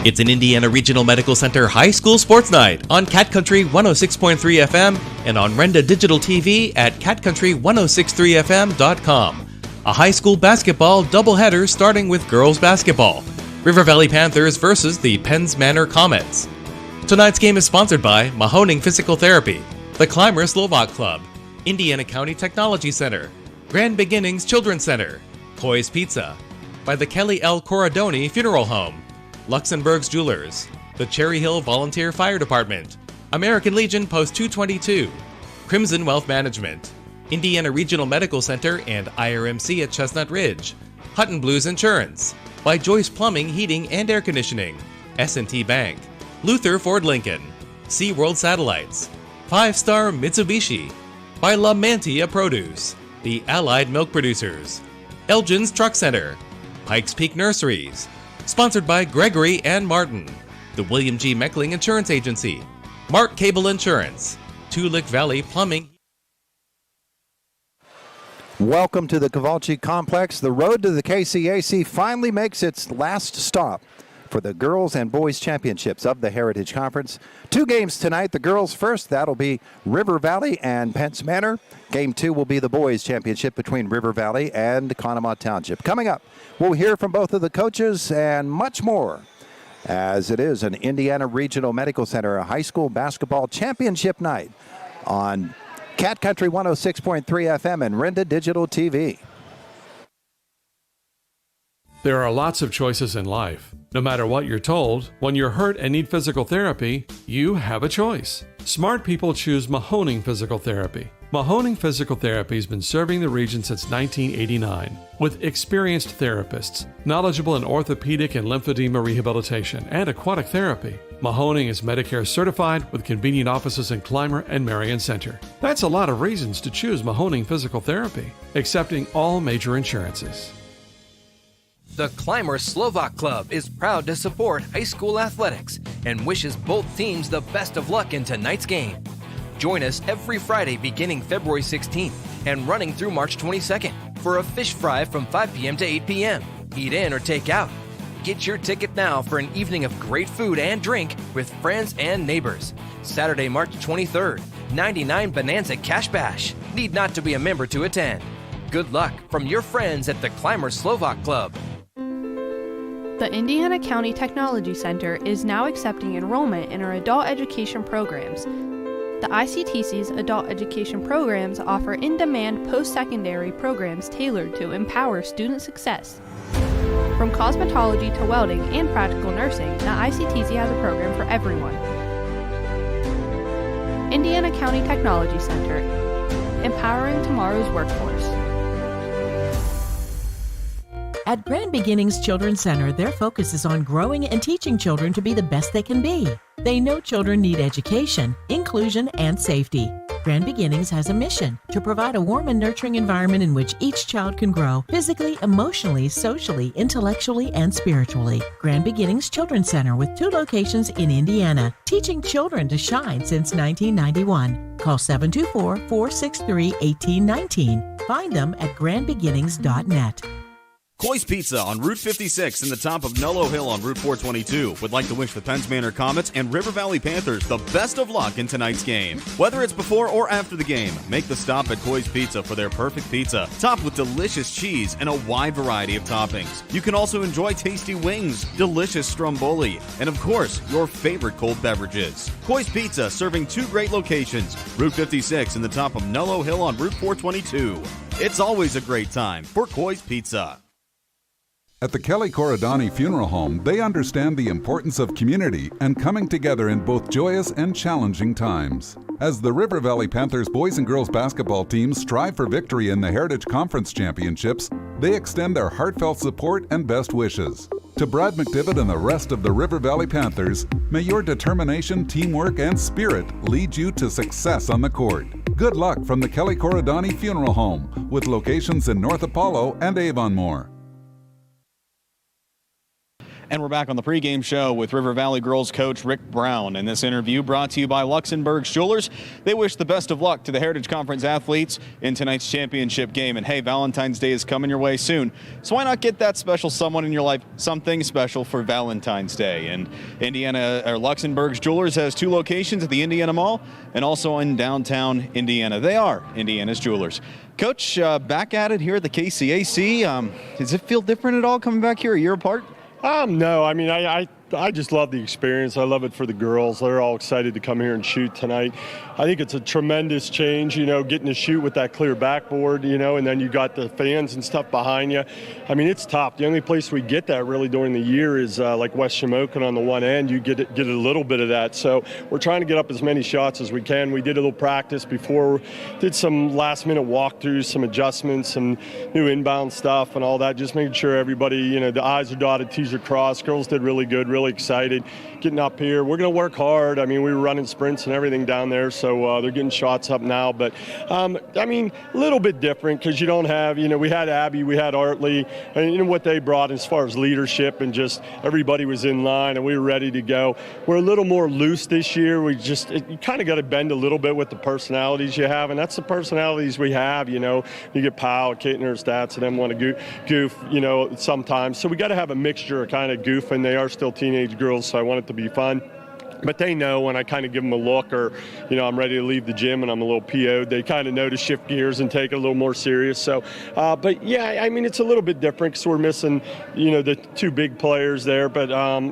It's an Indiana Regional Medical Center high school sports night on Cat Country 106.3 FM and on Renda Digital TV at catcountry1063fm.com. A high school basketball doubleheader starting with girls basketball. River Valley Panthers versus the Penns Manor Comets. Tonight's game is sponsored by Mahoning Physical Therapy, the Clymer Slovak Club, Indiana County Technology Center, Grand Beginnings Children's Center, Koi's Pizza, by the Kelly L. Corradoni Funeral Home, Luxembourg's Jewelers, the Cherry Hill Volunteer Fire Department, American Legion Post 222, Crimson Wealth Management, Indiana Regional Medical Center and IRMC at Chestnut Ridge, Hutton Blues Insurance, by Joyce Plumbing, Heating and Air Conditioning, S&T Bank, Luther Ford Lincoln, SeaWorld Satellites, 5-Star Mitsubishi, by La Mantia Produce, the Allied Milk Producers, Elgin's Truck Center, Pikes Peak Nurseries, sponsored by Gregory and Martin, the William G. Meckling Insurance Agency, Mark Cable Insurance, Tulick Valley Plumbing. Welcome to the Kovalchick Complex. The road to the KCAC finally makes its last stop for the girls and boys championships of the Heritage Conference. 2 games tonight. The girls first, that'll be River Valley and Penns Manor. Game 2 will be the boys championship between River Valley and Conemaugh Township. Coming up, we'll hear from both of the coaches and much more, as it is an Indiana Regional Medical Center high school basketball championship night on Cat Country 106.3 FM and Renda Digital TV. There are lots of choices in life. No matter what you're told, when you're hurt and need physical therapy, you have a choice. Smart people choose Mahoning Physical Therapy. Mahoning Physical Therapy has been serving the region since 1989 with experienced therapists, knowledgeable in orthopedic and lymphedema rehabilitation and aquatic therapy. Mahoning is Medicare certified with convenient offices in Clymer and Marion Center. That's a lot of reasons to choose Mahoning Physical Therapy, accepting all major insurances. The Clymer Slovak Club is proud to support high school athletics and wishes both teams the best of luck in tonight's game. Join us every Friday beginning February 16th and running through March 22nd for a fish fry from 5 p.m. to 8 p.m. Eat in or take out. Get your ticket now for an evening of great food and drink with friends and neighbors. Saturday, March 23rd, 99 Bonanza Cash Bash. Need not to be a member to attend. Good luck from your friends at the Clymer Slovak Club. The Indiana County Technology Center is now accepting enrollment in our adult education programs. The ICTC's adult education programs offer in-demand post-secondary programs tailored to empower student success. From cosmetology to welding and practical nursing, the ICTC has a program for everyone. Indiana County Technology Center, empowering tomorrow's workforce. At Grand Beginnings Children's Center, their focus is on growing and teaching children to be the best they can be. They know children need education, inclusion, and safety. Grand Beginnings has a mission to provide a warm and nurturing environment in which each child can grow physically, emotionally, socially, intellectually, and spiritually. Grand Beginnings Children's Center with 2 locations in Indiana, teaching children to shine since 1991. Call 724-463-1819. Find them at grandbeginnings.net. Koi's Pizza on Route 56 in the top of Nullo Hill on Route 422 would like to wish the Penns Manor Comets and River Valley Panthers the best of luck in tonight's game. Whether it's before or after the game, make the stop at Koi's Pizza for their perfect pizza, topped with delicious cheese and a wide variety of toppings. You can also enjoy tasty wings, delicious stromboli, and of course, your favorite cold beverages. Koi's Pizza serving 2 great locations, Route 56 in the top of Nullo Hill on Route 422. It's always a great time for Koi's Pizza. At the Kelly Corradoni Funeral Home, they understand the importance of community and coming together in both joyous and challenging times. As the River Valley Panthers boys and girls basketball teams strive for victory in the Heritage Conference Championships, they extend their heartfelt support and best wishes. To Brad McDivitt and the rest of the River Valley Panthers, may your determination, teamwork, and spirit lead you to success on the court. Good luck from the Kelly Corradoni Funeral Home, with locations in North Apollo and Avonmore. And we're back on the pregame show with River Valley girls coach Rick Brown. And this interview brought to you by Luxembourg's Jewelers. They wish the best of luck to the Heritage Conference athletes in tonight's championship game. And hey, Valentine's Day is coming your way soon. So why not get that special someone in your life something special for Valentine's Day? And Luxembourg's Jewelers has 2 locations at the Indiana Mall and also in downtown Indiana. They are Indiana's Jewelers. Coach, back at it here at the KCAC. Does it feel different at all coming back here a year apart? No, I mean, I just love the experience. I love it for the girls. They're all excited to come here and shoot tonight. I think it's a tremendous change, getting to shoot with that clear backboard, and then you got the fans and stuff behind you. I mean, it's tough. The only place we get that really during the year is like West Shamokin on the one end. You get a little bit of that. So we're trying to get up as many shots as we can. We did a little practice before, did some last-minute walkthroughs, some adjustments, some new inbound stuff and all that, just making sure everybody, the I's are dotted, T's are crossed. Girls did really good, really excited getting up here. We're going to work hard. I mean, we were running sprints and everything down there, so they're getting shots up now. But, I mean, a little bit different because you don't have, we had Abby, we had Artley, and what they brought as far as leadership and just everybody was in line and we were ready to go. We're a little more loose this year. You kind of got to bend a little bit with the personalities you have, and that's the personalities we have, You get Powell, Kaitner, Stats, and them want to goof, sometimes. So we got to have a mixture of kind of goof, and they are still teenage girls, so I want it to be fun. But they know when I kind of give them a look or, I'm ready to leave the gym and I'm a little PO'd, they kind of know to shift gears and take it a little more serious. So, but yeah, I mean, it's a little bit different because we're missing, the 2 big players there. But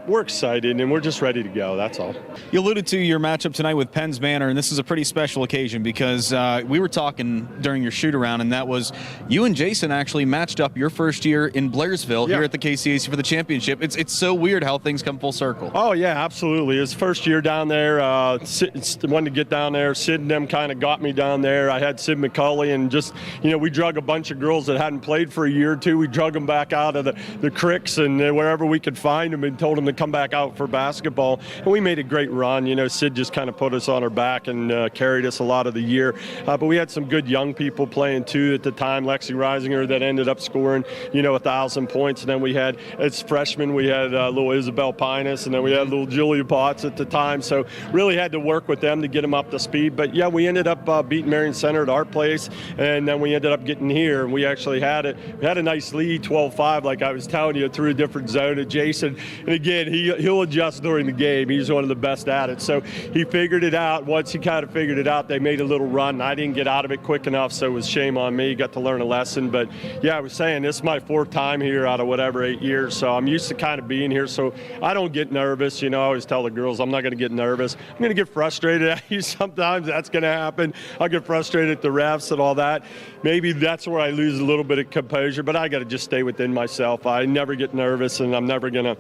we're excited and we're just ready to go. That's all. You alluded to your matchup tonight with Penns Manor, and this is a pretty special occasion because we were talking during your shoot-around, and that was you and Jason actually matched up your first year in Blairsville here at the KCAC for the championship. It's so weird how things come full circle. Oh, yeah, absolutely. His first year down there, wanted to get down there. Sid and them kind of got me down there. I had Sid McCulley, and just, we drug a bunch of girls that hadn't played for a year or two. We drug them back out of the cricks and wherever we could find them and told them to come back out for basketball. And we made a great run. Sid just kind of put us on our back and carried us a lot of the year. But we had some good young people playing too at the time. Lexi Reisinger that ended up scoring, 1,000 points. And then we had, as freshmen, we had little Isabel Pinus, and then we had little Julia Potts at the time. So really had to work with them to get them up to speed. But yeah, we ended up beating Marion Center at our place, and then we ended up getting here. And we actually had a nice lead, 12-5, like I was telling you, through a different zone at Jason. And again, he'll adjust during the game. He's one of the best at it. So he figured it out. Once he kind of figured it out, they made a little run. I didn't get out of it quick enough, so it was shame on me. Got to learn a lesson. But yeah, I was saying this is my 4th time here out of 8 years. So I'm used to kind of being here. So I don't get nervous. I always tell the girls I'm not going to get nervous. I'm going to get frustrated at you sometimes. That's going to happen. I'll get frustrated at the refs and all that. Maybe that's where I lose a little bit of composure, but I got to just stay within myself. I never get nervous, and I'm never going to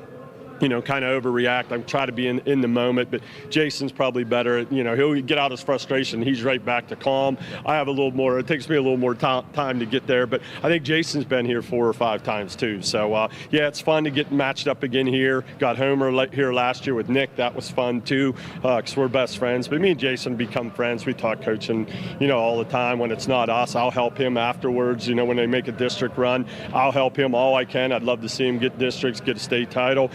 kind of overreact. I try to be in the moment, but Jason's probably better at, he'll get out his frustration. He's right back to calm. I have a little more, it takes me a little more time to get there, but I think Jason's been here 4 or 5 times too. So yeah, it's fun to get matched up again here. Got Homer here last year with Nick. That was fun too, because we're best friends. But me and Jason become friends. We talk coaching, all the time. When it's not us, I'll help him afterwards. When they make a district run, I'll help him all I can. I'd love to see him get districts, get a state title.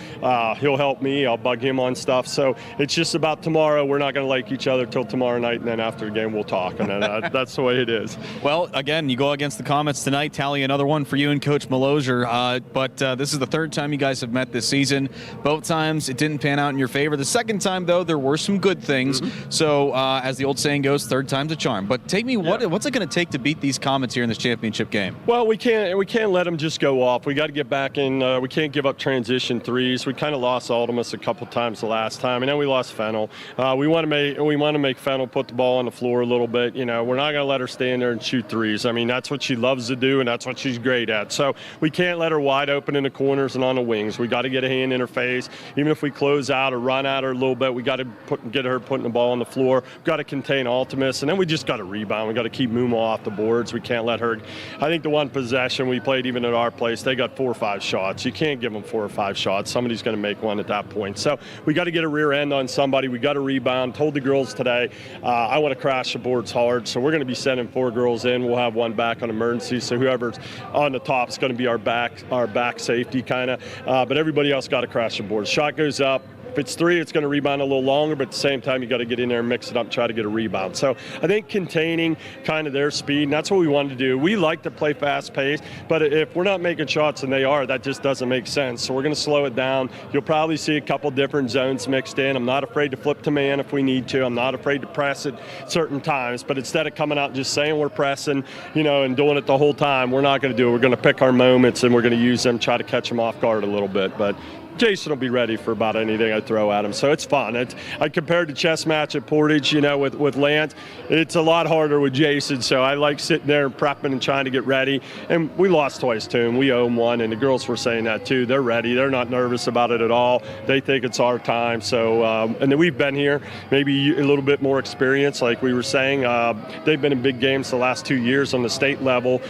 He'll help me. I'll bug him on stuff. So it's just about tomorrow. We're not going to like each other till tomorrow night, and then after the game we'll talk. And then that's the way it is. Well, again, you go against the Comets tonight. Tally another one for you and Coach Malosier. But this is the 3rd time you guys have met this season. Both times it didn't pan out in your favor. The 2nd time, though, there were some good things. Mm-hmm. So as the old saying goes, 3rd time's a charm. But take me, what's it going to take to beat these Comets here in this championship game? Well, we can't let them just go off. We got to get back in. We can't give up transition threes. We kind of lost Aldemus a couple times the last time, and then we lost Fennel. We want to make Fennel put the ball on the floor a little bit. We're not going to let her stand there and shoot threes. I mean, that's what she loves to do, and that's what she's great at. So we can't let her wide open in the corners and on the wings. We got to get a hand in her face. Even if we close out or run at her a little bit, we got to get her putting the ball on the floor. We've got to contain Aldemus, and then we just got to rebound. We got to keep Mumo off the boards. We can't let her. I think the one possession we played even at our place, they got 4 or 5 shots. You can't give them 4 or 5 shots. Somebody's going going to make one at that point. So we got to get a rear end on somebody. We got to rebound. Told the girls today, I want to crash the boards hard. So we're going to be sending 4 girls in. We'll have one back on emergency. So whoever's on the top is going to be our back safety kind of. But everybody else got to crash the boards. Shot goes up. If it's 3, it's going to rebound a little longer, but at the same time, you got to get in there and mix it up, try to get a rebound. So I think containing kind of their speed, and that's what we wanted to do. We like to play fast pace, but if we're not making shots and they are, that just doesn't make sense. So we're going to slow it down. You'll probably see a couple different zones mixed in. I'm not afraid to flip to man if we need to. I'm not afraid to press at certain times, but instead of coming out and just saying we're pressing, and doing it the whole time, we're not going to do it. We're going to pick our moments and we're going to use them, try to catch them off guard a little bit. But Jason will be ready for about anything I throw at him, so it's fun. I compared to chess match at Portage, with Lance. It's a lot harder with Jason, so I like sitting there and prepping and trying to get ready. And we lost twice to him. We owe him one, and the girls were saying that too. They're ready. They're not nervous about it at all. They think it's our time. So, and then we've been here, maybe a little bit more experience, like we were saying. They've been in big games the last 2 years on the state level,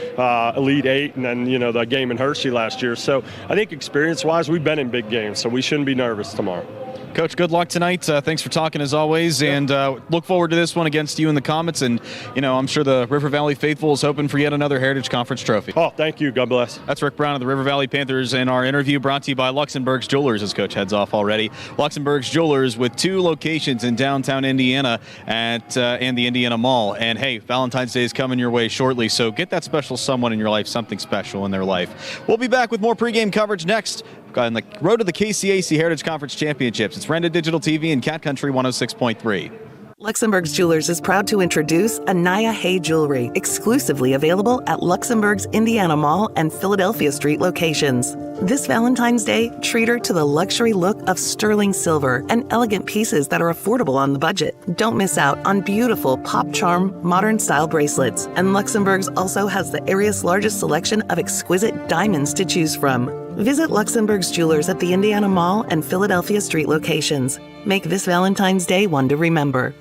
Elite 8, and then the game in Hershey last year. So I think experience-wise, we've been in big games. So we shouldn't be nervous tomorrow. Coach, good luck tonight. Thanks for talking as always, and look forward to this one against you in the Comets. And, I'm sure the River Valley faithful is hoping for yet another Heritage Conference trophy. Oh, thank you. God bless. That's Rick Brown of the River Valley Panthers in our interview, brought to you by Luxembourg's Jewelers, as Coach heads off already. Luxembourg's Jewelers with 2 locations in downtown Indiana and the Indiana Mall. And, hey, Valentine's Day is coming your way shortly, so get that special someone in your life something special in their life. We'll be back with more pregame coverage next on the road to the KCAC Heritage Conference Championships. It's Renda Digital TV and Cat Country 106.3. Luxembourg's Jewelers is proud to introduce Anaya Hay Jewelry, exclusively available at Luxembourg's Indiana Mall and Philadelphia Street locations. This Valentine's Day, treat her to the luxury look of sterling silver and elegant pieces that are affordable on the budget. Don't miss out on beautiful pop charm, modern style bracelets. And Luxembourg's also has the area's largest selection of exquisite diamonds to choose from. Visit Luxembourg's Jewelers at the Indiana Mall and Philadelphia Street locations. Make this Valentine's Day one to remember.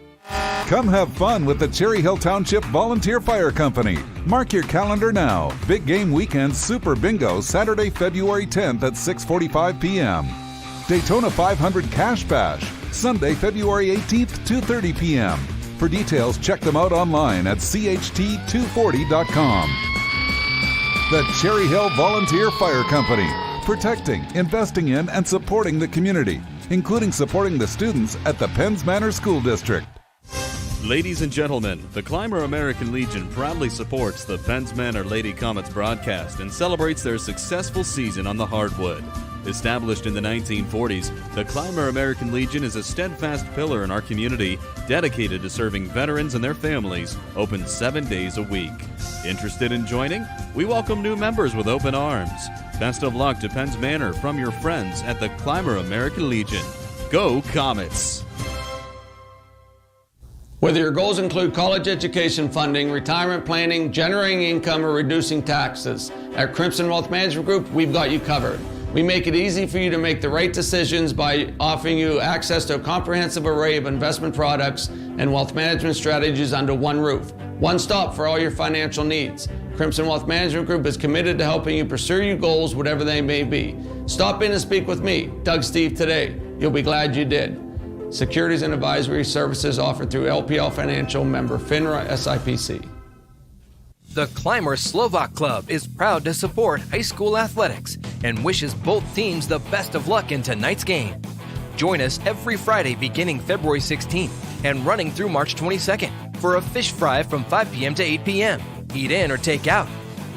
Come have fun with the Cherry Hill Township Volunteer Fire Company. Mark your calendar now. Big Game Weekend Super Bingo, Saturday, February 10th at 6:45 p.m. Daytona 500 Cash Bash, Sunday, February 18th, 2:30 p.m. For details, check them out online at cht240.com. The Cherry Hill Volunteer Fire Company, protecting, investing in, and supporting the community, including supporting the students at the Penns Manor School District. Ladies and gentlemen, the Clymer American Legion proudly supports the Penns Manor Lady Comets broadcast and celebrates their successful season on the hardwood. Established in the 1940s, the Clymer American Legion is a steadfast pillar in our community, dedicated to serving veterans and their families, open 7 days a week. Interested in joining? We welcome new members with open arms. Best of luck to Penns Manor from your friends at the Clymer American Legion. Go Comets! Whether your goals include college education funding, retirement planning, generating income, or reducing taxes, at Crimson Wealth Management Group, we've got you covered. We make it easy for you to make the right decisions by offering you access to a comprehensive array of investment products and wealth management strategies under one roof. One stop for all your financial needs. Crimson Wealth Management Group is committed to helping you pursue your goals, whatever they may be. Stop in and speak with me, Doug Steve, today. You'll be glad you did. Securities and advisory services offered through LPL Financial, member FINRA SIPC. The Clymer Slovak Club is proud to support high school athletics and wishes both teams the best of luck in tonight's game. Join us every Friday beginning February 16th and running through March 22nd for a fish fry from 5 p.m. to 8 p.m. Eat in or take out.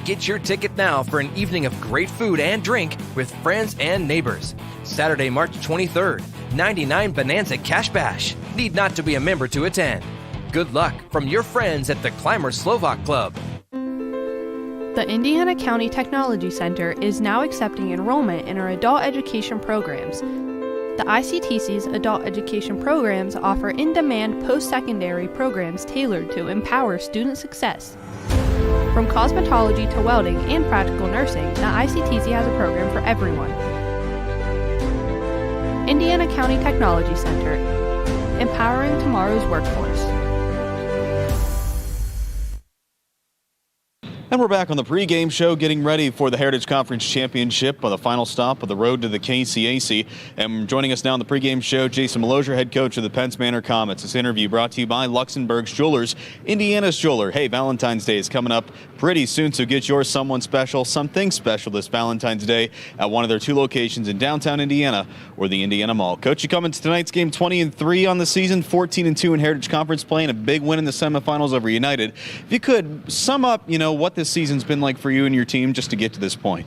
Get your ticket now for an evening of great food and drink with friends and neighbors. Saturday, March 23rd, 99 Bonanza Cash Bash. Need not to be a member to attend. Good luck from your friends at the Clymer Slovak Club. The Indiana County Technology Center is now accepting enrollment in our adult education programs. The ICTC's adult education programs offer in-demand post-secondary programs tailored to empower student success. From cosmetology to welding and practical nursing, the ICTC has a program for everyone. Indiana County Technology Center, empowering tomorrow's workforce. And we're back on the pregame show, getting ready for the Heritage Conference Championship on the final stop of the road to the KCAC. And joining us now on the pregame show, Jason Malosier, head coach of the Penns Manor Comets. This interview brought to you by Luxembourg's Jewelers, Indiana's jeweler. Hey, Valentine's Day is coming up pretty soon, so get yours something special this Valentine's Day at one of their 2 locations in downtown Indiana or the Indiana Mall. Coach, you come into tonight's game 20-3 on the season, 14-2 in Heritage Conference play, and a big win in the semifinals over United. If you could sum up, what this season's been like for you and your team just to get to this point.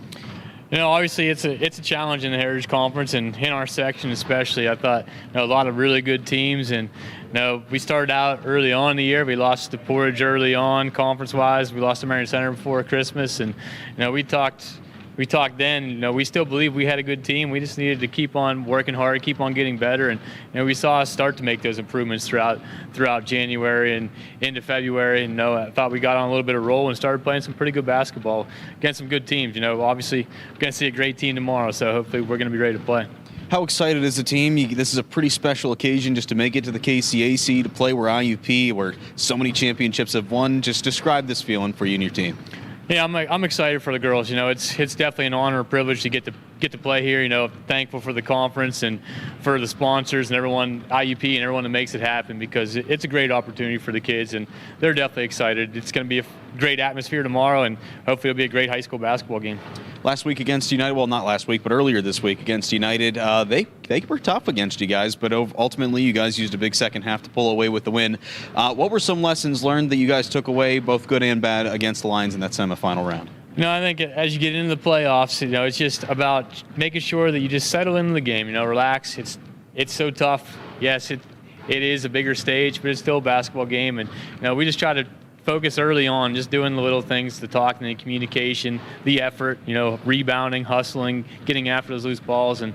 Obviously it's a challenge in the Heritage Conference, and in our section especially. I thought a lot of really good teams, and we started out early on in the year. We lost to Portage early on conference-wise. We lost to Marion Center before Christmas, and we talked then, we still believe we had a good team. We just needed to keep on working hard, keep on getting better. And we saw us start to make those improvements throughout January and into February. And I thought we got on a little bit of roll and started playing some pretty good basketball against some good teams. Obviously we're going to see a great team tomorrow, so hopefully we're going to be ready to play. How excited is the team? This is a pretty special occasion just to make it to the KCAC, to play where IUP, where so many championships have won. Just describe this feeling for you and your team. Yeah, I'm excited for the girls. It's definitely an honor and privilege to get to play here. Thankful for the conference and for the sponsors and everyone, IUP and everyone that makes it happen, because it's a great opportunity for the kids, and they're definitely excited. It's going to be a great atmosphere tomorrow, and hopefully it'll be a great high school basketball game. Last week against United, well, not last week, but earlier this week against United, they were tough against you guys, but ultimately you guys used a big second half to pull away with the win. What were some lessons learned that you guys took away, both good and bad, against the Lions in that semifinal round? I think as you get into the playoffs, it's just about making sure that you just settle into the game. Relax. It's so tough. Yes, it is a bigger stage, but it's still a basketball game, and we just try to focus early on, just doing the little things, the talking, the communication, the effort, rebounding, hustling, getting after those loose balls, and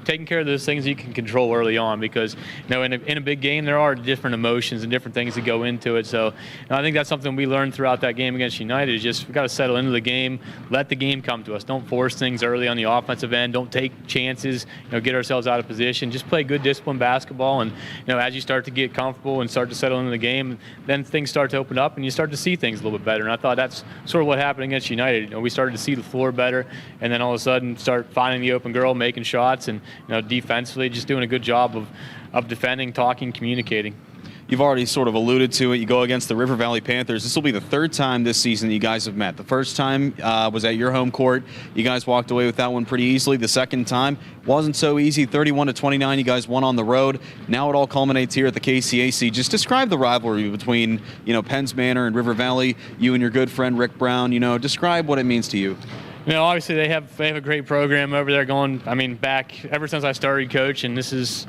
taking care of those things you can control early on, because in a big game there are different emotions and different things that go into it. So I think that's something we learned throughout that game against United, is just we got to settle into the game, let the game come to us. Don't force things early on the offensive end. Don't take chances. Get ourselves out of position. Just play good disciplined basketball, and as you start to get comfortable and start to settle into the game, then things start to open up and you start to see things a little bit better. And I thought that's sort of what happened against United. We started to see the floor better, and then all of a sudden start finding the open girl, making shots, and defensively just doing a good job of defending, talking, communicating. You've already sort of alluded to it. You go against the River Valley Panthers. This will be the 3rd time this season that you guys have met. The first time was at your home court. You guys walked away with that one pretty easily. The second time wasn't so easy. 31-29, you guys won on the road. Now it all culminates here at the KCAC. Just describe the rivalry between, Penns Manor and River Valley, you and your good friend Rick Brown. Describe what it means to you. Obviously they have a great program over there going, back ever since I started coaching. This is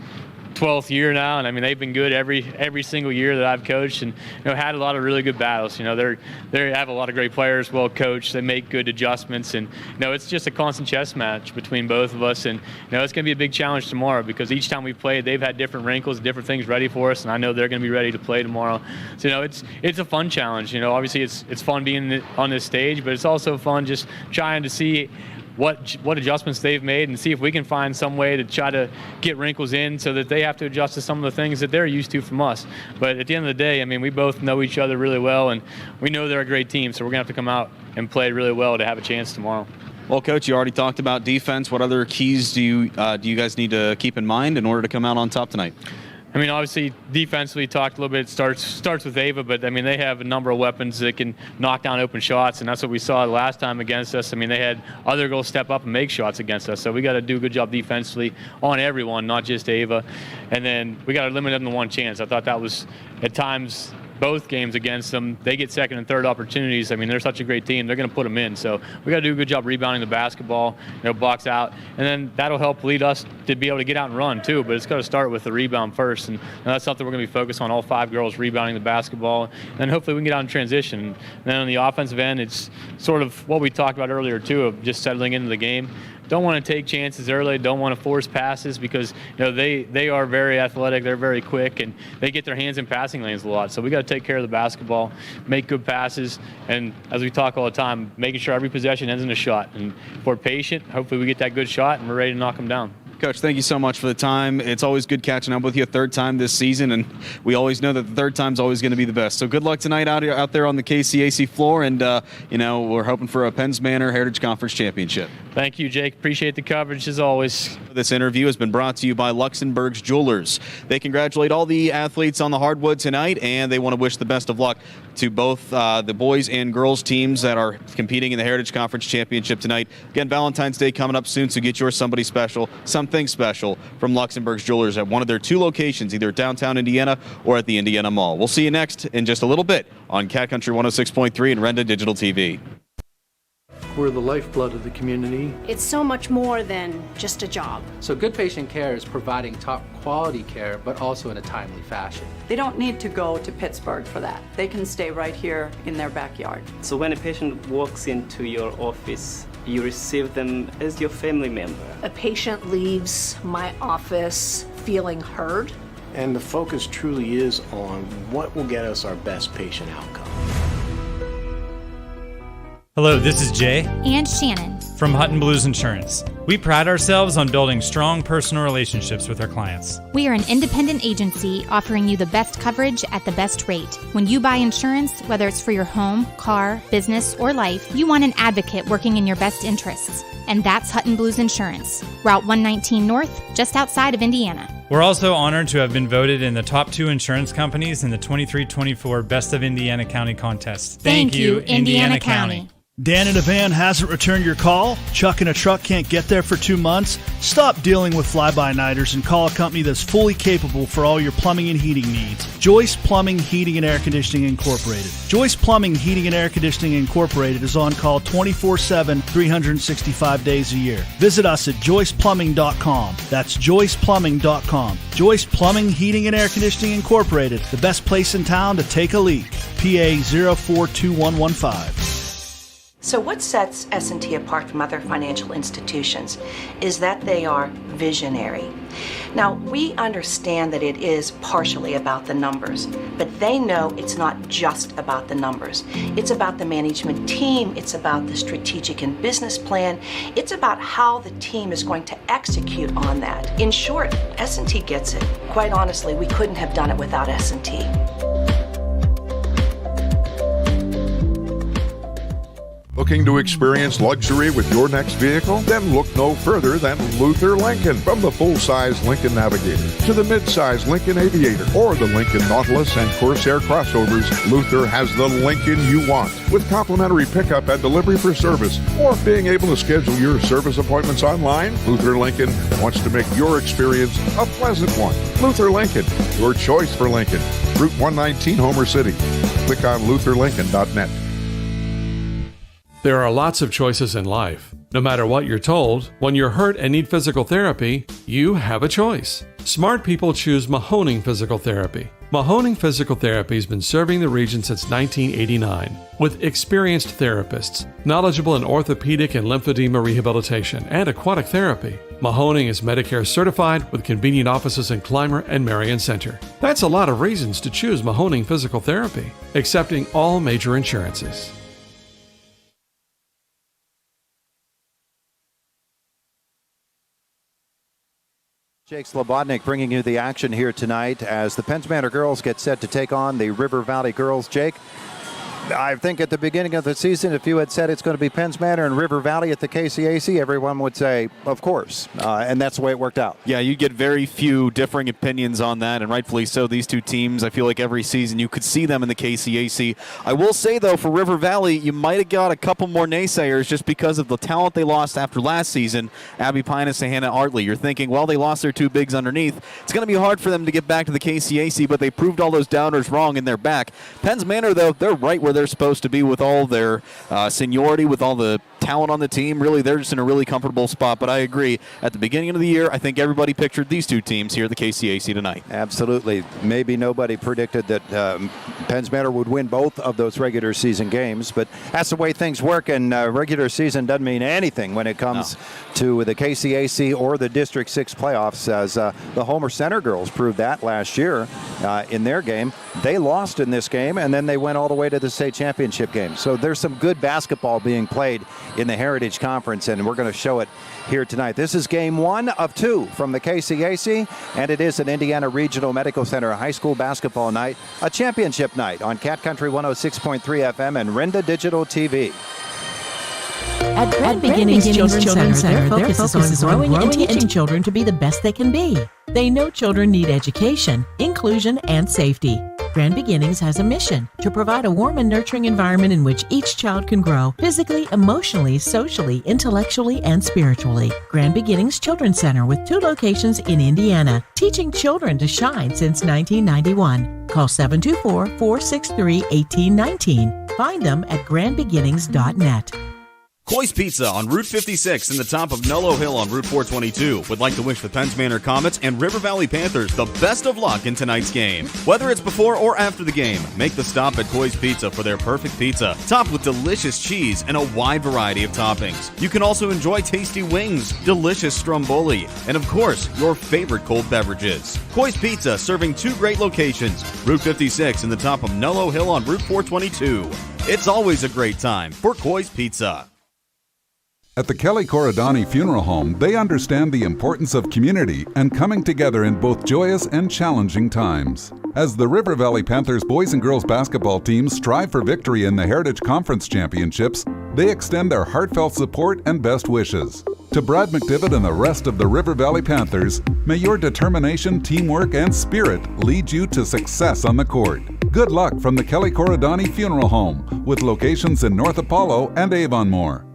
12th year now, and they've been good every single year that I've coached, and had a lot of really good battles. They have a lot of great players, well coached. They make good adjustments, and it's just a constant chess match between both of us. And it's going to be a big challenge tomorrow, because each time we've played, they've had different wrinkles, different things ready for us, and I know they're going to be ready to play tomorrow. So it's a fun challenge. Obviously it's fun being on this stage, but it's also fun just trying to see what adjustments they've made and see if we can find some way to try to get wrinkles in so that they have to adjust to some of the things that they're used to from us. But at the end of the day, we both know each other really well, and we know they're a great team, so we're going to have to come out and play really well to have a chance tomorrow. Well, Coach, you already talked about defense. What other keys do you guys need to keep in mind in order to come out on top tonight? Obviously, defensively, talked a little bit. Starts with Ava, but they have a number of weapons that can knock down open shots, and that's what we saw the last time against us. They had other girls step up and make shots against us, so we got to do a good job defensively on everyone, not just Ava. And then we got to limit them to one chance. I thought that was at times. Both games against them, they get second and third opportunities. They're such a great team. They're going to put them in. So we got to do a good job rebounding the basketball, box out, and then that'll help lead us to be able to get out and run too. But it's got to start with the rebound first, and that's something we're going to be focused on. All 5 girls rebounding the basketball, and then hopefully we can get out in transition. And then on the offensive end, it's sort of what we talked about earlier too, of just settling into the game. Don't want to take chances early. Don't want to force passes, because they are very athletic. They're very quick, and they get their hands in passing lanes a lot. So we got to take care of the basketball, make good passes, and as we talk all the time, making sure every possession ends in a shot. And if we're patient, hopefully we get that good shot and we're ready to knock them down. Coach, thank you so much for the time. It's always good catching up with you a third time this season, and we always know that the third time's always going to be the best. So good luck tonight out there on the KCAC floor, and we're hoping for a Penns Manor Heritage Conference Championship. Thank you, Jake. Appreciate the coverage as always. This interview has been brought to you by Luxembourg's Jewelers. They congratulate all the athletes on the hardwood tonight, and they want to wish the best of luck to both the boys and girls teams that are competing in the Heritage Conference Championship tonight. Again, Valentine's Day coming up soon, so get yours something special from Luxembourg's Jewelers at one of their 2 locations, either downtown Indiana or at the Indiana Mall. We'll see you next in just a little bit on Cat Country 106.3 and Renda Digital TV. We're the lifeblood of the community. It's so much more than just a job. So good patient care is providing top quality care, but also in a timely fashion. They don't need to go to Pittsburgh for that. They can stay right here in their backyard. So when a patient walks into your office, you receive them as your family member. A patient leaves my office feeling heard. And the focus truly is on what will get us our best patient outcome. Hello, this is Jay and Shannon from Hutton Blues Insurance. We pride ourselves on building strong personal relationships with our clients. We are an independent agency offering you the best coverage at the best rate. When you buy insurance, whether it's for your home, car, business, or life, you want an advocate working in your best interests. And that's Hutton Blues Insurance, Route 119 North, just outside of Indiana. We're also honored to have been voted in the top 2 insurance companies in the 23-24 Best of Indiana County contest. Thank you, Indiana County. Dan in a van hasn't returned your call? Chuck in a truck can't get there for 2 months? Stop dealing with fly-by-nighters and call a company that's fully capable for all your plumbing and heating needs. Joyce Plumbing, Heating, and Air Conditioning Incorporated. Joyce Plumbing, Heating, and Air Conditioning Incorporated is on call 24/7, 365 days a year. Visit us at joyceplumbing.com. That's joyceplumbing.com. Joyce Plumbing, Heating, and Air Conditioning Incorporated, the best place in town to take a leak. PA 042115. So what sets S&T apart from other financial institutions is that they are visionary. Now, we understand that it is partially about the numbers, but they know it's not just about the numbers. It's about the management team, it's about the strategic and business plan, it's about how the team is going to execute on that. In short, S&T gets it. Quite honestly, we couldn't have done it without S&T. Looking to experience luxury with your next vehicle? Then look no further than Luther Lincoln. From the full-size Lincoln Navigator to the mid-size Lincoln Aviator or the Lincoln Nautilus and Corsair crossovers, Luther has the Lincoln you want. With complimentary pickup and delivery for service or being able to schedule your service appointments online, Luther Lincoln wants to make your experience a pleasant one. Luther Lincoln, your choice for Lincoln. Route 119, Homer City. Click on lutherlincoln.net. There are lots of choices in life. No matter what you're told, when you're hurt and need physical therapy, you have a choice. Smart people choose Mahoning Physical Therapy. Mahoning Physical Therapy has been serving the region since 1989 with experienced therapists, knowledgeable in orthopedic and lymphedema rehabilitation and aquatic therapy. Mahoning is Medicare certified with convenient offices in Clymer and Marion Center. That's a lot of reasons to choose Mahoning Physical Therapy, accepting all major insurances. Jake Slobodnik bringing you the action here tonight as the Penns Manor girls get set to take on the River Valley girls. Jake, I think at the beginning of the season, if you had said it's going to be Penns Manor and River Valley at the KCAC, everyone would say, of course. And that's the way it worked out. Yeah, you get very few differing opinions on that, and rightfully so. These two teams, I feel like every season you could see them in the KCAC. I will say, though, for River Valley, you might have got a couple more naysayers just because of the talent they lost after last season, Abby Pinus and Hannah Artley. You're thinking, well, they lost their 2 bigs underneath. It's going to be hard for them to get back to the KCAC, but they proved all those doubters wrong and they're back. Penns Manor, though, they're right where they're supposed to be with all their seniority, with all the talent on the team. Really, they're just in a really comfortable spot. But I agree, at the beginning of the year, I think everybody pictured these two teams here at the KCAC tonight. Absolutely. Maybe nobody predicted that Penns Manor would win both of those regular season games, but that's the way things work, and regular season doesn't mean anything when it comes to the KCAC or the District 6 playoffs, as the Homer Center girls proved that last year. in their game. They lost in this game, and then they went all the way to the state championship game. So there's some good basketball being played in the Heritage Conference, and we're going to show it here tonight. This is game 1 of 2 from the KCAC, and it is an Indiana Regional Medical Center high school basketball night, a championship night on Cat Country 106.3 FM and Renda Digital TV. At Grand Beginnings Children's Center, their focus is on growing and teaching children to be the best they can be. They know children need education, inclusion, and safety. Grand Beginnings has a mission to provide a warm and nurturing environment in which each child can grow physically, emotionally, socially, intellectually, and spiritually. Grand Beginnings Children's Center with 2 locations in Indiana, teaching children to shine since 1991. Call 724-463-1819. Find them at grandbeginnings.net. Coy's Pizza on Route 56 in the top of Nullo Hill on Route 422 would like to wish the Penns Manor Comets and River Valley Panthers the best of luck in tonight's game. Whether it's before or after the game, make the stop at Coy's Pizza for their perfect pizza, topped with delicious cheese and a wide variety of toppings. You can also enjoy tasty wings, delicious stromboli, and of course, your favorite cold beverages. Coy's Pizza serving 2 great locations, Route 56 in the top of Nullo Hill on Route 422. It's always a great time for Coy's Pizza. At the Kelly Corridani Funeral Home, they understand the importance of community and coming together in both joyous and challenging times. As the River Valley Panthers boys and girls basketball teams strive for victory in the Heritage Conference Championships, they extend their heartfelt support and best wishes. To Brad McDivitt and the rest of the River Valley Panthers, may your determination, teamwork, and spirit lead you to success on the court. Good luck from the Kelly Corridani Funeral Home, with locations in North Apollo and Avonmore.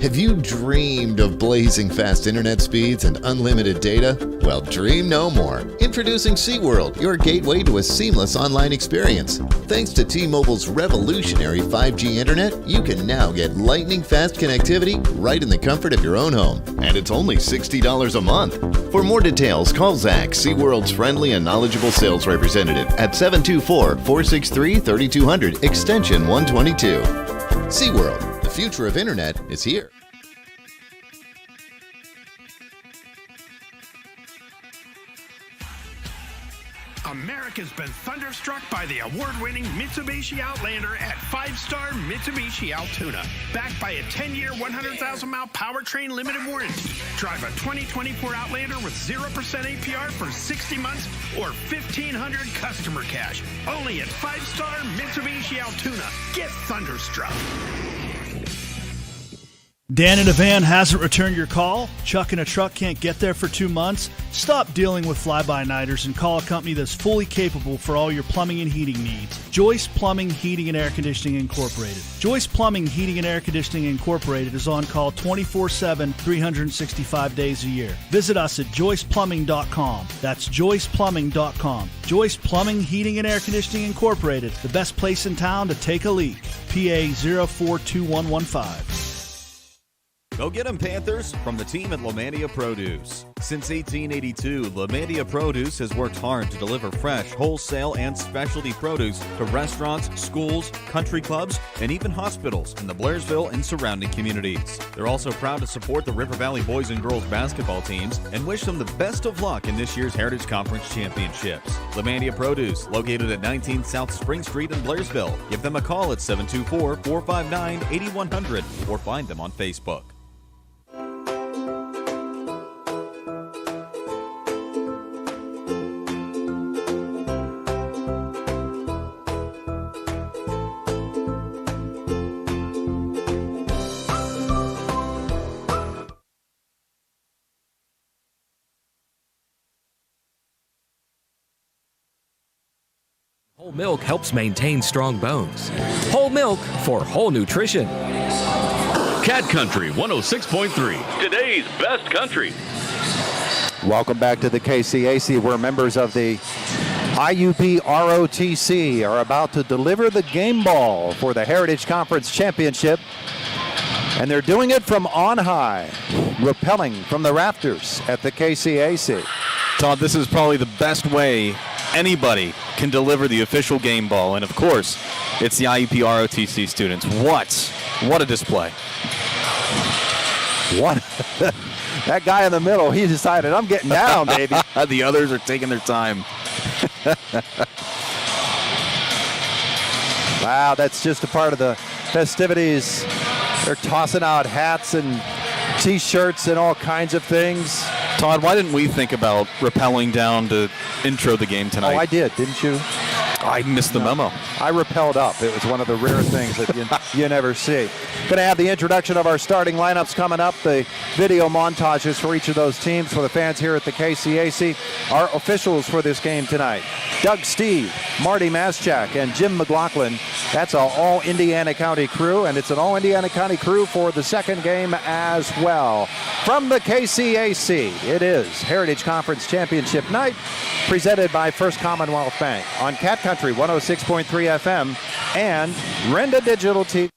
Have you dreamed of blazing fast internet speeds and unlimited data? Well, dream no more. Introducing SeaWorld, your gateway to a seamless online experience. Thanks to T-Mobile's revolutionary 5G internet, you can now get lightning-fast connectivity right in the comfort of your own home. And it's only $60 a month. For more details, call Zach, SeaWorld's friendly and knowledgeable sales representative at 724-463-3200, extension 122. SeaWorld. The future of internet is here. America's been thunderstruck by the award-winning Mitsubishi Outlander at 5-star Mitsubishi Altoona. Backed by a 10-year, 100,000-mile powertrain limited warranty. Drive a 2024 Outlander with 0% APR for 60 months or $1,500 customer cash. Only at 5-star Mitsubishi Altoona. Get thunderstruck. Dan in a van hasn't returned your call? Chuck in a truck can't get there for 2 months? Stop dealing with fly-by-nighters and call a company that's fully capable for all your plumbing and heating needs. Joyce Plumbing, Heating, and Air Conditioning Incorporated. Joyce Plumbing, Heating, and Air Conditioning Incorporated is on call 24/7, 365 days a year. Visit us at joyceplumbing.com. That's joyceplumbing.com. Joyce Plumbing, Heating, and Air Conditioning Incorporated, the best place in town to take a leak. PA 042115. Go get 'em, Panthers, from the team at Lamantia Produce. Since 1882, Lamantia Produce has worked hard to deliver fresh, wholesale, and specialty produce to restaurants, schools, country clubs, and even hospitals in the Blairsville and surrounding communities. They're also proud to support the River Valley boys and girls basketball teams and wish them the best of luck in this year's Heritage Conference Championships. Lamantia Produce, located at 19 South Spring Street in Blairsville. Give them a call at 724-459-8100 or find them on Facebook. Whole milk helps maintain strong bones. Whole milk for whole nutrition. Cat Country 106.3, today's best country. Welcome back to the KCAC, where members of the IUP ROTC are about to deliver the game ball for the Heritage Conference Championship. And they're doing it from on high, rappelling from the rafters at the KCAC. Todd, this is probably the best way anybody can deliver the official game ball. And of course, it's the IUP ROTC students. What a display. What? That guy in the middle, he decided, I'm getting down, baby. The others are taking their time. Wow, that's just a part of the festivities. They're tossing out hats and T-shirts and all kinds of things. Todd, why didn't we think about rappelling down to intro the game tonight? Oh, I did, didn't you? I missed the memo. I rappelled up. It was one of the rare things that you never see. Going to have the introduction of our starting lineups coming up, the video montages for each of those teams for the fans here at the KCAC. Our officials for this game tonight: Doug Steve, Marty Maschak, and Jim McLaughlin. That's an all-Indiana County crew, and it's an all-Indiana County crew for the second game as well. From the KCAC, it is Heritage Conference Championship night, presented by First Commonwealth Bank on Cat Country 106.3 FM and Renda Digital TV.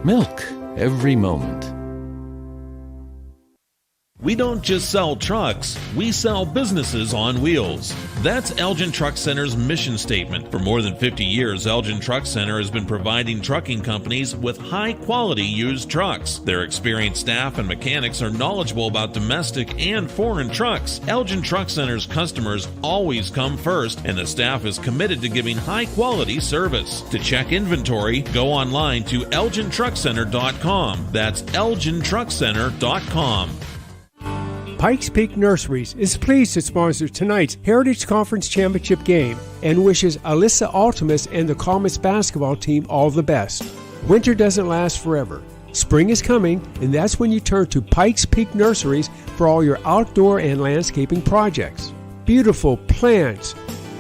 Milk every moment. We don't just sell trucks, we sell businesses on wheels. That's Elgin Truck Center's mission statement. For more than 50 years, Elgin Truck Center has been providing trucking companies with high-quality used trucks. Their experienced staff and mechanics are knowledgeable about domestic and foreign trucks. Elgin Truck Center's customers always come first, and the staff is committed to giving high-quality service. To check inventory, go online to elgintruckcenter.com. That's elgintruckcenter.com. Pikes Peak Nurseries is pleased to sponsor tonight's Heritage Conference Championship game and wishes Alyssa Altimus and the Comets basketball team all the best. Winter doesn't last forever. Spring is coming, and that's when you turn to Pikes Peak Nurseries for all your outdoor and landscaping projects. Beautiful plants,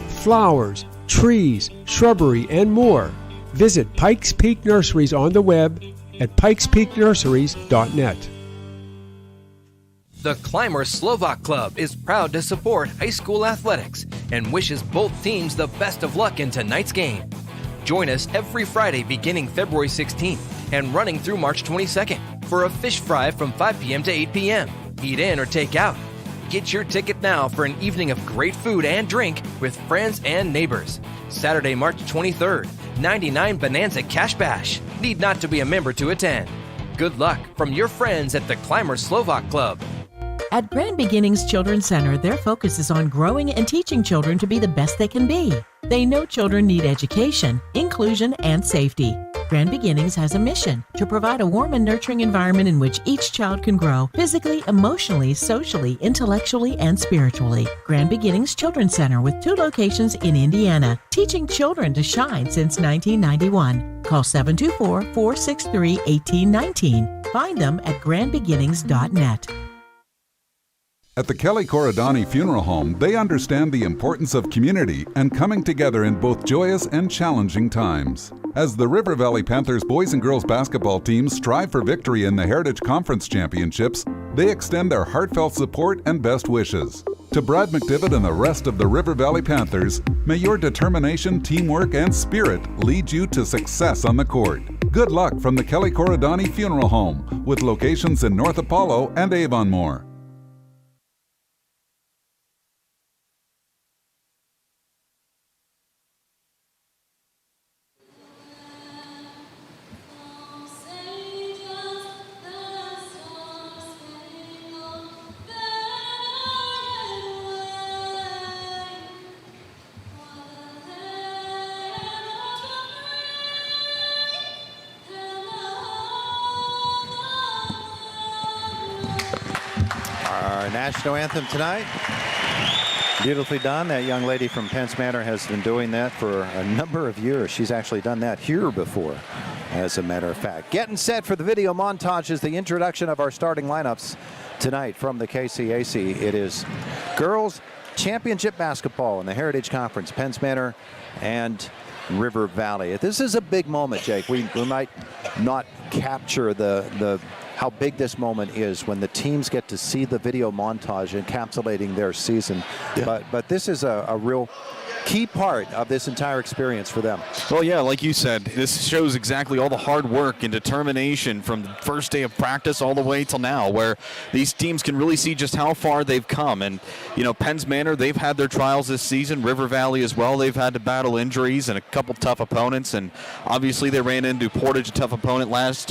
flowers, trees, shrubbery, and more. Visit Pikes Peak Nurseries on the web at pikespeaknurseries.net. The Climber Slovak Club is proud to support high school athletics and wishes both teams the best of luck in tonight's game. Join us every Friday beginning February 16th and running through March 22nd for a fish fry from 5 p.m. to 8 p.m. Eat in or take out. Get your ticket now for an evening of great food and drink with friends and neighbors. Saturday, March 23rd, 99 Bonanza Cash Bash. Need not to be a member to attend. Good luck from your friends at the Climber Slovak Club. At Grand Beginnings Children's Center, their focus is on growing and teaching children to be the best they can be. They know children need education, inclusion, and safety. Grand Beginnings has a mission to provide a warm and nurturing environment in which each child can grow physically, emotionally, socially, intellectually, and spiritually. Grand Beginnings Children's Center with 2 locations in Indiana, teaching children to shine since 1991. Call 724-463-1819. Find them at grandbeginnings.net. At the Kelly Corridani Funeral Home, they understand the importance of community and coming together in both joyous and challenging times. As the River Valley Panthers boys and girls basketball teams strive for victory in the Heritage Conference Championships, they extend their heartfelt support and best wishes. To Brad McDivitt and the rest of the River Valley Panthers, may your determination, teamwork, and spirit lead you to success on the court. Good luck from the Kelly Corridani Funeral Home, with locations in North Apollo and Avonmore. Our national anthem tonight. Beautifully done. That young lady from Penns Manor has been doing that for a number of years. She's actually done that here before, as a matter of fact. Getting set for the video montage is the introduction of our starting lineups tonight from the KCAC. It is girls championship basketball in the Heritage Conference, Penns Manor and River Valley. This is a big moment, Jake. We might not capture the how big this moment is when the teams get to see the video montage encapsulating their season. Yeah. But this is a real key part of this entire experience for them. Well, yeah, like you said, this shows exactly all the hard work and determination from the first day of practice all the way till now, where these teams can really see just how far they've come. And, Penns Manor, they've had their trials this season. River Valley as well. They've had to battle injuries and a couple tough opponents. And obviously they ran into Portage, a tough opponent just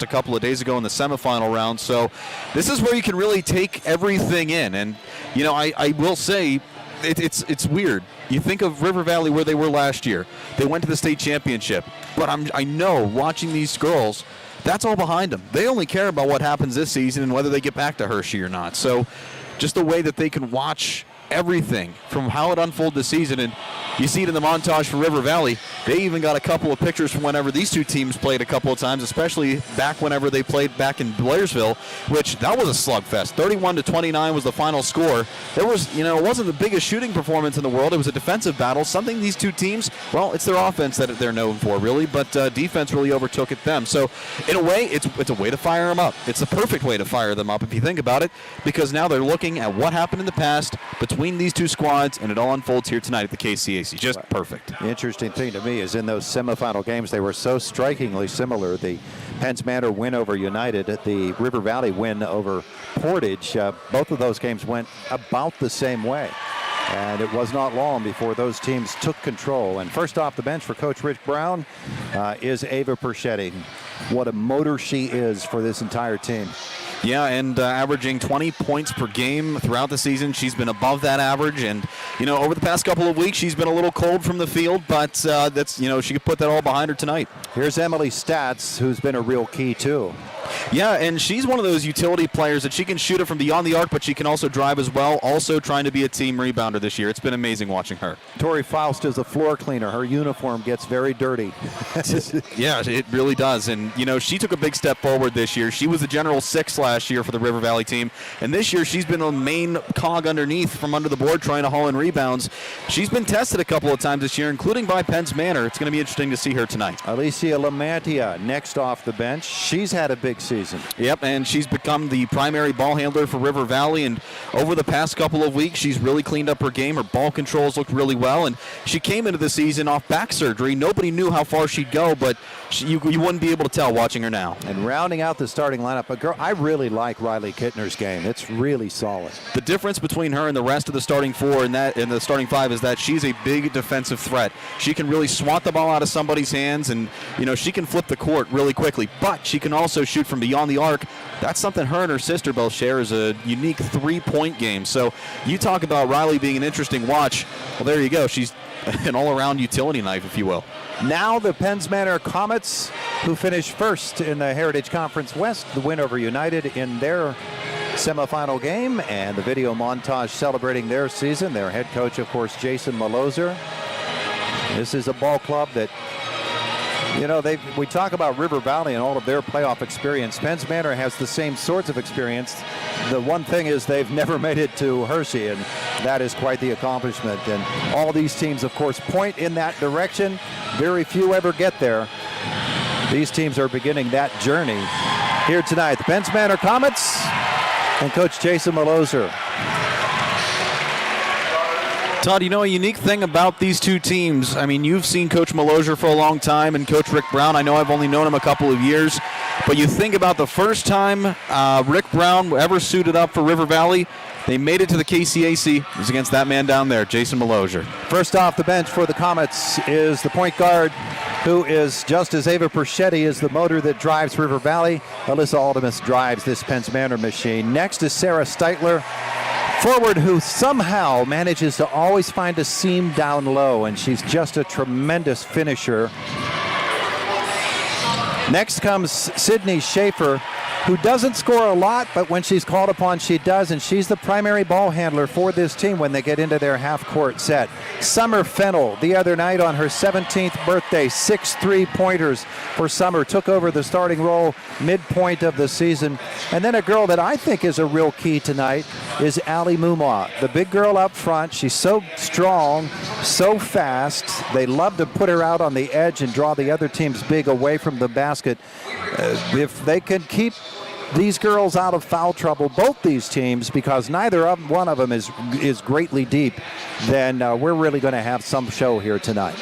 a couple of days ago in the semifinal round. So this is where you can really take everything in. And, I will say, it's weird. You think of River Valley where they were last year. They went to the state championship. But I know, watching these girls, that's all behind them. They only care about what happens this season and whether they get back to Hershey or not. So just the way that they can watch everything from how it unfolded this season, and you see it in the montage for River Valley. They even got a couple of pictures from whenever these two teams played a couple of times, especially back whenever they played back in Blairsville, which that was a slugfest. 31-29 was the final score. There was, it wasn't the biggest shooting performance in the world. It was a defensive battle. Something these two teams, well, it's their offense that they're known for, really, but defense really overtook it them. So in a way, it's a way to fire them up. It's the perfect way to fire them up if you think about it, because now they're looking at what happened in the past between these two squads, and it all unfolds here tonight at the KCAC. Just perfect. The interesting thing to me is in those semifinal games, they were so strikingly similar. The Penns Manor win over United, the River Valley win over Portage. Both of those games went about the same way. And it was not long before those teams took control. And first off the bench for Coach Rick Brown is Ava Perschetti. What a motor she is for this entire team. Yeah, and averaging 20 points per game throughout the season. She's been above that average, and over the past couple of weeks she's been a little cold from the field, but that's she could put that all behind her tonight. Here's Emily Statz, who's been a real key too. Yeah, and she's one of those utility players that she can shoot it from beyond the arc, but she can also drive as well, also trying to be a team rebounder this year. It's been amazing watching her. Tori Faust is a floor cleaner. Her uniform gets very dirty. Yeah, it really does. And, she took a big step forward this year. She was the general six last year for the River Valley team, and this year she's been a main cog underneath from under the board trying to haul in rebounds. She's been tested a couple of times this year, including by Penns Manor. It's going to be interesting to see her tonight. Alicia Lamantia next off the bench. She's had a big season. Yep, and she's become the primary ball handler for River Valley, and over the past couple of weeks she's really cleaned up her game. Her ball controls looked really well, and she came into the season off back surgery. Nobody knew how far she'd go, but you wouldn't be able to tell watching her now. And rounding out the starting lineup, but girl, I really like Riley Kittner's game. It's really solid. The difference between her and the rest of the starting four and the starting five is that she's a big defensive threat. She can really swat the ball out of somebody's hands, and she can flip the court really quickly, but she can also shoot from beyond the arc. That's something her and her sister both share, is a unique three-point game. So you talk about Riley being an interesting watch. Well, there you go. She's an all-around utility knife, if you will. Now the Penns Manor Comets, who finished first in the Heritage Conference West, the win over United in their semifinal game, and the video montage celebrating their season. Their head coach, of course, Jason Maloser. This is a ball club that, we talk about River Valley and all of their playoff experience. Penns Manor has the same sorts of experience. The one thing is they've never made it to Hershey, and that is quite the accomplishment. And all these teams, of course, point in that direction. Very few ever get there. These teams are beginning that journey here tonight. The Penns Manor Comets and Coach Jason Maloser. Todd, a unique thing about these two teams, you've seen Coach Maloser for a long time and Coach Rick Brown. I know I've only known him a couple of years, but you think about the first time Rick Brown ever suited up for River Valley, they made it to the KCAC. It was against that man down there, Jason Maloser. First off the bench for the Comets is the point guard, who is, just as Ava Perschetti is the motor that drives River Valley, Alyssa Aldemus drives this Penns Manor machine. Next is Sarah Steitler, forward, who somehow manages to always find a seam down low, and she's just a tremendous finisher. Next comes Sydney Schaefer, who doesn't score a lot, but when she's called upon, she does, and she's the primary ball handler for this team when they get into their half-court set. Summer Fennell, the other night on her 17th birthday, 6 3-pointers for Summer, took over the starting role midpoint of the season. And then a girl that I think is a real key tonight is Allie Mumaw, the big girl up front. She's so strong, so fast. They love to put her out on the edge and draw the other team's big away from the basket. If they can keep these girls out of foul trouble, both these teams, because one of them is greatly deep, then we're really going to have some show here tonight.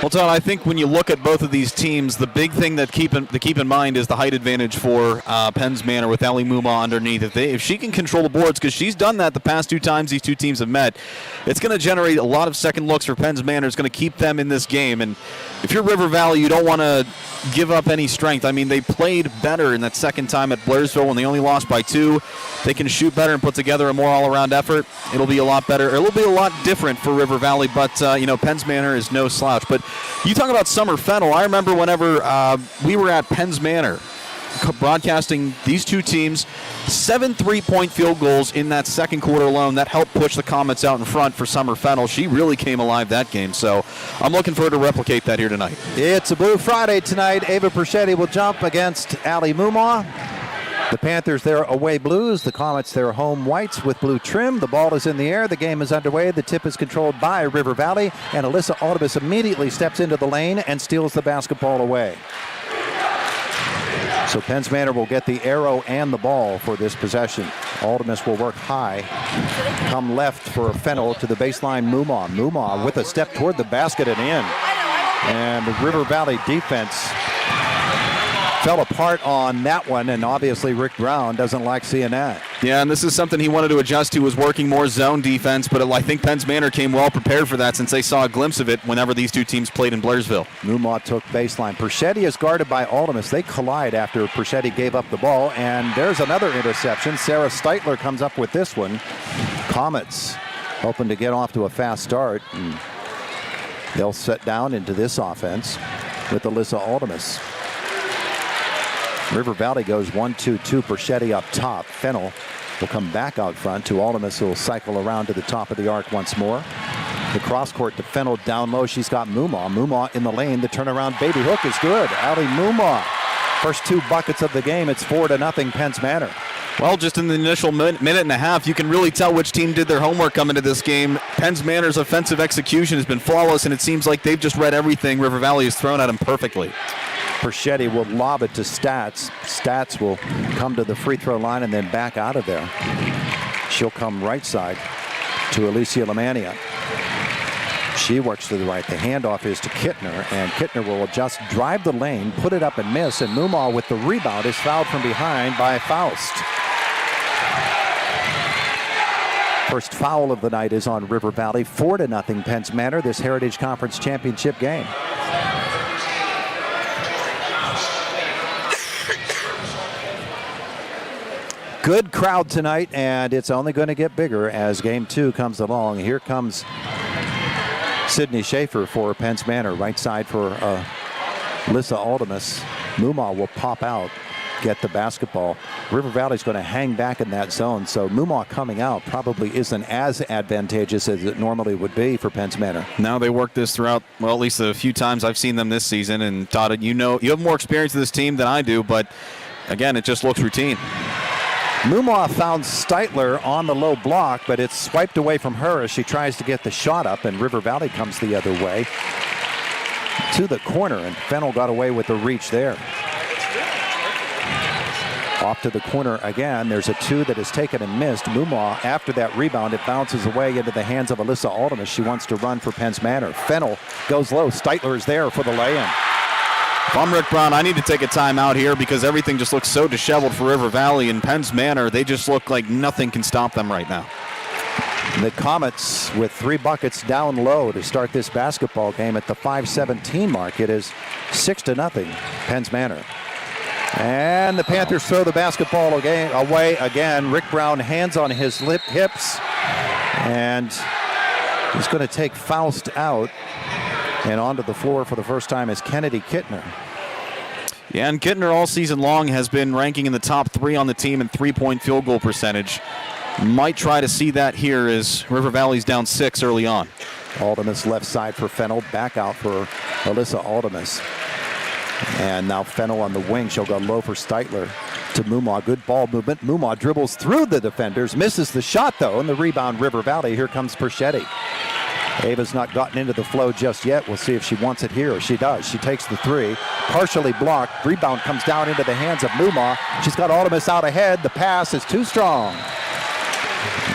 Well, Todd, I think when you look at both of these teams, the big thing to keep in mind is the height advantage for Penns Manor with Ali Muma underneath. If she can control the boards, because she's done that the past 2 times these 2 teams have met, it's going to generate a lot of second looks for Penns Manor. It's going to keep them in this game. And if you're River Valley, you don't want to give up any strength. I mean, they played better in that second time at Blairsville when they only lost by 2. They can shoot better and put together a more all-around effort. It'll be a lot better. It'll be a lot different for River Valley, but, Penns Manor is no slouch. But you talk about Summer Fennell. I remember whenever we were at Penns Manor broadcasting these 2 teams, 7 3-point field goals in that second quarter alone. That helped push the Comets out in front for Summer Fennell. She really came alive that game, so I'm looking forward to replicate that here tonight. It's a Blue Friday tonight. Ava Perchetti will jump against Ali Muma. The Panthers, they're away blues. The Comets, they're home whites with blue trim. The ball is in the air. The game is underway. The tip is controlled by River Valley, and Alyssa Aldibus immediately steps into the lane and steals the basketball away. So Penns Manor will get the arrow and the ball for this possession. Aldibus will work high, come left for Fennell to the baseline. Muma with a step toward the basket and in. And the River Valley defense fell apart on that one, and obviously Rick Brown doesn't like seeing that. Yeah, and this is something he wanted to adjust to, was working more zone defense, but I think Penns Manor came well prepared for that since they saw a glimpse of it whenever these 2 teams played in Blairsville. Muma took baseline. Perchetti is guarded by Aldibus. They collide after Perchetti gave up the ball, and there's another interception. Sarah Steitler comes up with this one. Comets hoping to get off to a fast start. They'll set down into this offense with Alyssa Aldibus. River Valley goes 1-2-2. Perchetti up top. Fennell will come back out front to Aldibus, who will cycle around to the top of the arc once more. The cross court to Fennell down low. She's got Muma. Muma in the lane. The turnaround baby hook is good. Ali Muma. First 2 buckets of the game. It's 4-0 Penns Manor. Well, just in the initial minute and a half, you can really tell which team did their homework coming to this game. Penns Manor's offensive execution has been flawless, and it seems like they've just read everything River Valley has thrown at them perfectly. Perchetti will lob it to Stats. Stats will come to the free throw line and then back out of there. She'll come right side to Alicia Lamania. She works to the right. The handoff is to Kittner, and Kittner will just drive the lane, put it up and miss, and Muma with the rebound is fouled from behind by Faust. First foul of the night is on River Valley. 4-0 Penns Manor, this Heritage Conference Championship game. Good crowd tonight, and it's only going to get bigger as game 2 comes along. Here comes Sydney Schaefer for Penns Manor, right side for Alyssa Aldibus. Muma will pop out, get the basketball. River Valley's going to hang back in that zone, so Muma coming out probably isn't as advantageous as it normally would be for Penns Manor. Now they work this throughout, well, at least a few times I've seen them this season, and Todd, you have more experience with this team than I do, but again, it just looks routine. Muma found Steitler on the low block, but it's swiped away from her as she tries to get the shot up, and River Valley comes the other way to the corner, and Fennell got away with the reach there. Off to the corner again. There's a 2 that is taken and missed. Muma, after that rebound, it bounces away into the hands of Alyssa Aldibus. She wants to run for Penns Manor. Fennell goes low. Steitler is there for the lay-in. If I'm Rick Brown, I need to take a timeout here because everything just looks so disheveled for River Valley, and Penns Manor, they just look like nothing can stop them right now. The Comets with 3 buckets down low to start this basketball game at the 5:17 mark. It is 6-0 Penns Manor. And the Panthers throw the basketball away again. Rick Brown hands on his hips, and he's going to take Faust out. And onto the floor for the first time is Kennedy Kittner. Yeah, and Kittner all season long has been ranking in the top 3 on the team in 3-point field goal percentage. Might try to see that here as River Valley's down 6 early on. Aldibus left side for Fennell, back out for Alyssa Aldibus. And now Fennell on the wing. She'll go low for Steitler to Muma. Good ball movement. Muma dribbles through the defenders, misses the shot though, and the rebound River Valley. Here comes Perchetti. Ava's not gotten into the flow just yet. We'll see if she wants it here. She does. She takes the 3. partially blocked. Rebound comes down into the hands of Conemaugh. She's got Aldemus out ahead. The pass is too strong.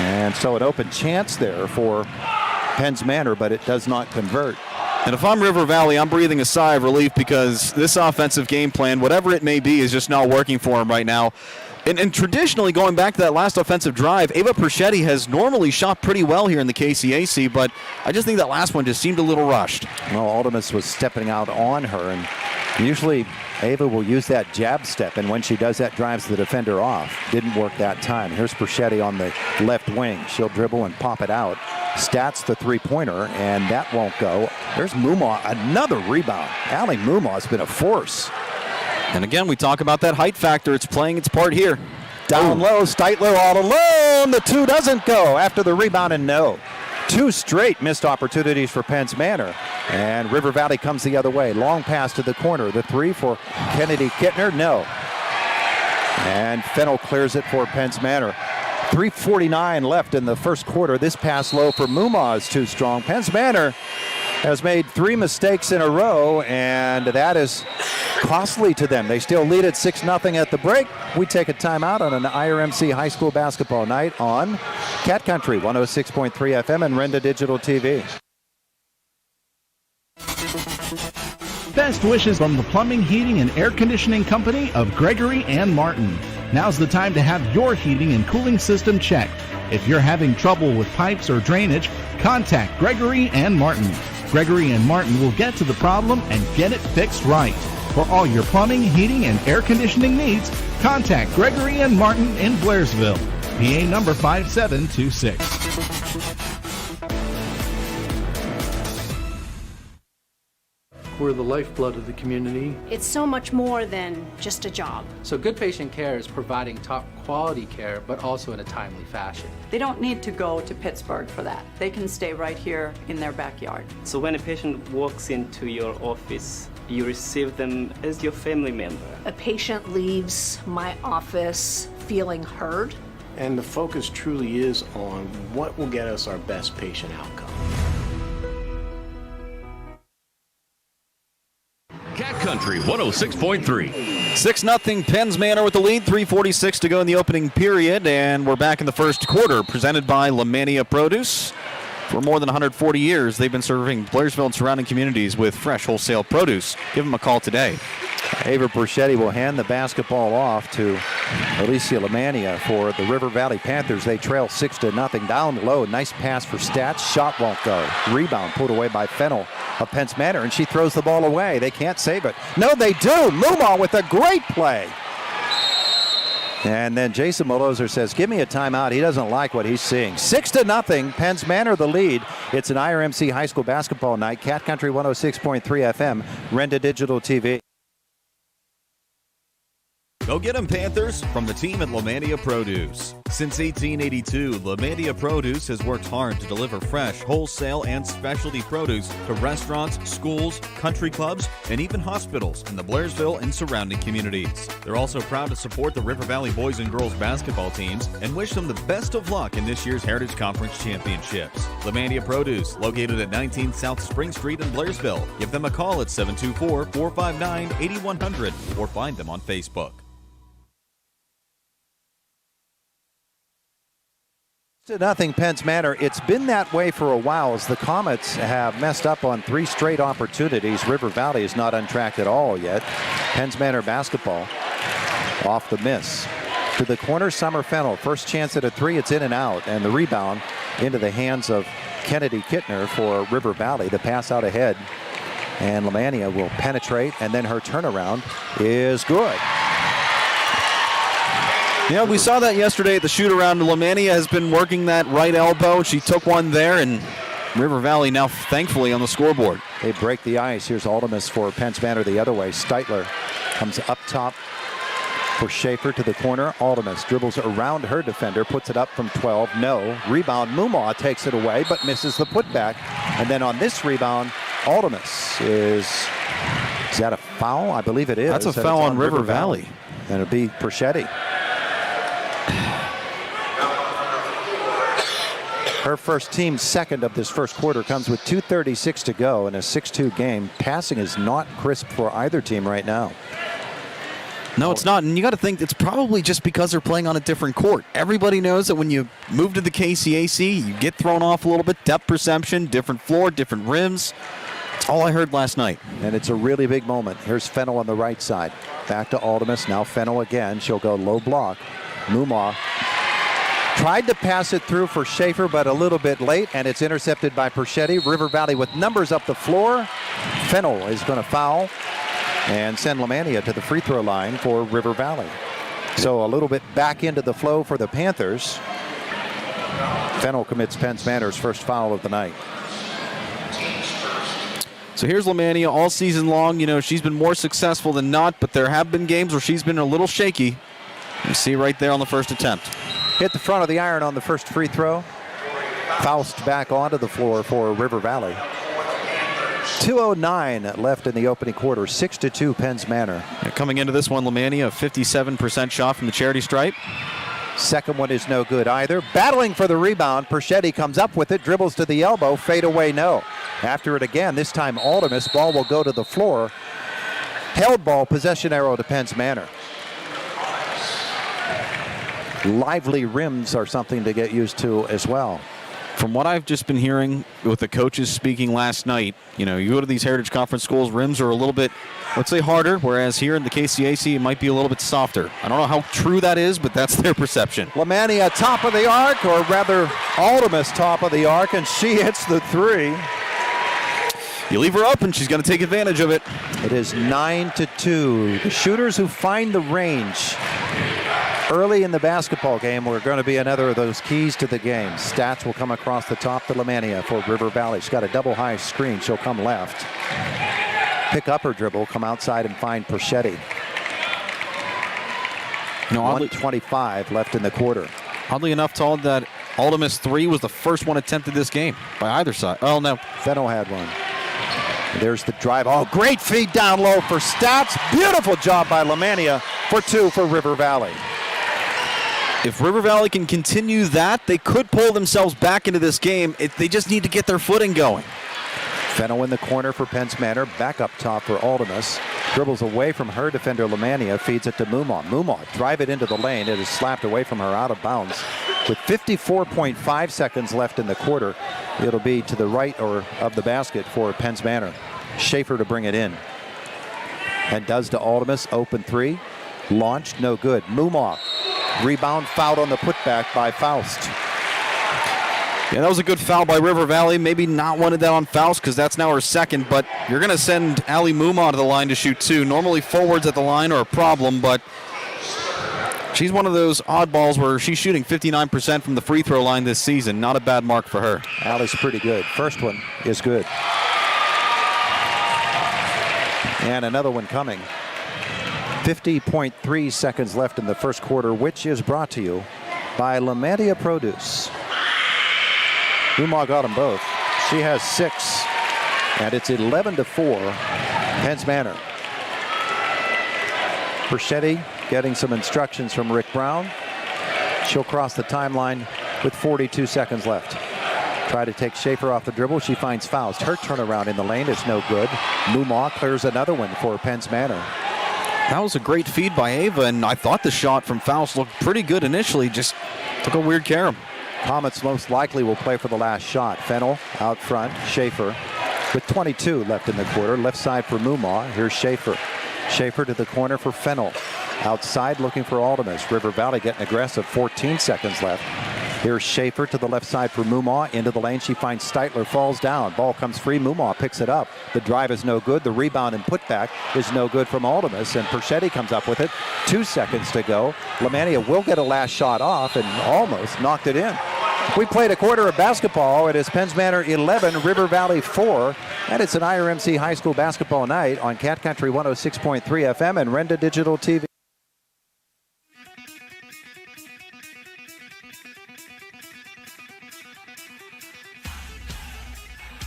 And so an open chance there for Penns Manor, but it does not convert. And if I'm River Valley, I'm breathing a sigh of relief because this offensive game plan, whatever it may be, is just not working for them right now. And traditionally, going back to that last offensive drive, Ava Perschetti has normally shot pretty well here in the KCAC, but I just think that last one just seemed a little rushed. Well, Aldemus was stepping out on her, and usually Ava will use that jab step, and when she does that, drives the defender off. Didn't work that time. Here's Perschetti on the left wing. She'll dribble and pop it out. Stats the three-pointer, and that won't go. There's Conemaugh, another rebound. Allie Conemaugh has been a force. And again, we talk about that height factor. It's playing its part here. Down low, Steitler all alone. The two doesn't go after the rebound, and no. Two straight missed opportunities for Penns Manor. And River Valley comes the other way. Long pass to the corner. The three for Kennedy Kittner, no. And Fennell clears it for Penns Manor. 3:49 left in the first quarter. This pass low for Conemaugh is too strong. Penns Manor has made three mistakes in a row, and that is costly to them. They still lead at 6-0 at the break. We take a timeout on an IRMC high school basketball night on Cat Country 106.3 FM and Renda Digital TV. Best wishes from the Plumbing, Heating, and Air Conditioning Company of Gregory and Martin. Now's the time to have your heating and cooling system checked. If you're having trouble with pipes or drainage, contact Gregory and Martin. Gregory and Martin will get to the problem and get it fixed right. For all your plumbing, heating, and air conditioning needs, contact Gregory and Martin in Blairsville. PA number 5726. We're the lifeblood of the community. It's so much more than just a job. So good patient care is providing top quality care, but also in a timely fashion. They don't need to go to Pittsburgh for that. They can stay right here in their backyard. So when a patient walks into your office, you receive them as your family member. A patient leaves my office feeling heard. And the focus truly is on what will get us our best patient outcome. Cat Country 106.3. 6-0 Penns Manor with the lead. 3:46 to go in the opening period, and we're back in the first quarter. Presented by Lamania Produce. For more than 140 years, they've been serving Blairsville and surrounding communities with fresh wholesale produce. Give them a call today. Ava Perschetti will hand the basketball off to Alicia Lamania for the River Valley Panthers. They trail 6-0. Down low, nice pass for Stats. Shot won't go. Rebound pulled away by Fennell of Penns Manor, and she throws the ball away. They can't save it. No, they do. Conemaugh with a great play. And then Jason Molozer says, give me a timeout. He doesn't like what he's seeing. 6-0, Penns Manor the lead. It's an IRMC high school basketball night. Cat Country 106.3 FM, Renda Digital TV. Go get 'em, Panthers, from the team at Lamania Produce. Since 1882, Lamania Produce has worked hard to deliver fresh, wholesale, and specialty produce to restaurants, schools, country clubs, and even hospitals in the Blairsville and surrounding communities. They're also proud to support the River Valley boys and girls basketball teams and wish them the best of luck in this year's Heritage Conference Championships. Lamania Produce, located at 19 South Spring Street in Blairsville. Give them a call at 724-459-8100 or find them on Facebook. Nothing, Penns Manor. It's been that way for a while as the Comets have messed up on 3 straight opportunities. River Valley is not on track at all yet. Penns Manor basketball off the miss. To the corner, Summer Fennell. First chance at a 3, it's in and out. And the rebound into the hands of Kennedy Kittner for River Valley. The pass out ahead. And Lamania will penetrate, and then her turnaround is good. Yeah, we saw that yesterday at the shoot-around. Lamania has been working that right elbow. She took one there, and River Valley now thankfully on the scoreboard. They break the ice. Here's Aldemus for Penns Manor the other way. Steitler comes up top for Schaefer to the corner. Aldemus dribbles around her defender, puts it up from 12. No. Rebound. Conemaugh takes it away, but misses the putback. And then on this rebound, Aldemus is that a foul? I believe it is. That's a foul on River Valley. And it'll be Perschetti. Her first team second of this first quarter comes with 2:36 to go in a 6-2 game. Passing is not crisp for either team right now. No, it's not. And you got to think it's probably just because they're playing on a different court. Everybody knows that when you move to the KCAC, you get thrown off a little bit. Depth perception, different floor, different rims. That's all I heard last night. And it's a really big moment. Here's Fennell on the right side. Back to Aldemus. Now Fennell again. She'll go low block. Mumaw tried to pass it through for Schaefer, but a little bit late, and it's intercepted by Perchetti. River Valley with numbers up the floor. Fennell is going to foul and send Lemania to the free throw line for River Valley. So a little bit back into the flow for the Panthers. Fennell commits Penns Manor's first foul of the night. So here's Lemania all season long. You know, she's been more successful than not, but there have been games where she's been a little shaky. You see right there on the first attempt. Hit the front of the iron on the first free throw. Faust back onto the floor for River Valley. 2:09 left in the opening quarter. 6-2 Penns Manor. Coming into this one, Lemania, a 57% shot from the charity stripe. Second one is no good either. Battling for the rebound. Perchetti comes up with it, dribbles to the elbow, fade away, no. After it again, this time Aldemus. Ball will go to the floor. Held ball, possession arrow to Penns Manor. Lively rims are something to get used to as well. From what I've just been hearing with the coaches speaking last night, you know, you go to these Heritage Conference schools, rims are a little bit, let's say, harder, whereas here in the KCAC, it might be a little bit softer. I don't know how true that is, but that's their perception. Lemania top of the arc, or rather Aldemus top of the arc, and she hits the three. You leave her open, she's going to take advantage of it. It is 9-2. The shooters who find the range early in the basketball game were going to be another of those keys to the game. Stats will come across the top to Lemania for River Valley. She's got a double high screen. She'll come left. Pick up her dribble, come outside and find Perchetti. 1:25 left in the quarter. Oddly enough, told that Aldemus 3 was the first one attempted this game by either side. Oh, no. Fennell had one. There's the drive. Oh, great feed down low for Stats. Beautiful job by Lemania for 2 for River Valley. If River Valley can continue that, they could pull themselves back into this game. They just need to get their footing going. Fennell in the corner for Penns Manor. Back up top for Aldemus. Dribbles away from her defender Lemania. Feeds it to Mumaw. Mumaw drive it into the lane. It is slapped away from her out of bounds. With 54.5 seconds left in the quarter, it'll be to the right or of the basket for Penns Manor. Schaefer to bring it in. And does to Aldemus. Open three. Launched. No good. Mumaw. Rebound fouled on the putback by Faust. Yeah, that was a good foul by River Valley. Maybe not wanted that on Faust because that's now her second, but you're going to send Ali Mumaw to the line to shoot 2. Normally forwards at the line are a problem, but she's one of those oddballs where she's shooting 59% from the free throw line this season. Not a bad mark for her. Ali's pretty good. First one is good. And another one coming. 50.3 seconds left in the first quarter, which is brought to you by Lemania Produce. Mumaw got them both. She has 6, and it's 11-4, Penns Manor. Perchetti getting some instructions from Rick Brown. She'll cross the timeline with 42 seconds left. Try to take Schaefer off the dribble. She finds Faust. Her turnaround in the lane is no good. Mumaw clears another one for Penns Manor. That was a great feed by Ava, and I thought the shot from Faust looked pretty good initially. Just took a weird carom. Comets most likely will play for the last shot. Fennell out front. Schaefer with 22 left in the quarter. Left side for Mumaw. Here's Schaefer. Schaefer to the corner for Fennell. Outside looking for Aldemus. River Valley getting aggressive. 14 seconds left. Here's Schaefer to the left side for Mumaw. Into the lane. She finds Steitler. Falls down. Ball comes free. Mumaw picks it up. The drive is no good. The rebound and putback is no good from Aldemus. And Perchetti comes up with it. 2 seconds to go. Lemania will get a last shot off and almost knocked it in. We played a quarter of basketball. It is Penns Manor 11, River Valley 4. And it's an IRMC high school basketball night on Cat Country 106.3 FM and Renda Digital TV.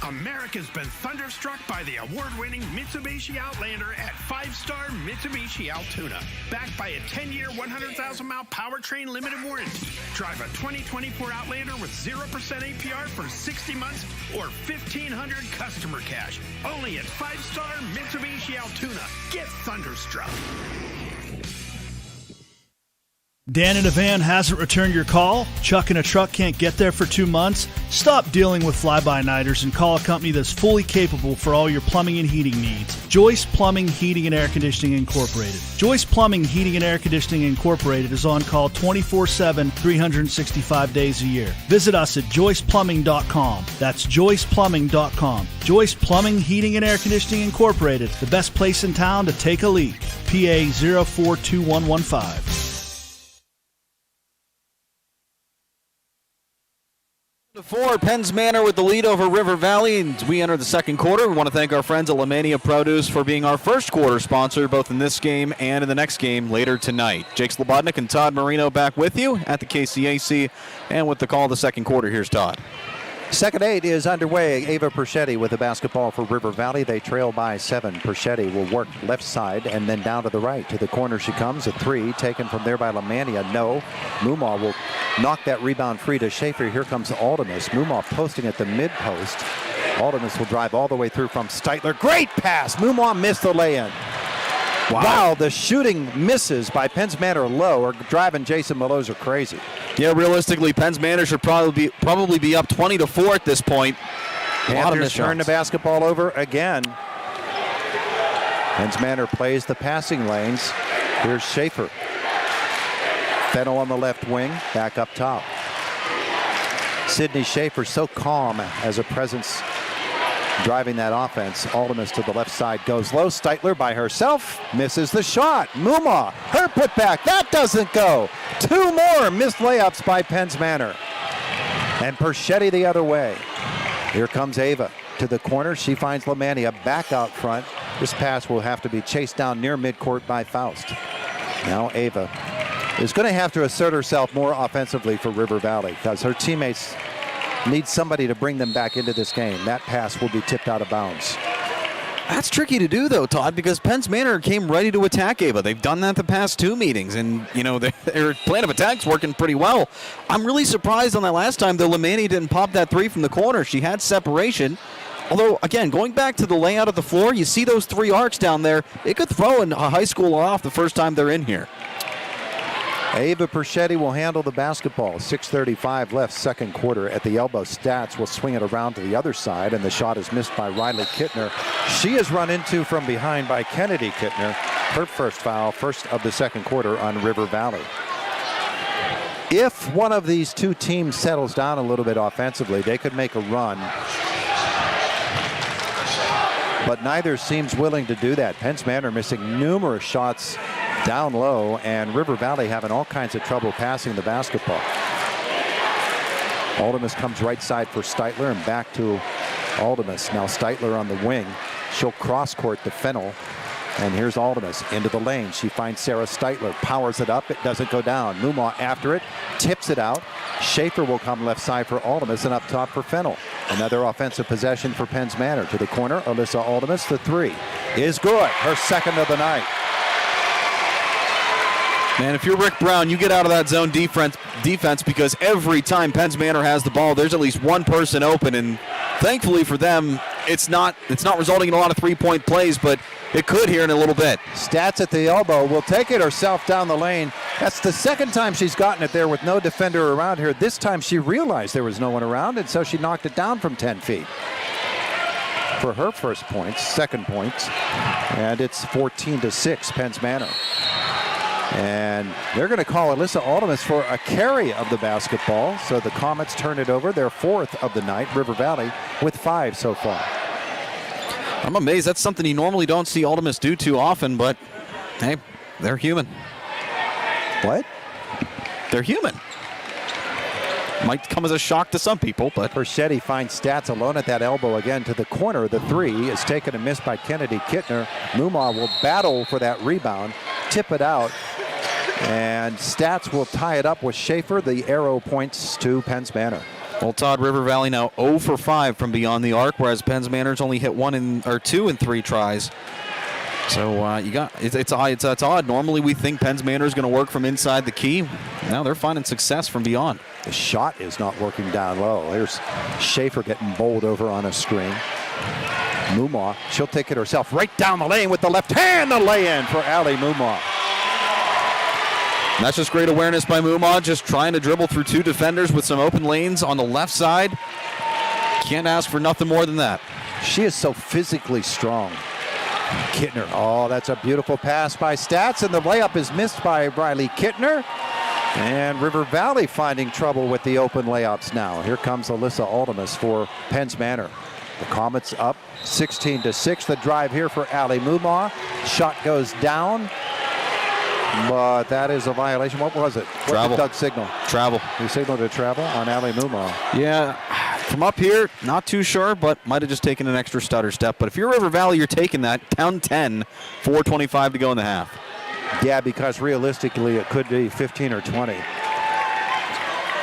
America's been thunderstruck by the award-winning Mitsubishi Outlander at 5-star Mitsubishi Altoona. Backed by a 10-year, 100,000-mile powertrain limited warranty. Drive a 2024 Outlander with 0% APR for 60 months or $1,500 customer cash. Only at 5-star Mitsubishi Altoona. Get thunderstruck. Dan in a van hasn't returned your call? Chuck in a truck can't get there for 2 months? Stop dealing with fly-by-nighters and call a company that's fully capable for all your plumbing and heating needs. Joyce Plumbing, Heating, and Air Conditioning Incorporated. Joyce Plumbing, Heating, and Air Conditioning Incorporated is on call 24/7, 365 days a year. Visit us at joyceplumbing.com. That's joyceplumbing.com. Joyce Plumbing, Heating, and Air Conditioning Incorporated, the best place in town to take a leak. PA 042115. For Penns Manor with the lead over River Valley, and as we enter the second quarter, we want to thank our friends at Lemania Produce for being our first quarter sponsor, both in this game and in the next game later tonight. Jake Slobodnik and Todd Marino back with you at the KCAC, and with the call of the second quarter, here's Todd. Second 8 is underway. Ava Perchetti with the basketball for River Valley. They trail by 7. Perchetti will work left side and then down to the right. To the corner she comes. A 3 taken from there by Lemania. No. Mumaw will knock that rebound free to Schaefer. Here comes Aldemus. Mumaw posting at the mid-post. Aldemus will drive all the way through from Steitler. Great pass. Mumaw missed the lay-in. Wow, the shooting misses by Penns Manor low are driving Jason Meloser crazy. Yeah, realistically, Penns Manor should probably be up 20-4 at this point. Panthers turn the basketball over again. Penns Manor plays the passing lanes. Here's Schaefer. Fennell on the left wing, back up top. Sidney Schaefer so calm as a presence driving that offense. Aldemus to the left side goes low. Steitler by herself misses the shot. Mumaw, her putback, that doesn't go. 2 more missed layups by Penns Manor. And Perchetti the other way. Here comes Ava to the corner. She finds Lemania back out front. This pass will have to be chased down near midcourt by Faust. Now Ava is going to have to assert herself more offensively for River Valley because her teammates need somebody to bring them back into this game. That pass will be tipped out of bounds. That's tricky to do, though, Todd, because Penns Manor came ready to attack Ava. They've done that the past 2 meetings, and, you know, their plan of attack's working pretty well. I'm really surprised on that last time, though, Lemania didn't pop that 3 from the corner. She had separation. Although, again, going back to the layout of the floor, you see those 3 arcs down there. It could throw a high schooler off the first time they're in here. Ava Perchetti will handle the basketball. 6:35 left, second quarter. At the elbow, Stats will swing it around to the other side, and the shot is missed by Riley Kittner. She is run into from behind by Kennedy Kittner. Her first foul, first of the second quarter on River Valley. If one of these 2 teams settles down a little bit offensively, they could make a run. But neither seems willing to do that. Penns Manor missing numerous shots down low, and River Valley having all kinds of trouble passing the basketball. Aldemus comes right side for Steitler and back to Aldemus. Now Steitler on the wing. She'll cross court to Fennell. And here's Aldemus into the lane. She finds Sarah Steitler, powers it up. It doesn't go down. Mumaw after it, tips it out. Schaefer will come left side for Aldemus and up top for Fennell. Another offensive possession for Penns Manor. To the corner, Alyssa Aldemus. The 3 is good. Her second of the night. Man, if you're Rick Brown, you get out of that zone defense because every time Penns Manor has the ball, there's at least one person open, and thankfully for them, it's not resulting in a lot of 3-point plays, but it could here in a little bit. Stats at the elbow, will take it herself down the lane. That's the second time she's gotten it there with no defender around her. This time she realized there was no one around, and so she knocked it down from 10 feet. For her first points, second points, and it's 14-6, Penns Manor. And they're going to call Alyssa Aldemus for a carry of the basketball. So the Comets turn it over. Their 4th of the night. River Valley with 5 so far. I'm amazed. That's something you normally don't see Aldemus do too often, but hey, they're human. What? They're human. Might come as a shock to some people, but Perchetti finds Stats alone at that elbow again to the corner. The 3 is taken and missed by Kennedy Kittner. Mumaw will battle for that rebound, tip it out, and Stats will tie it up with Schaefer. The arrow points to Penns Manor. Well, Todd, River Valley now 0 for 5 from beyond the arc, whereas Penns Manor's only hit 2 in 3 tries. So it's odd. Normally we think Penns Manor is going to work from inside the key. Now they're finding success from beyond. The shot is not working down low. Here's Schaefer getting bowled over on a screen. Mumaugh, she'll take it herself right down the lane with the left hand. The lay-in for Allie Mumaugh. That's just great awareness by Mumaugh, just trying to dribble through 2 defenders with some open lanes on the left side. Can't ask for nothing more than that. She is so physically strong. Kittner, oh, that's a beautiful pass by Stats, and the layup is missed by Riley Kittner. And River Valley finding trouble with the open layups now. Here comes Alyssa Aldemus for Penns Manor. The Comets up 16-6. The drive here for Allie Mumaugh. Shot goes down, but that is a violation. What was it? What Travel. did Doug signal? Travel. He signaled a travel on Allie Mumaugh. Yeah, from up here, not too sure, but might have just taken an extra stutter step. But if you're River Valley, you're taking that. Down 10, 4:25 to go in the half. Yeah, because realistically it could be 15 or 20.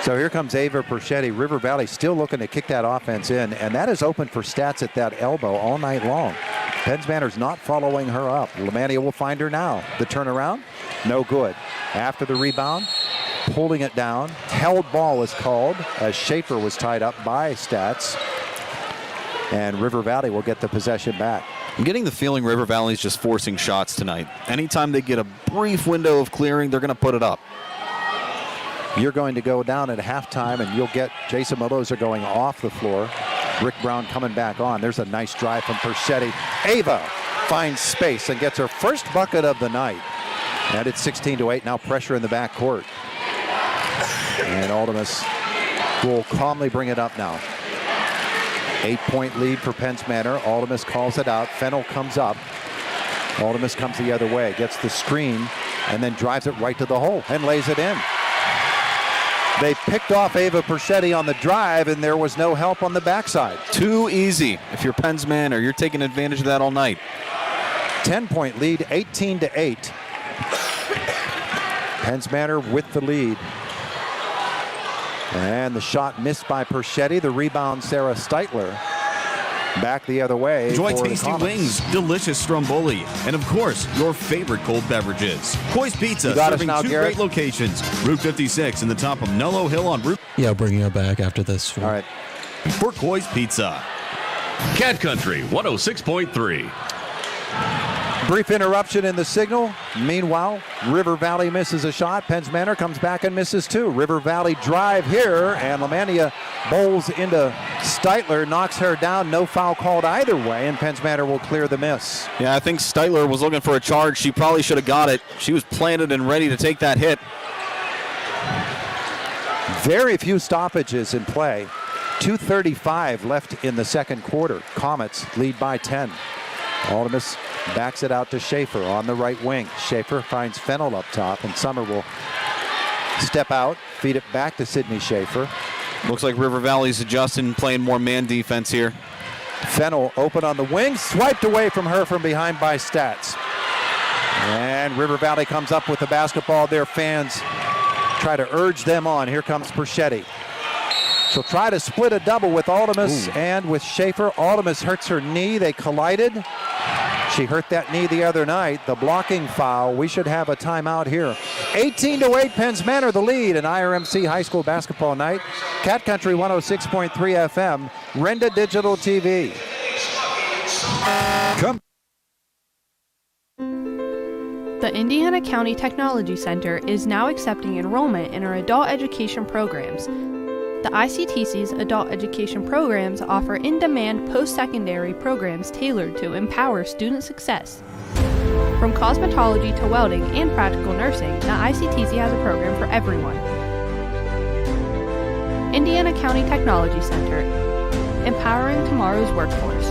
So here comes Ava Perchetti. River Valley still looking to kick that offense in, and that is open for Stats at that elbow all night long. Penns Manor's not following her up. Lemania will find her now. The turnaround, no good. After the rebound, pulling it down. Held ball is called as Schaefer was tied up by Stats. And River Valley will get the possession back. I'm getting the feeling River Valley's just forcing shots tonight. Anytime they get a brief window of clearing, they're going to put it up. You're going to go down at halftime, and you'll get Jason Meloza going off the floor. Rick Brown coming back on. There's a nice drive from Perchetti. Ava finds space and gets her first bucket of the night. And it's 16-8. Now pressure in the backcourt. And Aldemus will calmly bring it up now. 8-point lead for Penns Manor. Aldemus calls it out. Fennell comes up. Aldemus comes the other way, gets the screen, and then drives it right to the hole and lays it in. They picked off Ava Perchetti on the drive, and there was no help on the backside. Too easy. If you're Penns Manor, you're taking advantage of that all night. 10-point lead, 18-8. Penns Manor with the lead. And the shot missed by Perchetti. The rebound, Sarah Steitler. Back the other way. Enjoy tasty wings, delicious stromboli, and of course, your favorite cold beverages. Koi's Pizza, serving now, 2 Garrett. great locations. Route 56 in the top of Nullo Hill on Route. Yeah, I'll bring you back after this. All right. For Koi's Pizza. Cat Country 106.3. Brief interruption in the signal. Meanwhile, River Valley misses a shot. Penns Manor comes back and misses 2. River Valley drive here, and Lemania bowls into Steitler, knocks her down. No foul called either way, and Penns Manor will clear the miss. Yeah, I think Steitler was looking for a charge. She probably should have got it. She was planted and ready to take that hit. Very few stoppages in play. 2:35 left in the second quarter. Comets lead by 10. Aldemus backs it out to Schaefer on the right wing. Schaefer finds Fennell up top, and Summer will step out, feed it back to Sydney Schaefer. Looks like River Valley's adjusting, playing more man defense here. Fennell open on the wing, swiped away from her from behind by Stats. And River Valley comes up with the basketball. Their fans try to urge them on. Here comes Perchetti. She'll try to split a double with Aldemus and with Schaefer. Aldemus hurts her knee. They collided. She hurt that knee the other night. The blocking foul. We should have a timeout here. 18-8, Penns Manor the lead in IRMC High School basketball night. Cat Country 106.3 FM. Renda Digital TV. Come. The Indiana County Technology Center is now accepting enrollment in our adult education programs. The ICTC's adult education programs offer in-demand post-secondary programs tailored to empower student success. From cosmetology to welding and practical nursing, the ICTC has a program for everyone. Indiana County Technology Center, empowering tomorrow's workforce.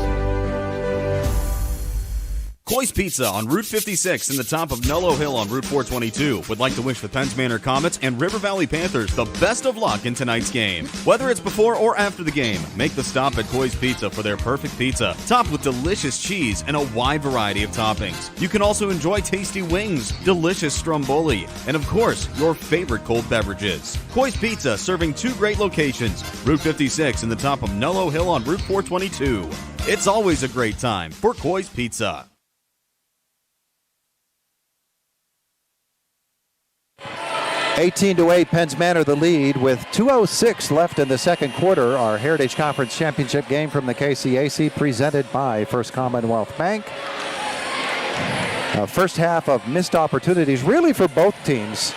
Coy's Pizza on Route 56 in the top of Nullo Hill on Route 422 would like to wish the Penns Manor Comets and River Valley Panthers the best of luck in tonight's game. Whether it's before or after the game, make the stop at Coy's Pizza for their perfect pizza, topped with delicious cheese and a wide variety of toppings. You can also enjoy tasty wings, delicious stromboli, and of course, your favorite cold beverages. Coy's Pizza serving 2 great locations, Route 56 in the top of Nullo Hill on Route 422. It's always a great time for Coy's Pizza. 18-8, Penns Manor the lead with 2:06 left in the second quarter. Our Heritage Conference Championship game from the KCAC presented by First Commonwealth Bank. First half of missed opportunities really for both teams,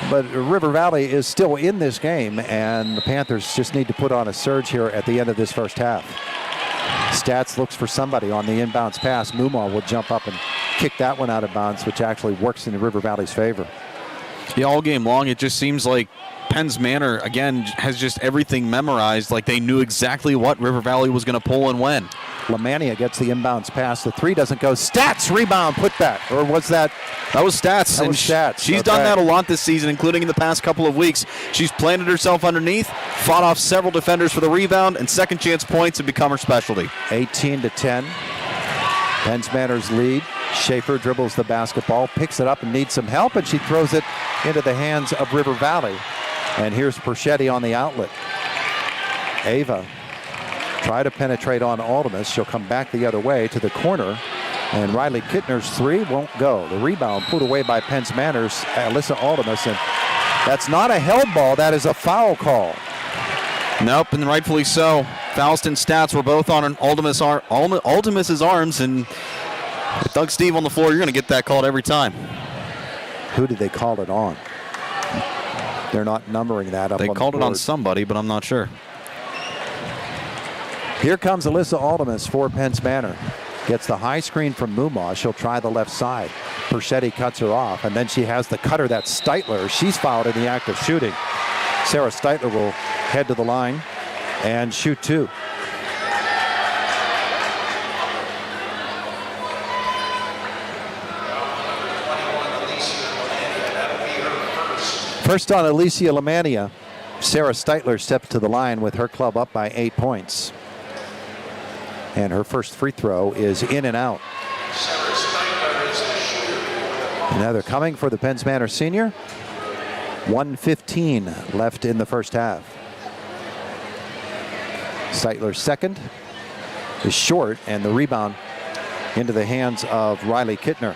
but River Valley is still in this game, and the Panthers just need to put on a surge here at the end of this first half. Stats looks for somebody on the inbounds pass. Conemaugh will jump up and kick that one out of bounds, which actually works in River Valley's favor. Yeah, all game long, it just seems like Penns Manor, again, has just everything memorized, like they knew exactly what River Valley was going to pull and when. Lamania gets the inbounds pass. The 3 doesn't go. Stats rebound, put back. Or was that? That was Stats. That was Stats. She's done that a lot this season, including in the past couple of weeks. She's planted herself underneath, fought off several defenders for the rebound, and second chance points have become her specialty. 18-10. Penns Manor's lead. Schaefer dribbles the basketball, picks it up and needs some help, and she throws it into the hands of River Valley. And here's Perchetti on the outlet. Ava try to penetrate on Aldemus. She'll come back the other way to the corner, and Riley Kittner's 3 won't go. The rebound pulled away by Penns Manor's Alyssa Aldemus, and that's not a held ball, that is a foul call. Nope, and rightfully so. Faust and Stats were both on Aldemus's arms, and with Doug Steve on the floor, you're going to get that called every time. Who did they call it on? They're not numbering that up. They called it on board. somebody, but I'm not sure. Here comes Alyssa Aldemus for Penns Manor. Gets the high screen from Conemaugh. She'll try the left side. Perchetti cuts her off, and then she has the cutter, that's Steitler. She's fouled in the act of shooting. Sarah Steitler will head to the line and shoot 2. First on Alicia Lamania, Sarah Steitler steps to the line with her club up by 8 points. And her first free throw is in and out. Now they're coming for the Penns Manor senior. 1:15 left in the first half. Steitler's second is short, and the rebound into the hands of Riley Kittner.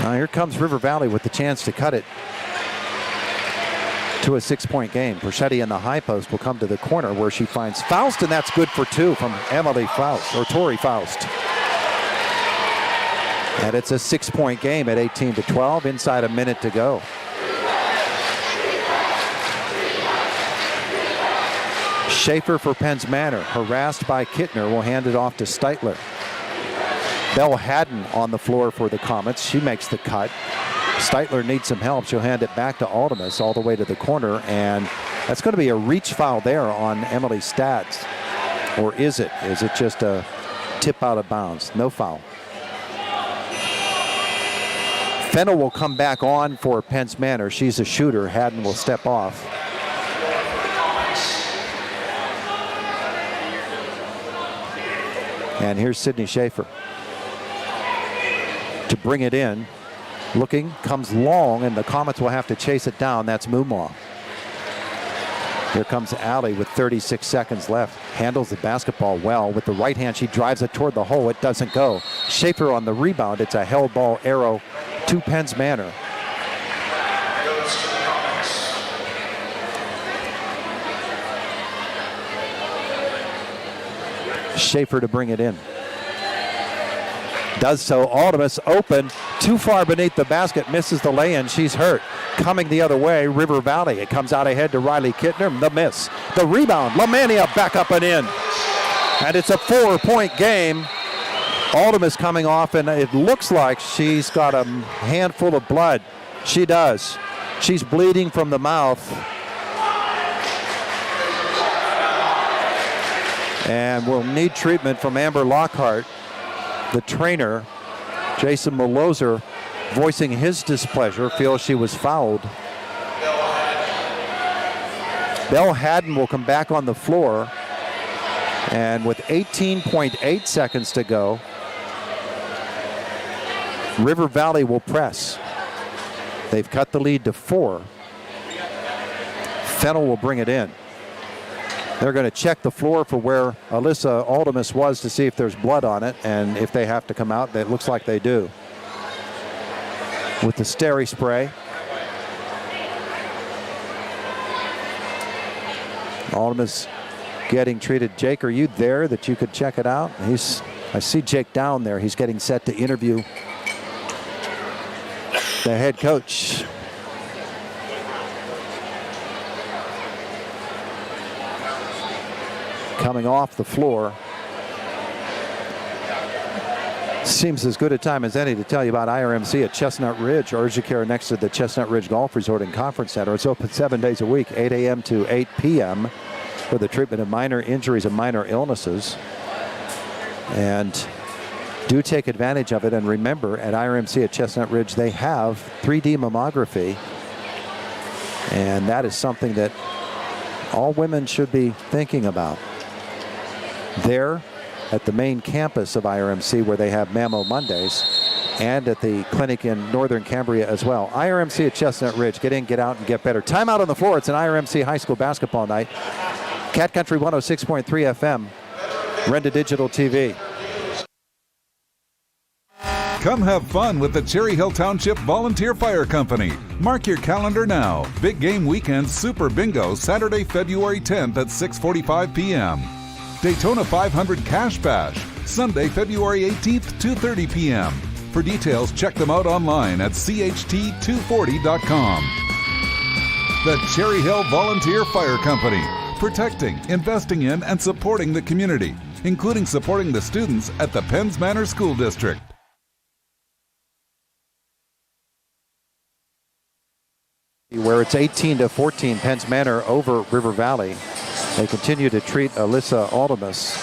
Now here comes River Valley with the chance to cut it to a 6-point game. Perchetti in the high post will come to the corner where she finds Faust, and that's good for 2 from Emily Faust, or Tori Faust. And it's a 6-point game at 18-12, inside a minute to go. Schaefer for Penns Manor, harassed by Kittner, will hand it off to Steitler. Belle Haddon on the floor for the Comets. She makes the cut. Steitler needs some help. She'll hand it back to Aldemus all the way to the corner, and that's going to be a reach foul there on Emily Stats. Or is it? Is it just a tip out of bounds? No foul. Fennell will come back on for Penns Manor. She's a shooter. Haddon will step off. And here's Sydney Schaefer to bring it in. Looking, comes long, and the Comets will have to chase it down. That's Conemaugh. Here comes Allie with 36 seconds left. Handles the basketball well. With the right hand, she drives it toward the hole. It doesn't go. Schaefer on the rebound. It's a held ball arrow to Penns Manor. Schaefer to bring it in. Does so. Aldemus open, too far beneath the basket, misses the lay-in. She's hurt. Coming the other way, River Valley. It comes out ahead to Riley Kittner. The miss. The rebound. Lamania back up and in. And it's a 4-point game. Aldemus coming off, and it looks like she's got a handful of blood. She does. She's bleeding from the mouth. And will need treatment from Amber Lockhart. the trainer, Jason Maloser, voicing his displeasure, feels she was fouled. Belle Haddon will come back on the floor, and with 18.8 seconds to go, River Valley will press. They've cut the lead to 4. Fennel will bring it in. They're going to check the floor for where Alyssa Aldemus was to see if there's blood on it, and if they have to come out, it looks like they do. With the Steri spray. Aldemus getting treated. Jake, are you there that you could check it out? I see Jake down there. He's getting set to interview the head coach. Coming off the floor. Seems as good a time as any to tell you about IRMC at Chestnut Ridge. Urgent Care next to the Chestnut Ridge Golf Resort and Conference Center. It's open 7 days a week, 8 a.m. to 8 p.m. for the treatment of minor injuries and minor illnesses. And do take advantage of it. And remember, at IRMC at Chestnut Ridge, they have 3D mammography. And that is something that all women should be thinking about. There at the main campus of IRMC, where they have Mammo Mondays, and at the clinic in Northern Cambria as well. IRMC at Chestnut Ridge. Get in, get out, and get better. Timeout on the floor. It's an IRMC high school basketball night. Cat Country 106.3 FM. Renda Digital TV. Come have fun with the Cherry Hill Township Volunteer Fire Company. Mark your calendar now. Big Game Weekend Super Bingo, Saturday, February 10th at 6:45 p.m. Daytona 500 Cash Bash, Sunday, February 18th, 2:30 p.m. For details, check them out online at cht240.com. The Cherry Hill Volunteer Fire Company, protecting, investing in, and supporting the community, including supporting the students at the Penns Manor School District. Where it's 18-14, Penns Manor over River Valley. They continue to treat Alyssa Aldemus.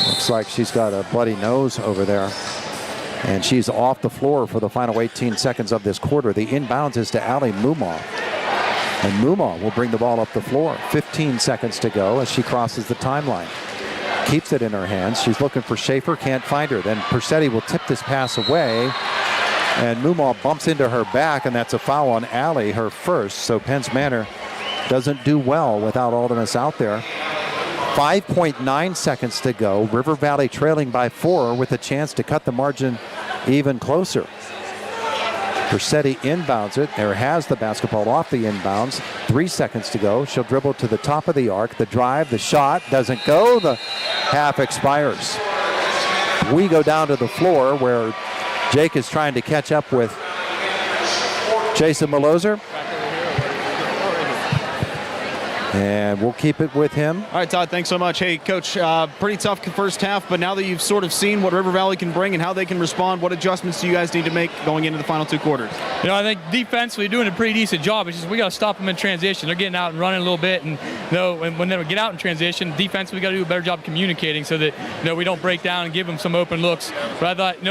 Looks like she's got a bloody nose over there. And she's off the floor for the final 18 seconds of this quarter. The inbounds is to Ali Mumaw. And Mumaw will bring the ball up the floor. 15 seconds to go as she crosses the timeline. Keeps it in her hands. She's looking for Schaefer, can't find her. Then Persetti will tip this pass away. And Mumaw bumps into her back, and that's a foul on Ali, her first. So Penns Manor doesn't do well without Aldemus out there. 5.9 seconds to go. River Valley trailing by 4 with a chance to cut the margin even closer. Persetti inbounds it. There has the basketball off the inbounds. 3 seconds to go. She'll dribble to the top of the arc. The drive, the shot doesn't go. The half expires. We go down to the floor where Jake is trying to catch up with Jason Maloser. And we'll keep it with him. All right, Todd, thanks so much. Hey, Coach, pretty tough first half, but now that you've sort of seen what River Valley can bring and how they can respond, what adjustments do you guys need to make going into the final 2 quarters? You know, I think defensively doing a pretty decent job. It's just we got to stop them in transition. They're getting out and running a little bit, and when they get out in transition, defensively we got to do a better job communicating so that we don't break down and give them some open looks. But I thought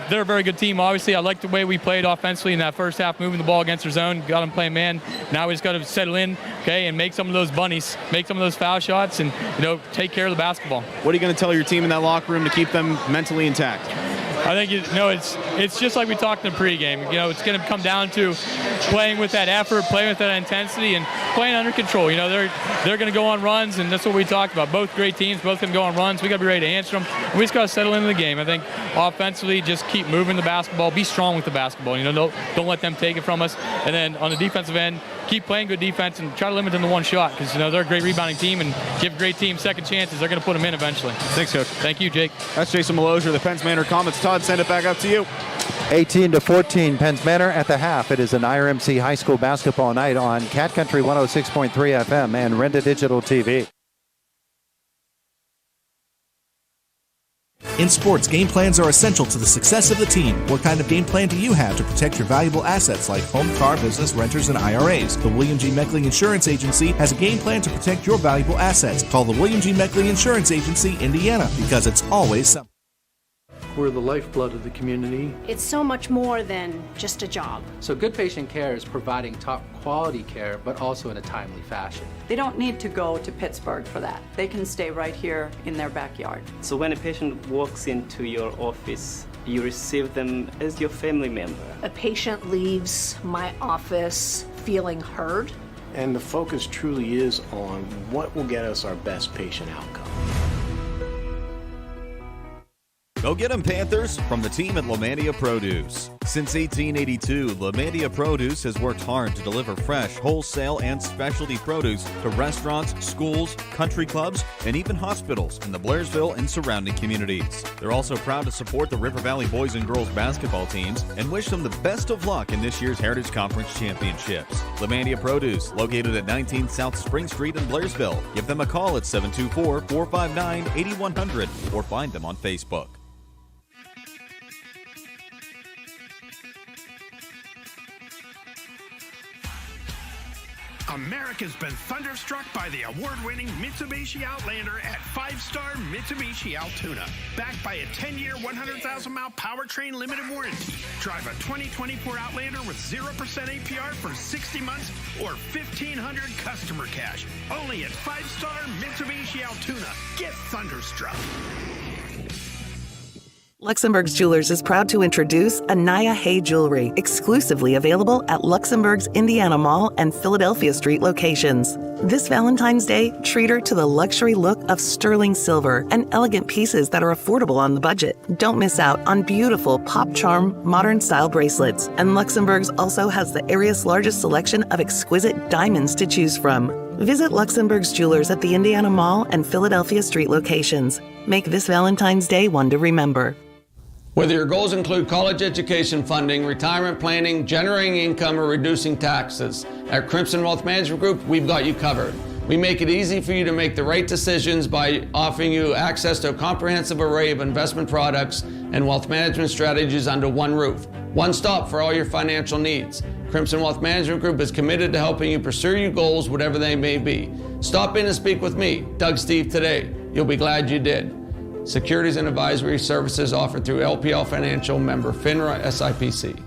they're a very good team. Obviously, I like the way we played offensively in that first half, moving the ball against their zone, got them playing man. Now we just got to settle in, okay, and make some of those bunnies, make some of those foul shots, and take care of the basketball. What are you going to tell your team in that locker room to keep them mentally intact? I think it's just like we talked in the pregame. It's going to come down to playing with that effort, playing with that intensity, and playing under control. They're going to go on runs, and that's what we talked about. Both great teams, both going to go on runs. We got to be ready to answer them. We just got to settle into the game. I think offensively, just keep moving the basketball, be strong with the basketball. Don't let them take it from us. And then on the defensive end, keep playing good defense and try to limit them to one shot because they're a great rebounding team and give great teams second chances. They're going to put them in eventually. Thanks, Coach. Thank you, Jake. That's Jason Maloser, the Penns Manor Comets. Todd, send it back up to you. 18-14, Penns Manor at the half. It is an IRMC high school basketball night on Cat Country 106.3 FM and Renda Digital TV. In sports, game plans are essential to the success of the team. What kind of game plan do you have to protect your valuable assets like home, car, business, renters, and IRAs? The William G. Meckling Insurance Agency has a game plan to protect your valuable assets. Call the William G. Meckling Insurance Agency, Indiana, because it's always something. We're the lifeblood of the community. It's so much more than just a job. So good patient care is providing top quality care, but also in a timely fashion. They don't need to go to Pittsburgh for that. They can stay right here in their backyard. So when a patient walks into your office, you receive them as your family member. A patient leaves my office feeling heard. And the focus truly is on what will get us our best patient outcome. Go get 'em, Panthers, from the team at Lemandia Produce. Since 1882, Lemandia Produce has worked hard to deliver fresh, wholesale, and specialty produce to restaurants, schools, country clubs, and even hospitals in the Blairsville and surrounding communities. They're also proud to support the River Valley boys and girls basketball teams and wish them the best of luck in this year's Heritage Conference Championships. Lemandia Produce, located at 19 South Spring Street in Blairsville. Give them a call at 724-459-8100 or find them on Facebook. America's been thunderstruck by the award-winning Mitsubishi Outlander at 5-star Mitsubishi Altoona. Backed by a 10-year, 100,000-mile powertrain limited warranty. Drive a 2024 Outlander with 0% APR for 60 months or $1,500 customer cash. Only at 5-star Mitsubishi Altoona. Get thunderstruck. Luxembourg's Jewelers is proud to introduce Anaya Hay Jewelry, exclusively available at Luxembourg's Indiana Mall and Philadelphia Street locations. This Valentine's Day, treat her to the luxury look of sterling silver and elegant pieces that are affordable on the budget. Don't miss out on beautiful pop charm, modern style bracelets. And Luxembourg's also has the area's largest selection of exquisite diamonds to choose from. Visit Luxembourg's Jewelers at the Indiana Mall and Philadelphia Street locations. Make this Valentine's Day one to remember. Whether your goals include college education funding, retirement planning, generating income, or reducing taxes, at Crimson Wealth Management Group, we've got you covered. We make it easy for you to make the right decisions by offering you access to a comprehensive array of investment products and wealth management strategies under one roof. One stop for all your financial needs. Crimson Wealth Management Group is committed to helping you pursue your goals, whatever they may be. Stop in and speak with me, Doug Steve, today. You'll be glad you did. Securities and advisory services offered through LPL Financial, member FINRA SIPC.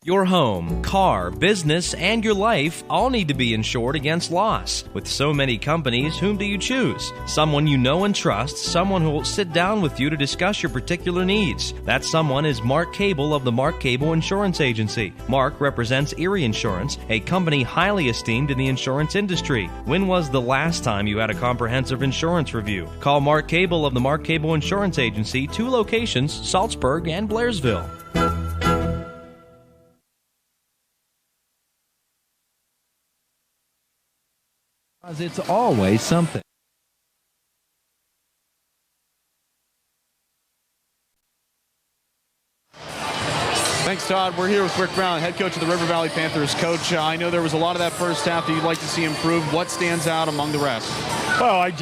Your home, car, business, and your life all need to be insured against loss. With so many companies, whom do you choose? Someone you know and trust, someone who will sit down with you to discuss your particular needs. That someone is Mark Cable of the Mark Cable Insurance Agency. Mark represents Erie Insurance, a company highly esteemed in the insurance industry. When was the last time you had a comprehensive insurance review? Call Mark Cable of the Mark Cable Insurance Agency, 2 locations, Salzburg and Blairsville. It's always something. Thanks, Todd. We're here with Rick Brown, head coach of the River Valley Panthers. Coach, I know there was a lot of that first half that you'd like to see improved. What stands out among the rest? Well, we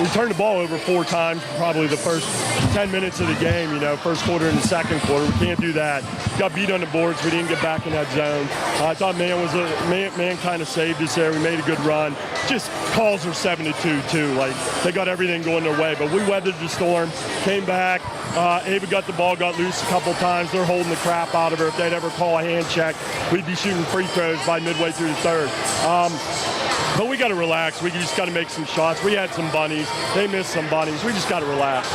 turned the ball over 4 times, probably the first 10 minutes of the game, first quarter and the second quarter. We can't do that. Got beat on the boards. We didn't get back in that zone. I thought man kind of saved us there. We made a good run. Just calls are 7-2, too. Like, they got everything going their way. But we weathered the storm, came back. Ava got the ball, got loose a couple times. They're holding the crap out of her. If they'd ever call a hand check, we'd be shooting free throws by midway through the third. But we got to relax. We just got to make some shots. We had some bunnies. They missed some bunnies. We just got to relax.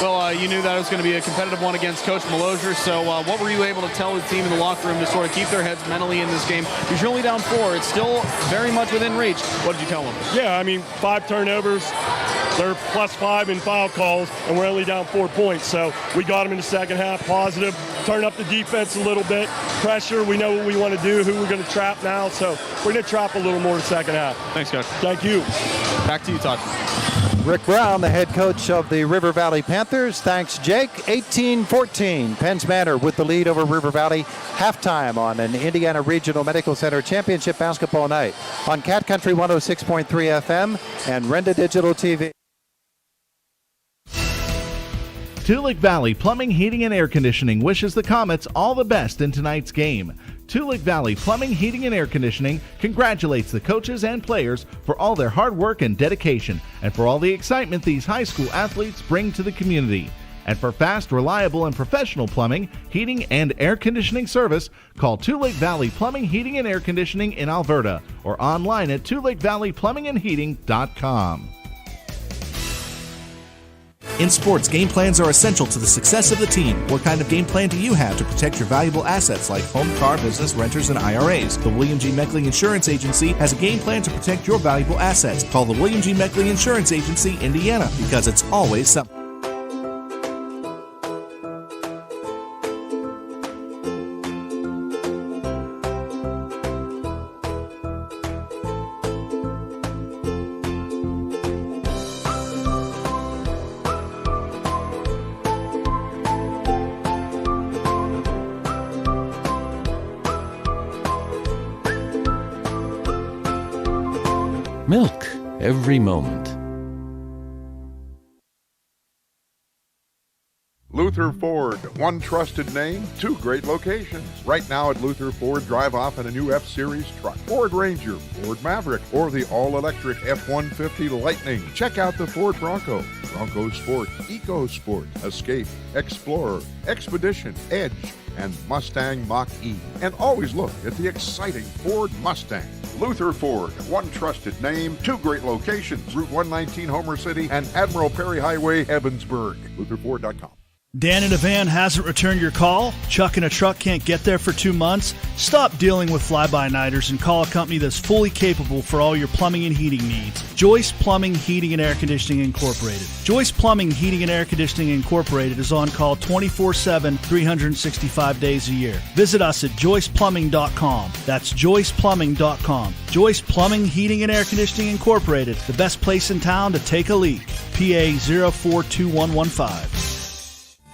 Well, you knew that it was going to be a competitive one against Coach Malosier, so what were you able to tell the team in the locker room to sort of keep their heads mentally in this game? Because you're only down 4. It's still very much within reach. What did you tell them? Yeah, 5 turnovers. They're +5 in foul calls, and we're only down 4 points. So we got them in the second half, positive. Turn up the defense a little bit. Pressure, we know what we want to do, who we're going to trap now. So we're going to trap a little more in the second half. Thanks, Coach. Thank you. Back to you, Todd. Rick Brown, the head coach of the River Valley Panthers. Thanks, Jake. 18-14. Penns Manor with the lead over River Valley. Halftime on an Indiana Regional Medical Center championship basketball night on Cat Country 106.3 FM and Renda Digital TV. Tulick Valley Plumbing, Heating, and Air Conditioning wishes the Comets all the best in tonight's game. Tulick Valley Plumbing, Heating, and Air Conditioning congratulates the coaches and players for all their hard work and dedication, and for all the excitement these high school athletes bring to the community. And for fast, reliable, and professional plumbing, heating, and air conditioning service, call 2 Lake Valley Plumbing, Heating, and Air Conditioning in Alberta or online at 2lakevalleyplumbingandheating.com. In sports, game plans are essential to the success of the team. What kind of game plan do you have to protect your valuable assets like home, car, business, renters, and IRAs? The William G. Meckling Insurance Agency has a game plan to protect your valuable assets. Call the William G. Meckling Insurance Agency, Indiana, because it's always something. Milk every moment. Luther Ford, one trusted name, two great locations. Right now at Luther Ford, drive off in a new F-Series truck, Ford Ranger, Ford Maverick, or the all-electric F-150 Lightning. Check out the Ford Bronco, Bronco Sport, Eco Sport, Escape, Explorer, Expedition, Edge, and Mustang Mach-E. And always look at the exciting Ford Mustang. Luther Ford, one trusted name, two great locations, Route 119 Homer City and Admiral Perry Highway, Evansburg. LutherFord.com. Dan in a van hasn't returned your call? Chuck in a truck can't get there for 2 months? Stop dealing with fly-by-nighters and call a company that's fully capable for all your plumbing and heating needs. Joyce Plumbing, Heating, and Air Conditioning Incorporated. Joyce Plumbing, Heating, and Air Conditioning Incorporated is on call 24/7, 365 days a year. Visit us at joyceplumbing.com. That's joyceplumbing.com. Joyce Plumbing, Heating, and Air Conditioning Incorporated, the best place in town to take a leak. PA 042115.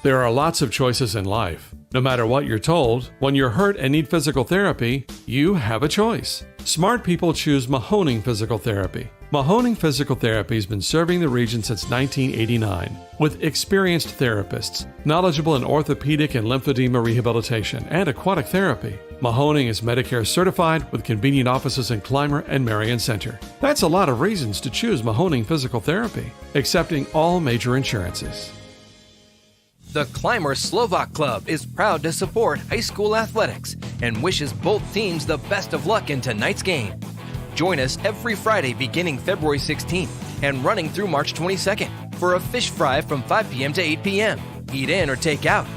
There are lots of choices in life. No matter what you're told, when you're hurt and need physical therapy, you have a choice. Smart people choose Mahoning Physical Therapy. Mahoning Physical Therapy has been serving the region since 1989 with experienced therapists, knowledgeable in orthopedic and lymphedema rehabilitation and aquatic therapy. Mahoning is Medicare certified with convenient offices in Clymer and Marion Center. That's a lot of reasons to choose Mahoning Physical Therapy, accepting all major insurances. The Clymer Slovak Club is proud to support high school athletics and wishes both teams the best of luck in tonight's game. Join us every Friday beginning February 16th and running through March 22nd for a fish fry from 5 p.m. to 8 p.m. Eat in or take out.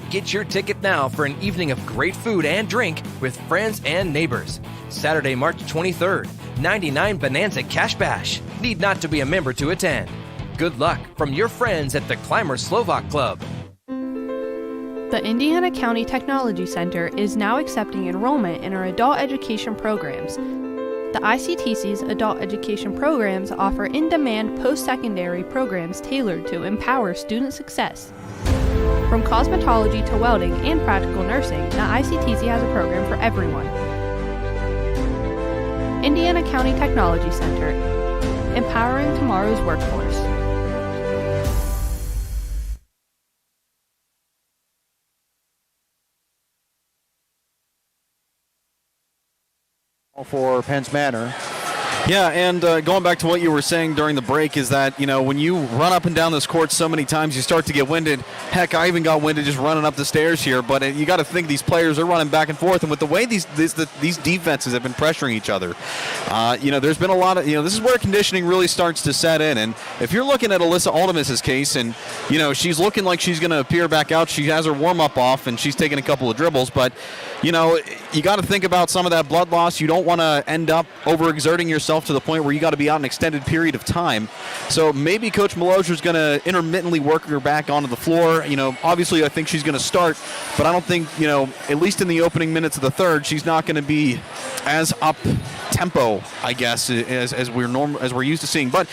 Get your ticket now for an evening of great food and drink with friends and neighbors. Saturday, March 23rd, 99 Bonanza Cash Bash. Need not to be a member to attend. Good luck from your friends at the Clymer Slovak Club. The Indiana County Technology Center is now accepting enrollment in our adult education programs. The ICTC's adult education programs offer in-demand post-secondary programs tailored to empower student success. From cosmetology to welding and practical nursing, the ICTC has a program for everyone. Indiana County Technology Center, empowering tomorrow's workforce. For Penns Manor. Yeah, and going back to what you were saying during the break is that, you know, when you run up and down this court so many times, you start to get winded. Heck, I even got winded just running up the stairs here, but you got to think these players are running back and forth, and with the way these defenses have been pressuring each other, you know, there's been a lot of, you know, this is where conditioning really starts to set in, and if you're looking at Alyssa Aldemus's case, and, you know, she's looking like she's going to appear back out, she has her warm-up off, and she's taking a couple of dribbles, but, you know, you got to think about some of that blood loss. You don't want to end up overexerting yourself to the point where you got to be out an extended period of time. So maybe Coach Malozier's going to intermittently work her back onto the floor. You know, obviously I think she's going to start, but I don't think, you know, at least in the opening minutes of the third, she's not going to be as up tempo, I guess, as we're used to seeing. But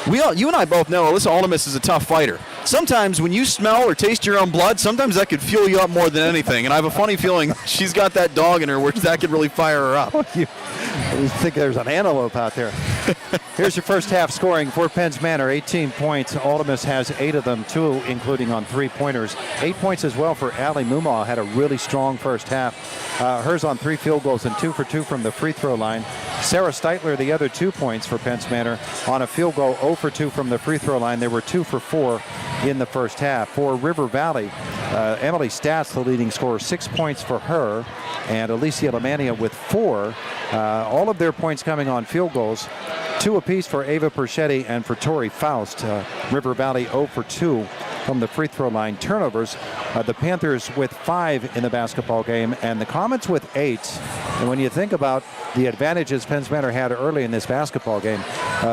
you and I both know Alyssa Aldemus is a tough fighter. Sometimes when you smell or taste your own blood, sometimes that could fuel you up more than anything. And I have a funny feeling she's got that dog in her where that could really fire her up. You think there's an antelope out there. Here's your first half scoring for Penns Manor. 18 points. Aldemus has 8 of them, 2 including on 3-pointers. 8 points as well for Allie Mumaw. Had a really strong first half. Hers on 3 field goals and 2 for 2 from the free throw line. Sarah Steitler, the other 2 points for Penns Manor, on a field goal, 0 for 2 from the free throw line. There were 2 for 4 in the first half. For River Valley, Emily Stats, the leading scorer, 6 points for her, and Alicia Lamania with 4. All of their points coming on field goals. 2 apiece for Ava Perchetti and for Tori Faust. River Valley 0 for 2 from the free throw line. Turnovers, the Panthers with 5 in the basketball game, and the Comets with 8. And when you think about the advantages Penns Manor had early in this basketball game,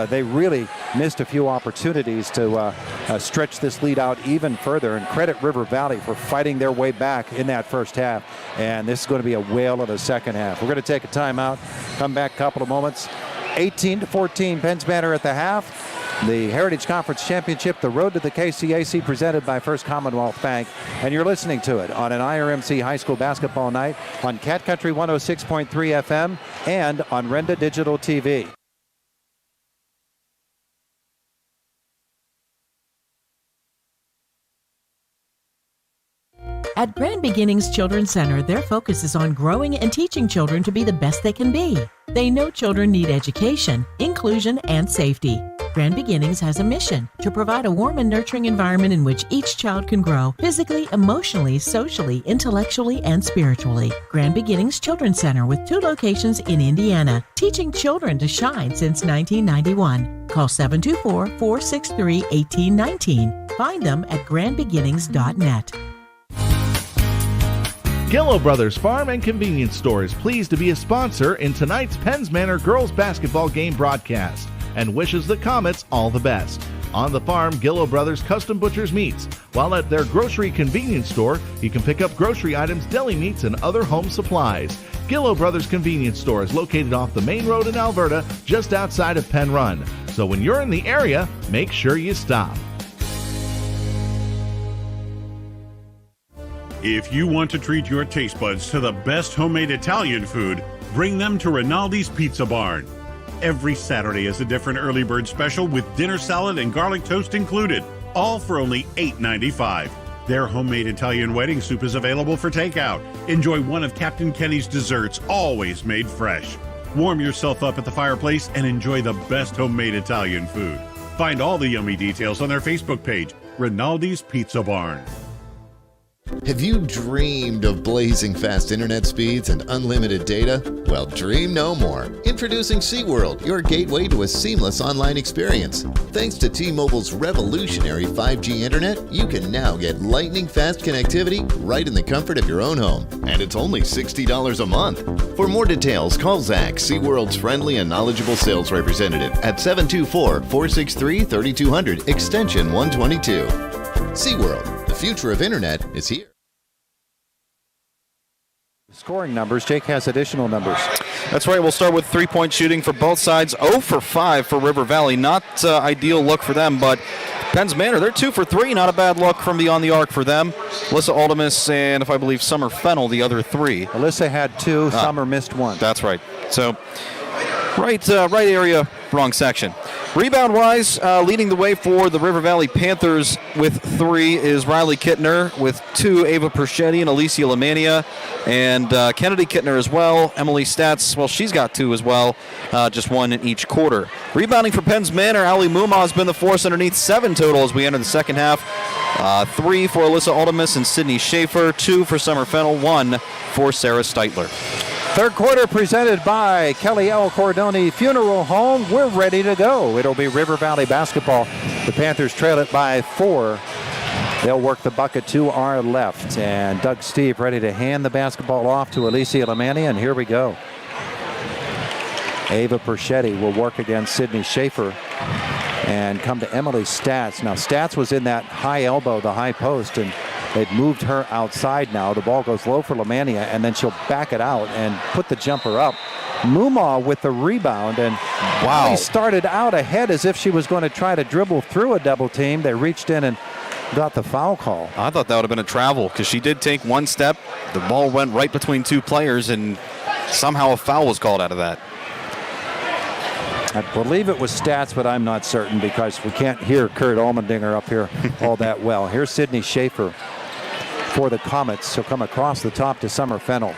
they really missed a few opportunities to stretch this lead out even further. And credit River Valley for fighting their way back in that first half. And this is going to be a whale of the second half. We're going to take a timeout, come back a couple of moments. 18-14, Penns Manor at the half. The Heritage Conference Championship, the road to the KCAC, presented by First Commonwealth Bank. And you're listening to it on an IRMC high school basketball night on Cat Country 106.3 FM and on Renda Digital TV. At Grand Beginnings Children's Center, their focus is on growing and teaching children to be the best they can be. They know children need education, inclusion, and safety. Grand Beginnings has a mission to provide a warm and nurturing environment in which each child can grow physically, emotionally, socially, intellectually, and spiritually. Grand Beginnings Children's Center with 2 locations in Indiana, teaching children to shine since 1991. Call 724-463-1819. Find them at grandbeginnings.net. Gillo Brothers Farm and Convenience Store is pleased to be a sponsor in tonight's Penns Manor girls basketball game broadcast and wishes the Comets all the best. On the farm, Gillo Brothers Custom Butchers Meats, while at their grocery convenience store, you can pick up grocery items, deli meats, and other home supplies. Gillo Brothers Convenience Store is located off the main road in Alberta, just outside of Penn Run. So when you're in the area, make sure you stop. If you want to treat your taste buds to the best homemade Italian food, bring them to Rinaldi's Pizza Barn. Every Saturday is a different early bird special with dinner salad and garlic toast included, all for only $8.95. Their homemade Italian wedding soup is available for takeout. Enjoy one of Captain Kenny's desserts, always made fresh. Warm yourself up at the fireplace and enjoy the best homemade Italian food. Find all the yummy details on their Facebook page, Rinaldi's Pizza Barn. Have you dreamed of blazing fast internet speeds and unlimited data? Well, dream no more. Introducing SeaWorld, your gateway to a seamless online experience. Thanks to T-Mobile's revolutionary 5G internet, you can now get lightning-fast connectivity right in the comfort of your own home. And it's only $60 a month. For more details, call Zach, SeaWorld's friendly and knowledgeable sales representative at 724-463-3200, extension 122. SeaWorld. The future of internet is here. Scoring numbers. Jake has additional numbers. That's right. We'll start with three-point shooting for both sides. 0 for 5 for River Valley. Not ideal look for them, but Penns Manor, they're 2 for 3. Not a bad look from beyond the arc for them. Alyssa Aldemus and, if I believe, Summer Fennell, the other 3. Alyssa had 2. Summer missed 1. That's right. So, right area, wrong section. Rebound-wise, leading the way for the River Valley Panthers with 3 is Riley Kittner, with 2, Ava Perchetti and Alicia Lamania, and Kennedy Kittner as well. Emily Stats, well, she's got 2 as well, just 1 in each quarter. Rebounding for Penns Manor, Ali Mumma has been the force underneath, 7 total as we enter the second half. 3 for Alyssa Aldemus and Sydney Schaefer, 2 for Summer Fennell, 1 for Sarah Steitler. Third quarter presented by Kelly L. Cordoni Funeral Home. We're ready to go. It'll be River Valley basketball. The Panthers trail it by 4. They'll work the bucket to our left. And Doug Steve ready to hand the basketball off to Alicia Lamania. And here we go. Ava Perchetti will work against Sydney Schaefer and come to Emily Stats. Now, Stats was in that high elbow, the high post, and they've moved her outside now. The ball goes low for Lamania, and then she'll back it out and put the jumper up. Mumma with the rebound, and wow, he started out ahead as if she was going to try to dribble through a double team. They reached in and got the foul call. I thought that would have been a travel because she did take one step. The ball went right between 2 players, and somehow a foul was called out of that. I believe it was Stats, but I'm not certain because we can't hear Kurt Allmendinger up here all that well. Here's Sydney Schaefer for the Comets. She'll come across the top to Summer Fennell.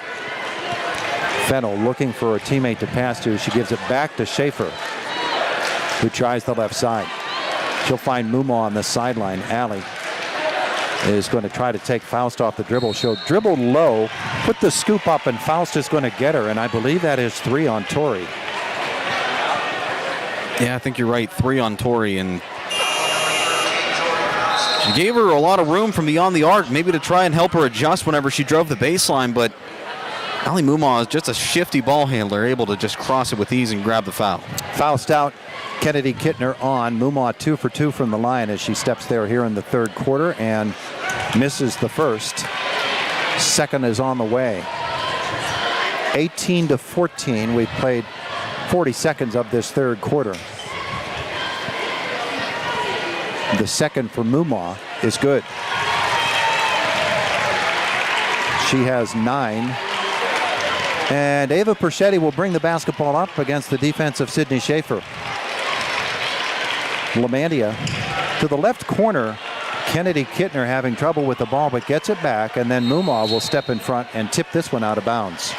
Fennell looking for a teammate to pass to. She gives it back to Schaefer, who tries the left side. She'll find Mumau on the sideline. Allie is going to try to take Faust off the dribble. She'll dribble low, put the scoop up, and Faust is going to get her, and I believe that is 3 on Tori. Yeah, I think you're right. 3 on Tori, and she gave her a lot of room from beyond the arc, maybe to try and help her adjust whenever she drove the baseline, but Allie Mumau is just a shifty ball handler, able to just cross it with ease and grab the foul. Faust out, Kennedy Kittner on. Mumau 2 for 2 from the line as she steps there here in the third quarter and misses the first. Second is on the way. 18-14. We've played 40 seconds of this third quarter. The second for Mumau is good. She has 9. And Ava Perchetti will bring the basketball up against the defense of Sydney Schaefer. Lamantia to the left corner. Kennedy Kittner having trouble with the ball, but gets it back, and then Mumau will step in front and tip this one out of bounds.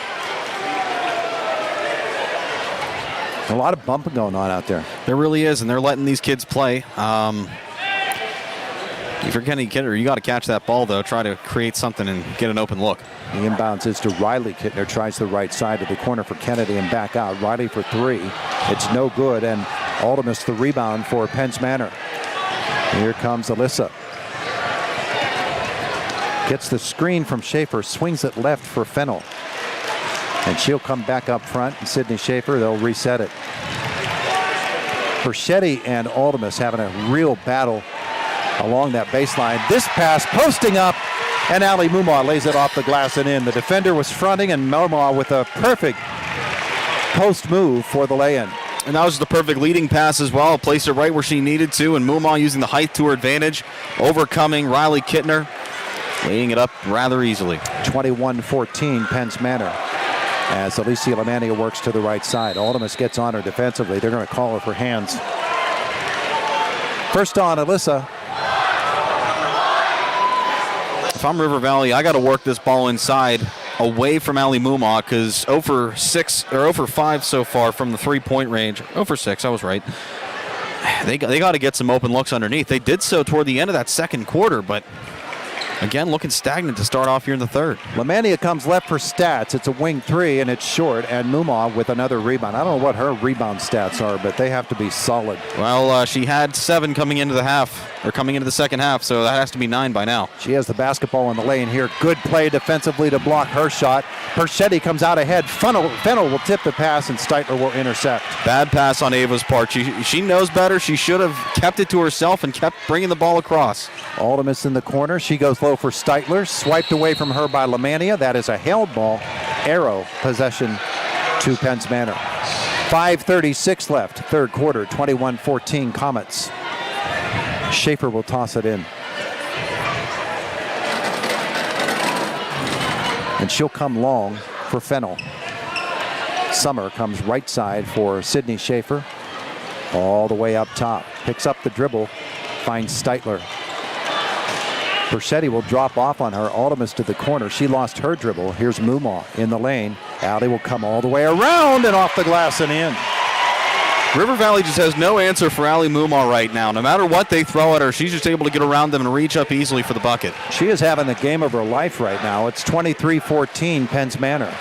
A lot of bumping going on out there. There really is, and they're letting these kids play. If you're Kennedy Kittner, you got to catch that ball, though. Try to create something and get an open look. The inbounds is to Riley. Kittner tries the right side of the corner for Kennedy and back out. Riley for 3. It's no good, and Aldemus the rebound for Penns Manor. Here comes Alyssa. Gets the screen from Schaefer, swings it left for Fennell. And she'll come back up front, and Sydney Schaefer, they'll reset it. Perchetti and Aldemus having a real battle along that baseline. This pass posting up, and Allie Mumau lays it off the glass and in. The defender was fronting, and Mumau with a perfect post move for the lay-in. And that was the perfect leading pass as well. Placed it right where she needed to, and Mumau using the height to her advantage, overcoming Riley Kittner, laying it up rather easily. 21-14 Penns Manor as Alicia Lamantia works to the right side. Aldemus gets on her defensively. They're going to call her for hands. First on Alyssa. If I'm River Valley, I got to work this ball inside away from Allie Mumau, because 0 for 5 so far from the three-point range. 0 for 6, I was right. They got to get some open looks underneath. They did so toward the end of that second quarter, but again, looking stagnant to start off here in the third. Lamantia comes left for stats. It's a wing 3, and it's short, and Mumau with another rebound. I don't know what her rebound stats are, but they have to be solid. Well, she had 7 coming into the second half, so that has to be 9 by now. She has the basketball in the lane here. Good play defensively to block her shot. Perchetti comes out ahead. Fennell will tip the pass, and Steitler will intercept. Bad pass on Ava's part. She knows better. She should have kept it to herself and kept bringing the ball across. Aldemus in the corner. She goes low for Steitler. Swiped away from her by Lamantia. That is a held ball. Arrow possession to Penns Manor. 5:36 left. Third quarter. 21-14 Comets. Schaefer will toss it in. And she'll come long for Fennell. Summer comes right side for Sydney Schaefer. All the way up top. Picks up the dribble. Finds Steitler. Perchetti will drop off on her. Aldemus to the corner. She lost her dribble. Here's Mumau in the lane. Allie will come all the way around and off the glass and in. River Valley just has no answer for Allie Mumau right now. No matter what they throw at her, she's just able to get around them and reach up easily for the bucket. She is having the game of her life right now. It's 23-14 Penns Manor.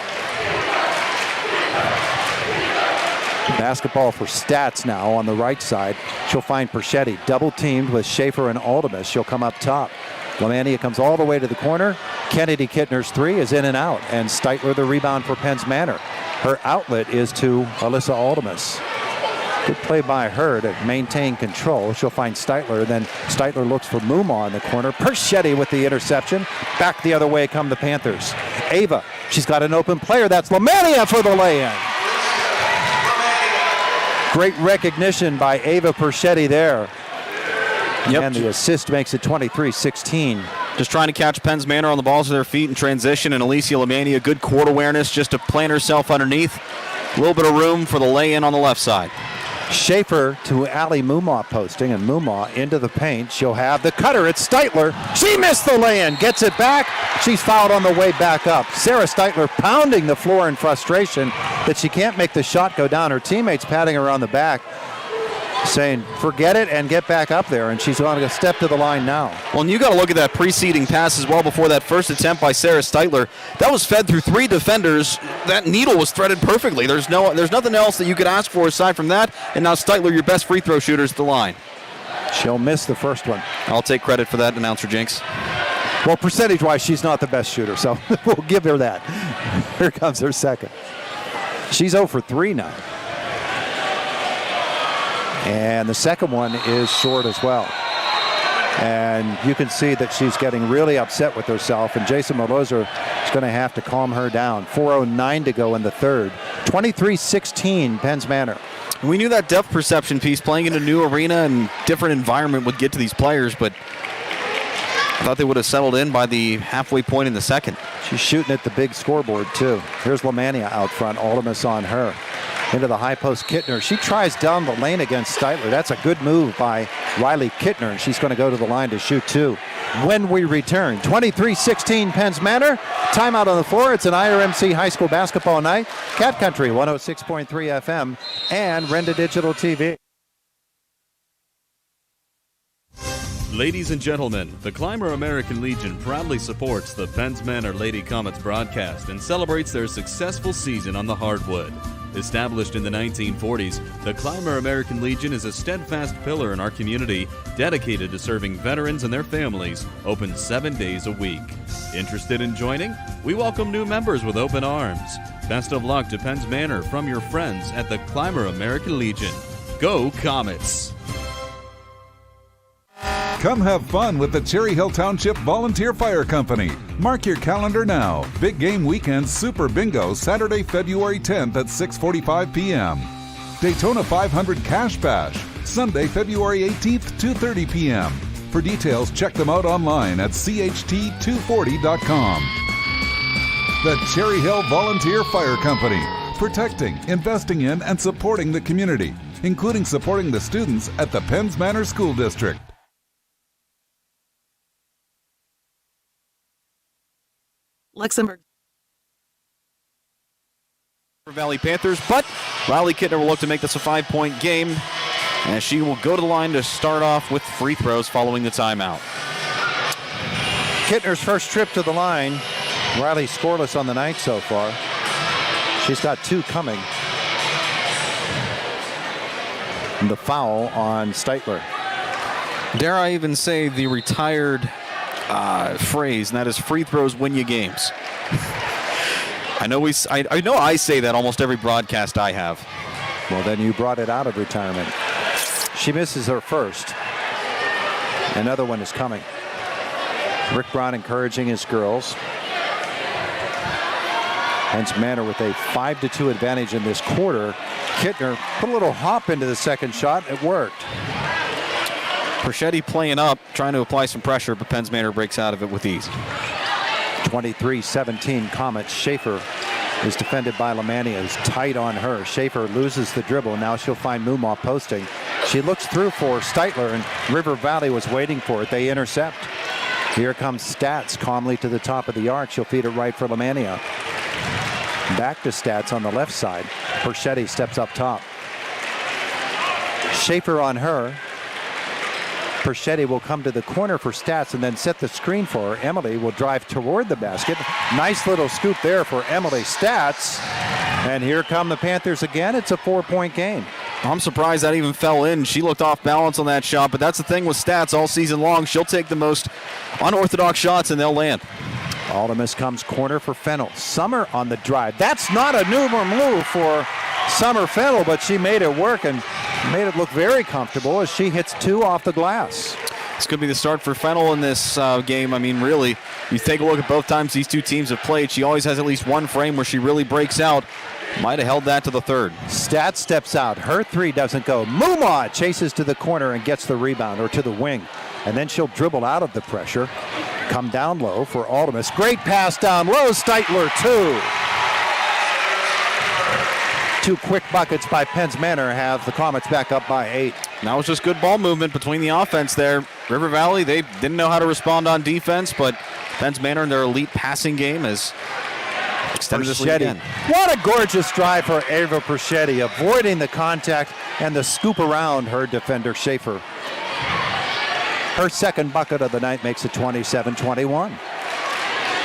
Basketball for Stats now on the right side. She'll find Perchetti double teamed with Schaefer and Aldemus. She'll come up top. Lamantia comes all the way to the corner. Kennedy Kittner's 3 is in and out, and Steitler the rebound for Penns Manor. Her outlet is to Alyssa Aldemus. Good play by her to maintain control. She'll find Steitler, then Steitler looks for Mumau in the corner. Perchetti with the interception. Back the other way come the Panthers. Ava, she's got an open player. That's Lamantia for the lay-in. Great recognition by Ava Perchetti there. Yep. And the assist makes it 23-16. Just trying to catch Penns Manor on the balls of their feet in transition, and Alicia Lamantia, good court awareness just to plant herself underneath. A little bit of room for the lay-in on the left side. Schaefer to Allie Mumau posting, and Mumau into the paint. She'll have the cutter. It's Steitler. She missed the lay-in. Gets it back. She's fouled on the way back up. Sarah Steitler pounding the floor in frustration that she can't make the shot go down. Her teammates patting her on the back. saying, forget it and get back up there, and she's going to step to the line now. Well, and you got to look at that preceding pass as well before that first attempt by Sarah Steitler. That was fed through 3 defenders. That needle was threaded perfectly. There's nothing else that you could ask for aside from that, and now Steitler, your best free throw shooter, is at the line. She'll miss the first one. I'll take credit for that, announcer Jinx. Well, percentage-wise, she's not the best shooter, so we'll give her that. Here comes her second. She's 0 for 3 now. And the second one is short as well. And you can see that she's getting really upset with herself, and Jason Maloza is going to have to calm her down. 4:09 to go in the third. 23-16, Penns Manor. We knew that depth perception piece, playing in a new arena and different environment, would get to these players, but I thought they would have settled in by the halfway point in the second. She's shooting at the big scoreboard, too. Here's Lemania out front. Aldemus on her. Into the high post, Kittner. She tries down the lane against Steitler. That's a good move by Riley Kittner, and she's going to go to the line to shoot 2. When we return, 23-16 Penns Manor. Timeout on the floor. It's an IRMC high school basketball night. Cat Country 106.3 FM and Renda Digital TV. Ladies and gentlemen, the Clymer American Legion proudly supports the Penns Manor Lady Comets broadcast and celebrates their successful season on the hardwood. Established in the 1940s, the Clymer American Legion is a steadfast pillar in our community, dedicated to serving veterans and their families, open 7 days a week. Interested in joining? We welcome new members with open arms. Best of luck to Penns Manor from your friends at the Clymer American Legion. Go Comets! Come have fun with the Cherry Hill Township Volunteer Fire Company. Mark your calendar now. Big Game Weekend Super Bingo, Saturday, February 10th at 6:45 p.m. Daytona 500 Cash Bash, Sunday, February 18th, 2:30 p.m. For details, check them out online at cht240.com. The Cherry Hill Volunteer Fire Company, protecting, investing in, and supporting the community, including supporting the students at the Penns Manor School District. Luxembourg. Valley Panthers, but Riley Kittner will look to make this a 5-point game, and she will go to the line to start off with free throws following the timeout. Kittner's first trip to the line. Riley scoreless on the night so far. She's got 2 coming. And the foul on Steitler. Dare I even say the retired phrase, and that is free throws win you games. I know I say that almost every broadcast I have. Well, then you brought it out of retirement. She misses her first. Another one is coming. Rick Brown encouraging his girls. Penns Manor with a 5-2 advantage in this quarter. Kittner put a little hop into the second shot. It worked. Perchetti playing up, trying to apply some pressure, but Penns Manor breaks out of it with ease. 23-17 Comets. Schaefer is defended by Lemania, who's tight on her. Schaefer loses the dribble. Now she'll find Mumaw posting. She looks through for Steitler, and River Valley was waiting for it. They intercept. Here comes Stats calmly to the top of the arc. She'll feed it right for Lemania. Back to Stats on the left side. Perchetti steps up top. Schaefer on her. Perchetti will come to the corner for Stats and then set the screen for her. Emily will drive toward the basket. Nice little scoop there for Emily Stats. And here come the Panthers again. It's a 4-point game. I'm surprised that even fell in. She looked off balance on that shot, but that's the thing with Stats all season long. She'll take the most unorthodox shots and they'll land. Aldemus comes corner for Fennell. Summer on the drive. That's not a new move for Summer Fennell, but she made it work and made it look very comfortable as she hits 2 off the glass. This could be the start for Fennell in this game. I mean, really, you take a look at both times these two teams have played. She always has at least one frame where she really breaks out. Might have held that to the third. Stats steps out. Her 3 doesn't go. Mumaw chases to the corner and gets the rebound, or to the wing. And then she'll dribble out of the pressure. Come down low for Aldemus. Great pass down low. Steitler 2. 2 quick buckets by Penns Manor have the Comets back up by 8. Now it's just good ball movement between the offense there. River Valley, they didn't know how to respond on defense, but Penns Manor in their elite passing game has extended this lead again. What a gorgeous drive for Ava Perchetti, avoiding the contact and the scoop around her defender, Schaefer. Her second bucket of the night makes it 27-21.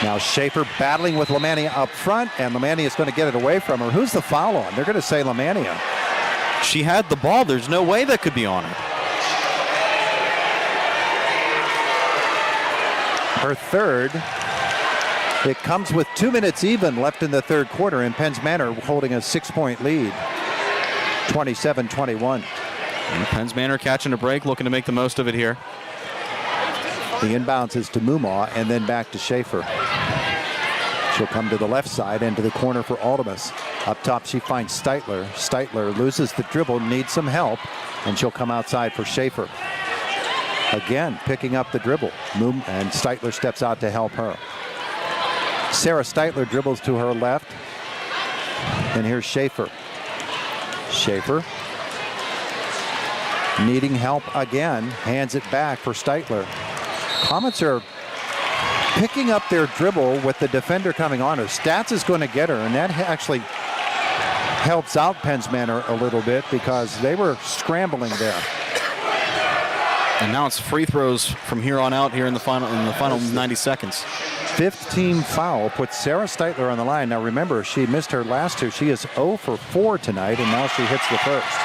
Now Schaefer battling with Lemania up front, and Lemania is going to get it away from her. Who's the foul on? They're going to say Lemania. She had the ball. There's no way that could be on her. Her third. It comes with 2 minutes even left in the third quarter, and Penns Manor holding a 6-point lead, 27-21. And Penns Manor catching a break, looking to make the most of it here. The inbounds is to Mumaw and then back to Schaefer. She'll come to the left side into the corner for Aldemus. Up top she finds Steitler. Steitler loses the dribble, needs some help, and she'll come outside for Schaefer. Again, picking up the dribble. And Steitler steps out to help her. Sarah Steitler dribbles to her left. And here's Schaefer. Schaefer needing help again. Hands it back for Steitler. Comets are picking up their dribble with the defender coming on her. Stats is going to get her, and that actually helps out Penns Manor a little bit because they were scrambling there. And now it's free throws from here on out here in the final 90 seconds. Fifth team foul puts Sarah Steitler on the line. Now remember, she missed her last two. She is 0 for 4 tonight, and now she hits the first.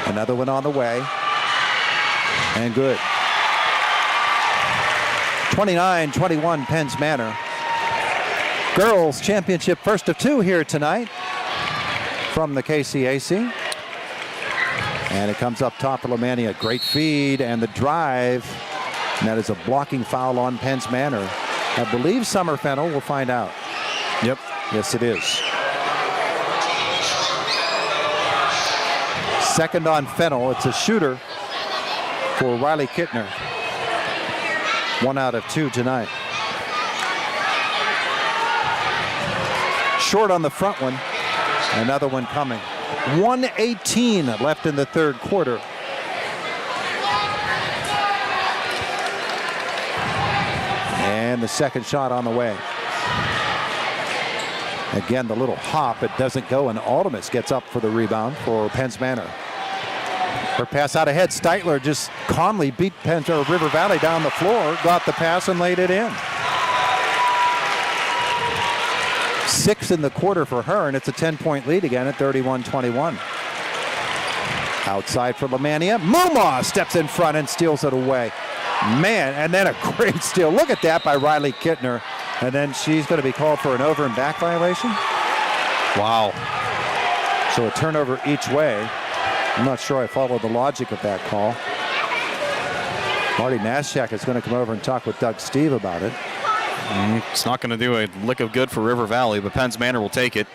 Another one on the way. And good. 29-21 Penns Manor. Girls Championship first of two here tonight from the KCAC. And it comes up top for Lemania. Great feed and the drive. And that is a blocking foul on Penns Manor. I believe Summer Fennell. We'll find out. Yep. Yes, it is. Second on Fennell. It's a shooter for Riley Kittner. 1 out of 2 tonight. Short on the front one. Another one coming. 1:18 left in the third quarter. And the second shot on the way. Again, the little hop, it doesn't go, and Aldemus gets up for the rebound for Penns Manor. Her pass out ahead. Steitler just calmly beat River Valley down the floor, got the pass and laid it in. 6 in the quarter for her, and it's a 10-point lead again at 31-21. Outside for Lemania. Mumaw steps in front and steals it away. Man, and then a great steal. Look at that by Riley Kittner. And then she's going to be called for an over and back violation. Wow. So a turnover each way. I'm not sure I follow the logic of that call. Marty Maschak is going to come over and talk with Doug Steve about it. It's not going to do a lick of good for River Valley, but Penns Manor will take it.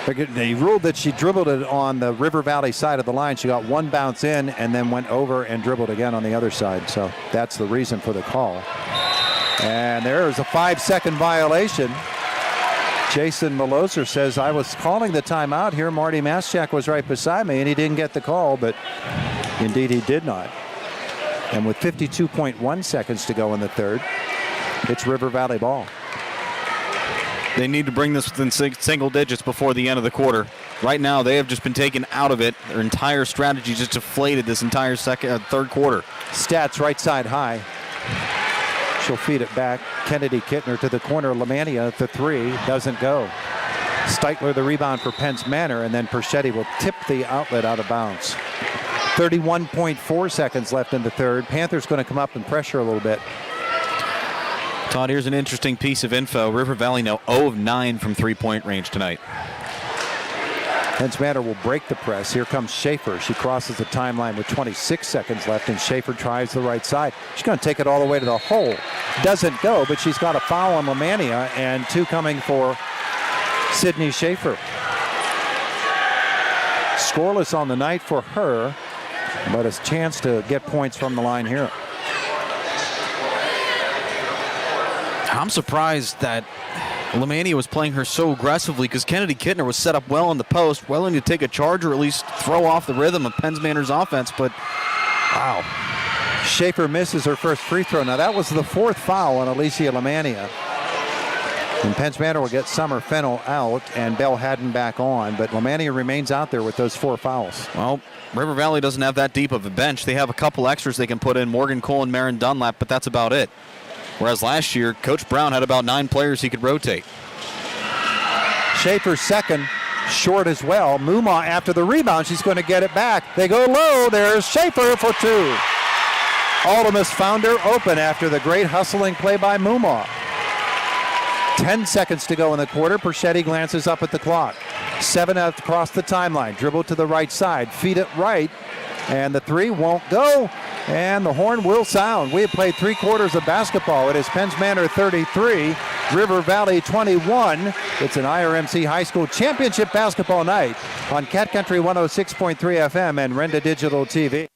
They ruled that she dribbled it on the River Valley side of the line. She got one bounce in and then went over and dribbled again on the other side. So that's the reason for the call. And there's a 5-second violation. Jason Maloser says, I was calling the timeout here. Marty Maschak was right beside me, and he didn't get the call, but indeed he did not. And with 52.1 seconds to go in the third, it's River Valley ball. They need to bring this within single digits before the end of the quarter. Right now, they have just been taken out of it. Their entire strategy just deflated this entire third quarter. Stats right side high. She'll feed it back. Kennedy Kittner to the corner. Lemania, the three, doesn't go. Steitler the rebound for Penns Manor, and then Perschetti will tip the outlet out of bounds. 31.4 seconds left in the third. Panthers going to come up and pressure a little bit. Todd, here's an interesting piece of info. River Valley now 0 of 9 from three-point range tonight. Penns Manor will break the press. Here comes Schaefer. She crosses the timeline with 26 seconds left, and Schaefer tries the right side. She's going to take it all the way to the hole. Doesn't go, but she's got a foul on Lemania, and 2 coming for Sydney Schaefer. Scoreless on the night for her, but a chance to get points from the line here. I'm surprised that Lemania was playing her so aggressively because Kennedy Kittner was set up well on the post, willing to take a charge or at least throw off the rhythm of Penns Manor's offense, but wow. Schaefer misses her first free throw. Now, that was the 4th foul on Alicia Lamania. And Penns Manor will get Summer Fennell out and Belle Haddon back on, but Lamania remains out there with those 4 fouls. Well, River Valley doesn't have that deep of a bench. They have a couple extras they can put in, Morgan Cole and Marin Dunlap, but that's about it. Whereas last year, Coach Brown had about 9 players he could rotate. Schaefer's second, short as well. Mumma after the rebound, she's going to get it back. They go low. There's Schaefer for 2. Aldemus found her open after the great hustling play by Mumma. 10 seconds to go in the quarter. Perchetti glances up at the clock. 7 across the timeline. Dribble to the right side. Feed it right. And the 3 won't go. And the horn will sound. We have played 3 quarters of basketball. It is Penns Manor 33, River Valley 21. It's an IRMC High School Championship basketball night on Cat Country 106.3 FM and Renda Digital TV.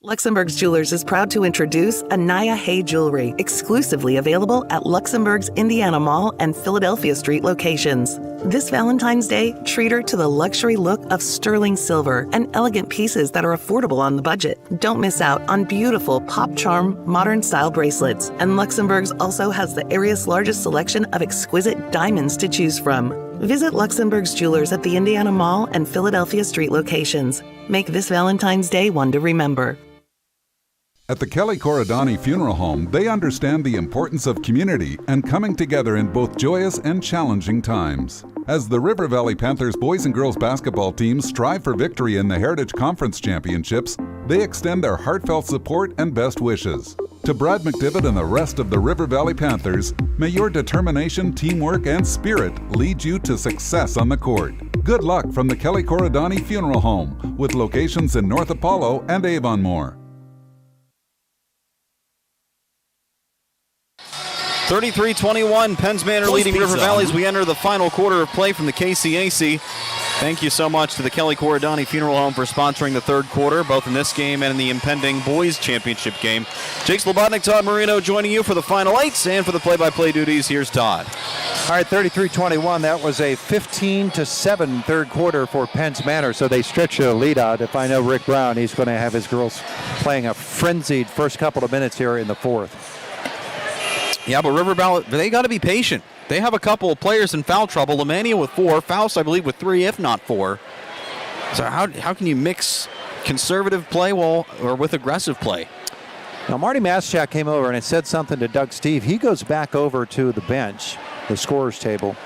Luxembourg's Jewelers is proud to introduce Anaya Hay Jewelry, exclusively available at Luxembourg's Indiana Mall and Philadelphia Street locations. This Valentine's Day, treat her to the luxury look of sterling silver and elegant pieces that are affordable on the budget. Don't miss out on beautiful pop charm, modern style bracelets. And Luxembourg's also has the area's largest selection of exquisite diamonds to choose from. Visit Luxembourg's Jewelers at the Indiana Mall and Philadelphia Street locations. Make this Valentine's Day one to remember. At the Kelly Corridani Funeral Home, they understand the importance of community and coming together in both joyous and challenging times. As the River Valley Panthers boys and girls basketball teams strive for victory in the Heritage Conference Championships, they extend their heartfelt support and best wishes. To Brad McDivitt and the rest of the River Valley Panthers, may your determination, teamwork, and spirit lead you to success on the court. Good luck from the Kelly Corridani Funeral Home, with locations in North Apollo and Avonmore. 33-21, Penns Manor leading River Valley as we enter the final quarter of play from the KCAC. Thank you so much to the Kelly Corridani Funeral Home for sponsoring the 3rd quarter, both in this game and in the impending boys championship game. Jake Slobodnik, Todd Marino joining you for the final 8, and for the play-by-play duties, here's Todd. All right, 33-21, that was a 15-7 3rd quarter for Penns Manor, so they stretch the lead out. If I know Rick Brown, he's going to have his girls playing a frenzied first couple of minutes here in the 4th. Yeah, but River Valley, they got to be patient. They have a couple of players in foul trouble. Lamania with 4, Faust, I believe, with 3, if not 4. So how can you mix conservative play or with aggressive play? Now, Marty Maschak came over and had said something to Doug Steve. He goes back over to the bench, the scorer's table,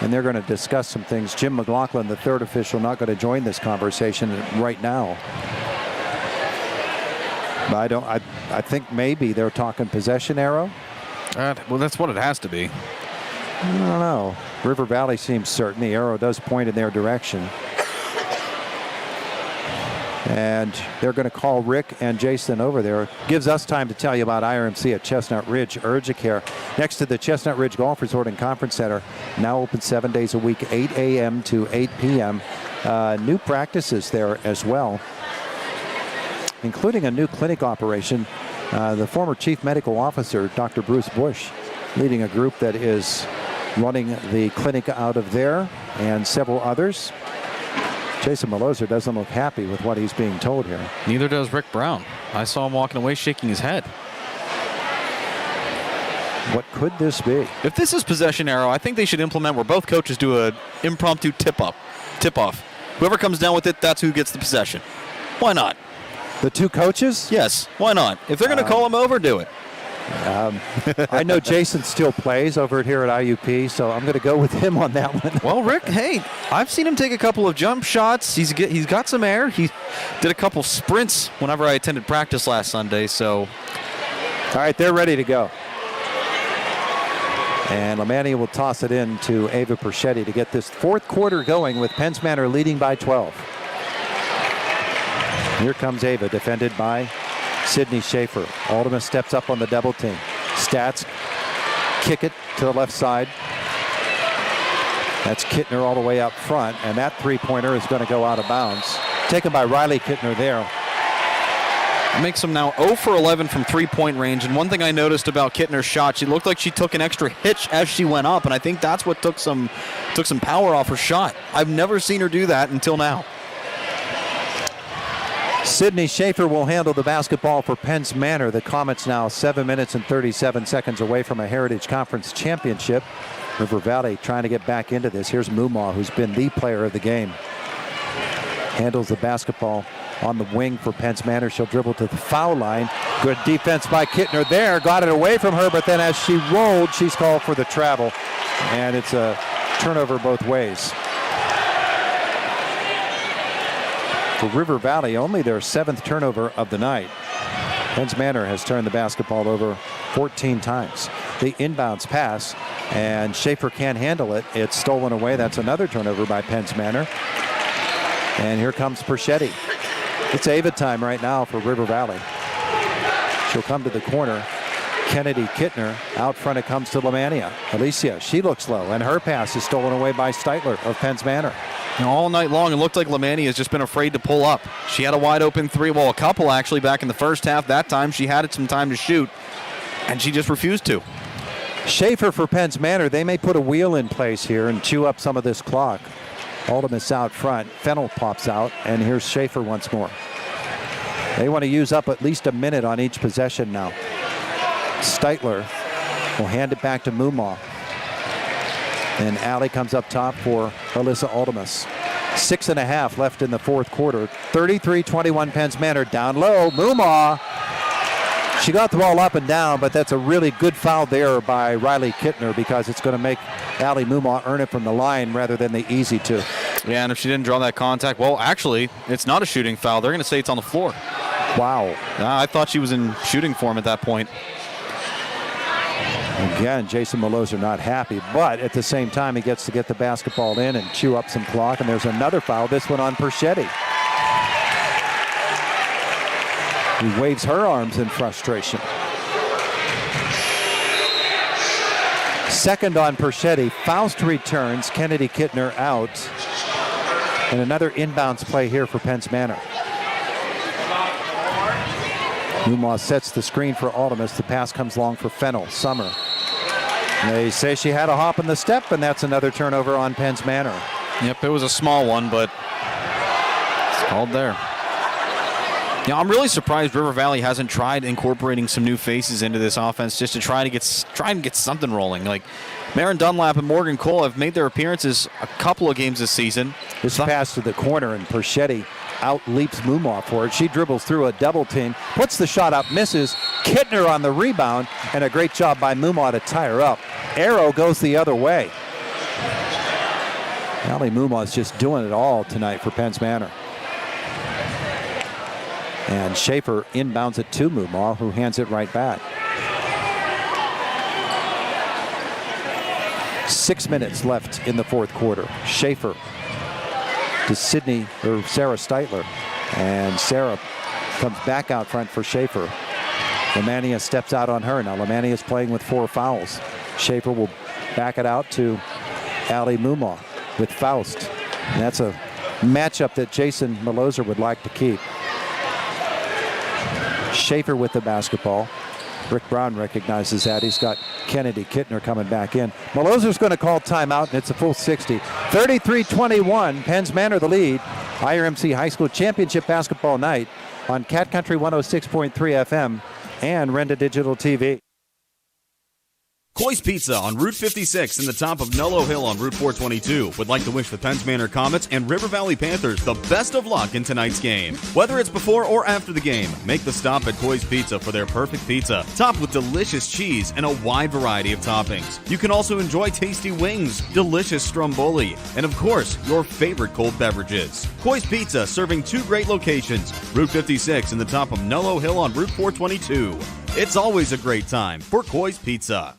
and they're going to discuss some things. Jim McLaughlin, the 3rd official, not going to join this conversation right now. But I think maybe they're talking possession arrow. Well, that's what it has to be. I don't know. River Valley seems certain. The arrow does point in their direction. And they're going to call Rick and Jason over there. Gives us time to tell you about IRMC at Chestnut Ridge Urgicare. Next to the Chestnut Ridge Golf Resort and Conference Center. Now open 7 days a week, 8 a.m. to 8 p.m. New practices there as well, including a new clinic operation. The former chief medical officer, Dr. Bruce Bush, leading a group that is running the clinic out of there, and several others. Jason Maloser doesn't look happy with what he's being told here. Neither does Rick Brown. I saw him walking away shaking his head. What could this be? If this is possession arrow, I think they should implement where both coaches do an impromptu tip-off. Whoever comes down with it, that's who gets the possession. Why not? The 2 coaches? Yes, why not? If they're going to call him over, do it. I know Jason still plays over here at IUP, so I'm going to go with him on that one. Well, Rick, hey, I've seen him take a couple of jump shots. He's got some air. He did a couple sprints whenever I attended practice last Sunday. So, all right, they're ready to go. And Lamania will toss it in to Ava Perchetti to get this 4th quarter going with Penns Manor leading by 12. Here comes Ava, defended by Sydney Schaefer. Alderman steps up on the double team. Stats kick it to the left side. That's Kittner all the way up front, and that 3-pointer is going to go out of bounds. Taken by Riley Kittner there. Makes him now 0 for 11 from 3-point range, and one thing I noticed about Kittner's shot, she looked like she took an extra hitch as she went up, and I think that's what took some power off her shot. I've never seen her do that until now. Sydney Schaefer will handle the basketball for Penns Manor. The Comets now 7 minutes and 37 seconds away from a Heritage Conference championship. River Valley trying to get back into this. Here's Mumau, who's been the player of the game. Handles the basketball on the wing for Penns Manor. She'll dribble to the foul line. Good defense by Kittner there. Got it away from her, but then as she rolled, she's called for the travel. And it's a turnover both ways. For River Valley, only their 7th turnover of the night. Penns Manor has turned the basketball over 14 times. The inbounds pass, and Schaefer can't handle it. It's stolen away. That's another turnover by Penns Manor. And here comes Perschetti. It's Ava time right now for River Valley. She'll come to the corner. Kennedy Kittner out front. It comes to Lemania. Alicia, she looks low, and her pass is stolen away by Steitler of Penns Manor. All night long, it looked like Lemania has just been afraid to pull up. She had a wide open three, well, a couple actually back in the first half. That time she had some time to shoot, and she just refused to. Schaefer for Penns Manor. They may put a wheel in place here and chew up some of this clock. Aldemus out front. Fennell pops out, and here's Schaefer once more. They want to use up at least a minute on each possession now. Steitler will hand it back to Mumau. And Allie comes up top for Alyssa Aldemus. 6.5 left in the fourth quarter. 33-21 Penns Manor. Down low, Mumau. She got the ball up and down, but that's a really good foul there by Riley Kittner because it's going to make Allie Mumau earn it from the line rather than the easy two. Yeah, and if she didn't draw that contact, well, actually, it's not a shooting foul. They're going to say it's on the floor. Wow. I thought she was in shooting form at that point. Again, Jason Maloser not happy, but at the same time, he gets to get the basketball in and chew up some clock, and there's another foul, this one on Perschetti. He waves her arms in frustration. Second on Perschetti. Faust returns. Kennedy Kittner out. And another inbounds play here for Penns Manor. Mumau sets the screen for Aldemus. The pass comes long for Fennell. Summer. They say she had a hop in the step, and that's another turnover on Penns Manor. Yep, it was a small one, but it's called there. Yeah, I'm really surprised River Valley hasn't tried incorporating some new faces into this offense just to try and get something rolling. Like Maren Dunlap and Morgan Cole have made their appearances a couple of games this season. This pass to the corner, and Perschetti out leaps Mumau for it. She dribbles through a double team, puts the shot up, misses. Kittner on the rebound, and a great job by Mumau to tie her up. Arrow goes the other way. Allie Mumau is just doing it all tonight for Penns Manor. And Schaefer inbounds it to Mumau, who hands it right back. 6 minutes left in the fourth quarter. Schaefer to Sarah Steitler. And Sarah comes back out front for Schaefer. Lemania steps out on her. Now Lemania is playing with 4 fouls. Schaefer will back it out to Allie Mumau with Faust. And that's a matchup that Jason Maloser would like to keep. Schaefer with the basketball. Rick Brown recognizes that. He's got Kennedy Kittner coming back in. Maloser's going to call timeout, and it's a full 60. 33-21, Penns Manor the lead. IRMC High School Championship Basketball Night on Cat Country 106.3 FM and Renda Digital TV. Coy's Pizza on Route 56 in the top of Nullo Hill on Route 422 would like to wish the Penns Manor Comets and River Valley Panthers the best of luck in tonight's game. Whether it's before or after the game, make the stop at Coy's Pizza for their perfect pizza, topped with delicious cheese and a wide variety of toppings. You can also enjoy tasty wings, delicious stromboli, and of course, your favorite cold beverages. Coy's Pizza serving 2 great locations, Route 56 in the top of Nullo Hill on Route 422. It's always a great time for Coy's Pizza.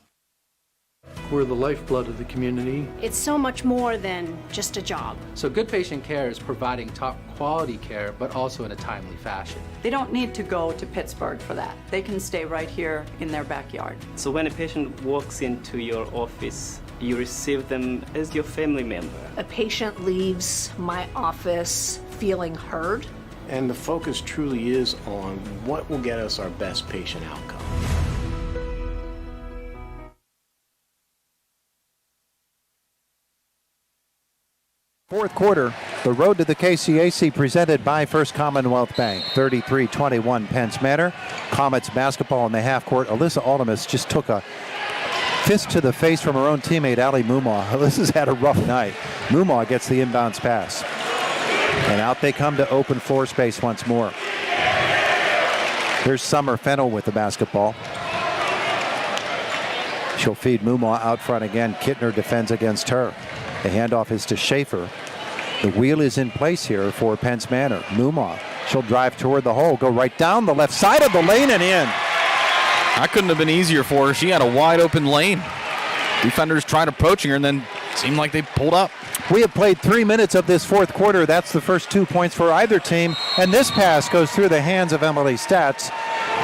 We're the lifeblood of the community. It's so much more than just a job. So good patient care is providing top quality care, but also in a timely fashion. They don't need to go to Pittsburgh for that. They can stay right here in their backyard. So when a patient walks into your office, you receive them as your family member. A patient leaves my office feeling heard. And the focus truly is on what will get us our best patient outcome. Fourth quarter, The road to the KCAC presented by First Commonwealth Bank. 33-21 Penns Manor. Comets basketball in the half court. Alyssa Aldemus just took a fist to the face from her own teammate, Allie Mumaw. Alyssa's had a rough night. Mumaw gets the inbounds pass. And out they come to open floor space once more. Here's Summer Fennell with the basketball. She'll feed Mumaw out front again. Kittner defends against her. The handoff is to Schaefer. The wheel is in place here for Penns Manor. Mumaw, she'll drive toward the hole, go right down the left side of the lane and in. That couldn't have been easier for her. She had a wide open lane. Defenders tried approaching her and then seemed like they pulled up. We have played 3 minutes of this fourth quarter. That's the first 2 points for either team. And this pass goes through the hands of Emily Statz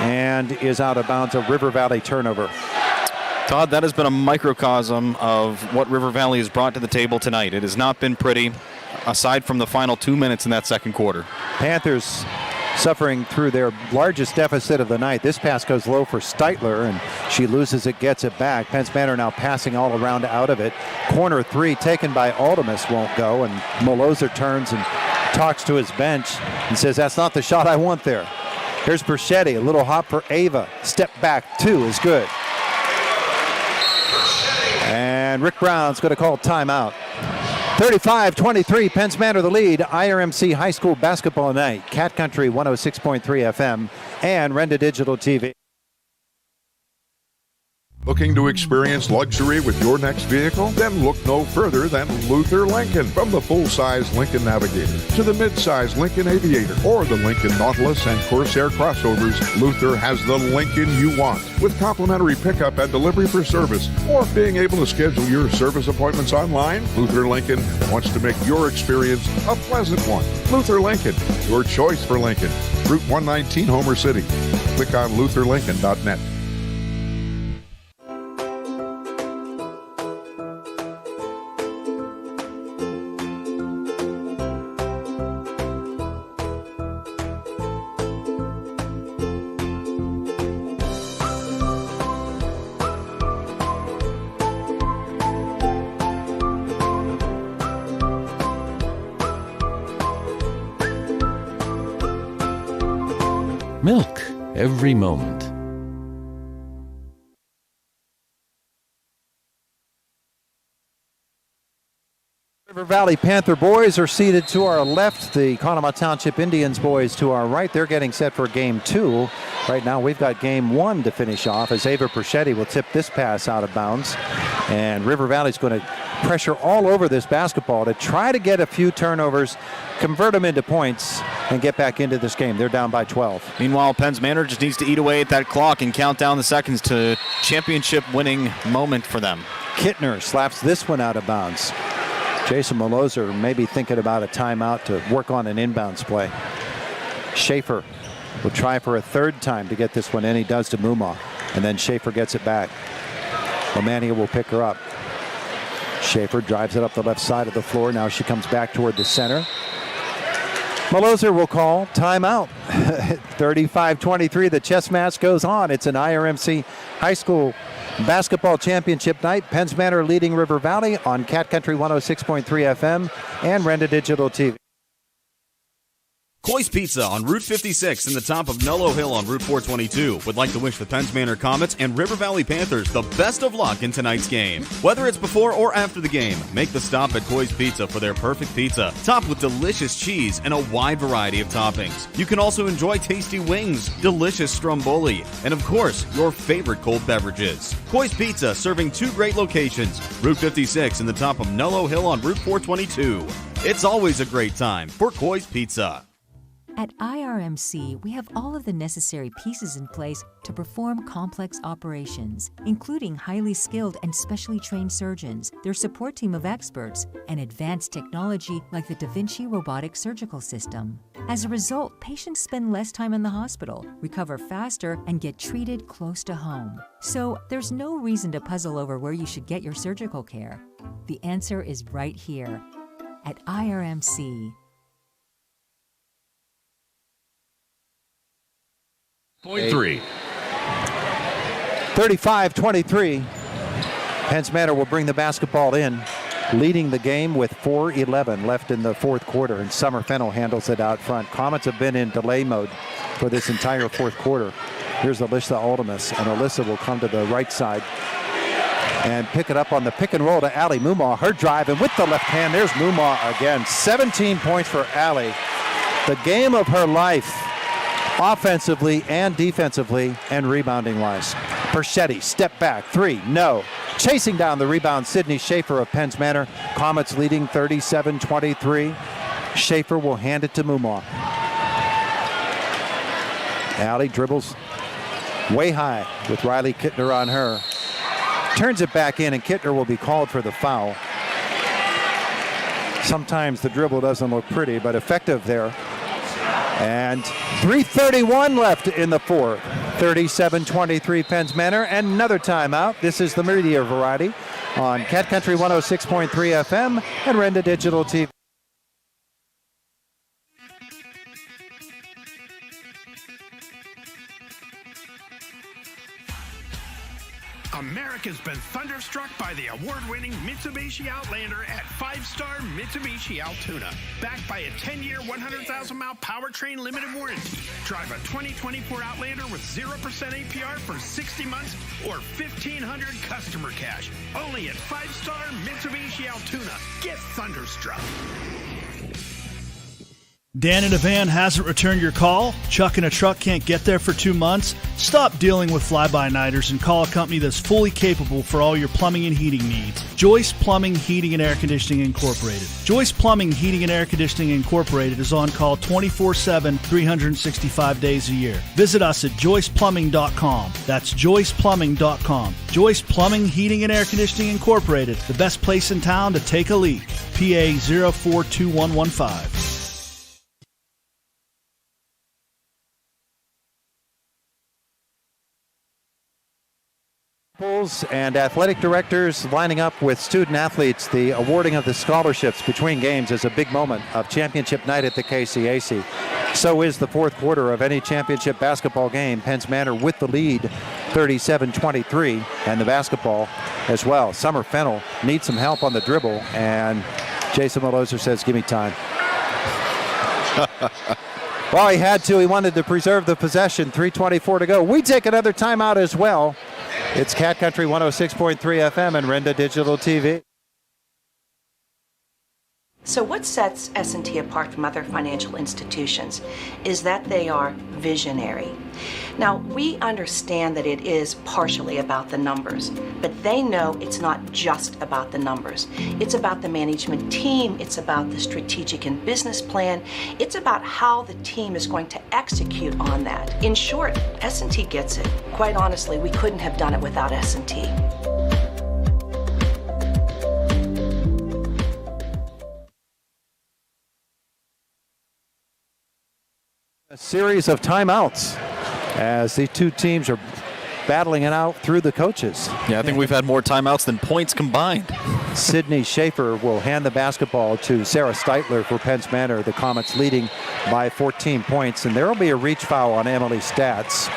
and is out of bounds. A River Valley turnover. Todd, that has been a microcosm of what River Valley has brought to the table tonight. It has not been pretty, aside from the final 2 minutes in that second quarter. Panthers suffering through their largest deficit of the night. This pass goes low for Steitler, and she loses it, gets it back. Penns Manor now passing all around out of it. Corner three taken by Aldemus won't go, and Maloser turns and talks to his bench and says, that's not the shot I want there. Here's Berchetti, a little hop for Ava. Step back two is good. And Rick Brown's going to call timeout. 35-23, Penns Manor the lead. IRMC High School Basketball Night. Cat Country 106.3 FM and Renda Digital TV. Looking to experience luxury with your next vehicle? Then look no further than Luther Lincoln. From the full-size Lincoln Navigator to the mid-size Lincoln Aviator or the Lincoln Nautilus and Corsair crossovers, Luther has the Lincoln you want. With complimentary pickup and delivery for service or being able to schedule your service appointments online, Luther Lincoln wants to make your experience a pleasant one. Luther Lincoln, your choice for Lincoln. Route 119, Homer City. Click on lutherlincoln.net. Milk every moment. River Valley Panther boys are seated to our left. The Conemaugh Township Indians boys to our right. They're getting set for game two. Right now we've got game one to finish off as Ava Perchetti will tip this pass out of bounds. And River Valley's going to pressure all over this basketball to try to get a few turnovers, convert them into points, and get back into this game. They're down by 12. Meanwhile, Penns Manor just needs to eat away at that clock and count down the seconds to championship-winning moment for them. Kittner slaps this one out of bounds. Jason Maloser maybe thinking about a timeout to work on an inbounds play. Schaefer will try for a third time to get this one in. He does to Mumaw, and then Schaefer gets it back. Romania will pick her up. Schaefer drives it up the left side of the floor. Now she comes back toward the center. Maloser will call timeout. 35-23, the chess match goes on. It's an IRMC High School Basketball Championship night. Penns Manor leading River Valley on Cat Country 106.3 FM and Renda Digital TV. Coy's Pizza on Route 56 in the top of Nullo Hill on Route 422 would like to wish the Penns Manor Comets and River Valley Panthers the best of luck in tonight's game. Whether it's before or after the game, make the stop at Coy's Pizza for their perfect pizza, topped with delicious cheese and a wide variety of toppings. You can also enjoy tasty wings, delicious stromboli, and of course, your favorite cold beverages. Coy's Pizza serving two great locations, Route 56 in the top of Nullo Hill on Route 422. It's always a great time for Coy's Pizza. At IRMC, we have all of the necessary pieces in place to perform complex operations, including highly skilled and specially trained surgeons, their support team of experts, and advanced technology like the Da Vinci robotic surgical system. As a result, patients spend less time in the hospital, recover faster, and get treated close to home. So there's no reason to puzzle over where you should get your surgical care. The answer is right here at IRMC. Point three. 35-23. Penns Manor will bring the basketball in. leading the game with 4:11 left in the fourth quarter, and Summer Fennell handles it out front. Comets have been in delay mode for this entire fourth quarter. Here's Alyssa Aldemus, and Alyssa will come to the right side and pick it up on the pick and roll to Allie Mumaw. Her drive, and with the left hand, there's Mumaw again. 17 points for Allie. The game of her life, offensively and defensively and rebounding-wise. Perchetti, step back, three, no. Chasing down the rebound, Sydney Schaefer of Penns Manor. Comets leading 37-23. Schaefer will hand it to Mumaw. Allie dribbles way high with Riley Kittner on her. Turns it back in, and Kittner will be called for the foul. Sometimes the dribble doesn't look pretty, but effective there. And 3:31 left in the fourth. 37-23 Penns Manor, and another timeout. This is the Media Variety on Cat Country 106.3 FM and Renda Digital TV. America's been thunderstruck by the award-winning Mitsubishi Outlander at 5-star Mitsubishi Altoona. Backed by a 10-year, 100,000-mile powertrain limited warranty. Drive a 2024 Outlander with 0% APR for 60 months or $1,500 customer cash. Only at 5-star Mitsubishi Altoona. Get thunderstruck. Dan in a van hasn't returned your call? Chuck in a truck can't get there for 2 months? Stop dealing with fly-by-nighters and call a company that's fully capable for all your plumbing and heating needs. Joyce Plumbing, Heating, and Air Conditioning Incorporated. Joyce Plumbing, Heating, and Air Conditioning Incorporated is on call 24/7, 365 days a year. Visit us at joyceplumbing.com. That's joyceplumbing.com. Joyce Plumbing, Heating, and Air Conditioning Incorporated, the best place in town to take a leak. PA 042115. And athletic directors lining up with student athletes. The awarding of the scholarships between games is a big moment of championship night at the KCAC. So is the fourth quarter of any championship basketball game. Penns Manor with the lead, 37-23, and the basketball as well. Summer Fennell needs some help on the dribble, and Jason Maloser says, give me time. Well, he had to. He wanted to preserve the possession. 3:24 to go. We take another timeout as well. It's Cat Country 106.3 FM and Renda Digital TV. So what sets S&T apart from other financial institutions is that they are visionary. Now, we understand that it is partially about the numbers, but they know it's not just about the numbers. It's about the management team, it's about the strategic and business plan, it's about how the team is going to execute on that. In short, S&T gets it. Quite honestly, we couldn't have done it without S&T. A series of timeouts as the two teams are battling it out through the coaches. Yeah, I think we've had more timeouts than points combined. Sydney Schaefer will hand the basketball to Sarah Steitler for Penns Manor. The Comets leading by 14 points, and there will be a reach foul on Emily Stats.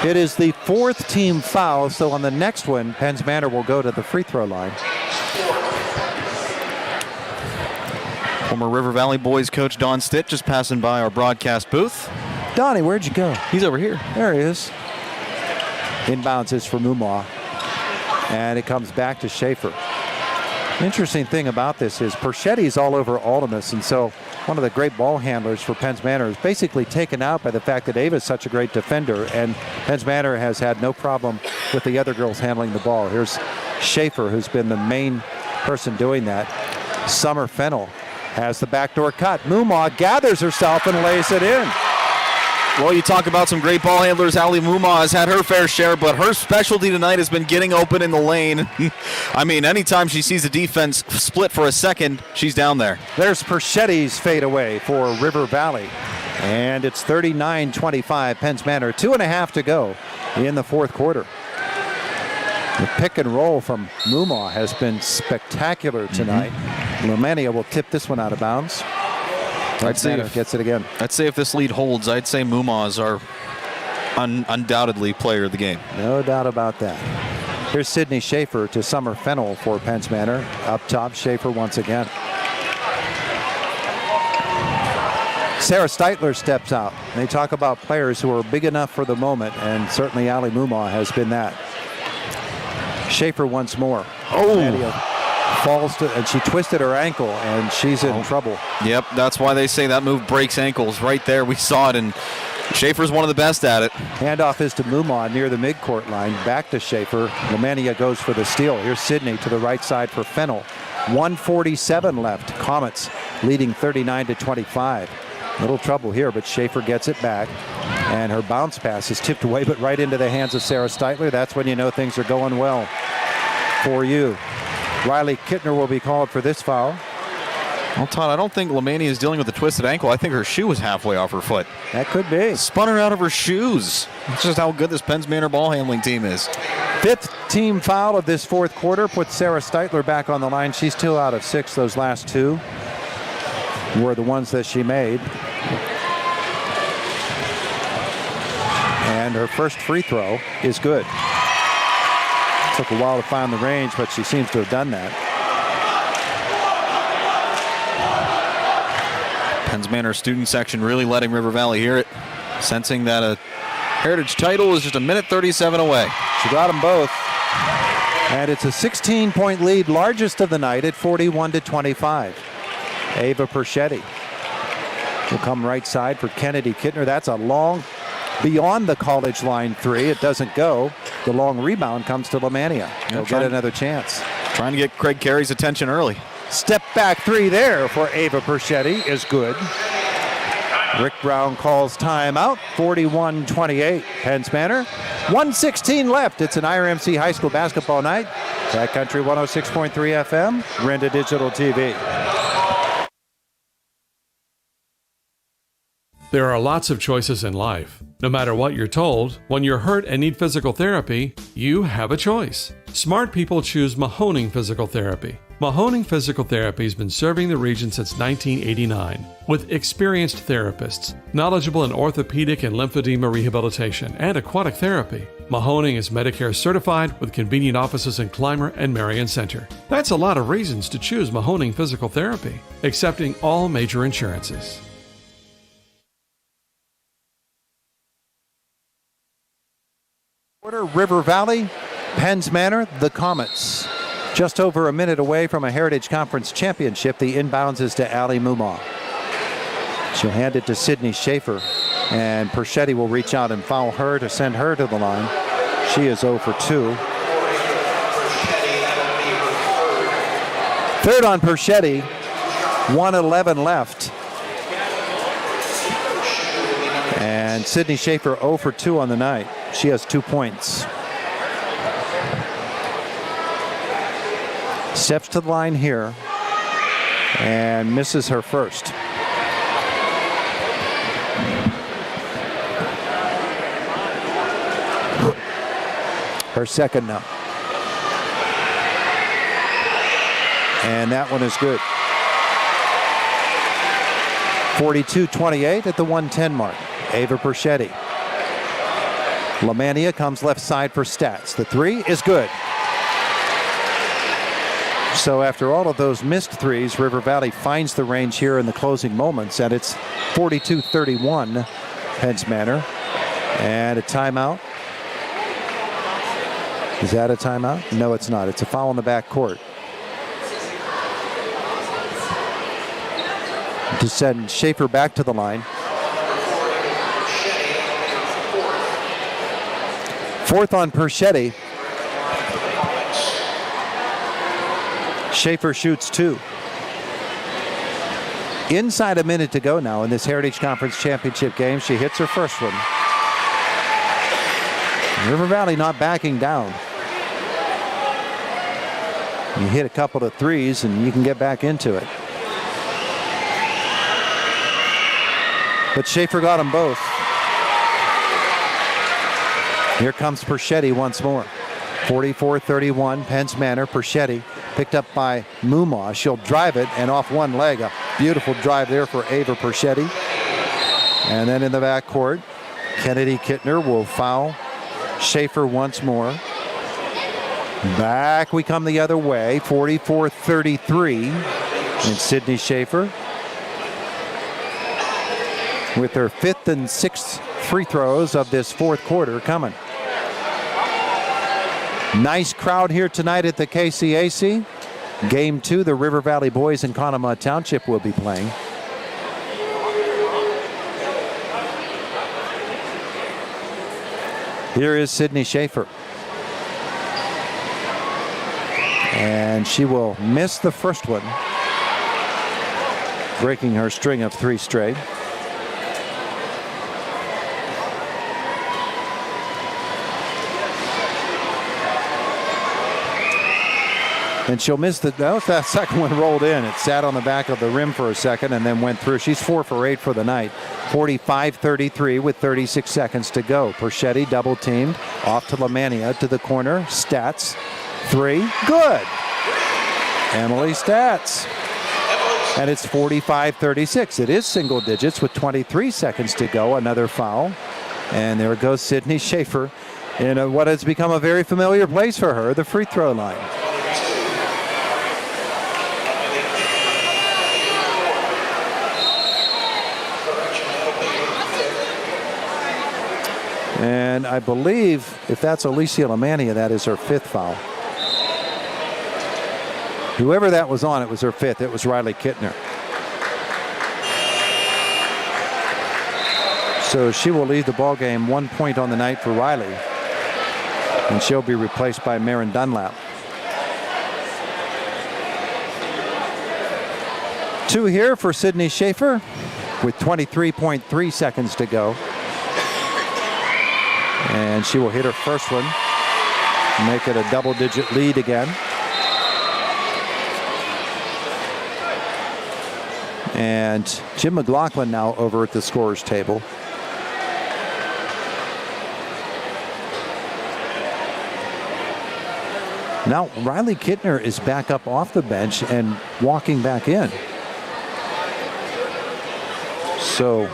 It is the fourth team foul, so on the next one, Penns Manor will go to the free throw line. Former River Valley boys coach Don Stitt just passing by our broadcast booth. Donnie, where'd you go? He's over here. There he is. Inbounds is for Mumaw, and it comes back to Schaefer. Interesting thing about this is Perchetti's all over Aldemus, and so one of the great ball handlers for Penns Manor is basically taken out by the fact that Ava's such a great defender, and Penns Manor has had no problem with the other girls handling the ball. Here's Schaefer, who's been the main person doing that. Summer Fennell has the backdoor cut. Mumaw gathers herself and lays it in. Well, you talk about some great ball handlers. Allie Mumaw has had her fair share, but her specialty tonight has been getting open in the lane. I mean, anytime she sees the defense split for a second, she's down there. There's Perchetti's fadeaway for River Valley. And it's 39-25 Penns Manor. 2.5 to go in the fourth quarter. The pick and roll from Mumaw has been spectacular tonight. Lemania will tip this one out of bounds. I'd say if, gets it again. I'd say if this lead holds, I'd say Mumaw is our undoubtedly player of the game. No doubt about that. Here's Sydney Schaefer to Summer Fennell for Penns Manor. Up top, Schaefer once again. Sarah Steitler steps out. They talk about players who are big enough for the moment, and certainly Ali Mumau has been that. Schaefer once more. Falls to, and she twisted her ankle, and she's in trouble. Yep, that's why they say that move breaks ankles. Right there, we saw it, and Schaefer's one of the best at it. Handoff is to Mumau near the midcourt line. Back to Schaefer. Lemania goes for the steal. Here's Sydney to the right side for Fennell. 1:47 left. Comets leading 39-25. Little trouble here, but Schaefer gets it back. And her bounce pass is tipped away, but right into the hands of Sarah Steitler. That's when you know things are going well for you. Riley Kittner will be called for this foul. Well, Todd, I don't think Lemania is dealing with a twisted ankle. I think her shoe was halfway off her foot. That could be. Spun her out of her shoes. That's just how good this Penns Manor ball handling team is. Fifth team foul of this fourth quarter puts Sarah Steitler back on the line. She's 2 out of 6. Those last 2 were the ones that she made. And her first free throw is good. Took a while to find the range, but she seems to have done that. Penns Manor student section really letting River Valley hear it, sensing that a Heritage title is just a minute 37 away. She got them both. And it's a 16-point lead, largest of the night at 41-25. Ava Perschetti will come right side for Kennedy Kittner. That's a long, beyond the college line 3. It doesn't go. The long rebound comes to Lemania. He'll get another chance. Trying to get Craig Carey's attention early. Step back 3 there for Ava Perschetti is good. Rick Brown calls timeout. 41-28. Penns Manor. 1:16 left. It's an IRMC high school basketball night. Cat Country 106.3 FM. Renda Digital TV. There are lots of choices in life. No matter what you're told, when you're hurt and need physical therapy, you have a choice. Smart people choose Mahoning Physical Therapy. Mahoning Physical Therapy has been serving the region since 1989 with experienced therapists, knowledgeable in orthopedic and lymphedema rehabilitation and aquatic therapy. Mahoning is Medicare certified with convenient offices in Clymer and Marion Center. That's a lot of reasons to choose Mahoning Physical Therapy, accepting all major insurances. River Valley, Penns Manor, the Comets. Just over a minute away from a Heritage Conference championship. The inbounds is to Ali Mumau. She'll hand it to Sydney Schaefer, and Perschetti will reach out and foul her to send her to the line. She is 0 for 2. Third on Perschetti, 1:11 left. And Sydney Schaefer 0 for 2 on the night. She has 2 points. Steps to the line here and misses her first. Her second now. And that one is good. 42-28 at the 1:10 mark. Ava Perschetti. Lemania comes left side for Stats. The 3 is good. So after all of those missed threes, River Valley finds the range here in the closing moments, and it's 42-31, Penns Manor. And a timeout. Is that a timeout? No, it's not. It's a foul in the back court. To send Schaefer back to the line. Fourth on Perschetti. Schaefer shoots 2. Inside a minute to go now in this Heritage Conference Championship game. She hits her first one. River Valley not backing down. You hit a couple of threes and you can get back into it. But Schaefer got them both. Here comes Perschetti once more. 44-31, Penns Manor. Perschetti picked up by Mumau. She'll drive it, and off one leg. A beautiful drive there for Ava Perschetti. And then in the backcourt, Kennedy Kittner will foul Schaefer once more. Back we come the other way, 44-33. And Sydney Schaefer with her 5th and 6th free throws of this 4th quarter coming. Nice crowd here tonight at the KCAC. Game 2, the River Valley boys and Conemaugh Township will be playing. Here is Sydney Schaefer. And she will miss the first one, breaking her string of 3 straight. And she'll miss that second one rolled in. It sat on the back of the rim for a second and then went through. She's 4 for 8 for the night. 45-33 with 36 seconds to go. Perchetti double teamed. Off to Lamania to the corner. Stats. 3. Good. Emily Stats. And it's 45-36. It is single digits with 23 seconds to go. Another foul. And there goes Sydney Schaefer in what has become a very familiar place for her, the free throw line. And I believe if that's Alicia Lamania, that is her 5th foul. Whoever that was on, it was her 5th. It was Riley Kittner. So she will lead the ball game 1 point on the night for Riley. And she'll be replaced by Marin Dunlap. 2 here for Sydney Schaefer with 23.3 seconds to go. And she will hit her first one, make it a double-digit lead again. And Jim McLaughlin now over at the scorer's table. Now Riley Kittner is back up off the bench and walking back in. So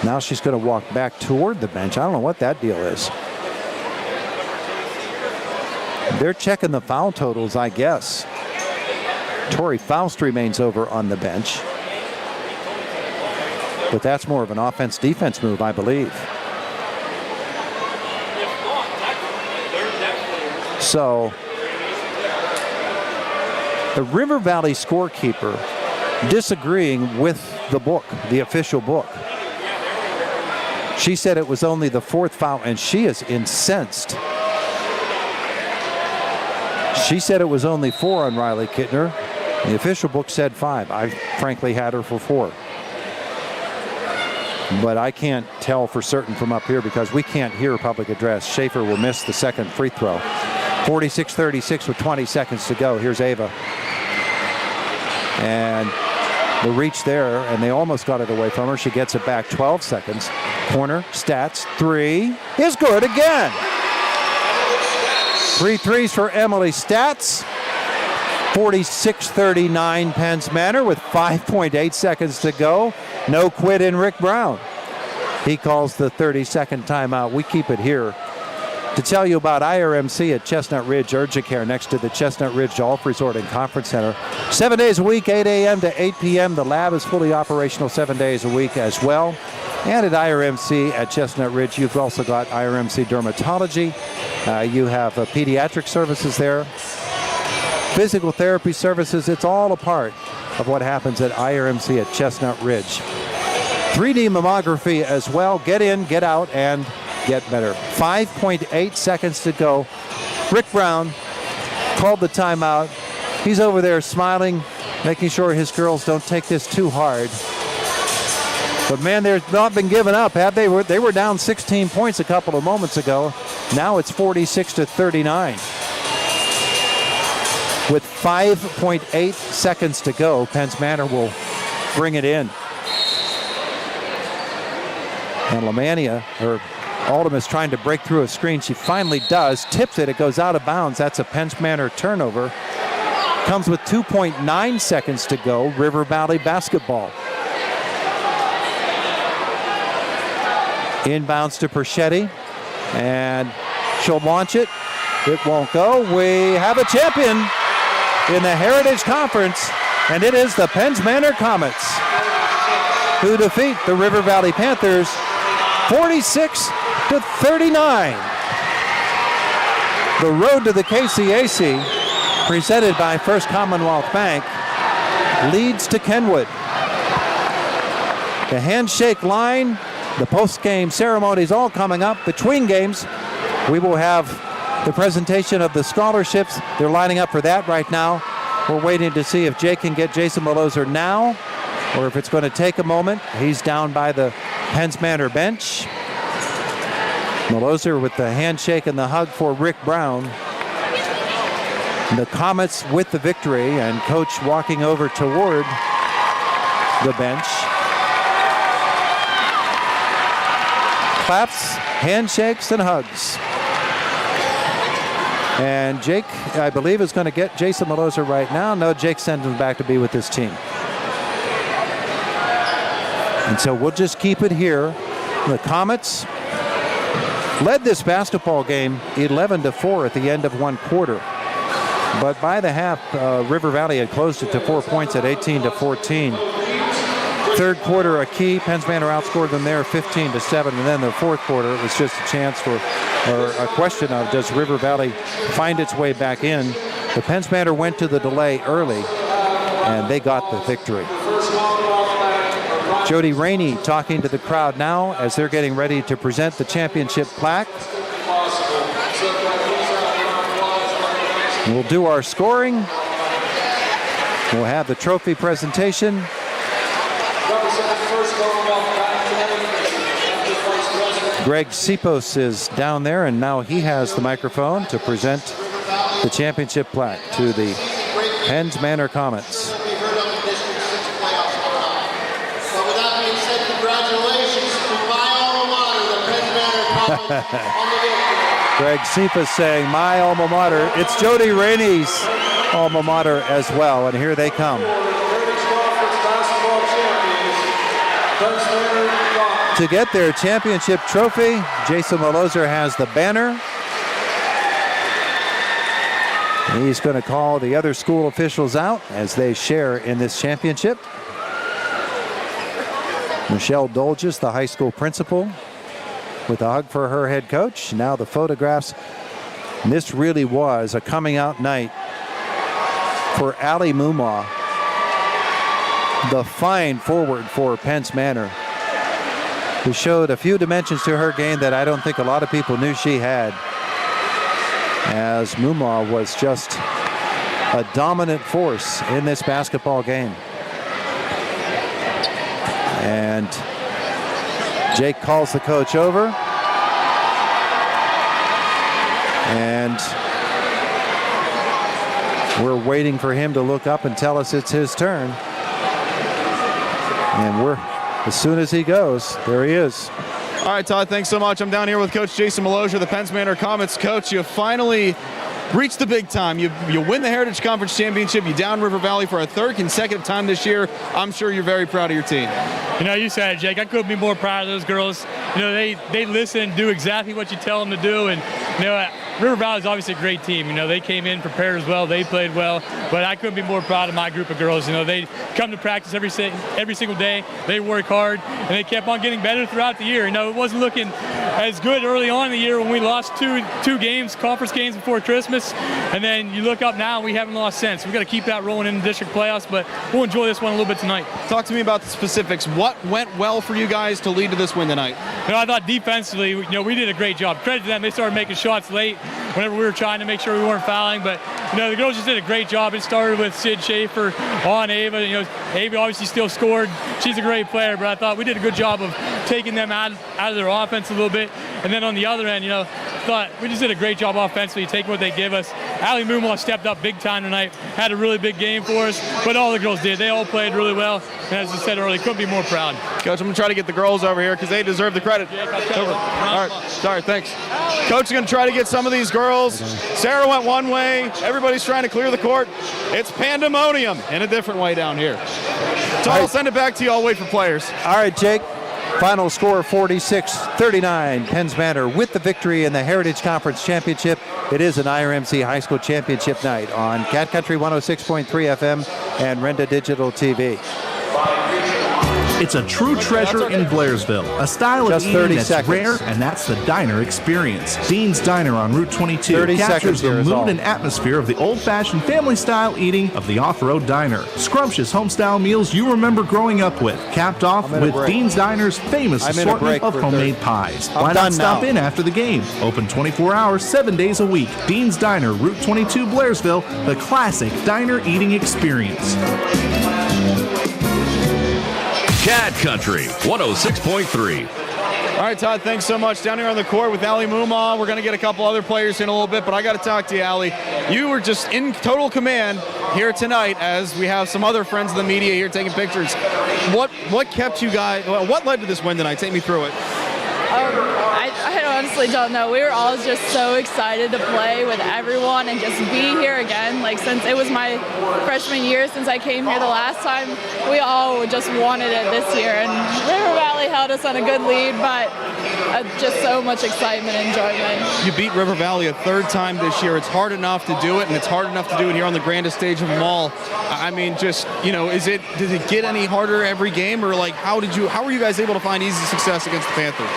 now she's going to walk back toward the bench. I don't know what that deal is. They're checking the foul totals, I guess. Tori Faust remains over on the bench. But that's more of an offense-defense move, I believe. So the River Valley scorekeeper disagreeing with the book, the official book. She said it was only the 4th foul, and she is incensed. She said it was only 4 on Riley Kittner. The official book said 5. I frankly had her for 4. But I can't tell for certain from up here because we can't hear public address. Schaefer will miss the second free throw. 46-36 with 20 seconds to go. Here's Ava. And the reach there, and they almost got it away from her. She gets it back 12 seconds. Corner, Stats, 3 is good again. 3 threes for Emily Stats. 46-39 Penns Manor with 5.8 seconds to go. No quit in Rick Brown. He calls the 30-second timeout. We keep it here to tell you about IRMC at Chestnut Ridge Urgent Care next to the Chestnut Ridge Golf Resort and Conference Center. 7 days a week, 8 a.m. to 8 p.m. The lab is fully operational 7 days a week as well. And at IRMC at Chestnut Ridge, you've also got IRMC Dermatology. You have pediatric services there. Physical therapy services. It's all a part of what happens at IRMC at Chestnut Ridge. 3D mammography as well. Get in, get out, and get better. 5.8 seconds to go. Rick Brown called the timeout. He's over there smiling, making sure his girls don't take this too hard. But man, they've not been given up, have they? They were down 16 points a couple of moments ago. Now it's 46-39. With 5.8 seconds to go, Penns Manor will bring it in. And Lamania, her Oldham is trying to break through a screen. She finally does. Tips it. It goes out of bounds. That's a Penns Manor turnover. Comes with 2.9 seconds to go. River Valley basketball. Inbounds to Perchetti. And she'll launch it. It won't go. We have a champion in the Heritage Conference, and it is the Penns Manor Comets, who defeat the River Valley Panthers 46-39. The road to the KCAC, presented by First Commonwealth Bank, leads to Kenwood. The handshake line, the post-game ceremonies all coming up. Between games, we will have the presentation of the scholarships. They're lining up for that right now. We're waiting to see if Jake can get Jason Maloser now or if it's going to take a moment. He's down by the Penns Manor bench. Maloser with the handshake and the hug for Rick Brown. The Comets with the victory, and Coach walking over toward the bench. Claps, handshakes, and hugs. And Jake, I believe, is going to get Jason Maloser right now. No, Jake sends him back to be with his team. And so we'll just keep it here. The Comets led this basketball game 11-4 at the end of one quarter. But by the half, River Valley had closed it to 4 points at 18-14. Third quarter, a key. Penns Manor outscored them there 15-7. And then the fourth quarter, it was just a chance for, or a question of, does River Valley find its way back in? The Penns Manor went to the delay early, and they got the victory. Jody Rainey talking to the crowd now as they're getting ready to present the championship plaque. We'll do our scoring. We'll have the trophy presentation. Greg Sipos is down there, and now he has the microphone to present the championship plaque to the Penns Manor Comets. Greg Sipos saying, my alma mater. It's Jody Rainey's alma mater as well, and here they come. To get their championship trophy, Jason Maloser has the banner. He's going to call the other school officials out as they share in this championship. Michelle Dolges, the high school principal, with a hug for her head coach. Now the photographs. And this really was a coming out night for Allie Mumau, the fine forward for Penns Manor, who showed a few dimensions to her game that I don't think a lot of people knew she had, as Mumau was just a dominant force in this basketball game. And Jake calls the coach over, and we're waiting for him to look up and tell us it's his turn. And as soon as he goes, there he is. All right, Todd, thanks so much. I'm down here with Coach Jason Maloser, the Penns Manor Comets coach. You finally reached the big time. You win the Heritage Conference Championship. You down River Valley for a third consecutive time this year. I'm sure you're very proud of your team. You know, you said it, Jake. I couldn't be more proud of those girls. You know, they listen and do exactly what you tell them to do. And, you know, River Valley is obviously a great team. You know, they came in prepared as well. They played well. But I couldn't be more proud of my group of girls. You know, they come to practice every single day. They work hard, and they kept on getting better throughout the year. You know, it wasn't looking as good early on in the year when we lost two games, conference games before Christmas. And then you look up now, and we haven't lost since. We've got to keep that rolling in the district playoffs, but we'll enjoy this one a little bit tonight. Talk to me about the specifics. What went well for you guys to lead to this win tonight? You know, I thought defensively, you know, we did a great job. Credit to them. They started making shots late whenever we were trying to make sure we weren't fouling. But, you know, the girls just did a great job. It started with Sid Schaefer on Ava. You know, Ava obviously still scored. She's a great player, but I thought we did a good job of taking them out of their offense a little bit. And then on the other end, you know, thought we just did a great job offensively, taking what they give us. Allie Mumau stepped up big time tonight, had a really big game for us, but all the girls did. They all played really well, and as I said earlier, couldn't be more proud. Coach, I'm going to try to get the girls over here because they deserve the credit. All right, sorry, thanks. Coach is going to try to get some of these girls. Sarah went one way. Everybody's trying to clear the court. It's pandemonium in a different way down here. So I'll send it back to you. I'll wait for players. All right, Jake. Final score 46-39. Penns Manor with the victory in the Heritage Conference Championship. It is an IRMC High School Championship night on Cat Country 106.3 FM and Renda Digital TV. It's a true treasure in Blairsville, a style of eating that's rare, and that's the diner experience. Dean's Diner on Route 22 captures the mood and atmosphere of the old-fashioned family-style eating of the off-road diner. Scrumptious home-style meals you remember growing up with, capped off with Dean's Diner's famous assortment of homemade pies. Why not stop in after the game? Open 24 hours, 7 days a week. Dean's Diner, Route 22, Blairsville, the classic diner eating experience. Cat Country 106.3. All right, Todd, thanks so much. Down here on the court with Ali Mumma. We're going to get a couple other players in a little bit, but I got to talk to you, Ali. You were just in total command here tonight as we have some other friends of the media here taking pictures. What kept you guys, what led to this win tonight? Take me through it. I honestly don't know. We were all just so excited to play with everyone and just be here again. Like, since it was my freshman year since I came here the last time, we all just wanted it this year. And River Valley held us on a good lead, but just so much excitement and enjoyment. You beat River Valley a third time this year. It's hard enough to do it, and it's hard enough to do it here on the grandest stage of them all. I mean, just, you know, does it get any harder every game, or like how were you guys able to find easy success against the Panthers?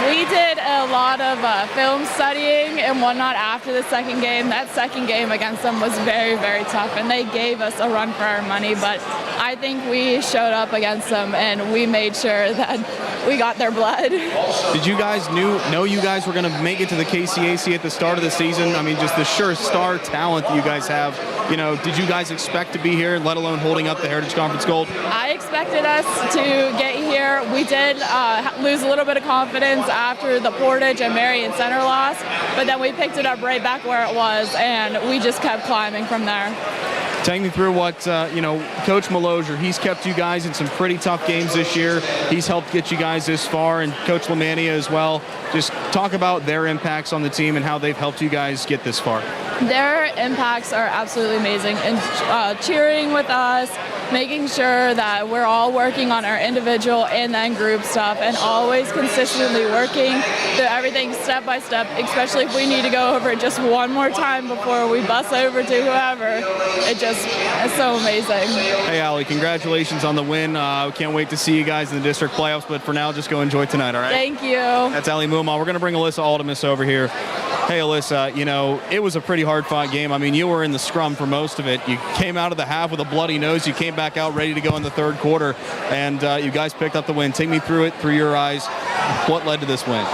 We did a lot of film studying and whatnot after the second game. That second game against them was very, very tough, and they gave us a run for our money, but I think we showed up against them, and we made sure that we got their blood. Did you guys know you guys were going to make it to the KCAC at the start of the season? I mean, just the sure star talent that you guys have. You know, did you guys expect to be here, let alone holding up the Heritage Conference Gold? I expected us to get here. We did lose a little bit of confidence after the Portage and Marion Center loss, but then we picked it up right back where it was, and we just kept climbing from there. Take me through what, Coach Malosier, he's kept you guys in some pretty tough games this year. He's helped get you guys this far, and Coach Lamania as well. Just talk about their impacts on the team and how they've helped you guys get this far. Their impacts are absolutely amazing, and cheering with us, making sure that we're all working on our individual and then group stuff, and always consistently working through everything step by step, especially if we need to go over it just one more time before we bus over to whoever. It's so amazing. Hey, Ali, congratulations on the win. Can't wait to see you guys in the district playoffs, but for now, just go enjoy tonight, all right? Thank you. That's Ali Mumma. We're going to bring Alyssa Aldemus over here. Hey, Alyssa, it was a pretty hard-fought game. I mean, you were in the scrum for most of it. You came out of the half with a bloody nose. You came back out ready to go in the third quarter, and you guys picked up the win. Take me through it, through your eyes. What led to this win?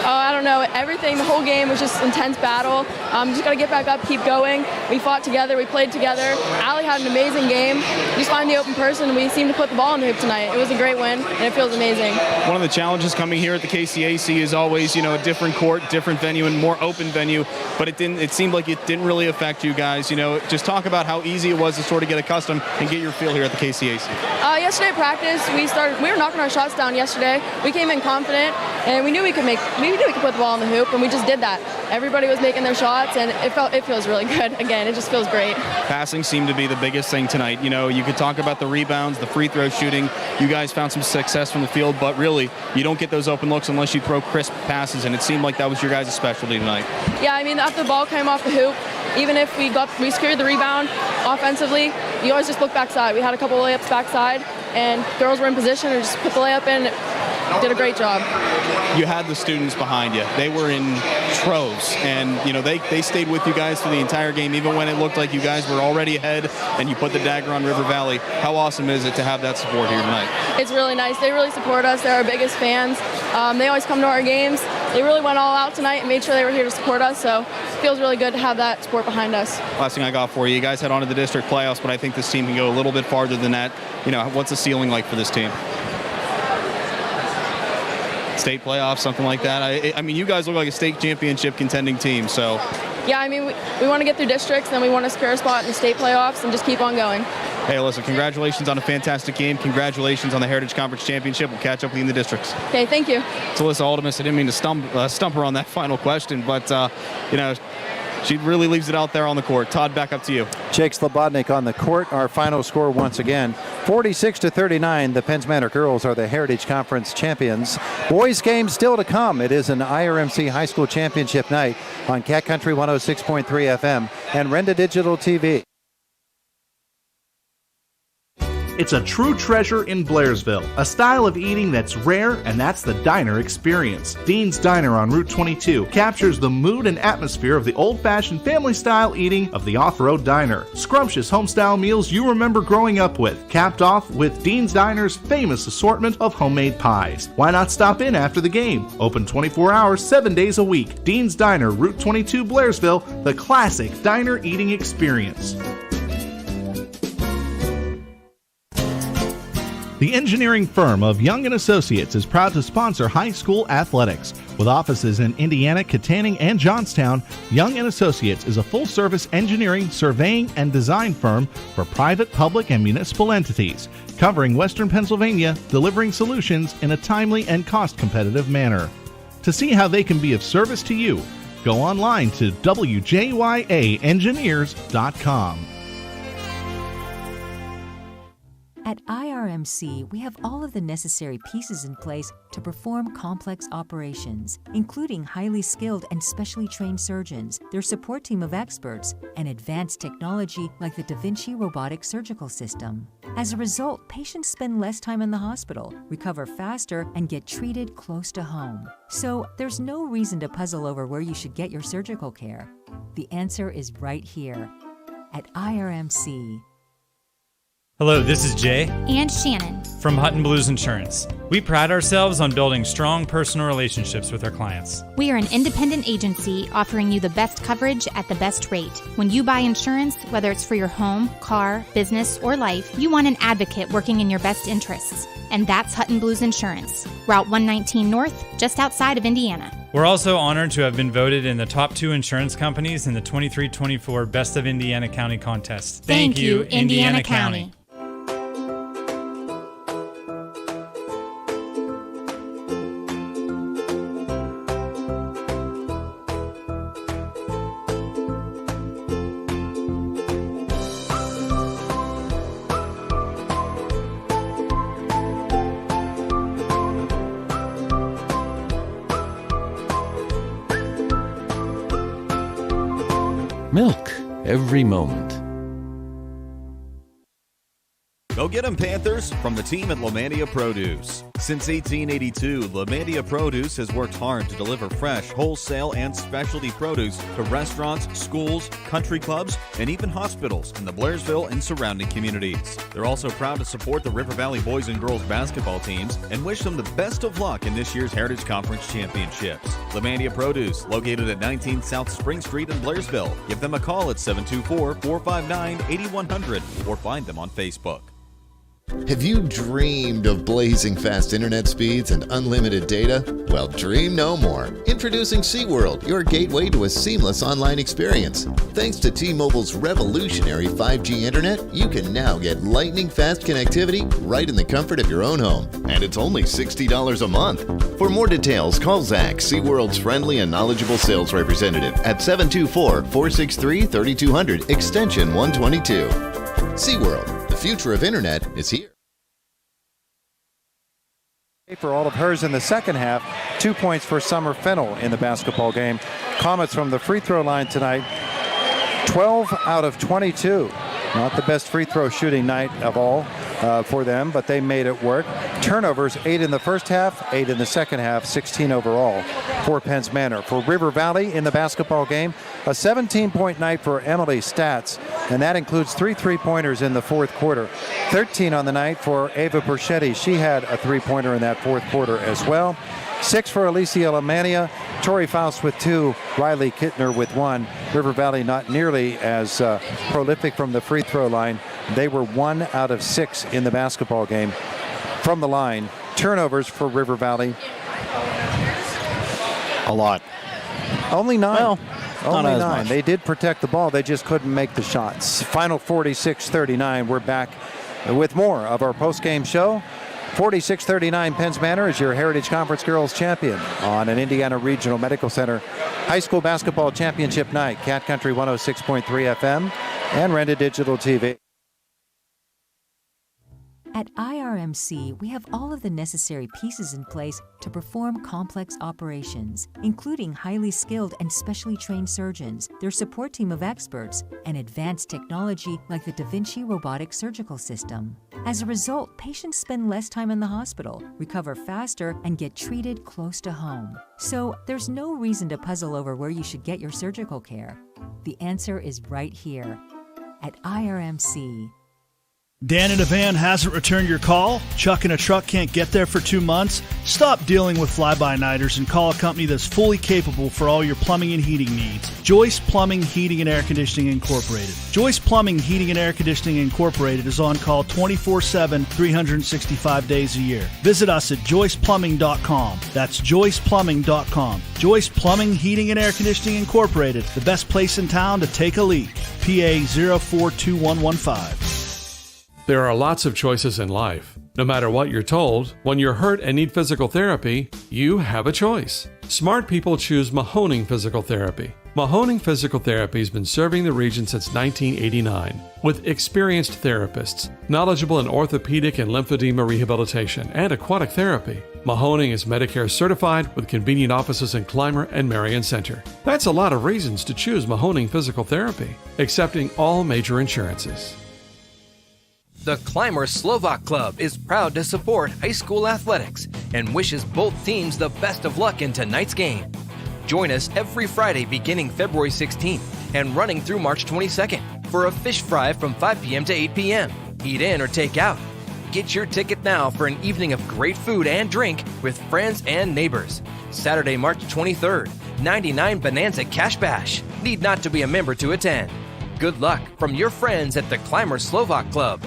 I don't know. Everything, the whole game was just intense battle. Just got to get back up, keep going. We fought together. We played together. Allie had an amazing game. Just find the open person. We seemed to put the ball in the hoop tonight. It was a great win, and it feels amazing. One of the challenges coming here at the KCAC is always, a different court, different venue, and more open venue. But it seemed like it didn't really affect you guys. Just talk about how easy it was to sort of get accustomed and get your feel here at the KCAC. Yesterday at practice, we were knocking our shots down yesterday. We came in confident, and we knew we could put the ball in the hoop, and we just did that. Everybody was making their shots, and it feels really good. Again, it just feels great. Passing seemed to be the biggest thing tonight. You could talk about the rebounds, the free throw shooting. You guys found some success from the field, but really, you don't get those open looks unless you throw crisp passes, and it seemed like that was your guys' specialty tonight. Yeah, I mean, after the ball came off the hoop, even if we secured the rebound offensively, you always just look backside. We had a couple of layups backside, and girls were in position and just put the layup in. Did a great job. You had the students behind you. They were in troves, and they stayed with you guys for the entire game, even when it looked like you guys were already ahead and you put the dagger on River Valley. How awesome is it to have that support here tonight? It's really nice. They really support us. They're our biggest fans. They always come to our games. They really went all out tonight and made sure they were here to support us, so it feels really good to have that support behind us. Last thing I got for you, you guys head on to the district playoffs, but I think this team can go a little bit farther than that. What's the ceiling like for this team? State playoffs, something like that. I mean, you guys look like a state championship contending team, so. Yeah, I mean, we want to get through districts, and we want to secure a spot in the state playoffs and just keep on going. Hey, Alyssa, congratulations on a fantastic game. Congratulations on the Heritage Conference Championship. We'll catch up with you in the districts. Okay, thank you. It's Alyssa Aldemus. I didn't mean to stump her on that final question, but, she really leaves it out there on the court. Todd, back up to you. Jake Slobodnik on the court. Our final score once again, 46-39. The Penns Manor girls are the Heritage Conference champions. Boys game still to come. It is an IRMC High School Championship night on Cat Country 106.3 FM and Renda Digital TV. It's a true treasure in Blairsville, a style of eating that's rare, and that's the diner experience. Dean's Diner on Route 22 captures the mood and atmosphere of the old-fashioned family-style eating of the off-road diner. Scrumptious home-style meals you remember growing up with, capped off with Dean's Diner's famous assortment of homemade pies. Why not stop in after the game? Open 24 hours, 7 days a week. Dean's Diner, Route 22, Blairsville, the classic diner eating experience. The engineering firm of Young & Associates is proud to sponsor high school athletics. With offices in Indiana, Katanning, and Johnstown, Young & Associates is a full-service engineering, surveying, and design firm for private, public, and municipal entities, covering Western Pennsylvania, delivering solutions in a timely and cost-competitive manner. To see how they can be of service to you, go online to wjyaengineers.com. At IRMC, we have all of the necessary pieces in place to perform complex operations, including highly skilled and specially trained surgeons, their support team of experts, and advanced technology like the Da Vinci robotic surgical system. As a result, patients spend less time in the hospital, recover faster, and get treated close to home. So there's no reason to puzzle over where you should get your surgical care. The answer is right here at IRMC. Hello, this is Jay and Shannon from Hutton Blues Insurance. We pride ourselves on building strong personal relationships with our clients. We are an independent agency offering you the best coverage at the best rate. When you buy insurance, whether it's for your home, car, business, or life, you want an advocate working in your best interests. And that's Hutton Blues Insurance, Route 119 North, just outside of Indiana. We're also honored to have been voted in the top 2 insurance companies in the 23-24 Best of Indiana County contest. Thank you, Indiana County. Milk every moment. Go get 'em, Panthers, from the team at Lamantia Produce. Since 1882, Lamantia Produce has worked hard to deliver fresh, wholesale, and specialty produce to restaurants, schools, country clubs, and even hospitals in the Blairsville and surrounding communities. They're also proud to support the River Valley boys and girls basketball teams and wish them the best of luck in this year's Heritage Conference Championships. Lamantia Produce, located at 19 South Spring Street in Blairsville. Give them a call at 724-459-8100 or find them on Facebook. Have you dreamed of blazing fast internet speeds and unlimited data? Well, dream no more. Introducing SeaWorld, your gateway to a seamless online experience. Thanks to T-Mobile's revolutionary 5G internet, you can now get lightning-fast connectivity right in the comfort of your own home. And it's only $60 a month. For more details, call Zach, SeaWorld's friendly and knowledgeable sales representative, at 724-463-3200, extension 122. SeaWorld. The future of internet is here. For all of hers in the second half, 2 points for Summer Fennell in the basketball game. Comets from the free throw line tonight, 12 out of 22. Not the best free throw shooting night of all for them, but they made it work. Turnovers, 8 in the first half, 8 in the second half, 16 overall for Penns Manor. For River Valley in the basketball game, a 17-point night for Emily Stats, and that includes 3 3-pointers in the fourth quarter. 13 on the night for Ava Perchetti. She had a 3-pointer in that fourth quarter as well. 6 for Alicia Lamania, Tori Faust with 2, Riley Kittner with 1. River Valley not nearly as prolific from the free throw line. They were 1 out of 6 in the basketball game from the line. Turnovers for River Valley. A lot. Only 9. Well, only not as 9. much. They did protect the ball. They just couldn't make the shots. Final 46-39. We're back with more of our post-game show 46-39 Penns Manor is your Heritage Conference Girls champion on an Indiana Regional Medical Center High School Basketball Championship night. Cat Country 106.3 FM and Rented Digital TV. At IRMC, we have all of the necessary pieces in place to perform complex operations, including highly skilled and specially trained surgeons, their support team of experts, and advanced technology like the Da Vinci robotic surgical system. As a result, patients spend less time in the hospital, recover faster, and get treated close to home. So there's no reason to puzzle over where you should get your surgical care. The answer is right here at IRMC. Dan in a van hasn't returned your call? Chuck in a truck can't get there for 2 months? Stop dealing with fly-by-nighters and call a company that's fully capable for all your plumbing and heating needs. Joyce Plumbing, Heating, and Air Conditioning Incorporated. Joyce Plumbing, Heating, and Air Conditioning Incorporated is on call 24/7, 365 days a year. Visit us at joyceplumbing.com. That's joyceplumbing.com. Joyce Plumbing, Heating, and Air Conditioning Incorporated, the best place in town to take a leak. PA 042115. There are lots of choices in life. No matter what you're told, when you're hurt and need physical therapy, you have a choice. Smart people choose Mahoning Physical Therapy. Mahoning Physical Therapy has been serving the region since 1989 with experienced therapists, knowledgeable in orthopedic and lymphedema rehabilitation and aquatic therapy. Mahoning is Medicare certified with convenient offices in Clymer and Marion Center. That's a lot of reasons to choose Mahoning Physical Therapy, accepting all major insurances. The Clymer Slovak Club is proud to support high school athletics and wishes both teams the best of luck in tonight's game. Join us every Friday beginning February 16th and running through March 22nd for a fish fry from 5 p.m. to 8 p.m. Eat in or take out. Get your ticket now for an evening of great food and drink with friends and neighbors. Saturday, March 23rd, 99 Bonanza Cash Bash. Need not to be a member to attend. Good luck from your friends at the Clymer Slovak Club.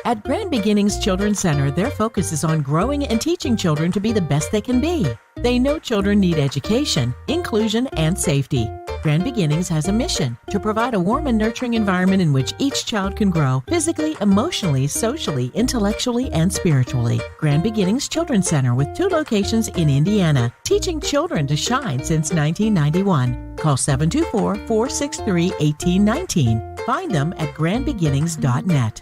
At Grand Beginnings Children's Center, their focus is on growing and teaching children to be the best they can be. They know children need education, inclusion, and safety. Grand Beginnings has a mission to provide a warm and nurturing environment in which each child can grow physically, emotionally, socially, intellectually, and spiritually. Grand Beginnings Children's Center with 2 locations in Indiana, teaching children to shine since 1991. Call 724-463-1819. Find them at grandbeginnings.net.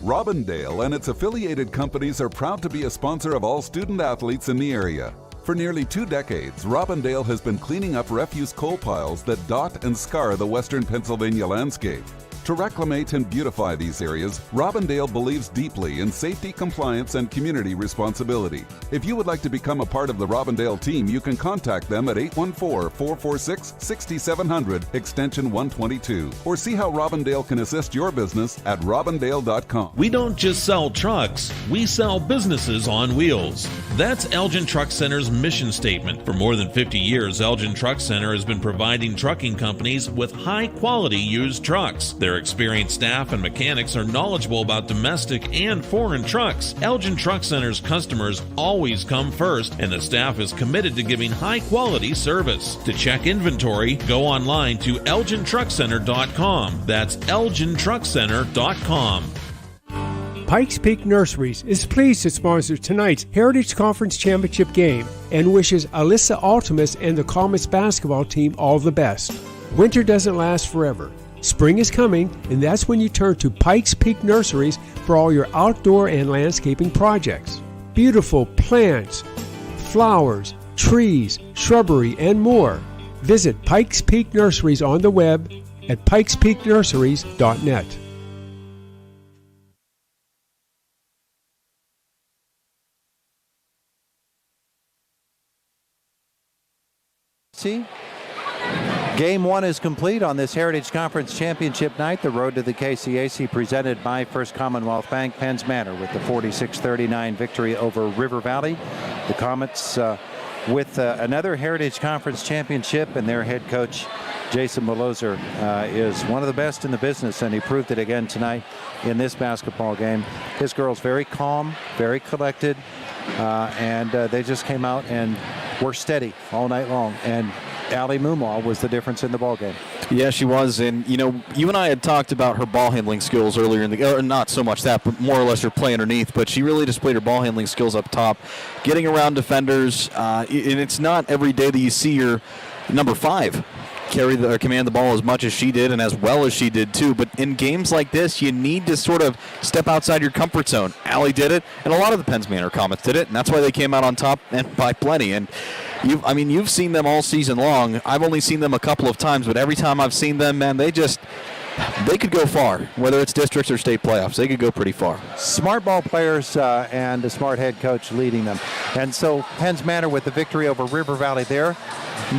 Robindale and its affiliated companies are proud to be a sponsor of all student athletes in the area. For nearly 2 decades, Robindale has been cleaning up refuse coal piles that dot and scar the western Pennsylvania landscape. To reclimate and beautify these areas, Robindale believes deeply in safety, compliance, and community responsibility. If you would like to become a part of the Robindale team, you can contact them at 814-446-6700, extension 122, or see how Robindale can assist your business at robindale.com. We don't just sell trucks, we sell businesses on wheels. That's Elgin Truck Center's mission statement. For more than 50 years, Elgin Truck Center has been providing trucking companies with high-quality used trucks. Their experienced staff and mechanics are knowledgeable about domestic and foreign trucks. Elgin Truck Center's customers always come first, and the staff is committed to giving high-quality service. To check inventory, go online to elgintruckcenter.com. That's elgintruckcenter.com. Pikes Peak Nurseries is pleased to sponsor tonight's Heritage Conference Championship game and wishes Alyssa Altimus and the Comets basketball team all the best. Winter doesn't last forever. Spring is coming, and that's when you turn to Pikes Peak Nurseries for all your outdoor and landscaping projects. Beautiful plants, flowers, trees, shrubbery, and more. Visit Pikes Peak Nurseries on the web at pikespeaknurseries.net. See? Game 1 is complete on this Heritage Conference Championship night. The road to the KCAC presented by First Commonwealth Bank, Penns Manor with the 46-39 victory over River Valley. The Comets with another Heritage Conference Championship, and their head coach, Jason Maloser, is one of the best in the business, and he proved it again tonight in this basketball game. His girls very calm, very collected, and they just came out and were steady all night long. And Allie Mumaw was the difference in the ballgame. Yeah, she was. And, you and I had talked about her ball handling skills earlier in the not so much that, but more or less her play underneath. But she really displayed her ball handling skills up top, getting around defenders. And it's not every day that you see your number 5 command the ball as much as she did and as well as she did too. But in games like this, you need to sort of step outside your comfort zone. Allie did it, and a lot of the Penns Manor Comets did it, and that's why they came out on top and by plenty. And you've seen them all season long. I've only seen them a couple of times, but every time I've seen them, man, they could go far. Whether it's districts or state playoffs, they could go pretty far. Smart ball players and a smart head coach leading them. And so Penns Manor with the victory over River Valley there.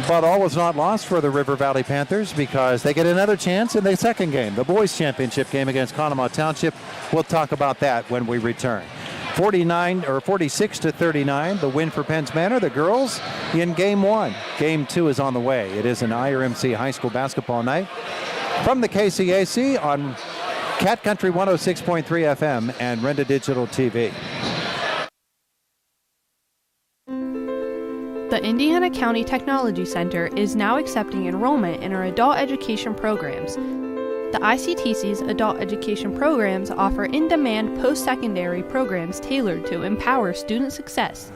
But all was not lost for the River Valley Panthers because they get another chance in the second game, the boys' championship game against Conemaugh Township. We'll talk about that when we return. 46-39, the win for Penns Manor. The girls in Game 1. Game 2 is on the way. It is an IRMC high school basketball night from the KCAC on Cat Country 106.3 FM and Renda Digital TV. The Indiana County Technology Center is now accepting enrollment in our adult education programs. The ICTC's adult education programs offer in-demand post-secondary programs tailored to empower student success.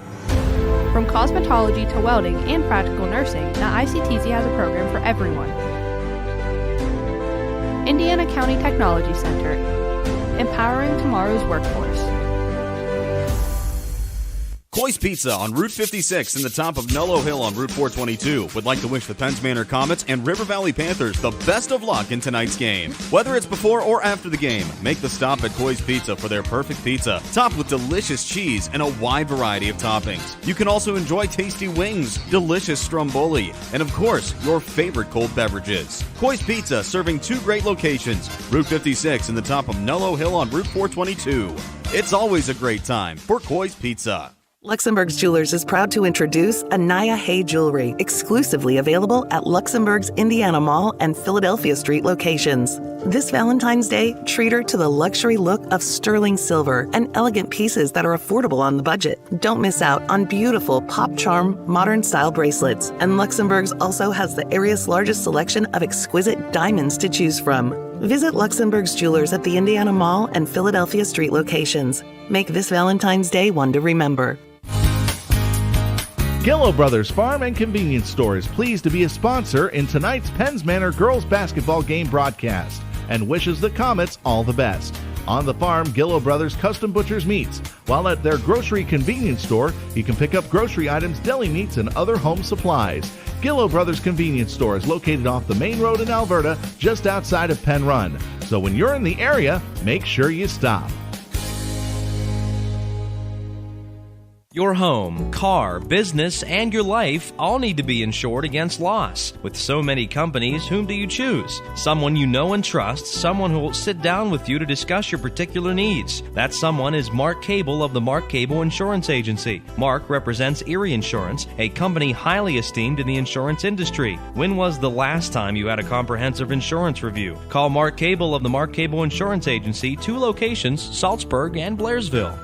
From cosmetology to welding and practical nursing, the ICTC has a program for everyone. Indiana County Technology Center, empowering tomorrow's workforce. Coy's Pizza on Route 56 in the top of Nullo Hill on Route 422 would like to wish the Penns Manor Comets and River Valley Panthers the best of luck in tonight's game. Whether it's before or after the game, make the stop at Coy's Pizza for their perfect pizza, topped with delicious cheese and a wide variety of toppings. You can also enjoy tasty wings, delicious stromboli, and of course, your favorite cold beverages. Coy's Pizza serving 2 great locations, Route 56 in the top of Nullo Hill on Route 422. It's always a great time for Coy's Pizza. Luxembourg's Jewelers is proud to introduce Anaya Hay Jewelry, exclusively available at Luxembourg's Indiana Mall and Philadelphia Street locations. This Valentine's Day, treat her to the luxury look of sterling silver and elegant pieces that are affordable on the budget. Don't miss out on beautiful pop charm, modern style bracelets. And Luxembourg's also has the area's largest selection of exquisite diamonds to choose from. Visit Luxembourg's Jewelers at the Indiana Mall and Philadelphia Street locations. Make this Valentine's Day one to remember. Gillo Brothers Farm and Convenience Store is pleased to be a sponsor in tonight's Penns Manor girls basketball game broadcast and wishes the Comets all the best. On the farm, Gillo Brothers custom butchers meats, while at their grocery convenience store, you can pick up grocery items, deli meats, and other home supplies. Gillo Brothers Convenience Store is located off the main road in Alberta, just outside of Penn Run. So when you're in the area, make sure you stop. Your home, car, business, and your life all need to be insured against loss. With so many companies, whom do you choose? Someone you know and trust, someone who will sit down with you to discuss your particular needs. That someone is Mark Cable of the Mark Cable Insurance Agency. Mark represents Erie Insurance, a company highly esteemed in the insurance industry. When was the last time you had a comprehensive insurance review? Call Mark Cable of the Mark Cable Insurance Agency, 2 locations, Salzburg and Blairsville.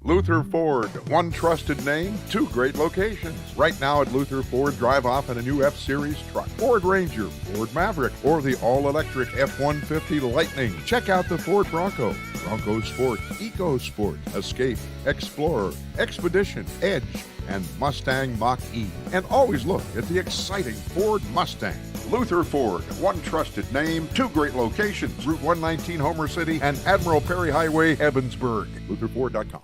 Luther Ford, one trusted name, 2 great locations. Right now at Luther Ford, drive off in a new F-Series truck, Ford Ranger, Ford Maverick, or the all-electric F-150 Lightning. Check out the Ford Bronco, Bronco Sport, Eco Sport, Escape, Explorer, Expedition, Edge, and Mustang Mach-E. And always look at the exciting Ford Mustang. Luther Ford, one trusted name, 2 great locations, Route 119 Homer City and Admiral Perry Highway, Evansburg. LutherFord.com.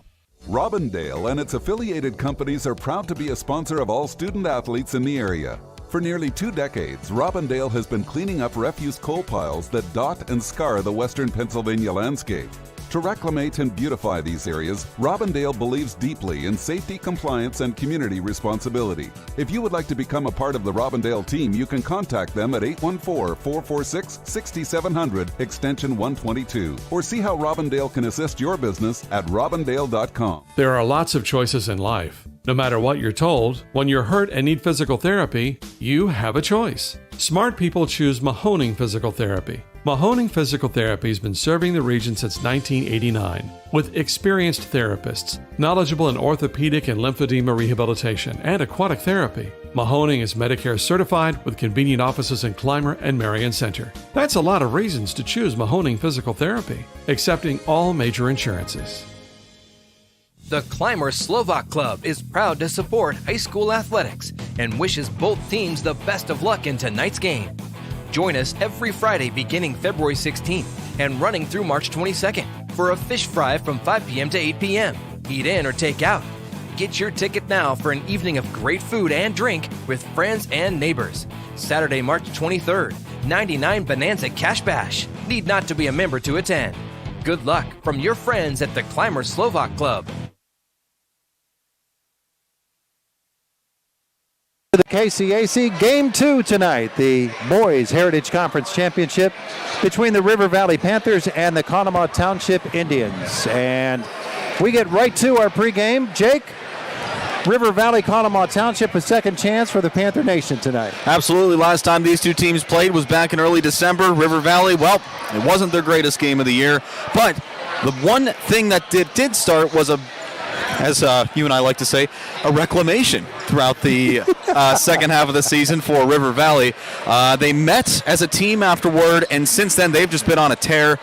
Robindale and its affiliated companies are proud to be a sponsor of all student athletes in the area. For nearly 2 decades, Robindale has been cleaning up refuse coal piles that dot and scar the western Pennsylvania landscape. To reclimate and beautify these areas, Robindale believes deeply in safety, compliance, and community responsibility. If you would like to become a part of the Robindale team, you can contact them at 814-446-6700, extension 122, or see how Robindale can assist your business at robindale.com. There are lots of choices in life. No matter what you're told, when you're hurt and need physical therapy, you have a choice. Smart people choose Mahoning Physical Therapy. Mahoning Physical Therapy has been serving the region since 1989 with experienced therapists, knowledgeable in orthopedic and lymphedema rehabilitation and aquatic therapy. Mahoning is Medicare certified with convenient offices in Clymer and Marion Center. That's a lot of reasons to choose Mahoning Physical Therapy, accepting all major insurances. The Clymer Slovak Club is proud to support high school athletics and wishes both teams the best of luck in tonight's game. Join us every Friday beginning February 16th and running through March 22nd for a fish fry from 5 p.m. to 8 p.m. Eat in or take out. Get your ticket now for an evening of great food and drink with friends and neighbors. Saturday, March 23rd, 99 Bonanza Cash Bash. Need not to be a member to attend. Good luck from your friends at the Clymer Slovak Club. The KCAC Game 2 tonight, the Boys Heritage Conference Championship between the River Valley Panthers and the Conemaugh Township Indians. And we get right to our pregame. Jake, River Valley, Conemaugh Township, a second chance for the Panther Nation tonight. Absolutely. Last time these two teams played was back in early December. River Valley, well, it wasn't their greatest game of the year, but the one thing that did start was as you and I like to say, a reclamation throughout the second half of the season for River Valley. They met as a team afterward, and since then they've just been on a tear,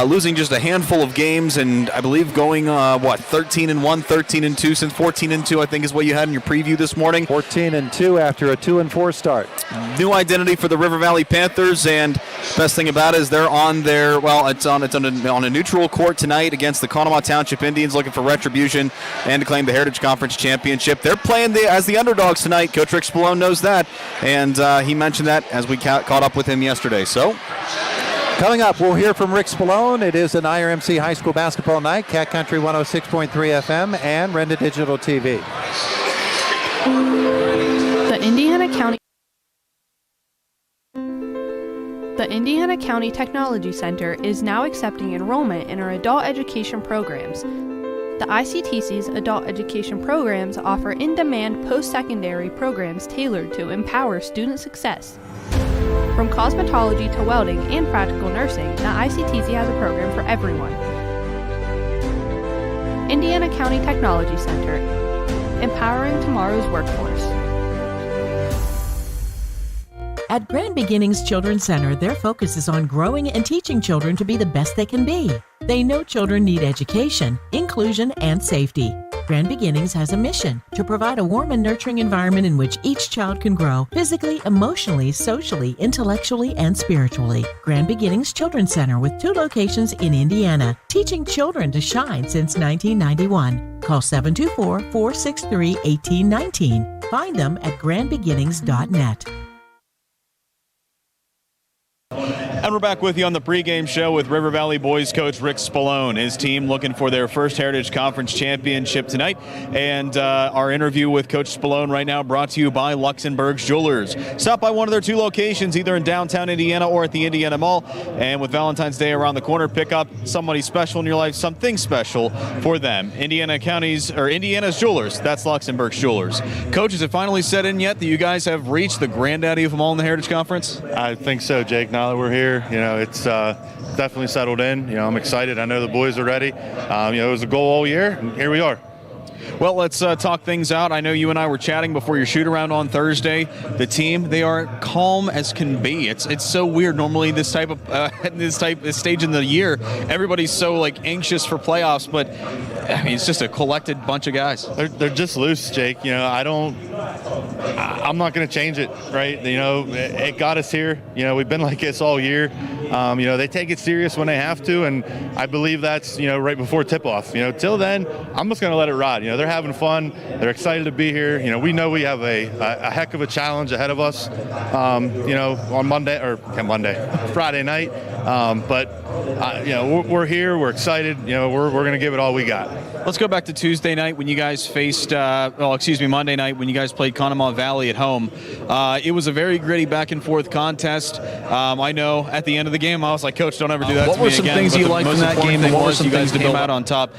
losing just a handful of games, and I believe going, 13-1, 13-2, since 14-2, I think is what you had in your preview this morning. 14-2 after a 2-4 start. New identity for the River Valley Panthers, and best thing about it is they're on their, it's on a neutral court tonight against the Conemaugh Township Indians, looking for retribution and to claim the Heritage Conference Championship. They're playing as the underdogs tonight. Coach Rick Spallone knows that, and he mentioned that as we caught up with him yesterday. So, coming up, we'll hear from Rick Spallone. It is an IRMC High School Basketball Night, Cat Country 106.3 FM, and Renda Digital TV. The Indiana County Technology Center is now accepting enrollment in our adult education programs. The ICTC's adult education programs offer in-demand post-secondary programs tailored to empower student success. From cosmetology to welding and practical nursing, the ICTC has a program for everyone. Indiana County Technology Center, empowering tomorrow's workforce. At Grand Beginnings Children's Center, their focus is on growing and teaching children to be the best they can be. They know children need education, inclusion, and safety. Grand Beginnings has a mission to provide a warm and nurturing environment in which each child can grow physically, emotionally, socially, intellectually, and spiritually. Grand Beginnings Children's Center with 2 locations in Indiana, teaching children to shine since 1991. Call 724-463-1819. Find them at grandbeginnings.net. And we're back with you on the pregame show with River Valley boys coach Rick Spallone. His team looking for their first Heritage Conference championship tonight. And our interview with Coach Spallone right now brought to you by Luxembourg's Jewelers. Stop by one of their 2 locations, either in downtown Indiana or at the Indiana Mall. And with Valentine's Day around the corner, pick up somebody special in your life, something special for them. Indiana's Jewelers, that's Luxembourg's Jewelers. Coach, has it finally set in yet that you guys have reached the granddaddy of them all in the Heritage Conference? I think so, Jake. Now that we're here, it's definitely settled in. I'm excited. I know the boys are ready. It was a goal all year, and here we are. Well, let's talk things out. I know you and I were chatting before your shoot-around on Thursday. The team, they are calm as can be. It's so weird. Normally, this stage in the year, everybody's so anxious for playoffs, but I mean, it's just a collected bunch of guys. They're just loose, Jake. I'm not going to change it, right? It got us here. We've been like this all year. They take it serious when they have to, and I believe that's, right before tip-off. Till then, I'm just going to let it ride. They're having fun. They're excited to be here. We know we have a heck of a challenge ahead of us, on Friday night. We're here. We're excited. We're going to give it all we got. Let's go back to Tuesday night when you guys faced, Monday night when you guys played Conemaugh Valley at home. It was a very gritty back-and-forth contest. I know at the end of the game, I was like, Coach, don't ever do that to me again. What were some things you liked from that game, and what were some things to build out on top?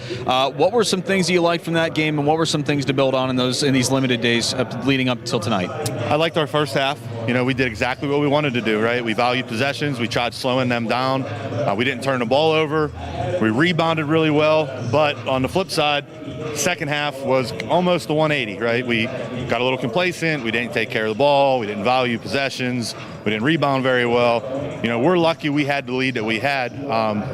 What were some things you liked from that game, and what were some things to build on in these limited days leading up till tonight? I liked our first half. we did exactly what we wanted to do, right? We valued possessions. We tried slowing them down. We didn't turn the ball over. We rebounded really well. But on the flip side, second half was almost a 180, right? We got a little complacent. We didn't take care of the ball. We didn't value possessions. We didn't rebound very well. We're lucky we had the lead that we had,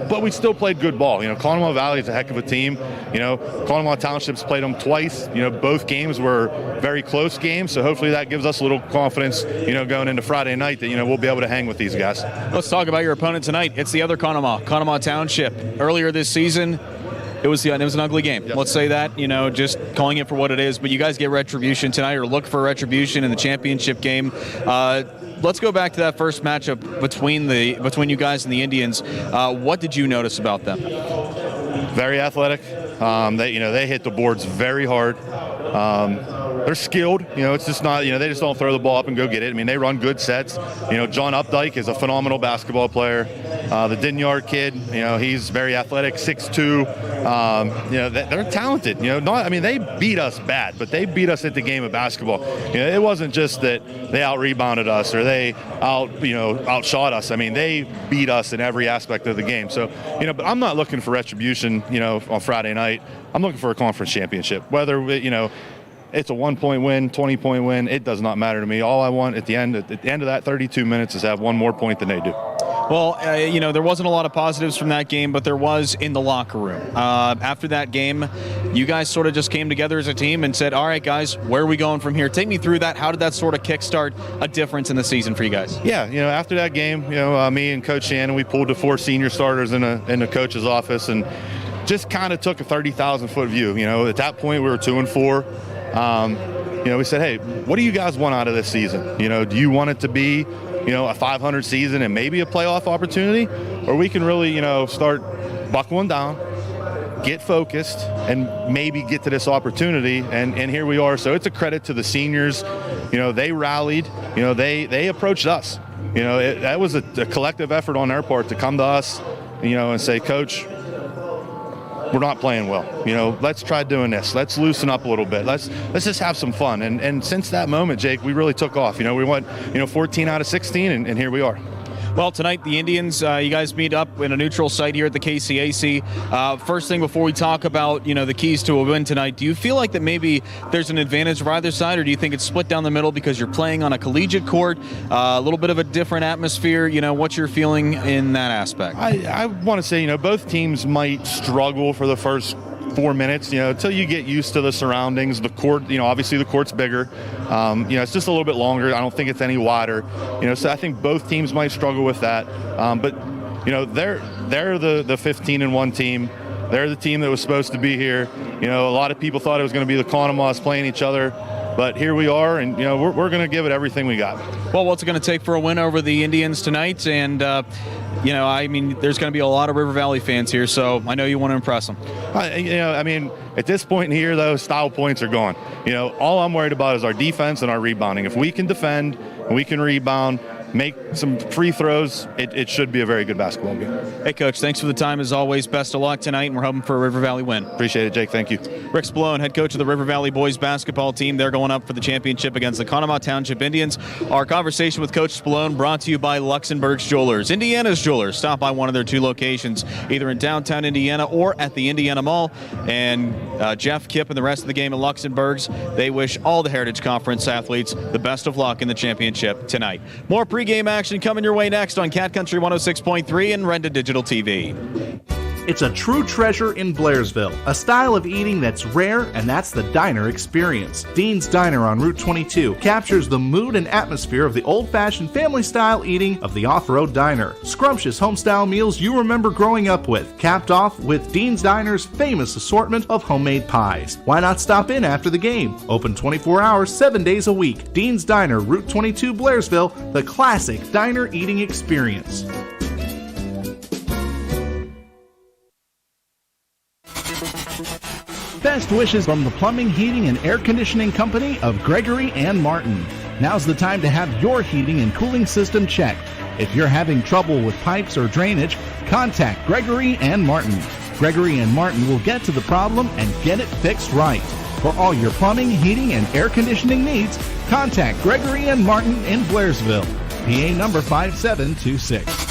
but we still played good ball. Conemaugh Valley is a heck of a team. Conemaugh Township's played them twice. Both games were very close games, so hopefully that gives us a little confidence, going into Friday night that, we'll be able to hang with these guys. Let's talk about your opponent tonight. It's the other Conemaugh Township. Earlier this season, it was an ugly game. Yep. Let's say that, just calling it for what it is. But you guys get retribution tonight, or look for retribution in the championship game. Let's go back to that first matchup between you guys and the Indians. What did you notice about them? Very athletic. They hit the boards very hard. They're skilled. It's just not, they just don't throw the ball up and go get it. They run good sets. John Updike is a phenomenal basketball player. The Dinyard kid, he's very athletic, 6'2". They're talented. They beat us bad, but they beat us at the game of basketball. It wasn't just that they out-rebounded us or they outshot us. They beat us in every aspect of the game. So, but I'm not looking for retribution, on Friday night. I'm looking for a conference championship. Whether, it's a 1-point win, 20-point win, it does not matter to me. All I want at the end of that 32 minutes is have one more point than they do. Well, there wasn't a lot of positives from that game, but there was in the locker room. After that game, you guys sort of just came together as a team and said, all right, guys, where are we going from here? Take me through that. How did that sort of kickstart a difference in the season for you guys? Yeah, after that game, me and Coach Shannon, we pulled the 4 senior starters in the coach's office and just kind of took a 30,000-foot view. At that point, we were 2-4. We said, hey, what do you guys want out of this season? Do you want it to be, a 500 season and maybe a playoff opportunity? Or we can really, start buckling down, get focused, and maybe get to this opportunity. And here we are. So it's a credit to the seniors. They rallied. They approached us. That was a collective effort on their part to come to us, and say, Coach, we're not playing well. Let's try doing this. Let's loosen up a little bit. Let's just have some fun. And since that moment, Jake, we really took off. We went, 14 out of 16, and here we are. Well, tonight the Indians, you guys meet up in a neutral site here at the KCAC. First thing before we talk about, the keys to a win tonight, do you feel like that maybe there's an advantage for either side, or do you think it's split down the middle because you're playing on a collegiate court, a little bit of a different atmosphere? What's your feeling in that aspect? I want to say, both teams might struggle for the first 4 minutes, until you get used to the surroundings. The court, obviously the court's bigger. It's just a little bit longer. I don't think it's any wider. So I think both teams might struggle with that. But they're the 15-1 team. They're the team that was supposed to be here. A lot of people thought it was going to be the Conemaugh playing each other. But here we are, and we're going to give it everything we got. Well, what's it going to take for a win over the Indians tonight? And there's going to be a lot of River Valley fans here, so I know you want to impress them. At this point in here, those style points are gone. All I'm worried about is our defense and our rebounding. If we can defend and we can rebound, make some free throws, it should be a very good basketball game. Hey, Coach, thanks for the time as always. Best of luck tonight, and we're hoping for a River Valley win. Appreciate it, Jake. Thank you. Rick Spallone, head coach of the River Valley boys basketball team. They're going up for the championship against the Conemaugh Township Indians. Our conversation with Coach Spallone brought to you by Luxembourg's Jewelers. Indiana's Jewelers. Stop by one of their 2 locations, either in downtown Indiana or at the Indiana Mall. And Jeff, Kip, and the rest of the game at Luxembourg's, they wish all the Heritage Conference athletes the best of luck in the championship tonight. More pregame action coming your way next on Cat Country 106.3 and Renda Digital TV. It's a true treasure in Blairsville, a style of eating that's rare, and that's the diner experience. Dean's Diner on Route 22 captures the mood and atmosphere of the old-fashioned family-style eating of the off-road diner. Scrumptious home-style meals you remember growing up with, capped off with Dean's Diner's famous assortment of homemade pies. Why not stop in after the game? Open 24 hours, 7 days a week. Dean's Diner, Route 22, Blairsville, the classic diner eating experience. Best wishes from the Plumbing, Heating, and Air Conditioning Company of Gregory and Martin. Now's the time to have your heating and cooling system checked. If you're having trouble with pipes or drainage, contact Gregory and Martin. Gregory and Martin will get to the problem and get it fixed right. For all your plumbing, heating, and air conditioning needs, Contact Gregory and Martin in Blairsville. PA number 5726.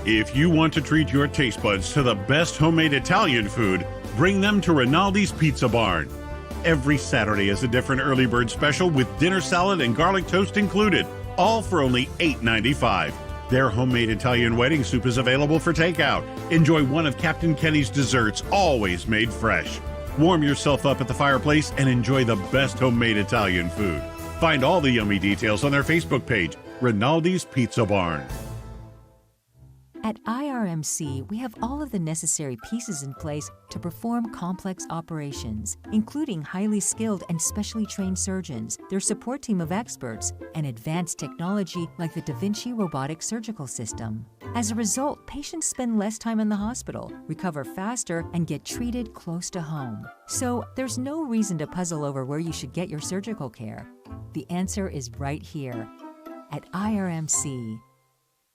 If you want to treat your taste buds to the best homemade Italian food, bring them to Rinaldi's Pizza Barn. Every Saturday is a different early bird special with dinner salad and garlic toast included, all for only $8.95. Their homemade Italian wedding soup is available for takeout. Enjoy one of Captain Kenny's desserts, always made fresh. Warm yourself up at the fireplace and enjoy the best homemade Italian food. Find all the yummy details on their Facebook page, Rinaldi's Pizza Barn. At IRMC, we have all of the necessary pieces in place to perform complex operations, including highly skilled and specially trained surgeons, their support team of experts, and advanced technology like the Da Vinci robotic surgical system. As a result, patients spend less time in the hospital, recover faster, and get treated close to home. So there's no reason to puzzle over where you should get your surgical care. The answer is right here at IRMC.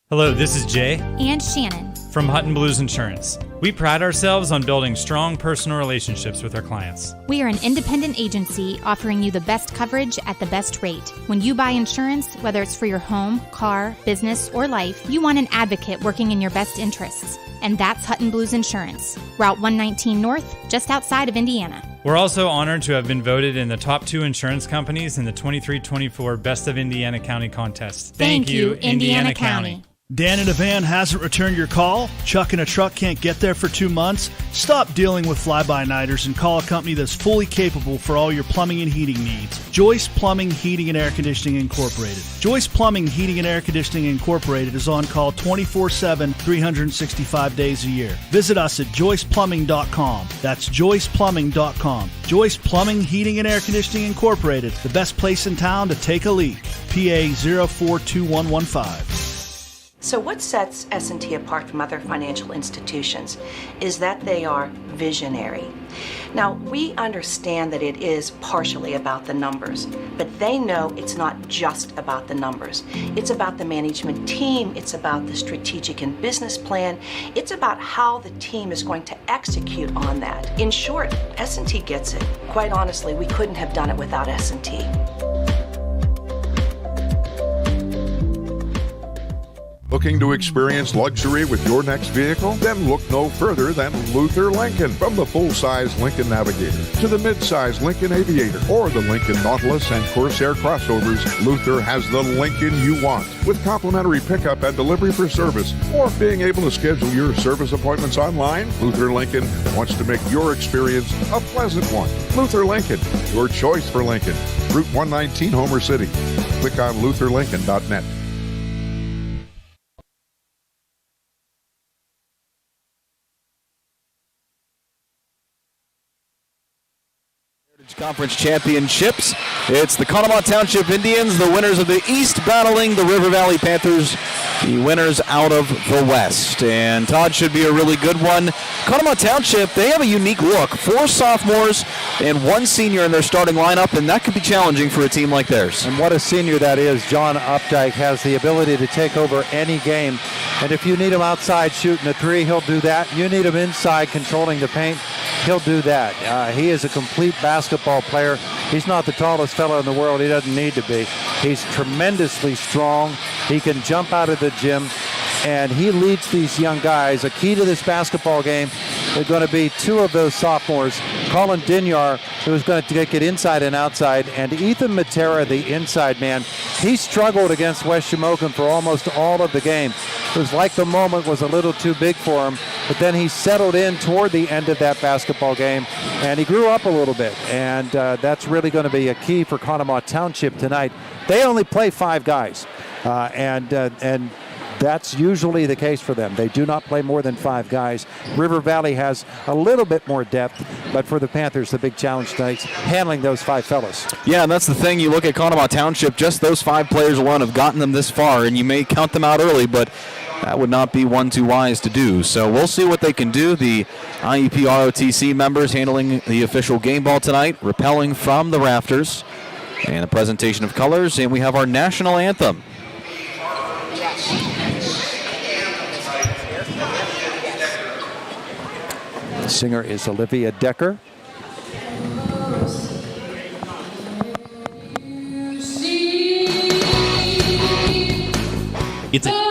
Hello, this is Jay and Shannon from Hutton Blues Insurance. We pride ourselves on building strong personal relationships with our clients. We are an independent agency offering you the best coverage at the best rate. When you buy insurance, whether it's for your home, car, business, or life, you want an advocate working in your best interests. And that's Hutton Blues Insurance, Route 119 North, just outside of Indiana. We're also honored to have been voted in the top 2 insurance companies in the 23-24 Best of Indiana County contest. Thank you, Indiana County. Dan in a van hasn't returned your call? Chuck in a truck can't get there for 2 months? Stop dealing with fly-by-nighters and call a company that's fully capable for all your plumbing and heating needs. Joyce Plumbing, Heating, and Air Conditioning Incorporated. Joyce Plumbing, Heating, and Air Conditioning Incorporated is on call 24/7, 365 days a year. Visit us at joyceplumbing.com. That's joyceplumbing.com. Joyce Plumbing, Heating, and Air Conditioning Incorporated, the best place in town to take a leak. PA 042115. So what sets S&T apart from other financial institutions is that they are visionary. Now, we understand that it is partially about the numbers, but they know it's not just about the numbers. It's about the management team, it's about the strategic and business plan, it's about how the team is going to execute on that. In short, S&T gets it. Quite honestly, we couldn't have done it without S&T. Looking to experience luxury with your next vehicle? Then look no further than Luther Lincoln. From the full-size Lincoln Navigator to the mid-size Lincoln Aviator or the Lincoln Nautilus and Corsair crossovers, Luther has the Lincoln you want. With complimentary pickup and delivery for service or being able to schedule your service appointments online, Luther Lincoln wants to make your experience a pleasant one. Luther Lincoln, your choice for Lincoln. Route 119, Homer City. Click on lutherlincoln.net. Conference championships. It's the Conemaugh Township Indians, the winners of the East, battling the River Valley Panthers, the winners out of the West. And Todd, should be a really good one. Conemaugh Township, they have a unique look. 4 sophomores and 1 senior in their starting lineup, and that could be challenging for a team like theirs. And what a senior that is. John Updike has the ability to take over any game. And if you need him outside shooting a 3, he'll do that. You need him inside controlling the paint, he'll do that. He is a complete basketball player. He's not the tallest fellow in the world. He doesn't need to be. He's tremendously strong. He can jump out of the gym, and he leads these young guys. A key to this basketball game are going to be 2 of those sophomores, Colin Dinyar, who's going to take it inside and outside, and Ethan Matera, the inside man. He struggled against West Shamokin for almost all of the game. It was like the moment was a little too big for him, but then he settled in toward the end of that basketball game, and he grew up a little bit, and that's really going to be a key for Conemaugh Township tonight. They only play 5 guys, and that's usually the case for them. They do not play more than 5 guys. River Valley has a little bit more depth, but for the Panthers, the big challenge tonight is handling those 5 fellas. Yeah, and that's the thing. You look at Conemaugh Township, just those 5 players alone have gotten them this far, and you may count them out early, but that would not be one too wise to do. So we'll see what they can do. The IEP ROTC members handling the official game ball tonight, rappelling from the rafters, and a presentation of colors, and we have our national anthem. The singer is Olivia Decker. It's a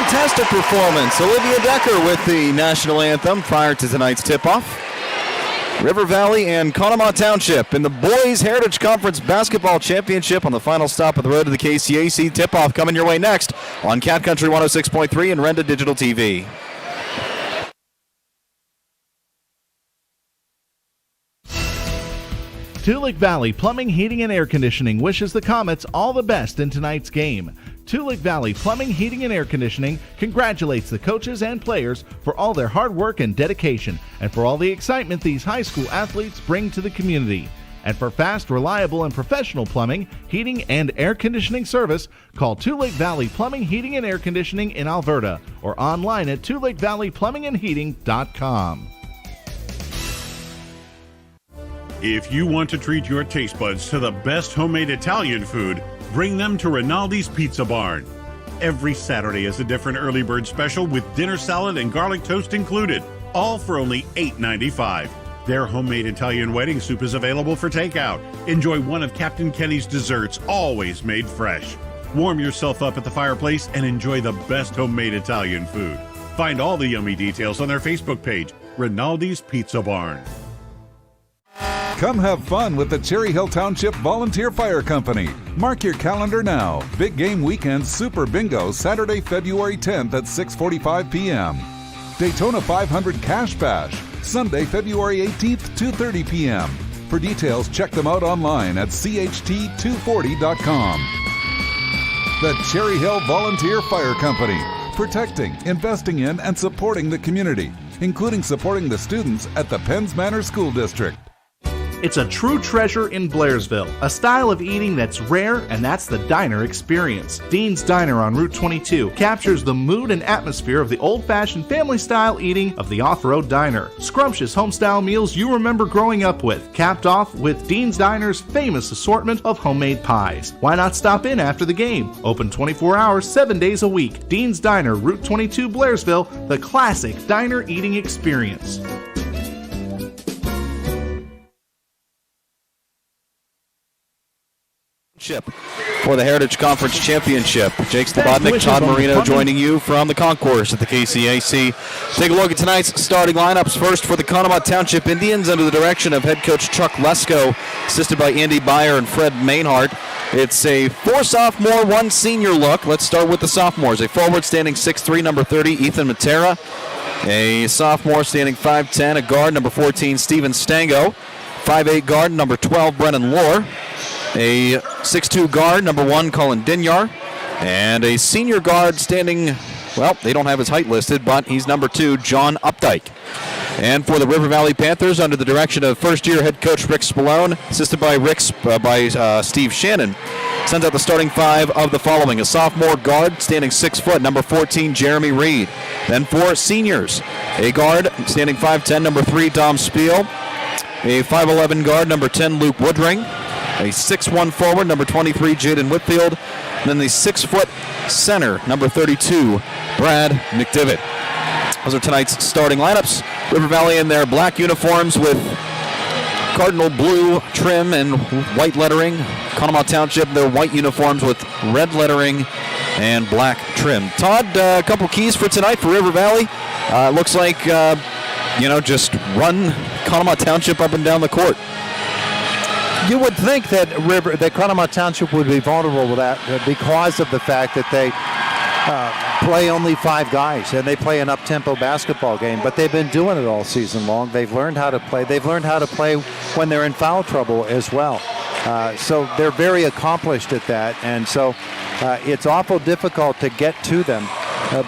fantastic performance. Olivia Decker with the national anthem prior to tonight's tip-off. River Valley and Conemaugh Township in the Boys Heritage Conference Basketball Championship on the final stop of the road to the KCAC. Tip-off coming your way next on Cat Country 106.3 and Renda Digital TV. Toolik Valley Plumbing, Heating, and Air Conditioning wishes the Comets all the best in tonight's game. Toolik Valley Plumbing, Heating, and Air Conditioning congratulates the coaches and players for all their hard work and dedication, and for all the excitement these high school athletes bring to the community. And for fast, reliable, and professional plumbing, heating, and air conditioning service, call Toolik Valley Plumbing, Heating, and Air Conditioning in Alberta, or online at ToolikValleyPlumbingandHeating.com. If you want to treat your taste buds to the best homemade Italian food, bring them to Rinaldi's Pizza Barn. Every Saturday is a different early bird special with dinner salad and garlic toast included, all for only $8.95. Their homemade Italian wedding soup is available for takeout. Enjoy one of Captain Kenny's desserts, always made fresh. Warm yourself up at the fireplace and enjoy the best homemade Italian food. Find all the yummy details on their Facebook page, Rinaldi's Pizza Barn. Come have fun with the Cherry Hill Township Volunteer Fire Company. Mark your calendar now. Big Game Weekend Super Bingo, Saturday, February 10th at 6:45 p.m. Daytona 500 Cash Bash, Sunday, February 18th, 2:30 p.m. For details, check them out online at cht240.com. The Cherry Hill Volunteer Fire Company, protecting, investing in, and supporting the community, including supporting the students at the Penns Manor School District. It's a true treasure in Blairsville, a style of eating that's rare, and that's the diner experience. Dean's Diner on Route 22 captures the mood and atmosphere of the old-fashioned family-style eating of the off-road diner. Scrumptious home-style meals you remember growing up with, capped off with Dean's Diner's famous assortment of homemade pies. Why not stop in after the game? Open 24 hours, 7 days a week. Dean's Diner, Route 22, Blairsville, the classic diner eating experience. For the Heritage Conference Championship. Jake Slobodnik, Todd Marino joining you from the concourse at the KCAC. Take a look at tonight's starting lineups. First for the Conemaugh Township Indians under the direction of head coach Chuck Lesko, assisted by Andy Byer and Fred Mainhart. It's a 4 sophomore, 1 senior look. Let's start with the sophomores. A forward standing 6'3", number 30, Ethan Matera. A sophomore standing 5'10", a guard, number 14, Steven Stango. 5'8" guard, number 12, Brennan Lohr. A 6'2" guard, number 1, Colin Dinyar. And a senior guard standing, well, they don't have his height listed, but he's number 2, John Updike. And for the River Valley Panthers, under the direction of first-year head coach Rick Spallone, assisted by Steve Shannon. sends out the starting 5 of the following. A sophomore guard standing 6 foot, number 14, Jeremy Reed. Then 4 seniors. A guard standing 5'10", number 3, Dom Spiel. A 5'11" guard, number 10, Luke Woodring. A 6'1" forward, number 23, Jaden Whitfield. And then the 6-foot center, number 32, Brad McDivitt. Those are tonight's starting lineups. River Valley in their black uniforms with cardinal blue trim and white lettering. Conemaugh Township, their white uniforms with red lettering and black trim. Todd, a couple keys for tonight for River Valley. Looks like, just run Conemaugh Township up and down the court. You would think that Conemaugh Township would be vulnerable to that because of the fact that they play only 5 guys and they play an up-tempo basketball game, but they've been doing it all season long. They've learned how to play. They've learned how to play when they're in foul trouble as well. So they're very accomplished at that, and so it's awful difficult to get to them.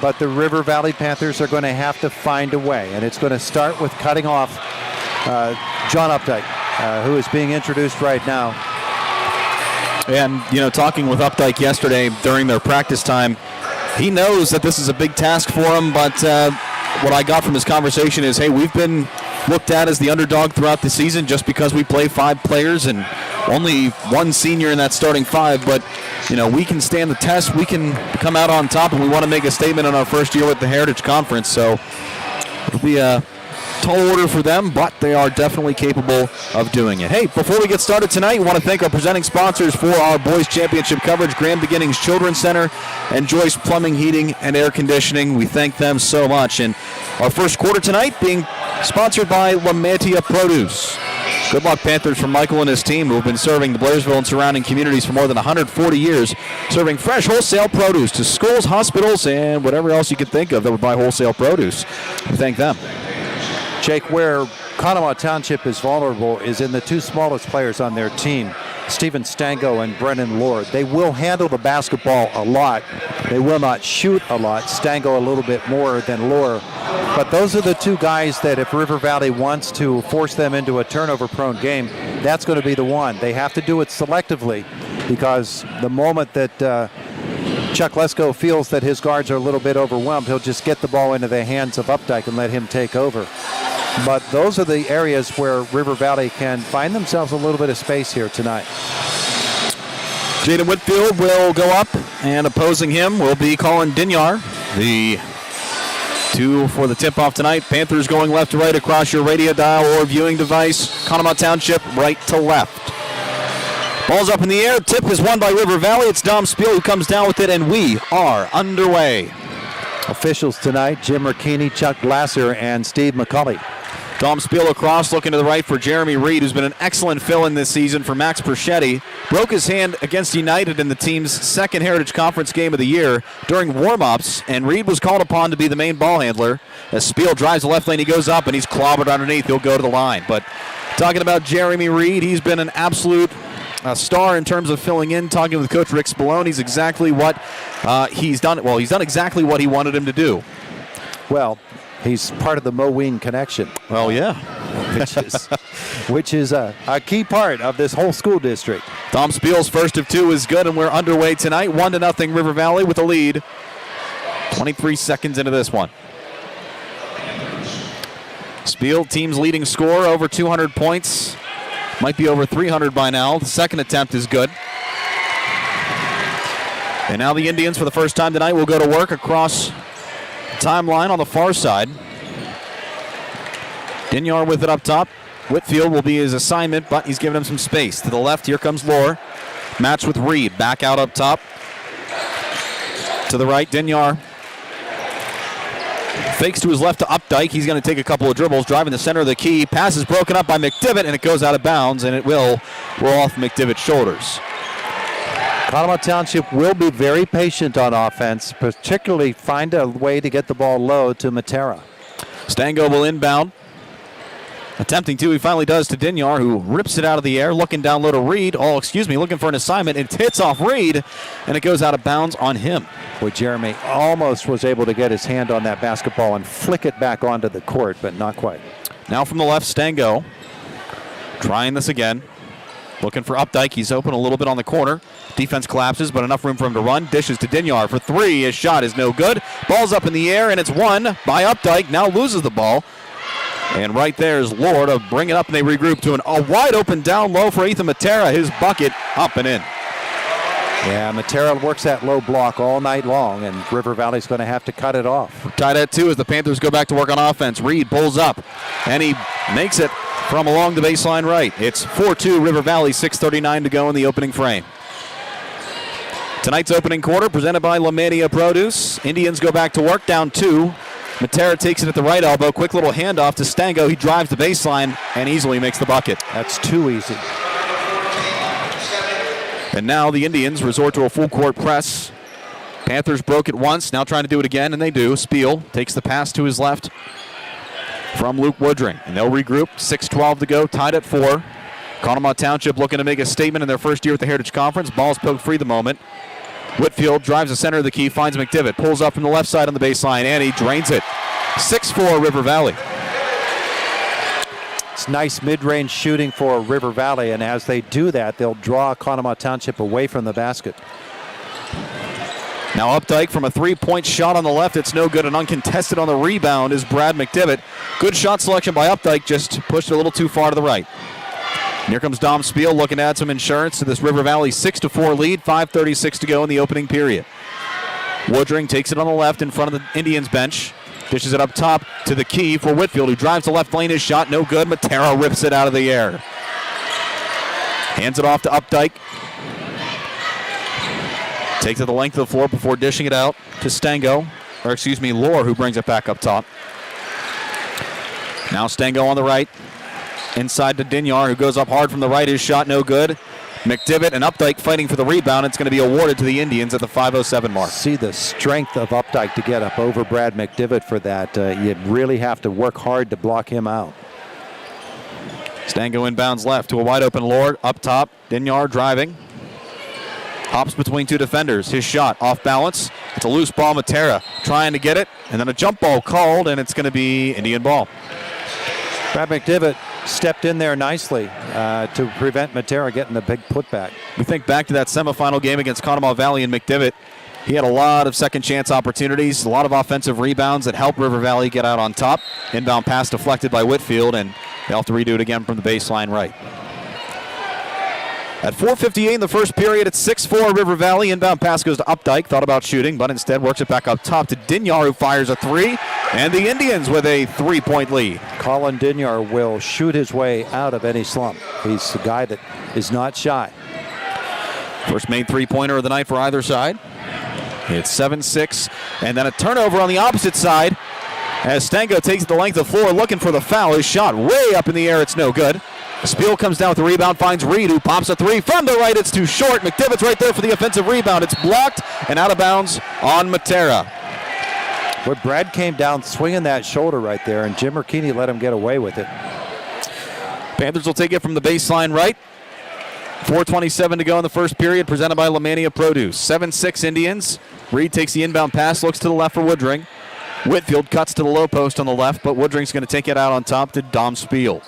But the River Valley Panthers are going to have to find a way, and it's going to start with cutting off John Updike, who is being introduced right now. And, talking with Updike yesterday during their practice time, he knows that this is a big task for him, but what I got from his conversation is, hey, we've been looked at as the underdog throughout the season just because we play 5 players and only 1 senior in that starting 5, but we can stand the test, we can come out on top, and we want to make a statement in our first year with the Heritage Conference, so it'll be a tall order for them, but they are definitely capable of doing it. Hey, before we get started tonight, we want to thank our presenting sponsors for our boys championship coverage, Grand Beginnings Children's Center and Joyce Plumbing, Heating, and Air Conditioning. We thank them so much. And our first quarter tonight being sponsored by LaMantia Produce. Good luck, Panthers, from Michael and his team, who have been serving the Blairsville and surrounding communities for more than 140 years, serving fresh wholesale produce to schools, hospitals, and whatever else you could think of that would buy wholesale produce. We thank them. Jake, where Conemaugh Township is vulnerable is in the 2 smallest players on their team, Stephen Stango and Brennan Lord. They will handle the basketball a lot. They will not shoot a lot. Stango a little bit more than Lord. But those are the 2 guys that if River Valley wants to force them into a turnover-prone game, that's going to be the one. They have to do it selectively because the moment that Chuck Lesko feels that his guards are a little bit overwhelmed, he'll just get the ball into the hands of Updike and let him take over. But those are the areas where River Valley can find themselves a little bit of space here tonight. Jaden Whitfield will go up, and opposing him will be Colin Dinyar. The 2 for the tip-off tonight. Panthers going left to right across your radio dial or viewing device. Conemaugh Township right to left. Ball's up in the air. Tip is won by River Valley. It's Dom Spiel who comes down with it, and we are underway. Officials tonight, Jim Merkini, Chuck Glasser, and Steve McCulley. Dom Spiel across, looking to the right for Jeremy Reed, who's been an excellent fill-in this season for Max Perschetti. Broke his hand against United in the team's second Heritage Conference game of the year during warm-ups, and Reed was called upon to be the main ball handler. As Spiel drives the left lane, he goes up, and he's clobbered underneath. He'll go to the line. But talking about Jeremy Reed, he's been an absolute star in terms of filling in. Talking with Coach Rick Spallone, he's exactly what he's done. Well, he's done exactly what he wanted him to do. Well, he's part of the Moline connection. Well, yeah. which is a key part of this whole school district. Dom Spiel's first of 2 is good, and we're underway tonight. 1-0 River Valley with a lead. 23 seconds into this one. Spiel, team's leading scorer, over 200 points. Might be over 300 by now. The second attempt is good. And now the Indians, for the first time tonight, will go to work across the timeline on the far side. Dinyar with it up top. Whitfield will be his assignment, but he's giving him some space. To the left, here comes Lohr. Match with Reed. Back out up top. To the right, Dinyar. Fakes to his left to Updike. He's going to take a couple of dribbles, driving the center of the key. Pass is broken up by McDivitt, and it goes out of bounds, and it will roll off McDivitt's shoulders. Conemaugh Township will be very patient on offense, particularly find a way to get the ball low to Matera. Stango will inbound. Attempting to, he finally does to Dinyar, who rips it out of the air, looking down low to Reed. Looking for an assignment. It hits off Reed, and it goes out of bounds on him. Boy, Jeremy almost was able to get his hand on that basketball and flick it back onto the court, but not quite. Now from the left, Stango trying this again. Looking for Updike. He's open a little bit on the corner. Defense collapses, but enough room for him to run. Dishes to Dinyar for three. His shot is no good. Ball's up in the air, and it's won by Updike. Now loses the ball. And right there is Lord to bring it up, and they regroup to a wide open down low for Ethan Matera. His bucket up and in. Yeah, Matera works that low block all night long, and River Valley's going to have to cut it off. Tied at 2 as the Panthers go back to work on offense. Reed pulls up, and he makes it from along the baseline right. It's 4-2 River Valley, 6:39 to go in the opening frame. Tonight's opening quarter presented by La Media Produce. Indians go back to work, down 2. Matera takes it at the right elbow. Quick little handoff to Stango. He drives the baseline and easily makes the bucket. That's too easy. And now the Indians resort to a full court press. Panthers broke it once, now trying to do it again, and they do. Spiel takes the pass to his left from Luke Woodring. And they'll regroup. 6:12 to go, tied at 4. Conemaugh Township looking to make a statement in their first year at the Heritage Conference. Ball's poked free the moment. Whitfield drives the center of the key, finds McDivitt, pulls up from the left side on the baseline, and he drains it. 6-4 River Valley. It's nice mid-range shooting for River Valley, and as they do that, they'll draw Conemaugh Township away from the basket. Now Updike from a three-point shot on the left. It's no good, and uncontested on the rebound is Brad McDivitt. Good shot selection by Updike, just pushed it a little too far to the right. And here comes Dom Spiel looking to add some insurance to this River Valley 6-4 lead. 5:36 to go in the opening period. Woodring takes it on the left in front of the Indians bench. Dishes it up top to the key for Whitfield, who drives to left lane. His shot no good. Matera rips it out of the air. Hands it off to Updike. Takes it the length of the floor before dishing it out to Stango. Or excuse me, Lore, who brings it back up top. Now Stango on the right. Inside to Dinyar, who goes up hard from the right. His shot no good. McDivitt and Updike fighting for the rebound. It's going to be awarded to the Indians at the 5:07 mark. See the strength of Updike to get up over Brad McDivitt for that. You really have to work hard to block him out. Stango inbounds left to a wide open Lord. Up top, Dinyar driving. Hops between two defenders. His shot off balance. It's a loose ball. Matera trying to get it. And then a jump ball called, and it's going to be Indian ball. Brad McDivitt stepped in there nicely to prevent Matera getting the big putback. We think back to that semifinal game against Conemaugh Valley and McDivitt. He had a lot of second chance opportunities, a lot of offensive rebounds that helped River Valley get out on top. Inbound pass deflected by Whitfield, and they'll have to redo it again from the baseline right. At 4:58 in the first period, it's 6-4 River Valley. Inbound pass goes to Updike. Thought about shooting, but instead works it back up top to Dinyar, who fires a three. And the Indians with a 3-point lead. Colin Dinyar will shoot his way out of any slump. He's the guy that is not shy. First main three-pointer of the night for either side. It's 7-6. And then a turnover on the opposite side as Stango takes the length of the floor looking for the foul. His shot way up in the air. It's no good. Spiel comes down with the rebound, finds Reed, who pops a three from the right. It's too short. McDivitt's right there for the offensive rebound. It's blocked and out of bounds on Matera. But Brad came down swinging that shoulder right there, and Jim Merkini let him get away with it. Panthers will take it from the baseline right. 4:27 to go in the first period, presented by La Media Produce. 7-6 Indians. Reed takes the inbound pass, looks to the left for Woodring. Whitfield cuts to the low post on the left, but Woodring's going to take it out on top to Dom Spiel.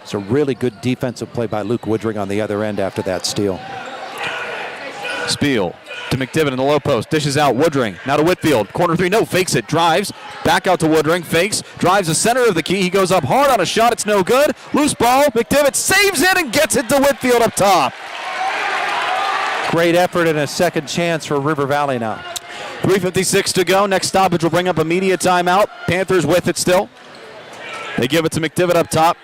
It's a really good defensive play by Luke Woodring on the other end after that steal. Spiel to McDivitt in the low post. Dishes out. Woodring. Now to Whitfield. Corner three. No. Fakes it. Drives. Back out to Woodring. Fakes. Drives the center of the key. He goes up hard on a shot. It's no good. Loose ball. McDivitt saves it and gets it to Whitfield up top. Great effort and a second chance for River Valley now. 3:56 to go. Next stoppage will bring up a media timeout. Panthers with it still. They give it to McDivitt up top.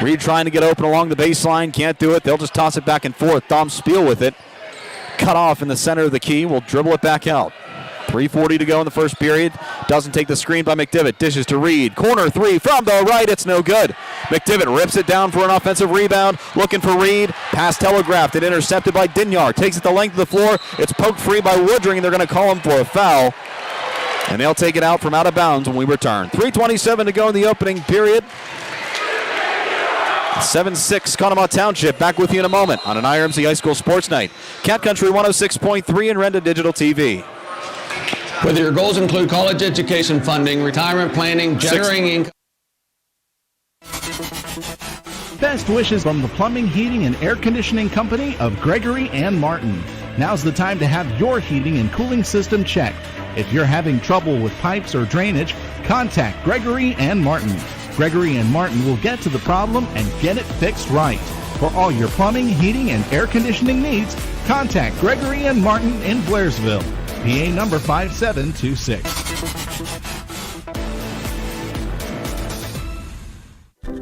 Reed trying to get open along the baseline. Can't do it. They'll just toss it back and forth. Dom Spiel with it. Cut off in the center of the key. Will dribble it back out. 3:40 to go in the first period. Doesn't take the screen by McDivitt. Dishes to Reed. Corner three from the right. It's no good. McDivitt rips it down for an offensive rebound. Looking for Reed. Pass telegraphed and intercepted by Dinyar. Takes it the length of the floor. It's poked free by Woodring, and they're going to call him for a foul. And they'll take it out from out of bounds when we return. 3:27 to go in the opening period. 7-6 Conemaugh Township. Back with you in a moment on an IRMC High School Sports Night. Cat Country 106.3 and Renda Digital TV. Whether your goals include college education funding, retirement planning, generating income. Best wishes from the Plumbing, Heating, and Air Conditioning Company of Gregory and Martin. Now's the time to have your heating and cooling system checked. If you're having trouble with pipes or drainage, contact Gregory and Martin. Gregory and Martin will get to the problem and get it fixed right. For all your plumbing, heating, and air conditioning needs, contact Gregory and Martin in Blairsville. PA number 5726.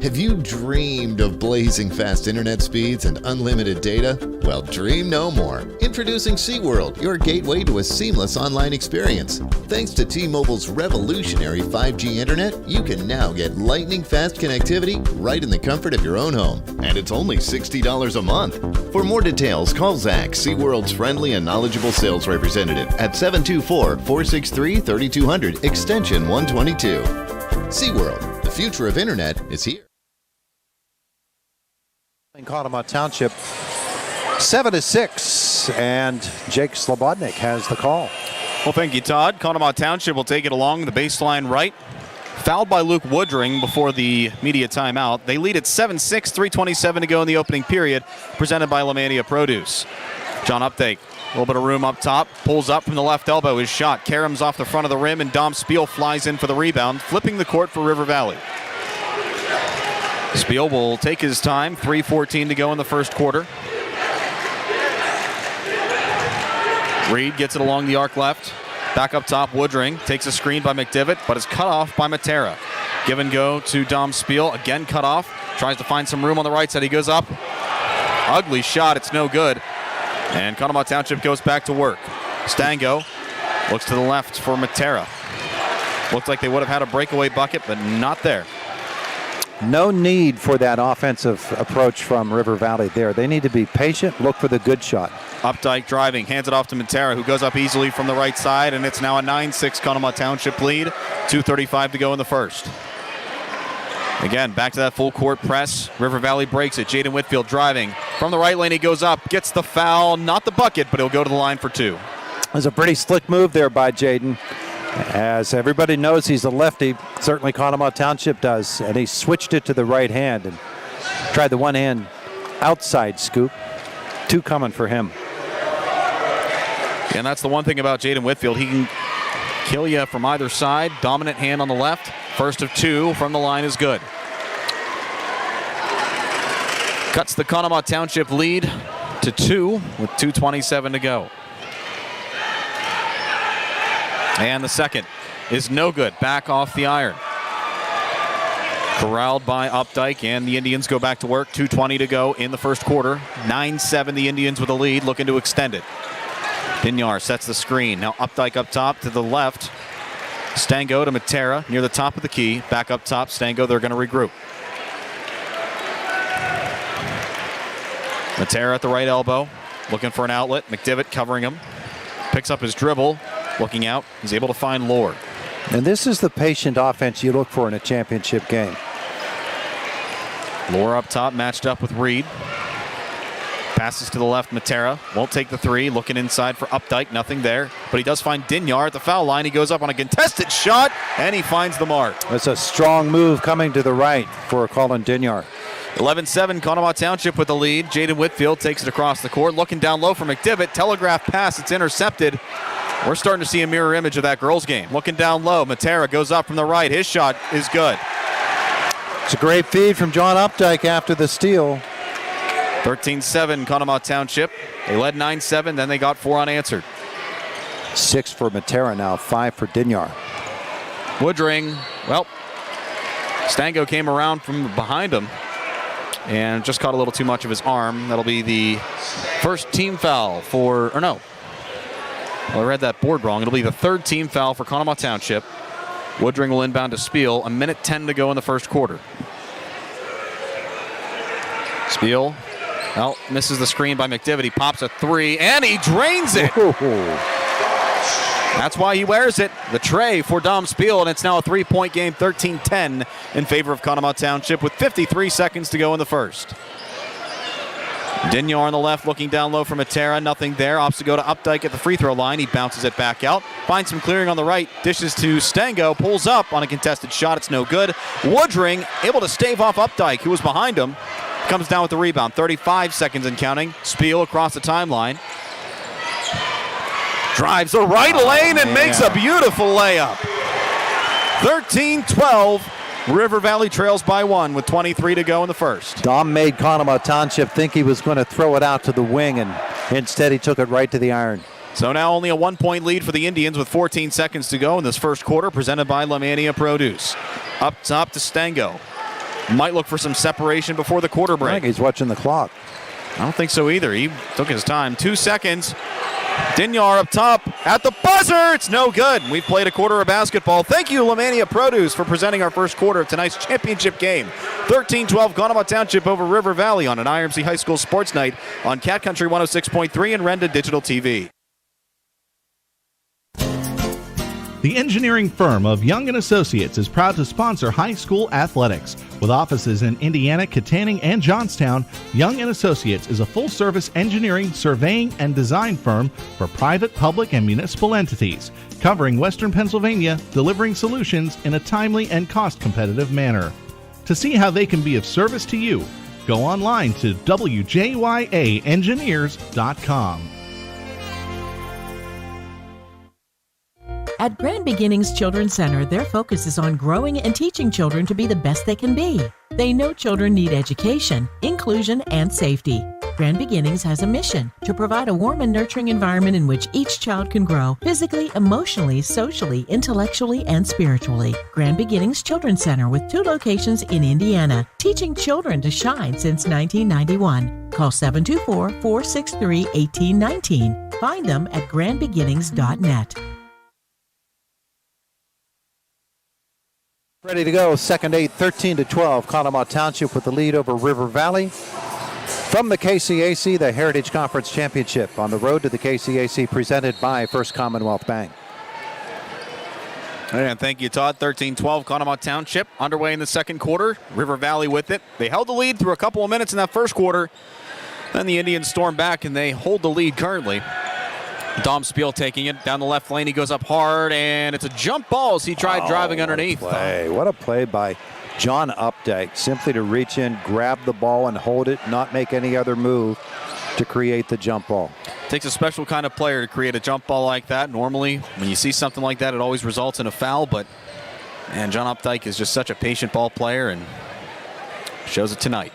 Have you dreamed of blazing fast internet speeds and unlimited data? Well, dream no more. Introducing SeaWorld, your gateway to a seamless online experience. Thanks to T-Mobile's revolutionary 5G internet, you can now get lightning-fast connectivity right in the comfort of your own home. And it's only $60 a month. For more details, call Zach, SeaWorld's friendly and knowledgeable sales representative at 724-463-3200, extension 122. SeaWorld, the future of internet is here. In Conemaugh Township, 7-6, and Jake Slobodnik has the call. Well, thank you, Todd. Conemaugh Township will take it along the baseline right. Fouled by Luke Woodring before the media timeout. They lead at 7-6, 3:27 to go in the opening period, presented by Lemania Produce. John Updike, a little bit of room up top, pulls up from the left elbow. His shot, Karam's off the front of the rim, and Dom Spiel flies in for the rebound, flipping the court for River Valley. Spiel will take his time, 3:14 to go in the first quarter. Reed gets it along the arc left. Back up top, Woodring takes a screen by McDivitt, but is cut off by Matera. Give and go to Dom Spiel, again cut off. Tries to find some room on the right side. He goes up. Ugly shot, it's no good. And Conemaugh Township goes back to work. Stango looks to the left for Matera. Looked like they would have had a breakaway bucket, but not there. No need for that offensive approach from River Valley there. They need to be patient, look for the good shot. Updike driving, hands it off to Matera, who goes up easily from the right side, and it's now a 9-6 Conemaugh Township lead. 2:35 to go in the first. Again, back to that full court press. River Valley breaks it. Jaden Whitfield driving. From the right lane, he goes up, gets the foul, not the bucket, but he'll go to the line for two. It was a pretty slick move there by Jaden. As everybody knows, he's a lefty. Certainly Conemaugh Township does. And he switched it to the right hand and tried the one-hand outside scoop. Two coming for him. And that's the one thing about Jaden Whitfield. He can kill you from either side. Dominant hand on the left. First of two from the line is good. Cuts the Conemaugh Township lead to 2 with 2:27 to go. And the second is no good. Back off the iron. Corralled by Updike, and the Indians go back to work. 2:20 to go in the first quarter. 9-7 the Indians with a lead, looking to extend it. Dinyar sets the screen. Now Updike up top to the left. Stango to Matera near the top of the key. Back up top, Stango, they're going to regroup. Matera at the right elbow, looking for an outlet. McDivitt covering him. Picks up his dribble. Looking out, he's able to find Lord. And this is the patient offense you look for in a championship game. Lord up top, matched up with Reed. Passes to the left, Matera. Won't take the three, looking inside for Updike, nothing there. But he does find Dinyar at the foul line. He goes up on a contested shot, and he finds the mark. That's a strong move coming to the right for Colin Dinyar. 11-7, Conemaugh Township with the lead. Jaden Whitfield takes it across the court, looking down low for McDivitt. Telegraph pass, it's intercepted. We're starting to see a mirror image of that girls' game. Looking down low, Matera goes up from the right. His shot is good. It's a great feed from John Updike after the steal. 13-7, Conemaugh Township. They led 9-7, then they got 4 unanswered. 6 for Matera now, 5 for Dinyar. Woodring, well, Stango came around from behind him and just caught a little too much of his arm. That'll be the first team foul for, or no. Well, I read that board wrong. It'll be the third team foul for Conemaugh Township. Woodring will inbound to Spiel. 1:10 to go in the first quarter. Spiel, well, misses the screen by McDivitt. He pops a three, and he drains it. That's why he wears it. The tray for Dom Spiel, and it's now a 3-point game, 13-10 in favor of Conemaugh Township with 53 seconds to go in the first. Dinyar on the left, looking down low for Matera. Nothing there. Opts to go to Updike at the free throw line. He bounces it back out. Finds some clearing on the right. Dishes to Stango. Pulls up on a contested shot. It's no good. Woodring able to stave off Updike, who was behind him. comes down with the rebound. 35 seconds and counting. Spiel across the timeline. Drives the right lane and makes a beautiful layup. 13-12. River Valley trails by 1 with 23 to go in the first. Dom made Conemaugh Township think he was going to throw it out to the wing, and instead he took it right to the iron. So now only a 1-point lead for the Indians with 14 seconds to go in this first quarter, presented by Lemania Produce. Up top to Stango. Might look for some separation before the quarter break. I think he's watching the clock. I don't think so either. He took his time. 2 seconds. Dinyar up top at the buzzer. It's no good. We've played a quarter of basketball. Thank you, Lemania Produce, for presenting our first quarter of tonight's championship game. 13-12 Conemaugh Township over River Valley on an IRMC High School Sports Night on Cat Country 106.3 and Renda Digital TV. The engineering firm of Young & Associates is proud to sponsor high school athletics. With offices in Indiana, Katanning, and Johnstown, Young & Associates is a full-service engineering, surveying, and design firm for private, public, and municipal entities, covering Western Pennsylvania, delivering solutions in a timely and cost-competitive manner. To see how they can be of service to you, go online to wjyaengineers.com. At Grand Beginnings Children's Center, their focus is on growing and teaching children to be the best they can be. They know children need education, inclusion, and safety. Grand Beginnings has a mission to provide a warm and nurturing environment in which each child can grow physically, emotionally, socially, intellectually, and spiritually. Grand Beginnings Children's Center with 2 locations in Indiana, teaching children to shine since 1991. Call 724-463-1819. Find them at grandbeginnings.net. Ready to go. Second 8, 13-12. Conemaugh Township with the lead over River Valley. From the KCAC, the Heritage Conference Championship on the road to the KCAC, presented by First Commonwealth Bank. And thank you, Todd. 13-12 Conemaugh Township underway in the second quarter. River Valley with it. They held the lead through a couple of minutes in that first quarter. Then the Indians storm back and they hold the lead currently. Dom Spiel taking it down the left lane. He goes up hard, and it's a jump ball as he tried driving underneath. What a play by John Updike, simply to reach in, grab the ball, and hold it, not make any other move to create the jump ball. Takes a special kind of player to create a jump ball like that. Normally, when you see something like that, it always results in a foul, but man, John Updike is just such a patient ball player and shows it tonight.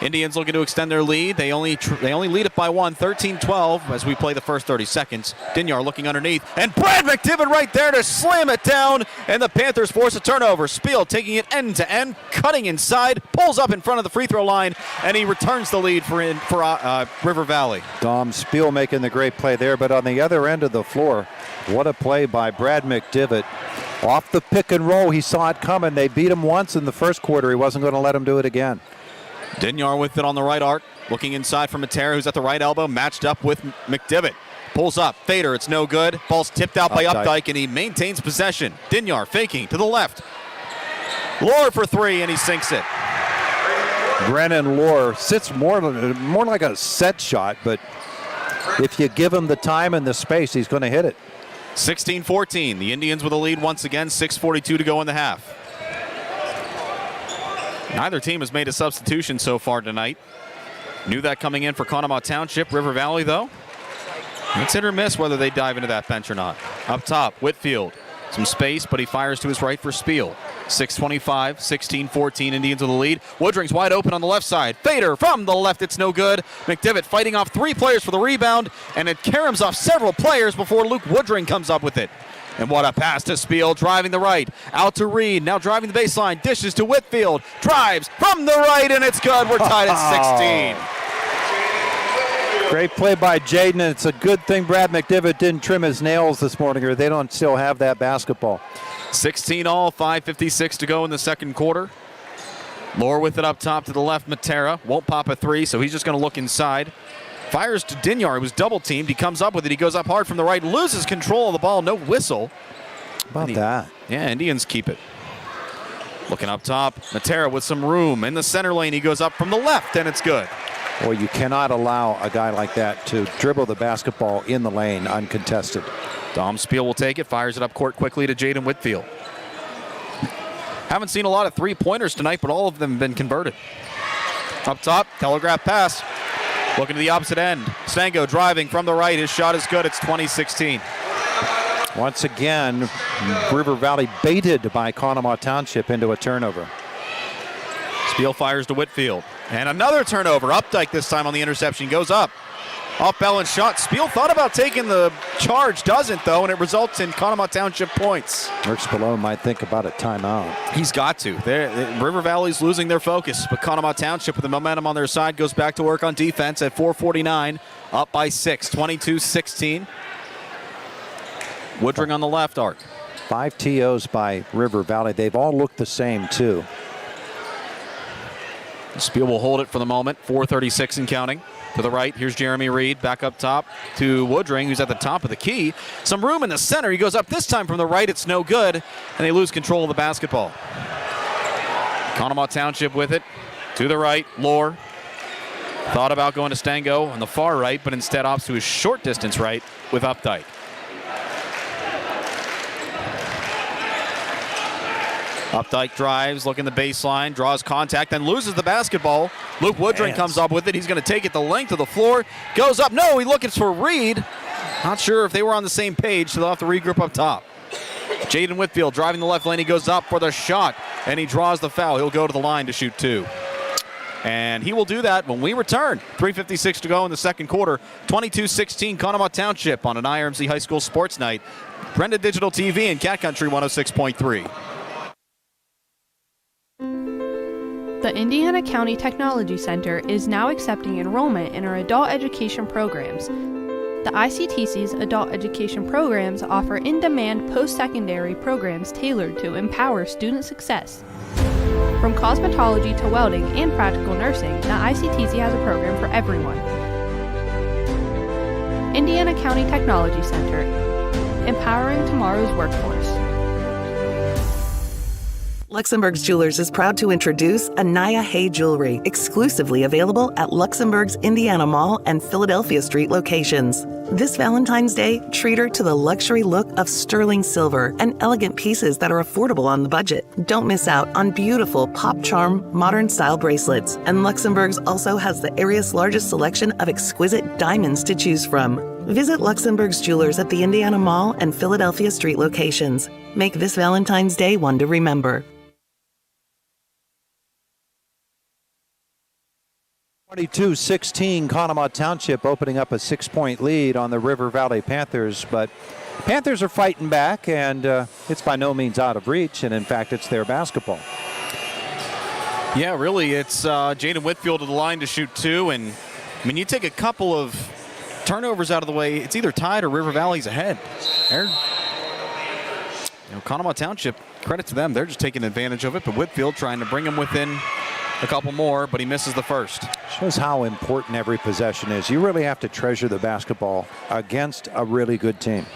Indians looking to extend their lead. They only lead it by 1, 13-12 as we play the first 30 seconds. Dinyar looking underneath, and Brad McDivitt right there to slam it down, and the Panthers force a turnover. Spiel taking it end to end, cutting inside, pulls up in front of the free throw line, and he returns the lead for River Valley. Dom Spiel making the great play there, but on the other end of the floor, what a play by Brad McDivitt. Off the pick and roll, he saw it coming. They beat him once in the first quarter. He wasn't going to let him do it again. Dinyar with it on the right arc, looking inside for Matera, who's at the right elbow, matched up with McDivitt. Pulls up, fader, it's no good. Ball's tipped out by Updike, and he maintains possession. Dinyar faking to the left. Lohr for 3, and he sinks it. Brennan Lohr sits more like a set shot, but if you give him the time and the space, he's going to hit it. 16-14, the Indians with a lead once again, 6:42 to go in the half. Neither team has made a substitution so far tonight. Knew that coming in for Conemaugh Township. River Valley, though, it's hit or miss whether they dive into that bench or not. Up top, Whitfield. Some space, but he fires to his right for Spiel. 6:25, 16-14, Indians with the lead. Woodring's wide open on the left side. Fader from the left, it's no good. McDivitt fighting off 3 players for the rebound, and it caroms off several players before Luke Woodring comes up with it. And what a pass to Spiel, driving the right. Out to Reed, now driving the baseline. Dishes to Whitfield. Drives from the right, and it's good. We're tied at 16. Great play by Jaden, and it's a good thing Brad McDivitt didn't trim his nails this morning, or they don't still have that basketball. 16 all, 5:56 to go in the second quarter. Lohr with it up top to the left. Matera won't pop a 3, so he's just going to look inside. Fires to Dinyar, he was double teamed. He comes up with it. He goes up hard from the right, loses control of the ball. No whistle. How about that? Yeah, Indians keep it. Looking up top, Matera with some room in the center lane. He goes up from the left, and it's good. Well, you cannot allow a guy like that to dribble the basketball in the lane uncontested. Dom Spiel will take it, fires it up court quickly to Jaden Whitfield. Haven't seen a lot of 3-pointers tonight, but all of them have been converted. Up top, telegraph pass. Looking to the opposite end. Stango driving from the right. His shot is good. It's 20-16. Once again, River Valley baited by Conemaugh Township into a turnover. Spiel fires to Whitfield. And another turnover. Updike this time on the interception. Goes up. Off balance shot. Spiel thought about taking the charge. Doesn't, though, and it results in Conemaugh Township points. Rick Spallone might think about a timeout. He's got to. River Valley's losing their focus, but Conemaugh Township with the momentum on their side goes back to work on defense at 4:49. Up by 6. 22-16. Woodring on the left arc. 5 TOs by River Valley. They've all looked the same, too. Spiel will hold it for the moment. 4:36 and counting. To the right, here's Jeremy Reed. Back up top to Woodring, who's at the top of the key. Some room in the center. He goes up this time from the right. It's no good, and they lose control of the basketball. Conemaugh Township with it. To the right, Lohr. Thought about going to Stango on the far right, but instead opts to his short distance right with Updike. Updike drives, looking the baseline, draws contact, then loses the basketball. Luke Woodring comes up with it. He's going to take it the length of the floor. Goes up. No, he looking for Reed. Not sure if they were on the same page, so they'll have to regroup up top. Jaden Whitfield driving the left lane. He goes up for the shot, and he draws the foul. He'll go to the line to shoot 2. And he will do that when we return. 3:56 to go in the second quarter. 22-16 Conemaugh Township on an IRMC High School Sports Night. Brenda Digital TV and Cat Country 106.3. The Indiana County Technology Center is now accepting enrollment in our adult education programs. The ICTC's adult education programs offer in-demand post-secondary programs tailored to empower student success. From cosmetology to welding and practical nursing, the ICTC has a program for everyone. Indiana County Technology Center, empowering tomorrow's workforce. Luxembourg's Jewelers is proud to introduce Anaya Hay Jewelry, exclusively available at Luxembourg's Indiana Mall and Philadelphia Street locations. This Valentine's Day, treat her to the luxury look of sterling silver and elegant pieces that are affordable on the budget. Don't miss out on beautiful pop charm, modern style bracelets. And Luxembourg's also has the area's largest selection of exquisite diamonds to choose from. Visit Luxembourg's Jewelers at the Indiana Mall and Philadelphia Street locations. Make this Valentine's Day one to remember. 22-16, Conemaugh Township opening up a 6-point lead on the River Valley Panthers, but Panthers are fighting back, and it's by no means out of reach, and in fact, it's their basketball. Yeah, really, it's Jaden Whitfield to the line to shoot 2, and I mean, you take a couple of turnovers out of the way, it's either tied or River Valley's ahead. Conemaugh Township, credit to them, they're just taking advantage of it, but Whitfield trying to bring them within a couple more, but he misses the first. Shows how important every possession is. You really have to treasure the basketball against a really good team.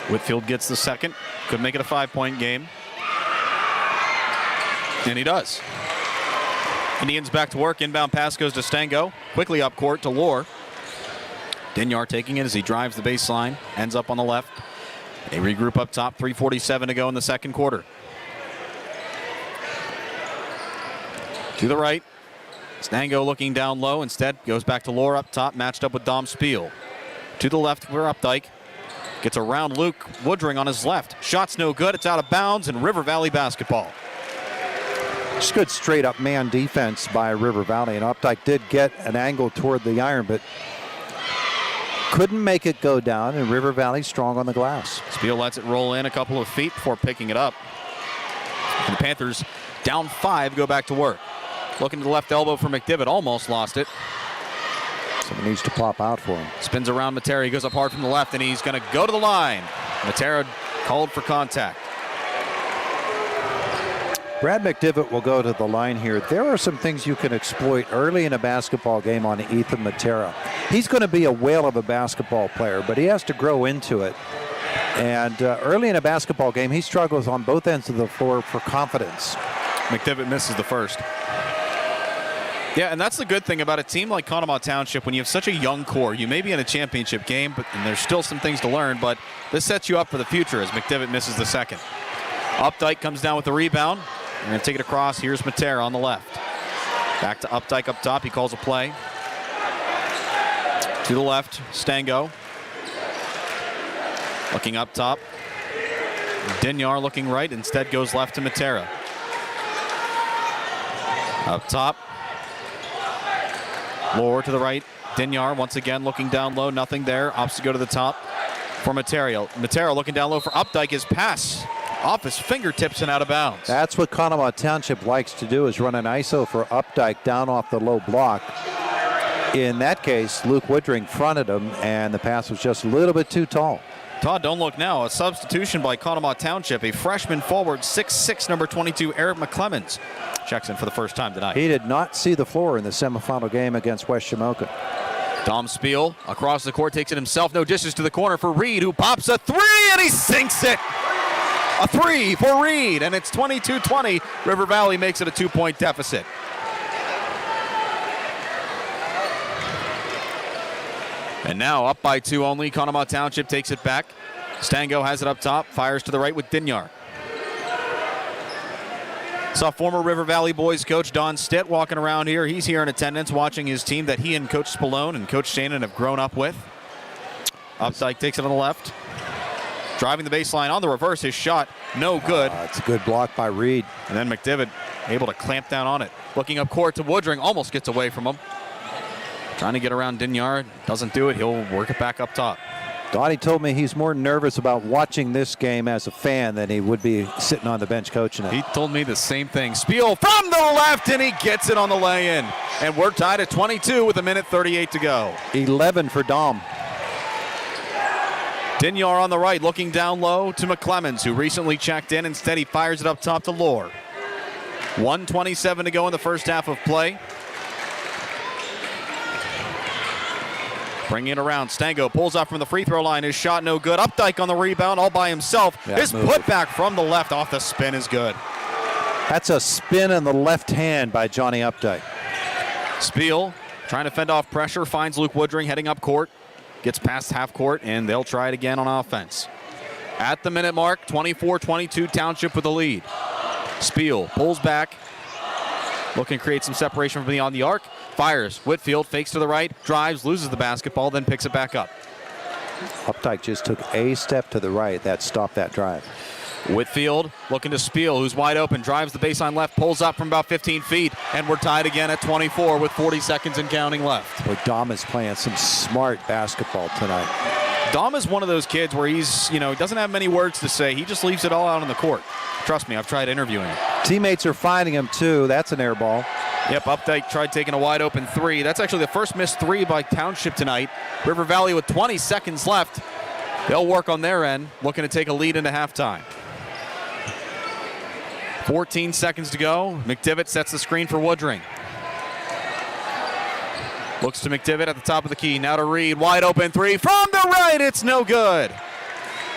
Whitfield gets the second. Could make it a 5-point game. And he does. Indians back to work. Inbound pass goes to Stango. Quickly up court to Lohr. Dinyar taking it as he drives the baseline. Ends up on the left. They regroup up top. 3:47 to go in the second quarter. To the right. Stango looking down low. Instead goes back to Lohr up top. Matched up with Dom Spiel. To the left for Updike. Gets around Luke Woodring on his left. Shot's no good. It's out of bounds, and River Valley basketball. Just good straight-up man defense by River Valley, and Updike did get an angle toward the iron, but couldn't make it go down, and River Valley strong on the glass. Spiel lets it roll in a couple of feet before picking it up. And the Panthers down 5, go back to work. Looking to the left elbow for McDivitt. Almost lost it. Someone needs to pop out for him. Spins around Matera. He goes up hard from the left, and he's going to go to the line. Matera called for contact. Brad McDivitt will go to the line here. There are some things you can exploit early in a basketball game on Ethan Matera. He's going to be a whale of a basketball player, but he has to grow into it. And early in a basketball game, he struggles on both ends of the floor for confidence. McDivitt misses the first. Yeah, and that's the good thing about a team like Conemaugh Township. When you have such a young core, you may be in a championship game, and there's still some things to learn, but this sets you up for the future as McDivitt misses the second. Updike comes down with the rebound. They're going to take it across. Here's Matera on the left. Back to Updike up top. He calls a play. To the left, Stango. Looking up top. Dinyar looking right. Instead goes left to Matera. Up top. Lower to the right. Dinyar once again looking down low. Nothing there. Opts to go to the top for Matera. Matera looking down low for Updike. His pass off his fingertips and out of bounds. That's what Conemaugh Township likes to do, is run an ISO for Updike down off the low block. In that case, Luke Woodring fronted him, and the pass was just a little bit too tall. Todd, don't look now. A substitution by Conemaugh Township. A freshman forward, 6'6", number 22, Eric McClemens, checks in for the first time tonight. He did not see the floor in the semifinal game against West Shamokin. Dom Spiel across the court, takes it himself. No distance to the corner for Reed, who pops a three, and he sinks it. A three for Reed, and it's 22-20. River Valley makes it a 2-point deficit. And now up by 2 only. Conemaugh Township takes it back. Stango has it up top, fires to the right with Dinyar. Saw former River Valley boys coach Don Stitt walking around here. He's here in attendance watching his team that he and Coach Spallone and Coach Shannon have grown up with. Updike takes it on the left. Driving the baseline on the reverse. His shot, no good. It's a good block by Reed. And then McDivitt able to clamp down on it. Looking up court to Woodring, almost gets away from him. Trying to get around Dinyar, doesn't do it. He'll work it back up top. Donnie told me he's more nervous about watching this game as a fan than he would be sitting on the bench coaching it. He told me the same thing. Spiel from the left, and he gets it on the lay-in. And we're tied at 22 with 1:38 to go. 11 for Dom. Dinyar on the right, looking down low to McClemens, who recently checked in. Instead, he fires it up top to Lohr. 1:27 to go in the first half of play. Bringing it around. Stango pulls up from the free throw line. His shot no good. Updike on the rebound all by himself. His putback from the left off the spin is good. That's a spin in the left hand by Johnny Updike. Spiel trying to fend off pressure. Finds Luke Woodring heading up court. Gets past half court, and they'll try it again on offense. At the minute mark, 24-22, Township with the lead. Spiel pulls back. Looking to create some separation from beyond the arc. Fires. Whitfield fakes to the right, drives, loses the basketball, then picks it back up. Updike just took a step to the right. That stopped that drive. Whitfield looking to Spiel, who's wide open, drives the baseline left, pulls up from about 15 feet, and we're tied again at 24 with 40 seconds and counting left. Well, Dom is playing some smart basketball tonight. Dom is one of those kids where he's, he doesn't have many words to say. He just leaves it all out on the court. Trust me, I've tried interviewing him. Teammates are finding him, too. That's an air ball. Yep, Updike tried taking a wide open three. That's actually the first missed three by Township tonight. River Valley with 20 seconds left. They'll work on their end, looking to take a lead into halftime. 14 seconds to go. McDivitt sets the screen for Woodring. Looks to McDivitt at the top of the key. Now to Reed. Wide open three from the right. It's no good.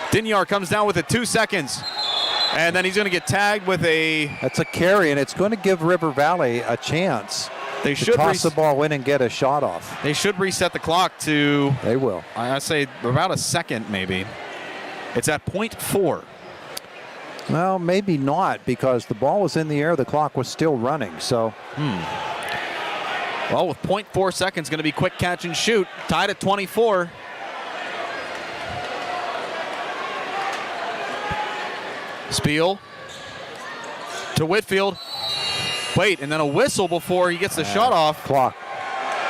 Dinyar comes down with it. 2 seconds. And then he's going to get tagged with a... That's a carry, and it's going to give River Valley a chance to toss the ball in and get a shot off. They should reset the clock to... They will. I say about a second, maybe. It's at .4. Well, maybe not, because the ball was in the air. The clock was still running, so... Well, with .4 seconds, going to be quick catch and shoot. Tied at 24. Spiel to Whitfield. Wait, and then a whistle before he gets the shot off. Clock.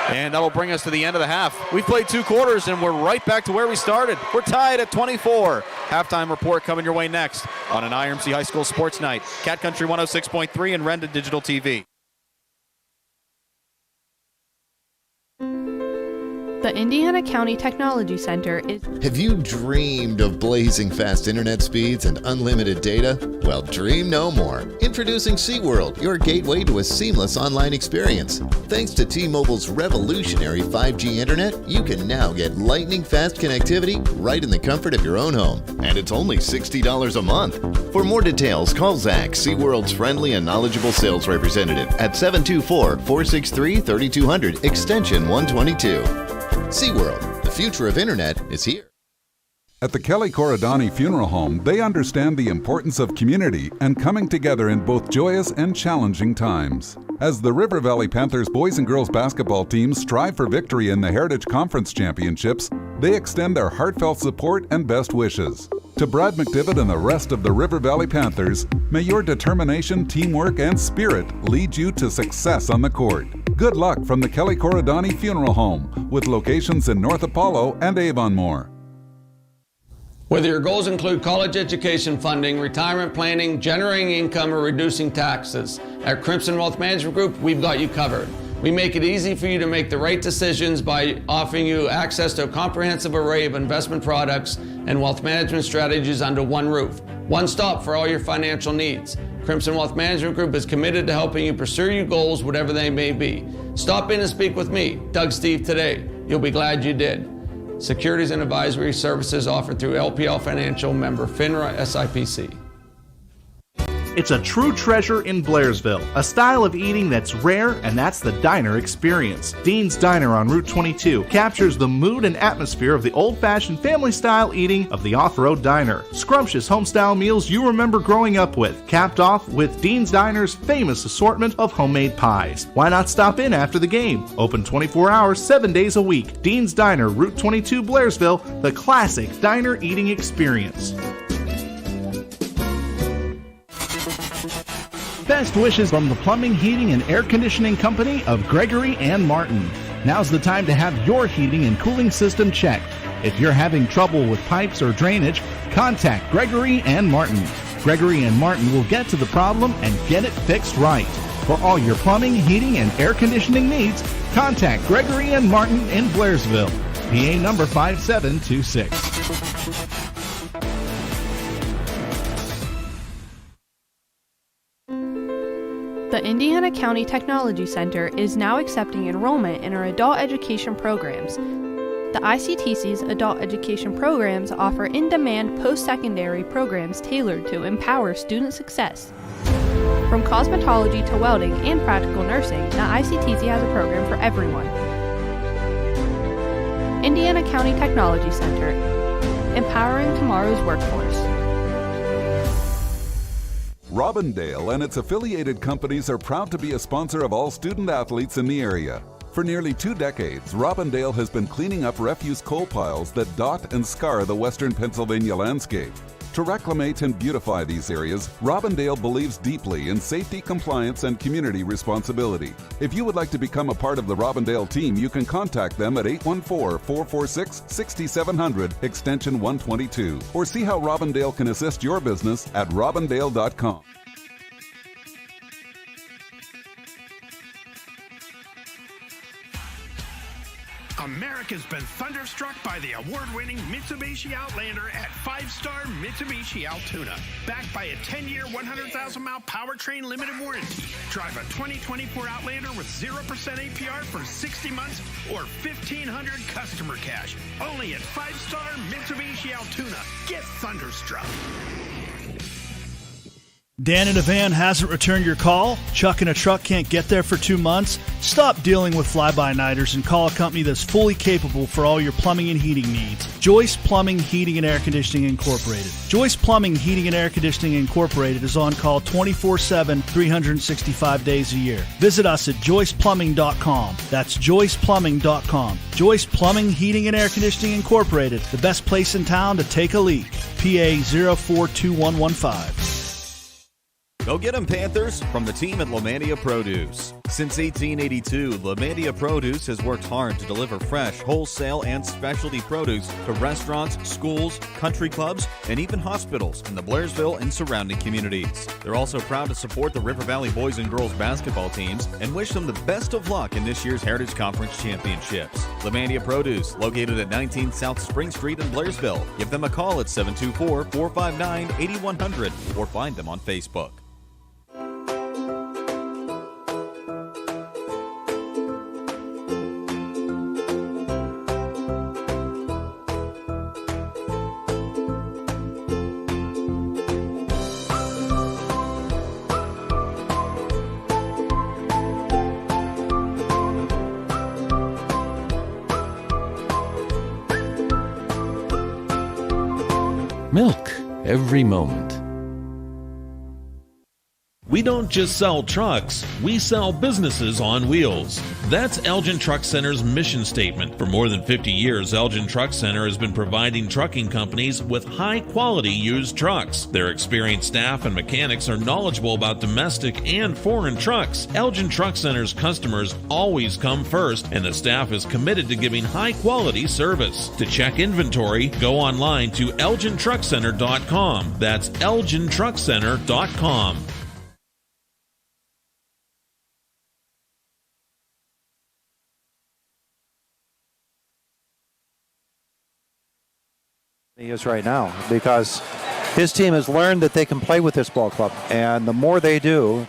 And that'll bring us to the end of the half. We've played 2 quarters, and we're right back to where we started. We're tied at 24. Halftime report coming your way next on an IRMC High School Sports Night. Cat Country 106.3 and Renda Digital TV. The Indiana County Technology Center is... Have you dreamed of blazing fast internet speeds and unlimited data? Well, dream no more. Introducing SeaWorld, your gateway to a seamless online experience. Thanks to T-Mobile's revolutionary 5G internet, you can now get lightning-fast connectivity right in the comfort of your own home. And it's only $60 a month. For more details, call Zach, SeaWorld's friendly and knowledgeable sales representative at 724-463-3200, extension 122. SeaWorld, the future of internet is here. At the Kelly Corridani Funeral Home, they understand the importance of community and coming together in both joyous and challenging times. As the River Valley Panthers boys and girls basketball teams strive for victory in the Heritage Conference Championships, they extend their heartfelt support and best wishes. To Brad McDivitt and the rest of the River Valley Panthers, may your determination, teamwork, and spirit lead you to success on the court. Good luck from the Kelly Corridani Funeral Home, with locations in North Apollo and Avonmore. Whether your goals include college education funding, retirement planning, generating income, or reducing taxes, at Crimson Wealth Management Group, we've got you covered. We make it easy for you to make the right decisions by offering you access to a comprehensive array of investment products and wealth management strategies under one roof. One stop for all your financial needs. Crimson Wealth Management Group is committed to helping you pursue your goals, whatever they may be. Stop in and speak with me, Doug Steve, today. You'll be glad you did. Securities and advisory services offered through LPL Financial, member FINRA SIPC. It's a true treasure in Blairsville, a style of eating that's rare, and that's the diner experience. Dean's Diner on Route 22 captures the mood and atmosphere of the old-fashioned family-style eating of the off-road diner. Scrumptious home-style meals you remember growing up with, capped off with Dean's Diner's famous assortment of homemade pies. Why not stop in after the game? Open 24 hours, 7 days a week. Dean's Diner, Route 22, Blairsville, the classic diner eating experience. Best wishes from the Plumbing, Heating, and Air Conditioning Company of Gregory and Martin. Now's the time to have your heating and cooling system checked. If you're having trouble with pipes or drainage, contact Gregory and Martin. Gregory and Martin will get to the problem and get it fixed right. For all your plumbing, heating, and air conditioning needs, contact Gregory and Martin in Blairsville. PA number 5726. The Indiana County Technology Center is now accepting enrollment in our adult education programs. The ICTC's adult education programs offer in-demand post-secondary programs tailored to empower student success. From cosmetology to welding and practical nursing, the ICTC has a program for everyone. Indiana County Technology Center, empowering tomorrow's workforce. Robindale and its affiliated companies are proud to be a sponsor of all student athletes in the area. For nearly 2 decades, Robindale has been cleaning up refuse coal piles that dot and scar the western Pennsylvania landscape. To reclimate and beautify these areas, Robindale believes deeply in safety, compliance, and community responsibility. If you would like to become a part of the Robindale team, you can contact them at 814-446-6700, extension 122, or see how Robindale can assist your business at robindale.com. America's been thunderstruck by the award-winning Mitsubishi Outlander at 5-star Mitsubishi Altoona. Backed by a 10-year, 100,000-mile powertrain limited warranty. Drive a 2024 Outlander with 0% APR for 60 months or $1,500 customer cash. Only at 5-star Mitsubishi Altoona. Get thunderstruck. Dan in a van hasn't returned your call? Chuck in a truck can't get there for 2 months? Stop dealing with fly-by-nighters and call a company that's fully capable for all your plumbing and heating needs. Joyce Plumbing, Heating, and Air Conditioning Incorporated. Joyce Plumbing, Heating, and Air Conditioning Incorporated is on call 24/7, 365 days a year. Visit us at joyceplumbing.com. That's joyceplumbing.com. Joyce Plumbing, Heating, and Air Conditioning Incorporated, the best place in town to take a leak. PA 042115. Go get 'em, Panthers, from the team at Lamantia Produce. Since 1882, Lamantia Produce has worked hard to deliver fresh, wholesale, and specialty produce to restaurants, schools, country clubs, and even hospitals in the Blairsville and surrounding communities. They're also proud to support the River Valley boys and girls basketball teams and wish them the best of luck in this year's Heritage Conference Championships. Lamantia Produce, located at 19 South Spring Street in Blairsville. Give them a call at 724-459-8100 or find them on Facebook. Milk every moment. We don't just sell trucks, we sell businesses on wheels. That's Elgin Truck Center's mission statement. For more than 50 years, Elgin Truck Center has been providing trucking companies with high-quality used trucks. Their experienced staff and mechanics are knowledgeable about domestic and foreign trucks. Elgin Truck Center's customers always come first, and the staff is committed to giving high-quality service. To check inventory, go online to elgintruckcenter.com. That's elgintruckcenter.com. He is right now, because his team has learned that they can play with this ball club, and the more they do.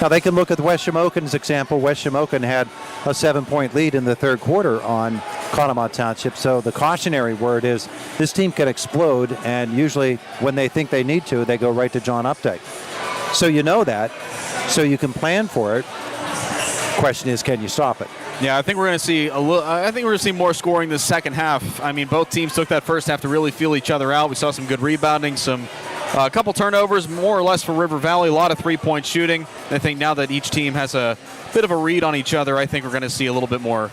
Now they can look at West Shamokin's example. West Shamokin had a 7-point lead in the third quarter on Conemaugh Township, so the cautionary word is this team can explode, and usually when they think they need to, they go right to John Updike. So you know that, so you can plan for it. Question is, can you stop it? Yeah, I think we're going to see more scoring this second half. I mean, both teams took that first half to really feel each other out. We saw some good rebounding, a couple turnovers, more or less for River Valley, a lot of three-point shooting. I think now that each team has a bit of a read on each other, I think we're going to see a little bit more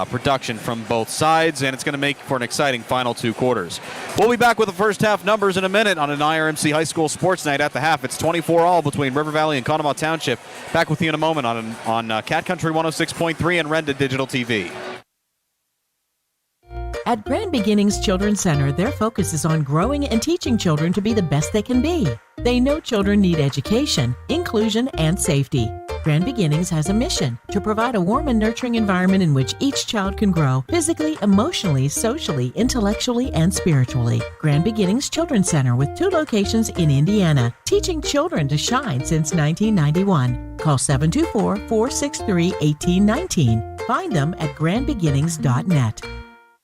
production from both sides, and it's going to make for an exciting final two quarters. We'll be back with the first half numbers in a minute on an IRMC High School Sports Night at the half. It's 24-all between River Valley and Conemaugh Township. Back with you in a moment on Cat Country 106.3 and Renda Digital TV. At Grand Beginnings Children's Center, their focus is on growing and teaching children to be the best they can be. They know children need education, inclusion, and safety. Grand Beginnings has a mission to provide a warm and nurturing environment in which each child can grow physically, emotionally, socially, intellectually, and spiritually. Grand Beginnings Children's Center with 2 locations in Indiana, teaching children to shine since 1991. Call 724-463-1819. Find them at grandbeginnings.net.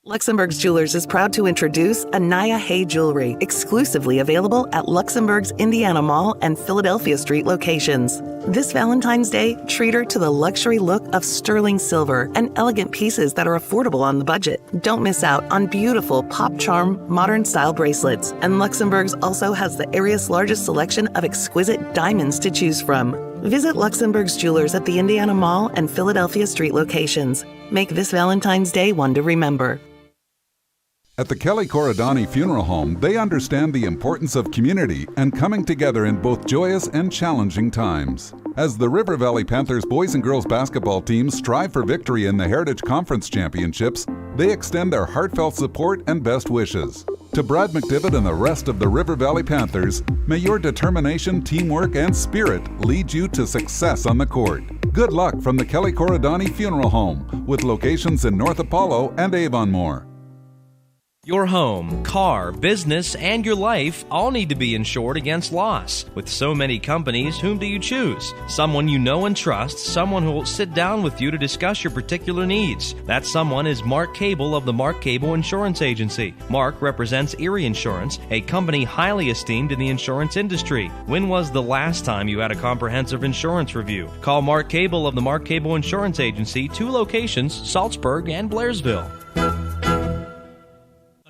Luxembourg's Jewelers is proud to introduce Anaya Hay Jewelry, exclusively available at Luxembourg's Indiana Mall and Philadelphia Street locations. This Valentine's Day, treat her to the luxury look of sterling silver and elegant pieces that are affordable on the budget. Don't miss out on beautiful pop charm, modern style bracelets. And Luxembourg's also has the area's largest selection of exquisite diamonds to choose from. Visit Luxembourg's Jewelers at the Indiana Mall and Philadelphia Street locations. Make this Valentine's Day one to remember. At the Kelly Corridani Funeral Home, they understand the importance of community and coming together in both joyous and challenging times. As the River Valley Panthers boys and girls basketball teams strive for victory in the Heritage Conference Championships, they extend their heartfelt support and best wishes. To Brad McDivitt and the rest of the River Valley Panthers, may your determination, teamwork, and spirit lead you to success on the court. Good luck from the Kelly Corridani Funeral Home, with locations in North Apollo and Avonmore. Your home, car, business, and your life all need to be insured against loss. With so many companies, whom do you choose? Someone you know and trust, someone who will sit down with you to discuss your particular needs. That someone is Mark Cable of the Mark Cable Insurance Agency. Mark represents Erie Insurance, a company highly esteemed in the insurance industry. When was the last time you had a comprehensive insurance review? Call Mark Cable of the Mark Cable Insurance Agency, 2 locations, Salzburg and Blairsville.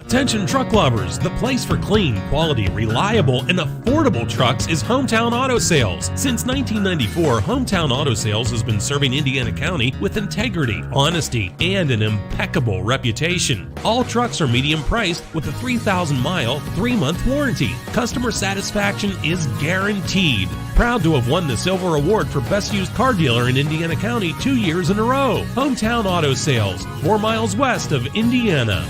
Attention truck lovers, the place for clean, quality, reliable, and affordable trucks is Hometown Auto Sales. Since 1994, Hometown Auto Sales has been serving Indiana County with integrity, honesty, and an impeccable reputation. All trucks are medium priced with a 3,000-mile, 3-month warranty. Customer satisfaction is guaranteed. Proud to have won the Silver Award for Best Used Car Dealer in Indiana County 2 years in a row. Hometown Auto Sales, 4 miles west of Indiana.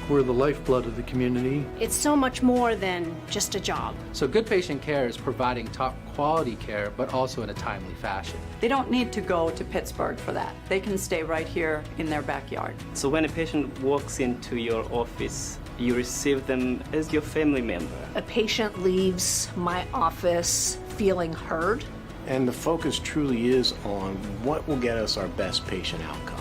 We're the lifeblood of the community. It's so much more than just a job. So good patient care is providing top quality care, but also in a timely fashion. They don't need to go to Pittsburgh for that. They can stay right here in their backyard. So when a patient walks into your office, you receive them as your family member. A patient leaves my office feeling heard. And the focus truly is on what will get us our best patient outcome.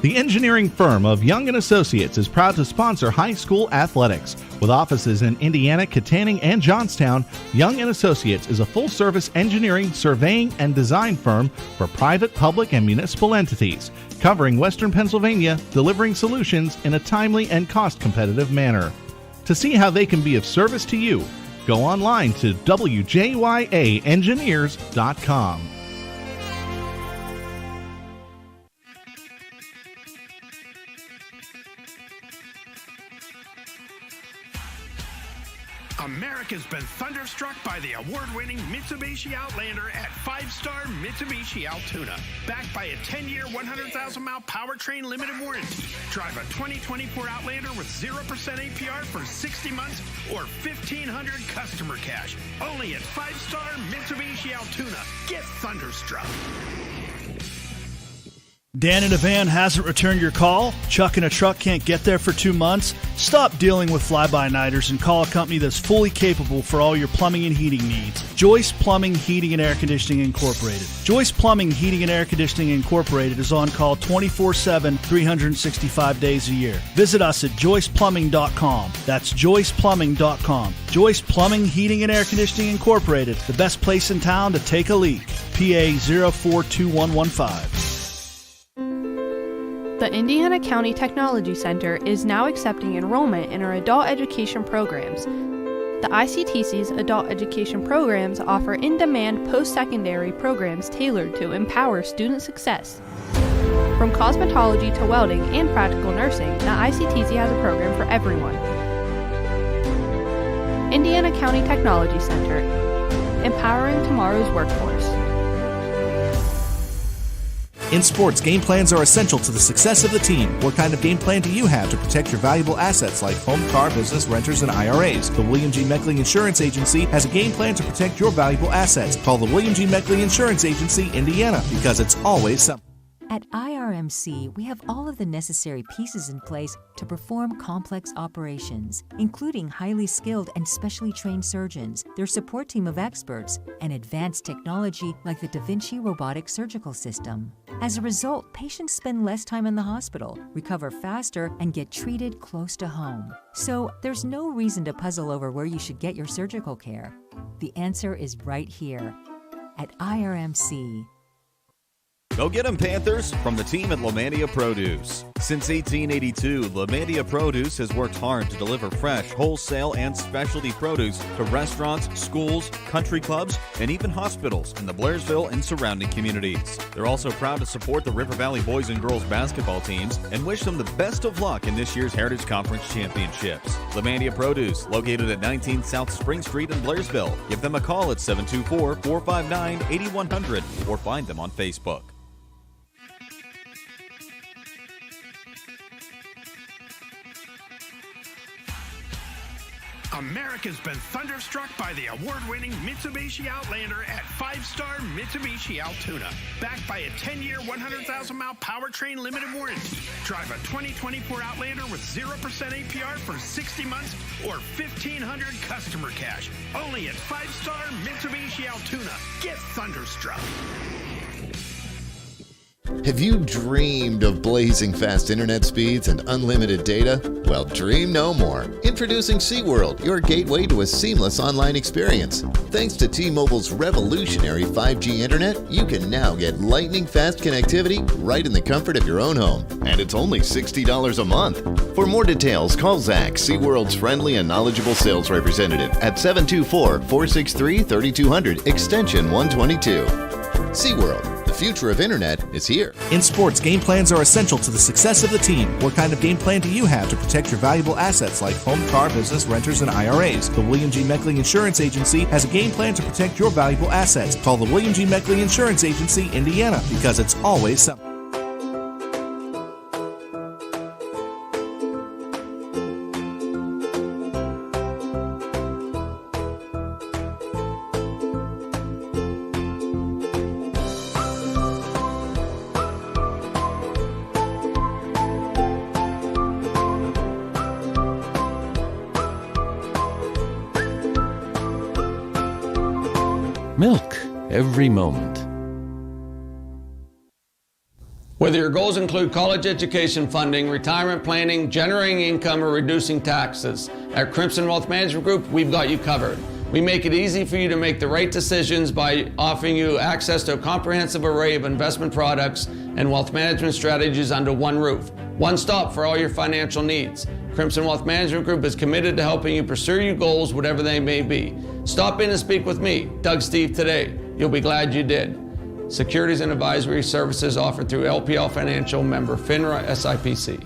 The engineering firm of Young & Associates is proud to sponsor high school athletics. With offices in Indiana, Katanning, and Johnstown, Young & Associates is a full-service engineering, surveying, and design firm for private, public, and municipal entities, covering Western Pennsylvania, delivering solutions in a timely and cost-competitive manner. To see how they can be of service to you, go online to wjyaengineers.com. America's been thunderstruck by the award-winning Mitsubishi Outlander at 5-star Mitsubishi Altoona. Backed by a 10-year, 100,000-mile powertrain limited warranty. Drive a 2024 Outlander with 0% APR for 60 months or $1,500 customer cash. Only at 5-star Mitsubishi Altoona. Get thunderstruck. Dan in a van hasn't returned your call? Chuck in a truck can't get there for 2 months? Stop dealing with fly-by-nighters and call a company that's fully capable for all your plumbing and heating needs. Joyce Plumbing, Heating, and Air Conditioning Incorporated. Joyce Plumbing, Heating, and Air Conditioning Incorporated is on call 24/7, 365 days a year. Visit us at joyceplumbing.com. That's joyceplumbing.com. Joyce Plumbing, Heating, and Air Conditioning Incorporated, the best place in town to take a leak. PA 042115. The Indiana County Technology Center is now accepting enrollment in our adult education programs. The ICTC's adult education programs offer in-demand post-secondary programs tailored to empower student success. From cosmetology to welding and practical nursing, the ICTC has a program for everyone. Indiana County Technology Center, empowering tomorrow's workforce. In sports, game plans are essential to the success of the team. What kind of game plan do you have to protect your valuable assets like home, car, business, renters, and IRAs? The William G. Meckling Insurance Agency has a game plan to protect your valuable assets. Call the William G. Meckling Insurance Agency, Indiana, because it's always something. At IRMC, we have all of the necessary pieces in place to perform complex operations, including highly skilled and specially trained surgeons, their support team of experts, and advanced technology like the Da Vinci robotic surgical system. As a result, patients spend less time in the hospital, recover faster, and get treated close to home. So there's no reason to puzzle over where you should get your surgical care. The answer is right here at IRMC. Go get 'em, Panthers, from the team at Lamantia Produce. Since 1882, Lamantia Produce has worked hard to deliver fresh, wholesale, and specialty produce to restaurants, schools, country clubs, and even hospitals in the Blairsville and surrounding communities. They're also proud to support the River Valley boys and girls basketball teams and wish them the best of luck in this year's Heritage Conference Championships. Lamantia Produce, located at 19 South Spring Street in Blairsville. Give them a call at 724-459-8100 or find them on Facebook. America's been thunderstruck by the award-winning Mitsubishi Outlander at 5-star Mitsubishi Altoona. Backed by a 10-year, 100,000-mile powertrain limited warranty. Drive a 2024 Outlander with 0% APR for 60 months or $1,500 customer cash. Only at 5-star Mitsubishi Altoona. Get thunderstruck. Have you dreamed of blazing fast internet speeds and unlimited data? Well, dream no more. Introducing SeaWorld, your gateway to a seamless online experience. Thanks to T-Mobile's revolutionary 5G internet, you can now get lightning-fast connectivity right in the comfort of your own home. And it's only $60 a month. For more details, call Zach, SeaWorld's friendly and knowledgeable sales representative at 724-463-3200, extension 122. SeaWorld. The future of internet is here. In sports, game plans are essential to the success of the team. What kind of game plan do you have to protect your valuable assets like home, car, business, renters, and IRAs? The William G. Meckling Insurance Agency has a game plan to protect your valuable assets. Call the William G. Meckling Insurance Agency, Indiana, because it's always something. Milk every moment. Whether your goals include college education funding, retirement planning, generating income, or reducing taxes, at Crimson Wealth Management Group, we've got you covered. We make it easy for you to make the right decisions by offering you access to a comprehensive array of investment products and wealth management strategies under one roof. One stop for all your financial needs. Crimson Wealth Management Group is committed to helping you pursue your goals, whatever they may be. Stop in and speak with me, Doug Steve, today. You'll be glad you did. Securities and advisory services offered through LPL Financial, member FINRA SIPC.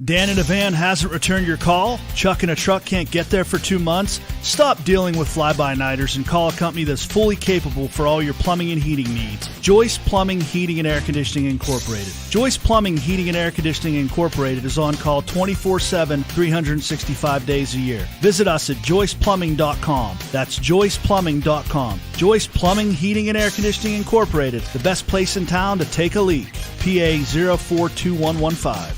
Dan in a van hasn't returned your call? Chuck in a truck can't get there for 2 months? Stop dealing with fly-by-nighters and call a company that's fully capable for all your plumbing and heating needs. Joyce Plumbing, Heating, and Air Conditioning Incorporated. Joyce Plumbing, Heating, and Air Conditioning Incorporated is on call 24/7, 365 days a year. Visit us at joyceplumbing.com. That's joyceplumbing.com. Joyce Plumbing, Heating, and Air Conditioning Incorporated, the best place in town to take a leak. PA 042115.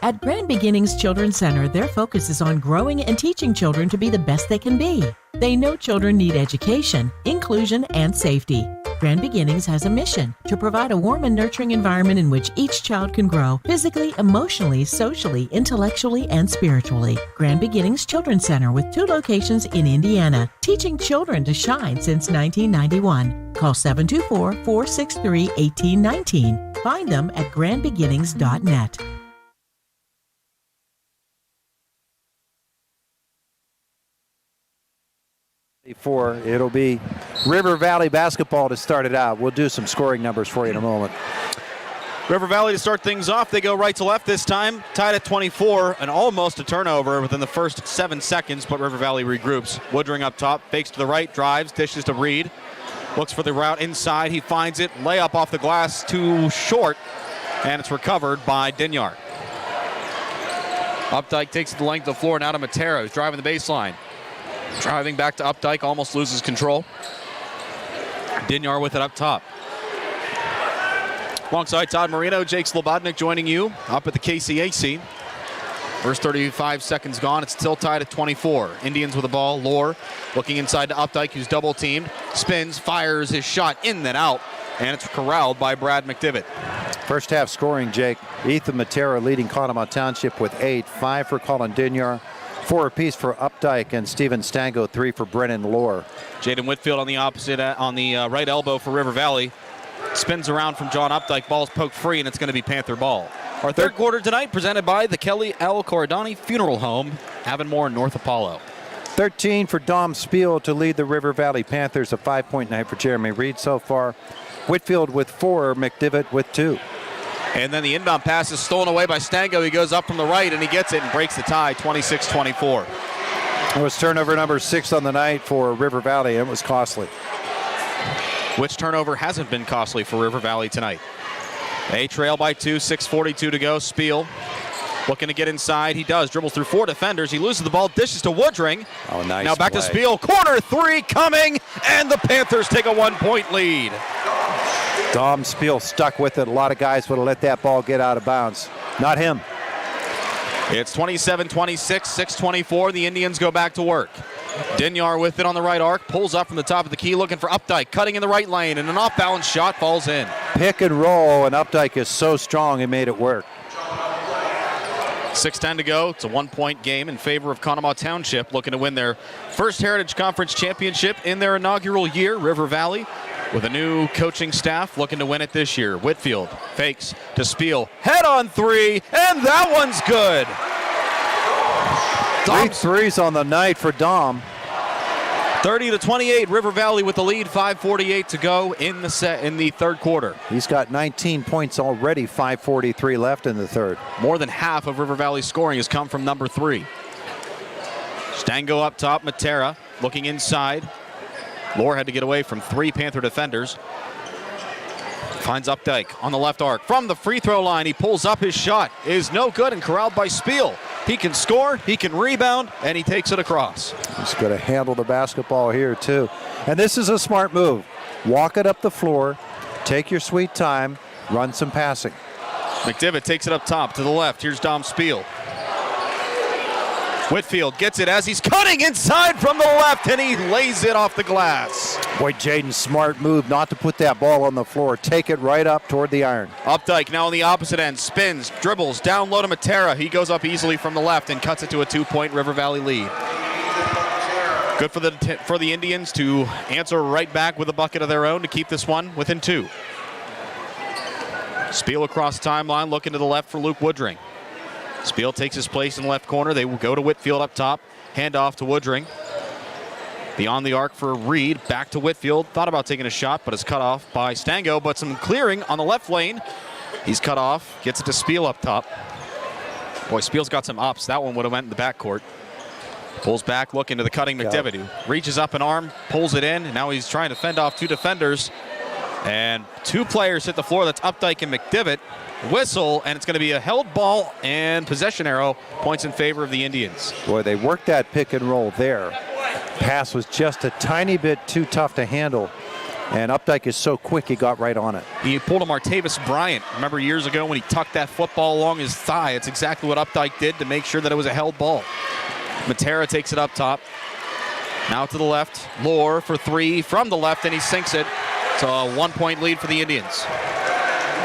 At Grand Beginnings Children's Center, their focus is on growing and teaching children to be the best they can be. They know children need education, inclusion, and safety. Grand Beginnings has a mission to provide a warm and nurturing environment in which each child can grow physically, emotionally, socially, intellectually, and spiritually. Grand Beginnings Children's Center with 2 locations in Indiana, teaching children to shine since 1991. Call 724-463-1819. Find them at grandbeginnings.net. It'll be River Valley basketball to start it out. We'll do some scoring numbers for you in a moment. River Valley to start things off. They go right to left this time, tied at 24, and almost a turnover within the first 7 seconds, but River Valley regroups. Woodring up top, fakes to the right, drives, dishes to Reed. Looks for the route inside. He finds it. Layup off the glass, too short, and it's recovered by Dinyar. Updike takes the length of the floor, now to Matera, who's driving the baseline. Driving back to Updike, almost loses control. Dinyar with it up top. Alongside Todd Marino, Jake Slobodnik joining you up at the KCAC. First 35 seconds gone. It's still tied at 24. Indians with the ball. Lohr looking inside to Updike, who's double teamed. Spins, fires his shot in and out, and it's corralled by Brad McDivitt. First half scoring, Jake. Ethan Matera leading Conemaugh Township with 8. 5 for Colin Dinyar. 4 apiece for Updike and Steven Stango, 3 for Brennan Lohr. Jaden Whitfield on the opposite, on the right elbow for River Valley. Spins around from John Updike, ball's poked free, and it's going to be Panther ball. Our third quarter tonight presented by the Kelly L. Corradani Funeral Home, Avonmore, North Apollo. 13 for Dom Spiel to lead the River Valley Panthers, a 5-point night for Jeremy Reed so far. Whitfield with 4, McDivitt with 2. And then the inbound pass is stolen away by Stango. He goes up from the right, and he gets it and breaks the tie, 26-24. It was turnover number 6 on the night for River Valley, and it was costly. Which turnover hasn't been costly for River Valley tonight? They trail by 2, 6:42 to go. Spiel looking to get inside. He does. Dribbles through 4 defenders. He loses the ball, dishes to Woodring. Oh, nice Now back play. to Spiel. Corner 3 coming, and the Panthers take a 1-point lead. Dom Spiel stuck with it. A lot of guys would have let that ball get out of bounds. Not him. It's 27-26, 6:24. The Indians go back to work. Dinyar with it on the right arc. Pulls up from the top of the key, looking for Updike. Cutting in the right lane, and an off-balance shot falls in. Pick and roll, and Updike is so strong he made it work. 6:10 to go. It's a 1-point game in favor of Conemaugh Township, looking to win their first Heritage Conference championship in their inaugural year. River Valley with a new coaching staff looking to win it this year. Whitfield fakes to Spiel. Head on 3, and that one's good. 3 threes on the night for Dom. 30-28, River Valley with the lead. 5:48 to go in the third quarter. He's got 19 points already. 5:43 left in the third. More than half of River Valley's scoring has come from number 3. Stango up top. Matera looking inside. Lohr had to get away from 3 Panther defenders. Finds Updike on the left arc. From the free throw line, he pulls up. His shot is no good and corralled by Spiel. He can score, he can rebound, and he takes it across. He's going to handle the basketball here, too. And this is a smart move. Walk it up the floor, take your sweet time, run some passing. McDivitt takes it up top to the left. Here's Dom Spiel. Whitfield gets it as he's cutting inside from the left, and he lays it off the glass. Boy, Jaden, smart move not to put that ball on the floor. Take it right up toward the iron. Updike now on the opposite end, spins, dribbles, down low to Matera. He goes up easily from the left and cuts it to a 2-point River Valley lead. Good for the Indians to answer right back with a bucket of their own to keep this one within 2. Spiel across the timeline, looking to the left for Luke Woodring. Spiel takes his place in the left corner. They will go to Whitfield up top. Hand off to Woodring. Beyond the arc for Reed. Back to Whitfield. Thought about taking a shot, but is cut off by Stango. But some clearing on the left lane. He's cut off. Gets it to Spiel up top. Boy, Spiel's got some ups. That one would have went in the backcourt. Pulls back, looking to the cutting McDevitt, who reaches up an arm, pulls it in, and now he's trying to fend off 2 defenders. And 2 players hit the floor. That's Updike and McDevitt. Whistle, and it's going to be a held ball, and possession arrow points in favor of the Indians. Boy, they worked that pick and roll there. Pass was just a tiny bit too tough to handle, and Updike is so quick he got right on it. He pulled a Martavis Bryant. Remember years ago when he tucked that football along his thigh? It's exactly what Updike did to make sure that it was a held ball. Matera takes it up top. Now to the left. Lohr for 3 from the left, and he sinks it. It's a 1-point lead for the Indians.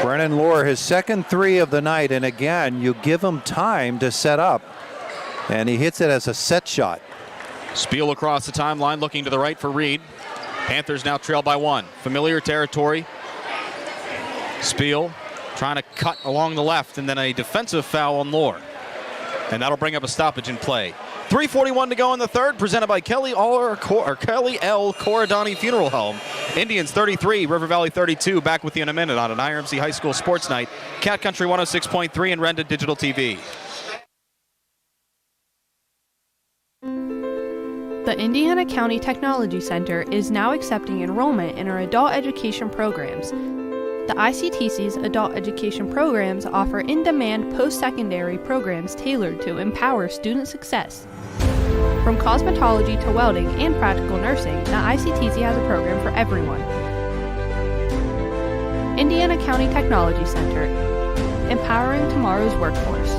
Brennan Lohr, his second 3 of the night, and again, you give him time to set up, and he hits it as a set shot. Spiel across the timeline, looking to the right for Reed. Panthers now trail by 1. Familiar territory. Spiel trying to cut along the left, and then a defensive foul on Lohr. And that'll bring up a stoppage in play. 3:41 to go in the third, presented by Kelly L. Coradani Funeral Home. Indians 33, River Valley 32. Back with you in a minute on an IRMC High School Sports Night. Cat Country 106.3 and Renda Digital TV. The Indiana County Technology Center is now accepting enrollment in our adult education programs. The ICTC's adult education programs offer in-demand post-secondary programs tailored to empower student success. From cosmetology to welding and practical nursing, the ICTC has a program for everyone. Indiana County Technology Center, empowering tomorrow's workforce.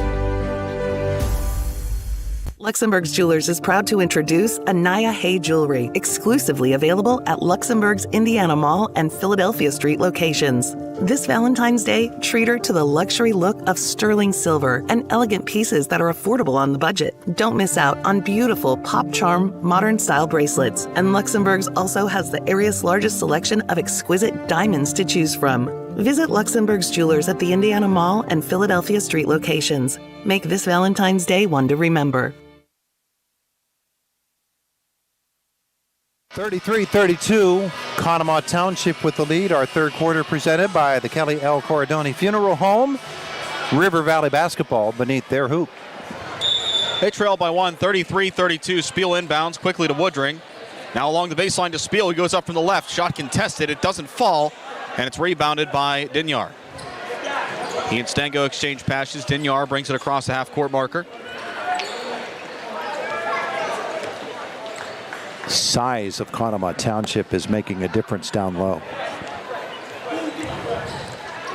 Luxembourg's Jewelers is proud to introduce Anaya Hay Jewelry, exclusively available at Luxembourg's Indiana Mall and Philadelphia Street locations. This Valentine's Day, treat her to the luxury look of sterling silver and elegant pieces that are affordable on the budget. Don't miss out on beautiful pop charm, modern style bracelets. And Luxembourg's also has the area's largest selection of exquisite diamonds to choose from. Visit Luxembourg's Jewelers at the Indiana Mall and Philadelphia Street locations. Make this Valentine's Day one to remember. 33-32, Conemaugh Township with the lead. Our third quarter presented by the Kelly L. Coradoni Funeral Home. River Valley basketball beneath their hoop. They trail by 1, 33-32. Spiel inbounds quickly to Woodring. Now along the baseline to Spiel. He goes up from the left. Shot contested. It doesn't fall, and it's rebounded by Dinyar. He and Stango exchange passes. Dinyar brings it across the half-court marker. Size of Conemaugh Township is making a difference down low.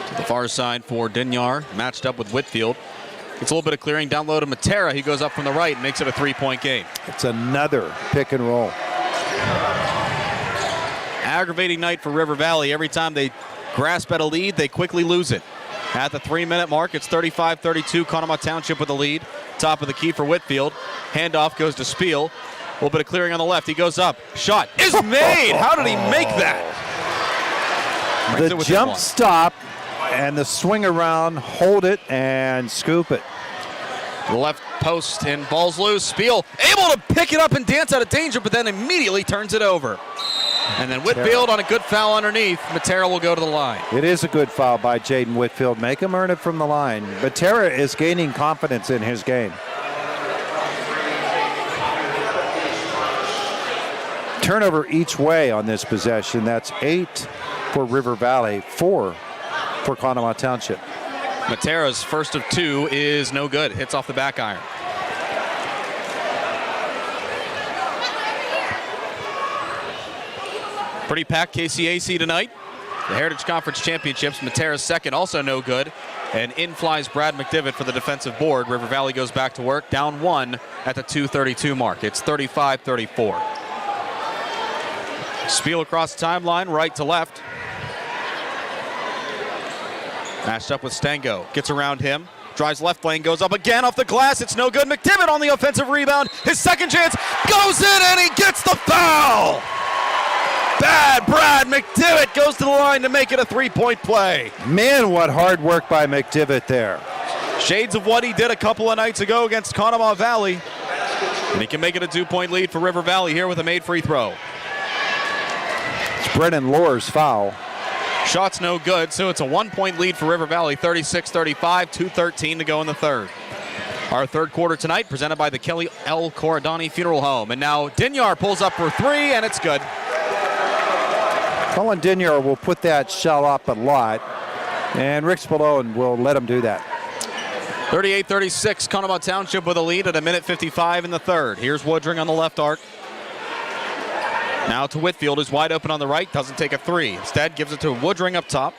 To the far side for Dinyar, matched up with Whitfield. Gets a little bit of clearing down low to Matera. He goes up from the right and makes it a 3-point game. It's another pick and roll. Aggravating night for River Valley. Every time they grasp at a lead, they quickly lose it. At the 3-minute mark, it's 35-32. Conemaugh Township with the lead. Top of the key for Whitfield. Handoff goes to Spiel. A little bit of clearing on the left. He goes up. Shot is made. How did he make that? The jump stop and the swing around, hold it and scoop it. The left post and ball's loose. Spiel able to pick it up and dance out of danger, but then immediately turns it over. And then Whitfield on a good foul underneath. Matera will go to the line. It is a good foul by Jaden Whitfield. Make him earn it from the line. Matera is gaining confidence in his game. Turnover each way on this possession. That's 8 for River Valley, 4 for Conemaugh Township. Matera's first of 2 is no good. Hits off the back iron. Pretty packed KCAC tonight. The Heritage Conference Championships, Matera's second, also no good. And in flies Brad McDivitt for the defensive board. River Valley goes back to work, down 1 at the 2:32 mark. It's 35-34. Spiel across the timeline, right to left. Matched up with Stango. Gets around him. Drives left lane, goes up again off the glass. It's no good. McDivitt on the offensive rebound. His second chance goes in, and he gets the foul. Bad Brad McDivitt goes to the line to make it a three-point play. Man, what hard work by McDivitt there. Shades of what he did a couple of nights ago against Conemaugh Valley. And he can make it a 2-point lead for River Valley here with a made free throw. It's Brennan Lohr's foul. Shot's no good, so it's a 1-point lead for River Valley, 36-35, 2:13 to go in the third. Our third quarter tonight presented by the Kelly L. Corradani Funeral Home. And now Dinyar pulls up for 3, and it's good. Colin Dinyar will put that shot up a lot, and Rick Spallone will let him do that. 38-36, Conemaugh Township with a lead at 1:55 in the third. Here's Woodring on the left arc. Now to Whitfield, who's wide open on the right, doesn't take a 3. Instead, gives it to Woodring up top.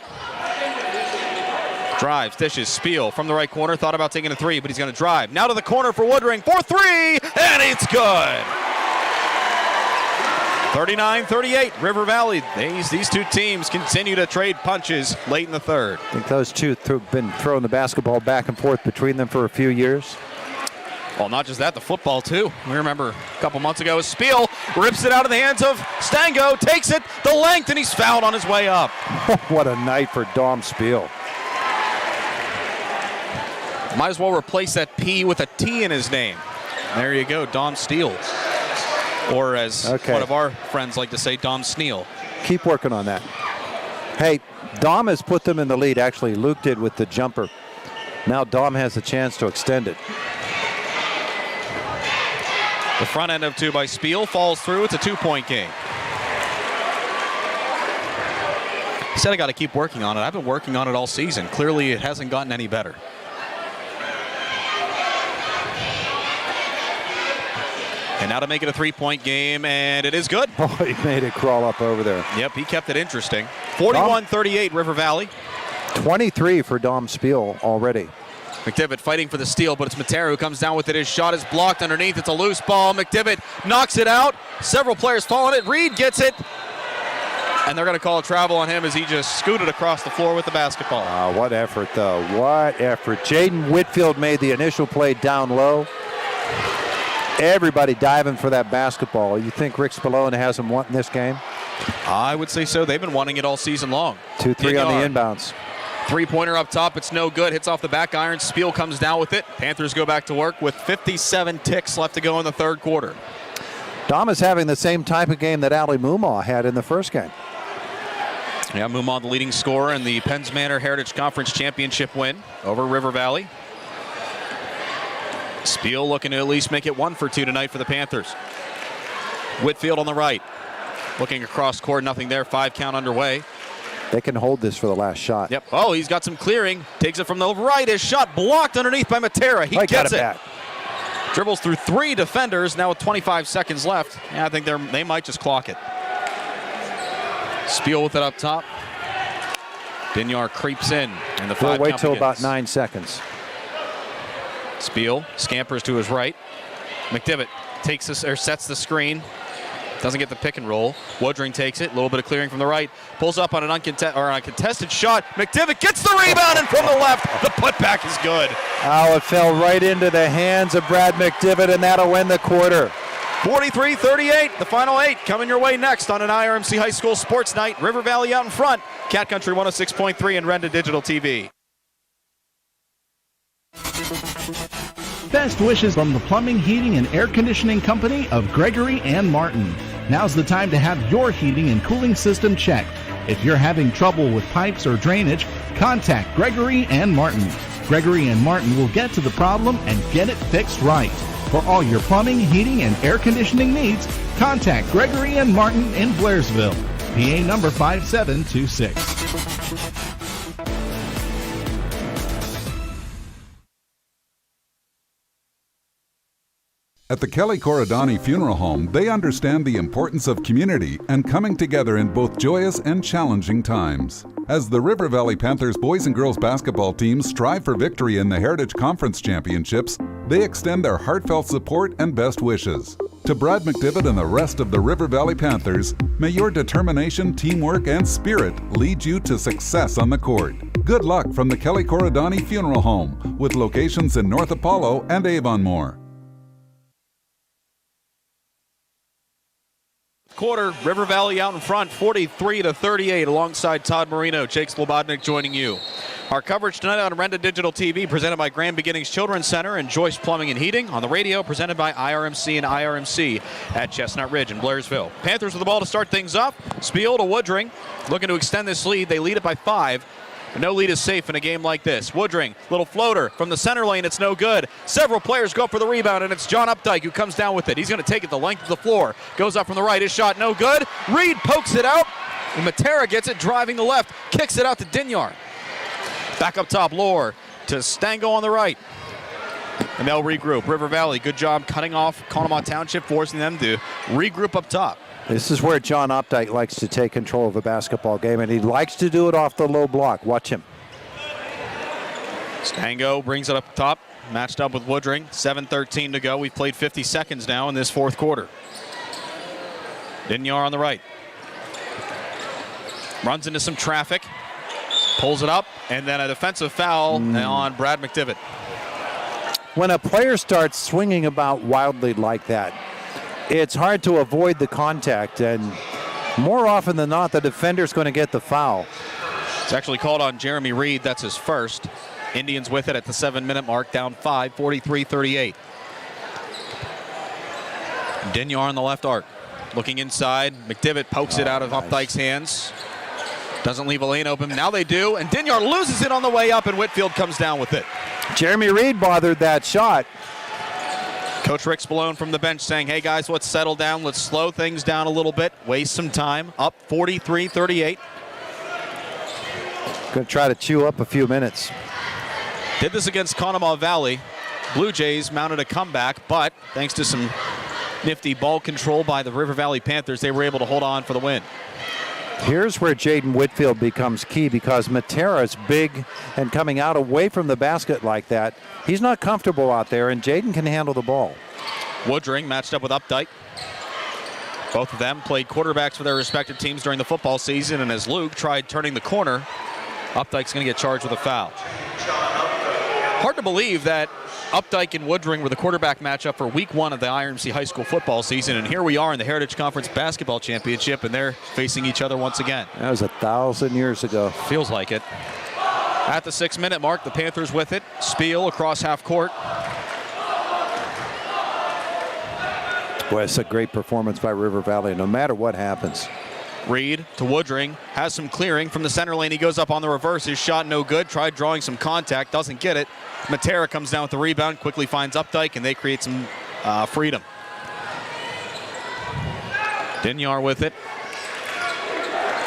Drives, dishes, Spiel from the right corner. Thought about taking a 3, but he's going to drive. Now to the corner for Woodring for 3, and it's good. 39-38, River Valley. These two teams continue to trade punches late in the third. I think those two have been throwing the basketball back and forth between them for a few years. Well, not just that, the football too. We remember a couple months ago, Spiel rips it out of the hands of Stango, takes it the length, and he's fouled on his way up. What a night for Dom Spiel. Might as well replace that P with a T in his name. There you go, Dom Steele. Or as one of our friends like to say, Dom Sneal. Keep working on that. Hey, Dom has put them in the lead. Actually, Luke did with the jumper. Now Dom has a chance to extend it. The front end of 2 by Spiel falls through. It's a 2-point game. He said I got to keep working on it. I've been working on it all season. Clearly, it hasn't gotten any better. And now to make it a 3-point game, and it is good. Oh, he made it crawl up over there. Yep, he kept it interesting. 41-38, River Valley. 23 for Dom Spiel already. McDivitt fighting for the steal, but it's Matera who comes down with it. His shot is blocked underneath. It's a loose ball. McDivitt knocks it out. Several players fall on it. Reed gets it. And they're going to call a travel on him as he just scooted across the floor with the basketball. What effort, though. What effort. Jaden Whitfield made the initial play down low. Everybody diving for that basketball. You think Rick Spallone has him wanting this game? I would say so. They've been wanting it all season long. 2-3 on the inbounds. 3-pointer up top. It's no good. Hits off the back iron. Spiel comes down with it. Panthers go back to work with 57 ticks left to go in the third quarter. Dom is having the same type of game that Ali Mumaw had in the first game. Yeah, Mumaw the leading scorer in the Penns Manor Heritage Conference Championship win over River Valley. Spiel looking to at least make it 1 for 2 tonight for the Panthers. Whitfield on the right. Looking across court, nothing there. 5 count underway. They can hold this for the last shot. Yep. Oh, he's got some clearing. Takes it from the right. His shot blocked underneath by Matera. He gets it. Back. Dribbles through 3 defenders. Now with 25 seconds left. Yeah, I think they might just clock it. Spiel with it up top. Dinyar creeps in. And the 5 we'll wait count till begins. about 9 seconds. Spiel scampers to his right. McDivitt takes this or sets the screen. Doesn't get the pick and roll. Woodring takes it. A little bit of clearing from the right. Pulls up on an uncontested shot. McDivitt gets the rebound, and from the left, the putback is good. Oh, it fell right into the hands of Brad McDivitt, and that'll win the quarter. 43-38, the final 8 coming your way next on an IRMC High School Sports Night. River Valley out in front. Cat Country 106.3 and Renda Digital TV. Best wishes from the Plumbing, Heating, and Air Conditioning Company of Gregory and Martin. Now's the time to have your heating and cooling system checked. If you're having trouble with pipes or drainage, contact Gregory and Martin. Gregory and Martin will get to the problem and get it fixed right. For all your plumbing, heating, and air conditioning needs, contact Gregory and Martin in Blairsville. PA number 5726. At the Kelly Corridani Funeral Home, they understand the importance of community and coming together in both joyous and challenging times. As the River Valley Panthers boys and girls basketball teams strive for victory in the Heritage Conference Championships, they extend their heartfelt support and best wishes. To Brad McDivitt and the rest of the River Valley Panthers, may your determination, teamwork, and spirit lead you to success on the court. Good luck from the Kelly Corridani Funeral Home, with locations in North Apollo and Avonmore. Quarter, River Valley out in front, 43-38, alongside Todd Marino. Jake Slobodnik joining you. Our coverage tonight on Renda Digital TV, presented by Grand Beginnings Children's Center and Joyce Plumbing and Heating. On the radio, presented by IRMC and IRMC at Chestnut Ridge in Blairsville. Panthers with the ball to start things up. Spiel to Woodring, looking to extend this lead. They lead it by 5. But no lead is safe in a game like this. Woodring, little floater from the center lane. It's no good. Several players go up for the rebound, and it's John Updike who comes down with it. He's going to take it the length of the floor. Goes up from the right. His shot no good. Reed pokes it out. And Matera gets it driving the left. Kicks it out to Dinyar. Back up top, Lohr to Stango on the right. And they'll regroup. River Valley, good job cutting off Conemaugh Township, forcing them to regroup up top. This is where John Updike likes to take control of a basketball game, and he likes to do it off the low block. Watch him. Stango brings it up top, matched up with Woodring. 7:13 to go. We've played 50 seconds now in this fourth quarter. Dinyar on the right. Runs into some traffic. Pulls it up, and then a defensive foul on Brad McDivitt. When a player starts swinging about wildly like that, it's hard to avoid the contact, and more often than not, the defender's going to get the foul. It's actually called on Jeremy Reed. That's his first. Indians with it at the 7-minute mark, down 5, 43-38. Dinyar on the left arc. Looking inside, McDivitt pokes it out of Updike's hands. Doesn't leave a lane open. Now they do, and Dinyar loses it on the way up, and Whitfield comes down with it. Jeremy Reed bothered that shot. Coach Rick Spallone from the bench saying, hey guys, let's settle down. Let's slow things down a little bit. Waste some time. Up 43-38. Going to try to chew up a few minutes. Did this against Conemaugh Valley. Blue Jays mounted a comeback, but thanks to some nifty ball control by the River Valley Panthers, they were able to hold on for the win. Here's where Jaden Whitfield becomes key, because Matera is big and coming out away from the basket like that. He's not comfortable out there, and Jaden can handle the ball. Woodring matched up with Updike. Both of them played quarterbacks for their respective teams during the football season, and as Luke tried turning the corner, Updike's going to get charged with a foul. Hard to believe that Updike and Woodring were the quarterback matchup for week 1 of the IRMC high school football season, and here we are in the Heritage Conference Basketball Championship, and they're facing each other once again. That was 1,000 years ago. Feels like it. At the 6-minute mark, the Panthers with it. Spiel across half court. Boy, it's a great performance by River Valley, no matter what happens. Reed to Woodring, has some clearing from the center lane. He goes up on the reverse. His shot no good. Tried drawing some contact, doesn't get it. Matera comes down with the rebound, quickly finds Updike, and they create some freedom. Dinyar with it.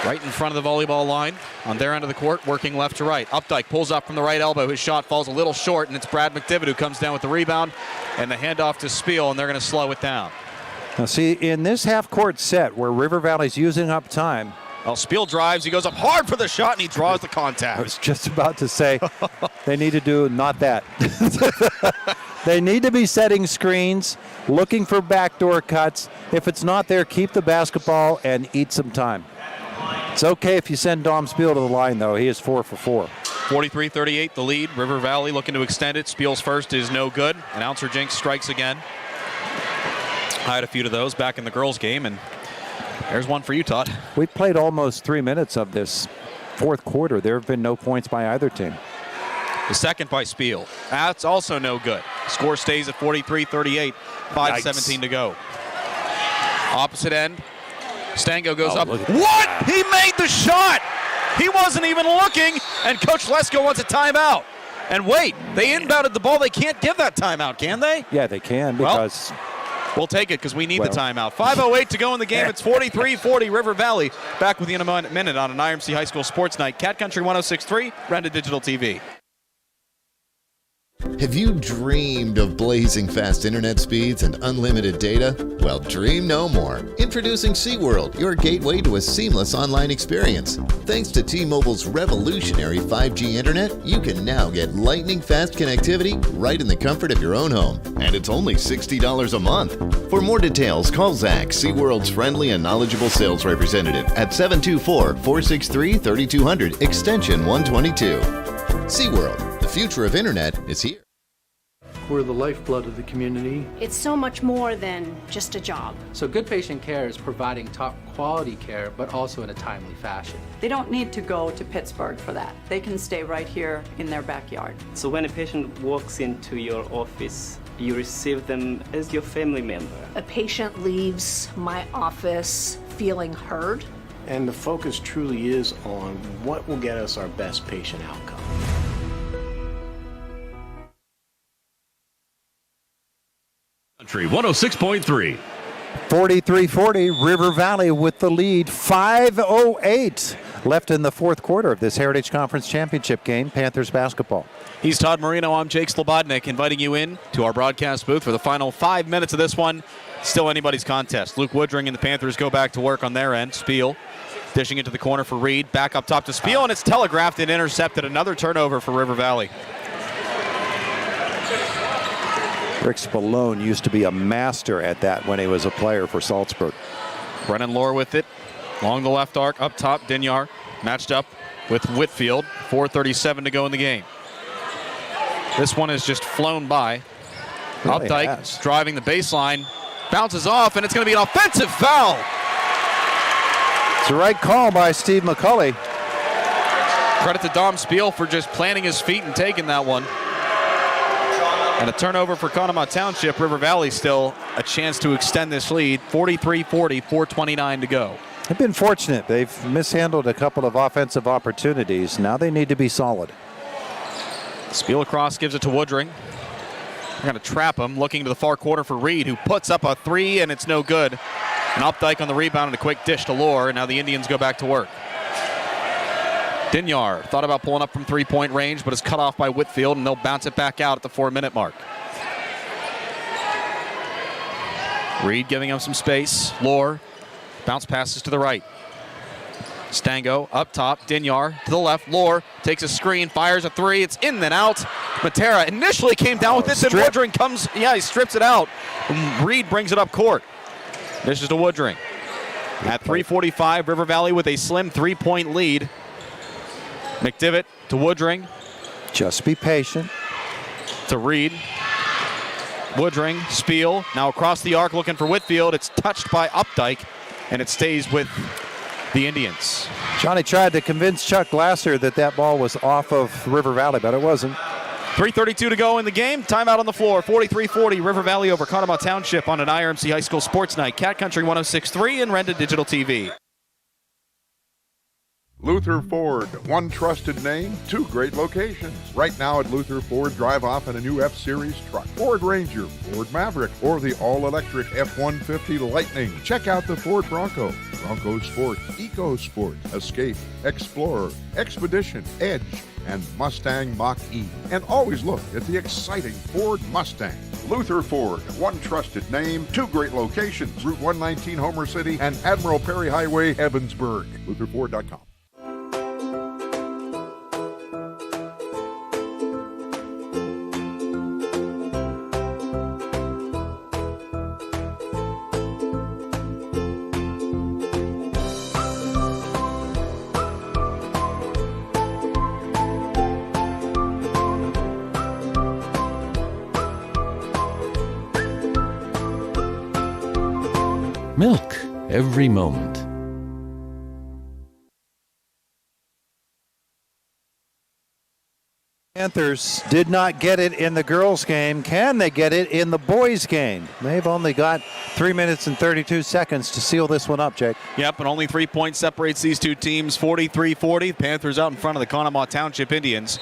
Right in front of the volleyball line on their end of the court, working left to right. Updike pulls up from the right elbow. His shot falls a little short, and it's Brad McDivitt who comes down with the rebound, and the handoff to Spiel, and they're going to slow it down. Now see, in this half-court set where River Valley's using up time. Well, Spiel drives, he goes up hard for the shot, and he draws the contact. I was just about to say, they need to do not that. They need to be setting screens, looking for backdoor cuts. If it's not there, keep the basketball and eat some time. It's okay if you send Dom Spiel to the line, though. He is 4 for 4. 43-38, the lead. River Valley looking to extend it. Spiel's first is no good. Announcer Jinx strikes again. I had a few of those back in the girls' game, and there's one for you, Todd. We played almost 3 minutes of this fourth quarter. There have been no points by either team. The second by Spiel. That's also no good. Score stays at 43-38, 5:17 to go. Opposite end. Stango goes up. What? He made the shot! He wasn't even looking, and Coach Lesko wants a timeout. And wait, they inbounded the ball. They can't give that timeout, can they? Yeah, they can, because... We'll take it because we need the timeout. 5:08 to go in the game. It's 43-40 River Valley. Back with you in a minute on an IRMC High School Sports Night. Cat Country 106.3, Renda Digital TV. Have you dreamed of blazing fast internet speeds and unlimited data? Well, dream no more. Introducing SeaWorld, your gateway to a seamless online experience. Thanks to T-Mobile's revolutionary 5G internet, you can now get lightning-fast connectivity right in the comfort of your own home. And it's only $60 a month. For more details, call Zach, SeaWorld's friendly and knowledgeable sales representative at 724-463-3200, extension 122. SeaWorld, the future of internet is here. We're the lifeblood of the community. It's so much more than just a job. So good patient care is providing top quality care, but also in a timely fashion. They don't need to go to Pittsburgh for that. They can stay right here in their backyard. So when a patient walks into your office, you receive them as your family member. A patient leaves my office feeling heard. And the focus truly is on what will get us our best patient outcome. Country 106.3. 43-40, River Valley with the lead. 5:08 left in the fourth quarter of this Heritage Conference Championship game, Panthers basketball. He's Todd Marino. I'm Jake Slobodnik, inviting you in to our broadcast booth for the final 5 minutes of this one. Still anybody's contest. Luke Woodring and the Panthers go back to work on their end. Spiel dishing into the corner for Reed. Back up top to Spiel, and it's telegraphed and intercepted. Another turnover for River Valley. Rick Spallone used to be a master at that when he was a player for Salzburg. Brennan Lohr with it. Along the left arc, up top, Dinyar matched up with Whitfield. 4:37 to go in the game. This one has just flown by. Really Updike has. driving the baseline. Bounces off, and it's going to be an offensive foul. It's the right call by Steve McCulley. Credit to Dom Spiel for just planting his feet and taking that one. And a turnover for Conemaugh Township. River Valley still a chance to extend this lead. 43-40, 4:29 to go. They've been fortunate. They've mishandled a couple of offensive opportunities. Now they need to be solid. Spiel across, gives it to Woodring. They're going to trap him, looking to the far corner for Reed, who puts up a three, and it's no good. And Updike on the rebound and a quick dish to Lohr, and now the Indians go back to work. Dinyar thought about pulling up from three-point range, but is cut off by Whitfield, and they'll bounce it back out at the 4-minute mark. Reed giving him some space. Lohr, bounce passes to the right. Stango up top, Dinyar to the left. Lohr takes a screen, fires a three. It's in then out. Matera initially came down with this, and Woodring comes, he strips it out. Reed brings it up court. This is to Woodring. At 3:45, River Valley with a slim 3-point lead. McDivitt to Woodring. Just be patient. To Reed. Woodring, Spiel, now across the arc looking for Whitfield. It's touched by Updike, and it stays with the Indians. Johnny tried to convince Chuck Glasser that that ball was off of River Valley, but it wasn't. 3:32 to go in the game. Timeout on the floor. 43-40, River Valley over Conemaugh Township on an IRMC High School Sports Night. Cat Country 106.3 and Renda Digital TV. Luther Ford, one trusted name, two great locations. Right now at Luther Ford, drive off in a new F-Series truck, Ford Ranger, Ford Maverick, or the all-electric F-150 Lightning. Check out the Ford Bronco, Bronco Sport, Eco Sport, Escape, Explorer, Expedition, Edge, and Mustang Mach-E. And always look at the exciting Ford Mustang. Luther Ford, one trusted name, two great locations, Route 119 Homer City and Admiral Perry Highway, Evansburg. LutherFord.com. Milk every moment. Panthers did not get it in the girls' game. Can they get it in the boys' game? They've only got 3 minutes and 32 seconds to seal this one up, Jake. Yep, and only 3 points separates these two teams. 43-40. Panthers out in front of the Conemaugh Township Indians.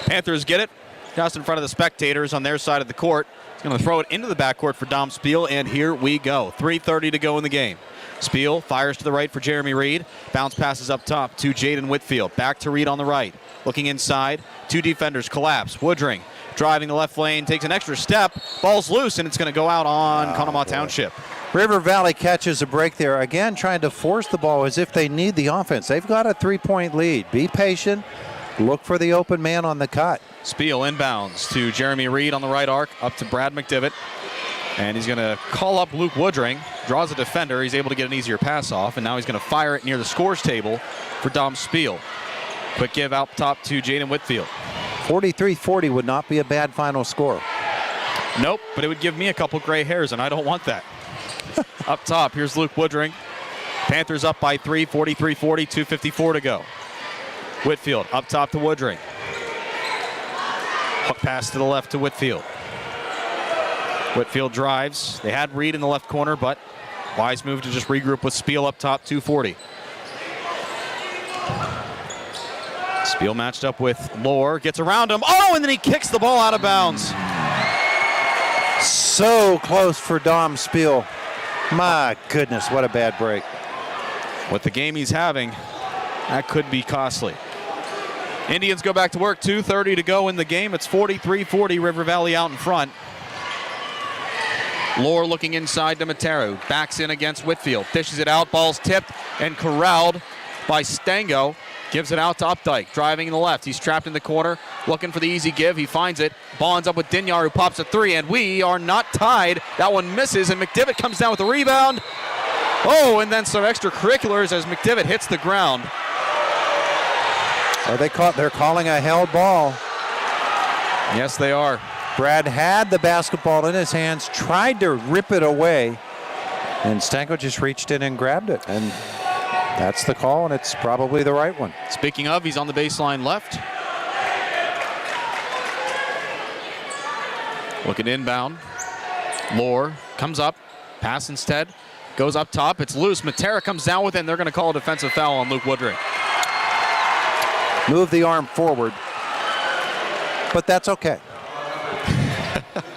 Panthers get it just in front of the spectators on their side of the court. He's going to throw it into the backcourt for Dom Spiel, and here we go. 3:30 to go in the game. Spiel fires to the right for Jeremy Reed. Bounce passes up top to Jaden Whitfield. Back to Reed on the right. Looking inside. 2 defenders collapse. Woodring driving the left lane, takes an extra step. Ball's loose, and it's going to go out on Conemaugh Township. River Valley catches a break there. Again, trying to force the ball as if they need the offense. They've got a 3-point lead. Be patient. Look for the open man on the cut. Spiel inbounds to Jeremy Reed on the right arc, up to Brad McDivitt. And he's going to call up Luke Woodring. Draws a defender. He's able to get an easier pass off, and now he's going to fire it near the scores table for Dom Spiel. Quick give out top to Jaden Whitfield. 43-40 would not be a bad final score. Nope, but it would give me a couple gray hairs, and I don't want that. Up top, here's Luke Woodring. Panthers up by 3, 43-40, 2:54 to go. Whitfield up top to Woodring. Hook pass to the left to Whitfield. Whitfield drives. They had Reed in the left corner, but wise move to just regroup with Spiel up top, 2:40. Spiel matched up with Lohr, gets around him. Oh, and then he kicks the ball out of bounds. So close for Dom Spiel. My goodness, what a bad break. With the game he's having, that could be costly. Indians go back to work, 2:30 to go in the game. It's 43-40, River Valley out in front. Lohr looking inside to Matero, backs in against Whitfield, dishes it out, ball's tipped and corralled by Stango. Gives it out to Updike, driving in the left. He's trapped in the corner, looking for the easy give. He finds it. Ball ends up with Dinyar, who pops a 3, and we are not tied. That one misses, and McDivitt comes down with the rebound. Oh, and then some extracurriculars as McDivitt hits the ground. They're calling a held ball. Yes, they are. Brad had the basketball in his hands, tried to rip it away, and Stanko just reached in and grabbed it. And that's the call, and it's probably the right one. Speaking of, he's on the baseline left. Looking inbound. Lohr comes up. Pass instead. Goes up top. It's loose. Matera comes down with it, and they're going to call a defensive foul on Luke Woodring. Move the arm forward. But that's okay.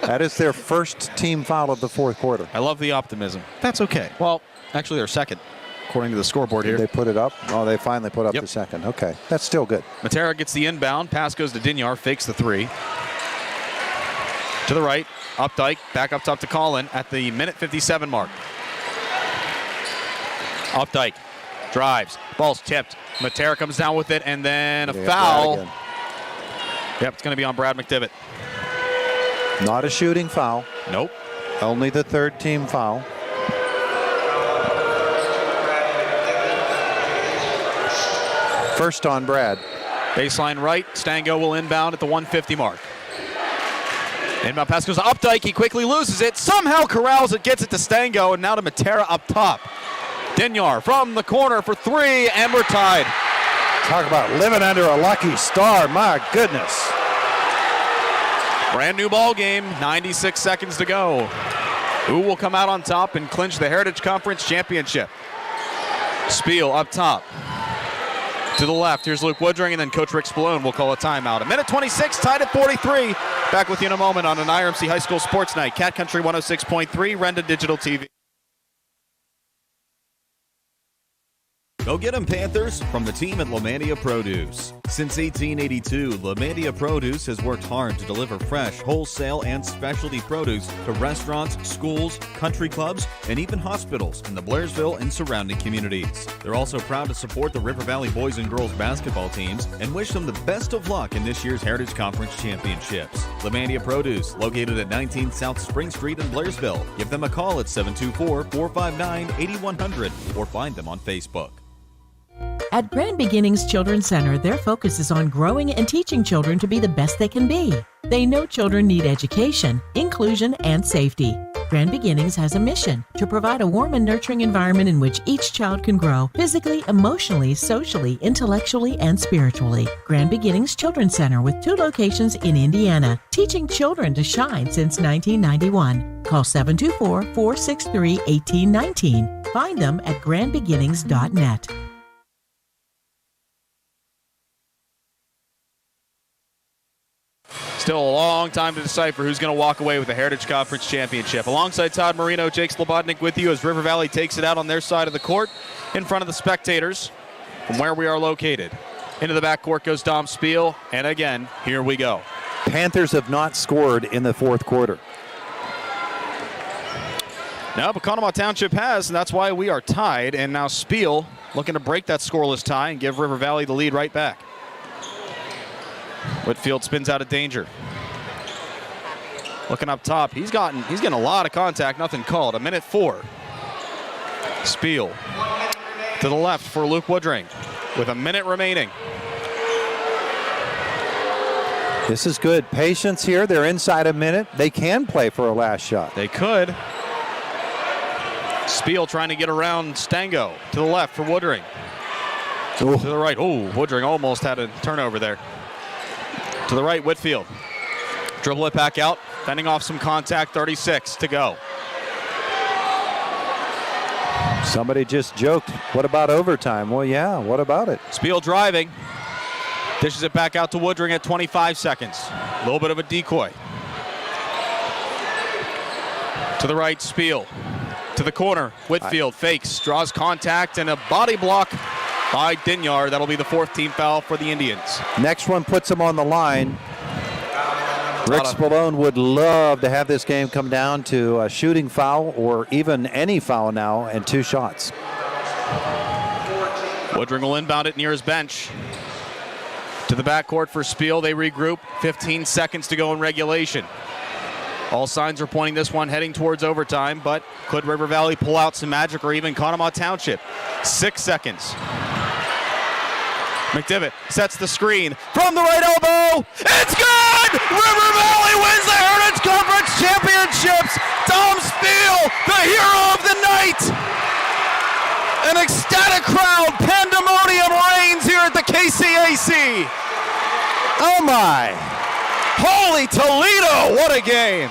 That is their first team foul of the fourth quarter. I love the optimism. That's okay. Well, actually, they're second, according to the scoreboard here. They put it up? Oh, they finally put up the second. Okay, that's still good. Matera gets the inbound. Pass goes to Dinyar. Fakes the 3. To the right. Updike. Back up top to Colin at the minute 57 mark. Updike drives. Ball's tipped. Matera comes down with it, and then a foul. Yep, it's going to be on Brad McDivitt. Not a shooting foul. Nope. Only the third team foul. First on Brad. Baseline right. Stango will inbound at the 150 mark. Inbound pass goes to Updike. He quickly loses it. Somehow corrals it, gets it to Stango, and now to Matera up top. Dinyar from the corner for 3, and we're tied. Talk about living under a lucky star. My goodness. Brand new ball game, 96 seconds to go. Who will come out on top and clinch the Heritage Conference Championship? Spiel up top. To the left, here's Luke Woodring, and then Coach Rick Spallone will call a timeout. A minute 26, tied at 43. Back with you in a moment on an IRMC High School Sports Night. Cat Country 106.3, Renda Digital TV. Go get 'em, Panthers, from the team at Lemandia Produce. Since 1882, Lemandia Produce has worked hard to deliver fresh, wholesale, and specialty produce to restaurants, schools, country clubs, and even hospitals in the Blairsville and surrounding communities. They're also proud to support the River Valley boys and girls basketball teams and wish them the best of luck in this year's Heritage Conference Championships. Lemandia Produce, located at 19 South Spring Street in Blairsville. Give them a call at 724-459-8100 or find them on Facebook. At Grand Beginnings Children's Center, their focus is on growing and teaching children to be the best they can be. They know children need education, inclusion, and safety. Grand Beginnings has a mission to provide a warm and nurturing environment in which each child can grow physically, emotionally, socially, intellectually, and spiritually. Grand Beginnings Children's Center with 2 locations in Indiana, teaching children to shine since 1991. Call 724-463-1819. Find them at grandbeginnings.net. Still a long time to decipher who's going to walk away with the Heritage Conference Championship. Alongside Todd Marino, Jake Slobodnik with you as River Valley takes it out on their side of the court in front of the spectators from where we are located. Into the backcourt goes Dom Spiel, and again, here we go. Panthers have not scored in the fourth quarter. No, but Conemaugh Township has, and that's why we are tied. And now Spiel looking to break that scoreless tie and give River Valley the lead right back. Whitfield spins out of danger. Looking up top, he's getting a lot of contact, nothing called. 1:04. Spiel to the left for Luke Woodring with a minute remaining. This is good. Patience here. They're inside a minute. They can play for a last shot. They could. Spiel trying to get around Stango to the left for Woodring. Ooh. To the right. Oh, Woodring almost had a turnover there. To the right, Whitfield. Dribble it back out, fending off some contact, 36 to go. Somebody just joked, what about overtime? Well, yeah, what about it? Spiel driving. Dishes it back out to Woodring at 25 seconds. A little bit of a decoy. To the right, Spiel. To the corner, Whitfield fakes, draws contact, and a body block by Dinyar. That'll be the fourth team foul for the Indians. Next one puts him on the line. Rick Spallone would love to have this game come down to a shooting foul or even any foul now and 2 shots. Woodring will inbound it near his bench. To the backcourt for Spiel. They regroup. 15 seconds to go in regulation. All signs are pointing this one heading towards overtime, but could River Valley pull out some magic or even Conemaugh Township? 6 seconds. McDivitt sets the screen from the right elbow. It's good! River Valley wins the Heritage Conference Championships. Dom Spiel, the hero of the night. An ecstatic crowd. Pandemonium reigns here at the KCAC. Oh my. Holy Toledo, what a game.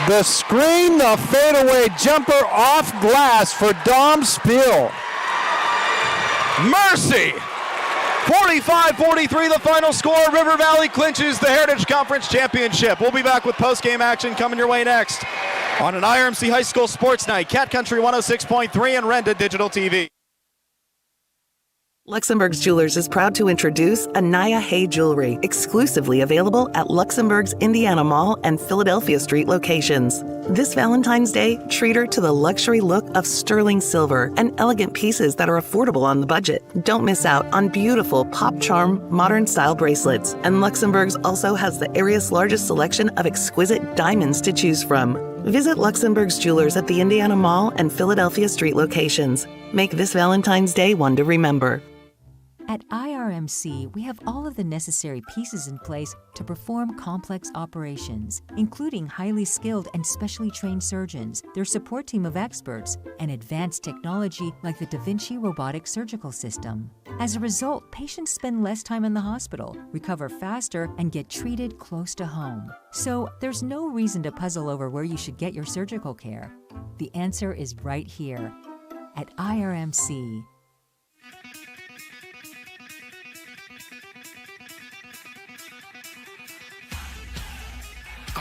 The screen, the fadeaway jumper off glass for Dom Spiel. Mercy. 45-43 the final score. River Valley clinches the Heritage Conference Championship. We'll be back with post-game action coming your way next on an IRMC High School Sports Night. Cat Country 106.3 and Renda Digital TV. Luxembourg's Jewelers is proud to introduce Anaya Hay Jewelry, exclusively available at Luxembourg's Indiana Mall and Philadelphia Street locations. This Valentine's Day, treat her to the luxury look of sterling silver and elegant pieces that are affordable on the budget. Don't miss out on beautiful pop charm, modern style bracelets. And Luxembourg's also has the area's largest selection of exquisite diamonds to choose from. Visit Luxembourg's Jewelers at the Indiana Mall and Philadelphia Street locations. Make this Valentine's Day one to remember. At IRMC, we have all of the necessary pieces in place to perform complex operations, including highly skilled and specially trained surgeons, their support team of experts, and advanced technology like the Da Vinci robotic surgical system. As a result, patients spend less time in the hospital, recover faster, and get treated close to home. So there's no reason to puzzle over where you should get your surgical care. The answer is right here at IRMC.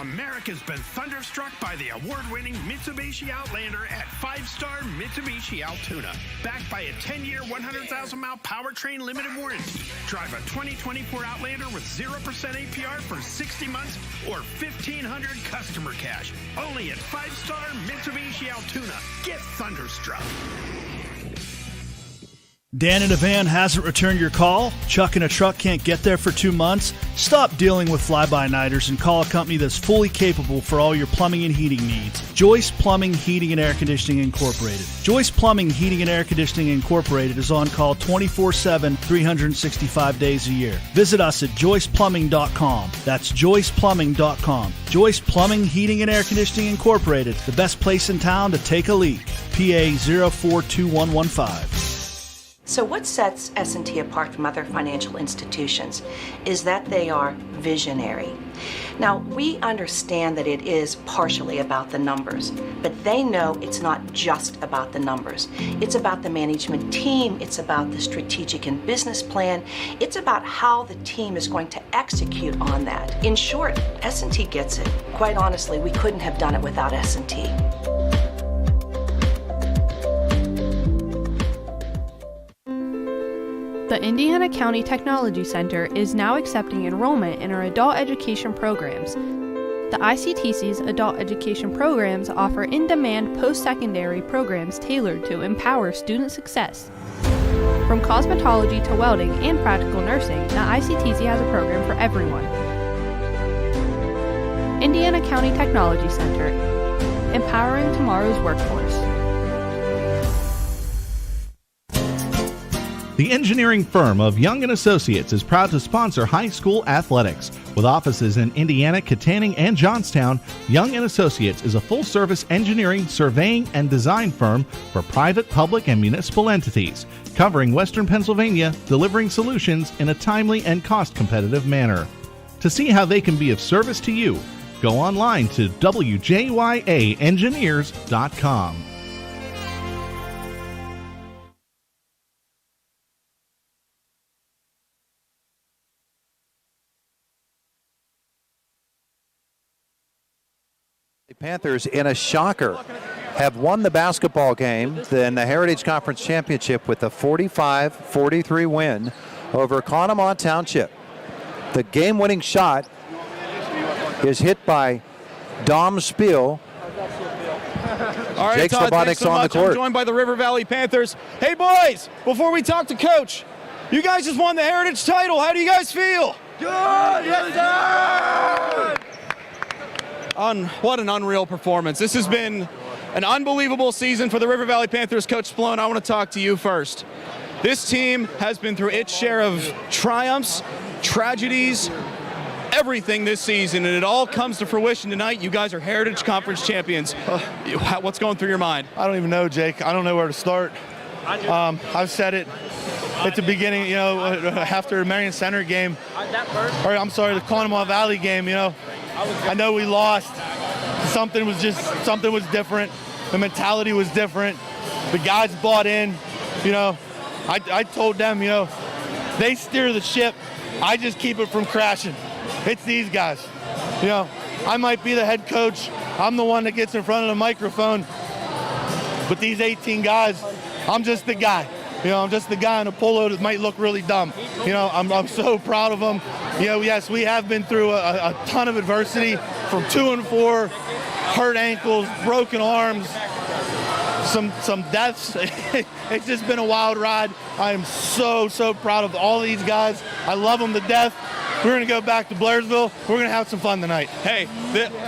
America's been thunderstruck by the award-winning Mitsubishi Outlander at 5-star Mitsubishi Altoona. Backed by a 10-year, 100,000-mile powertrain limited warranty. Drive a 2024 Outlander with 0% APR for 60 months or $1,500 customer cash. Only at 5-star Mitsubishi Altoona. Get thunderstruck. Dan in a van hasn't returned your call? Chuck in a truck can't get there for 2 months? Stop dealing with fly-by-nighters and call a company that's fully capable for all your plumbing and heating needs. Joyce Plumbing, Heating, and Air Conditioning Incorporated. Joyce Plumbing, Heating, and Air Conditioning Incorporated is on call 24/7, 365 days a year. Visit us at joyceplumbing.com. That's joyceplumbing.com. Joyce Plumbing, Heating, and Air Conditioning Incorporated, the best place in town to take a leak. PA 042115. So what sets S&T apart from other financial institutions is that they are visionary. Now, we understand that it is partially about the numbers, but they know it's not just about the numbers. It's about the management team, it's about the strategic and business plan, it's about how the team is going to execute on that. In short, S&T gets it. Quite honestly, we couldn't have done it without S&T. The Indiana County Technology Center is now accepting enrollment in our adult education programs. The ICTC's adult education programs offer in-demand post-secondary programs tailored to empower student success. From cosmetology to welding and practical nursing, the ICTC has a program for everyone. Indiana County Technology Center, empowering tomorrow's workforce. The engineering firm of Young & Associates is proud to sponsor high school athletics. With offices in Indiana, Katanning, and Johnstown, Young & Associates is a full-service engineering, surveying, and design firm for private, public, and municipal entities, covering Western Pennsylvania, delivering solutions in a timely and cost-competitive manner. To see how they can be of service to you, go online to wjyaengineers.com. The Panthers, in a shocker, have won the basketball game in the Heritage Conference Championship with a 45-43 win over Conemaugh Township. The game-winning shot is hit by Dom Spiel. All right, Jake Todd, thanks Slobodnik's so on the much. court. I'm joined by the River Valley Panthers. Hey, boys, before we talk to Coach, you guys just won the Heritage title. How do you guys feel? Good! Yes, sir! What an unreal performance. This has been an unbelievable season for the River Valley Panthers. Coach Splone, I want to talk to you first. This team has been through its share of triumphs, tragedies, everything this season, and it all comes to fruition tonight. You guys are Heritage Conference champions. What's going through your mind? I don't even know, Jake. I don't know where to start. I've said it at the beginning, you know, after the Marion Center game, or I'm sorry, the Conemaugh Valley game, you know. I know we lost. Something was different. The mentality was different. The guys bought in. You know, I told them, you know, they steer the ship. I just keep it from crashing. It's these guys. You know, I might be the head coach. I'm the one that gets in front of the microphone. But these 18 guys, I'm just the guy. You know, I'm just the guy in a polo that might look really dumb. You know, I'm so proud of them. You know, yes, we have been through a ton of adversity, from 2-4, hurt ankles, broken arms, some deaths. It's just been a wild ride. I am so proud of all these guys. I love them to death. We're going to go back to Blairsville. We're going to have some fun tonight. Hey,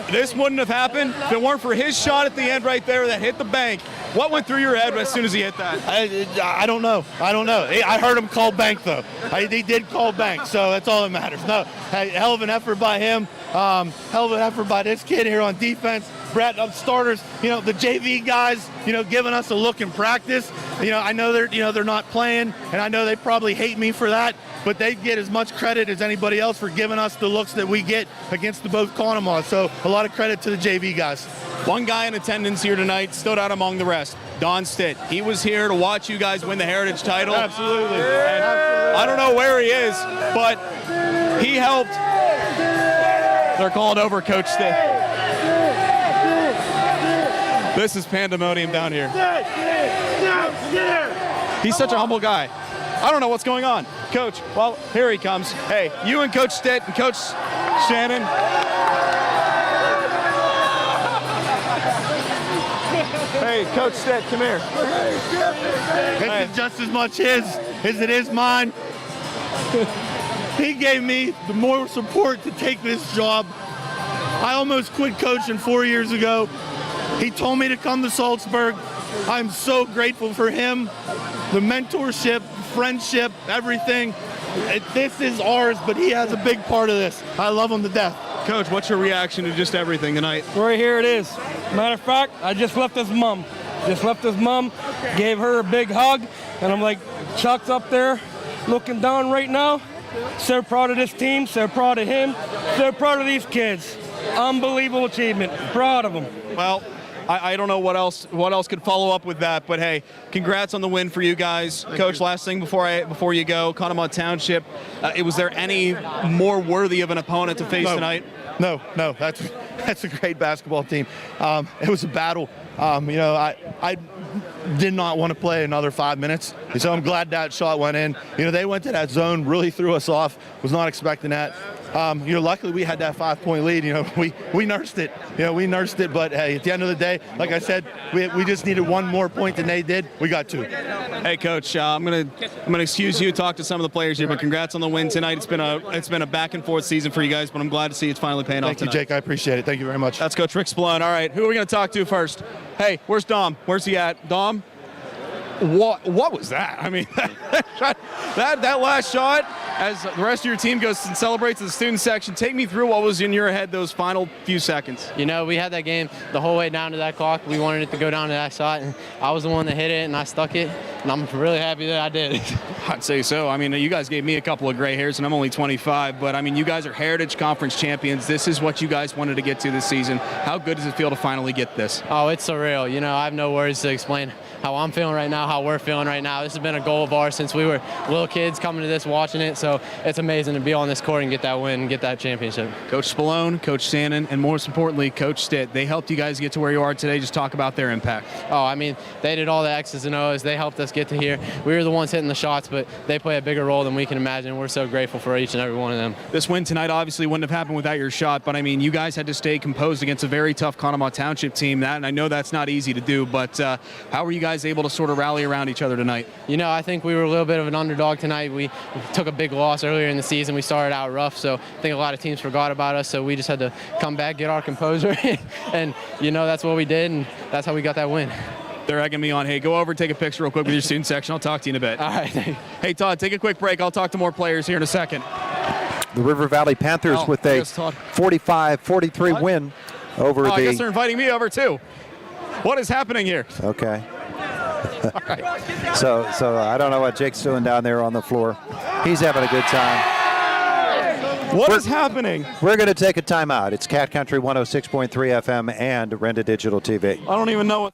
this wouldn't have happened if it weren't for his shot at the end right there that hit the bank. What went through your head as soon as he hit that? I don't know. I heard him call bank, though. He did call bank, so that's all that matters. No, hey, hell of an effort by him. Hell of an effort by this kid here on defense. Brett, starters, you know, the JV guys, you know, giving us a look in practice. You know, I know they're not playing, and I know they probably hate me for that, but they get as much credit as anybody else for giving us the looks that we get against the both Conemaugh. So a lot of credit to the JV guys. One guy in attendance here tonight stood out among the rest. Don Stitt. He was here to watch you guys win the Heritage title. Absolutely. And I don't know where he is, but he helped. They're calling over Coach Stitt. This is pandemonium down here. He's such a humble guy. I don't know what's going on. Coach, well, here he comes. Hey, you and Coach Stitt and Coach Shannon. Hey, Coach Stitt, come here. This is just as much his as it is mine. He gave me the more support to take this job. I almost quit coaching 4 years ago. He told me to come to Salzburg. I'm so grateful for him. The mentorship, friendship, everything. This is ours, but he has a big part of this. I love him to death. Coach, what's your reaction to just everything tonight? Right here it is. Matter of fact, I just left his mom. Gave her a big hug, And I'm like, Chuck's up there looking down right now. So proud of this team, so proud of him, so proud of these kids. Unbelievable achievement. Proud of them. Well, I don't know what else could follow up with that, but hey, congrats on the win for you guys. Coach, last thing before you go, Conemaugh Township, was there any more worthy of an opponent to face tonight? No, that's a great basketball team. It was a battle. I did not want to play another 5 minutes, so I'm glad that shot went in. They went to that zone, really threw us off. Was not expecting that. Luckily we had that 5-point lead. We nursed it. We nursed it. But hey, at the end of the day, like I said, we just needed one more point than they did. We got 2. Hey, Coach, I'm gonna excuse you. Talk to some of the players here, but congrats on the win tonight. It's been a back and forth season for you guys, but I'm glad to see it's finally paying off tonight. Thank you, Jake. I appreciate it. Thank you very much. That's Coach Rick Spallone. All right, who are we gonna talk to first? Hey, where's Dom? Where's he at? Dom? What was that? I mean, that last shot, as the rest of your team goes and celebrates in the student section, take me through what was in your head those final few seconds. We had that game the whole way down to that clock. We wanted it to go down to that shot, and I was the one that hit it, and I stuck it, and I'm really happy that I did. I'd say so. I mean, you guys gave me a couple of gray hairs, and I'm only 25, but I mean, you guys are Heritage Conference champions. This is what you guys wanted to get to this season. How good does it feel to finally get this? Oh, it's surreal. I have no words to explain how I'm feeling right now, how we're feeling right now. This has been a goal of ours since we were little kids coming to this, watching it. So it's amazing to be on this court and get that win and get that championship. Coach Spallone, Coach Sannon, and most importantly, Coach Stitt, they helped you guys get to where you are today. Just talk about their impact. Oh, I mean, they did all the X's and O's. They helped us get to here. We were the ones hitting the shots, but they play a bigger role than we can imagine. We're so grateful for each and every one of them. This win tonight obviously wouldn't have happened without your shot, but I mean, you guys had to stay composed against a very tough Conemaugh Township team. And I know that's not easy to do, but how were you guys able to sort of rally around each other tonight? I think we were a little bit of an underdog tonight. We took a big loss earlier in the season. We started out rough, so I think a lot of teams forgot about us, so we just had to come back, get our composure, and that's what we did, and that's how we got that win. They're egging me on. Hey, go over, take a picture real quick with your student section. I'll talk to you in a bit. All right. Hey, Todd, take a quick break. I'll talk to more players here in a second. The River Valley Panthers with a 45-43 win over I guess they're inviting me over too. What is happening here? Okay. All right. So I don't know what Jake's doing down there on the floor. He's having a good time. What is happening? We're going to take a timeout. It's Cat Country 106.3 FM and Renda Digital TV. I don't even know what.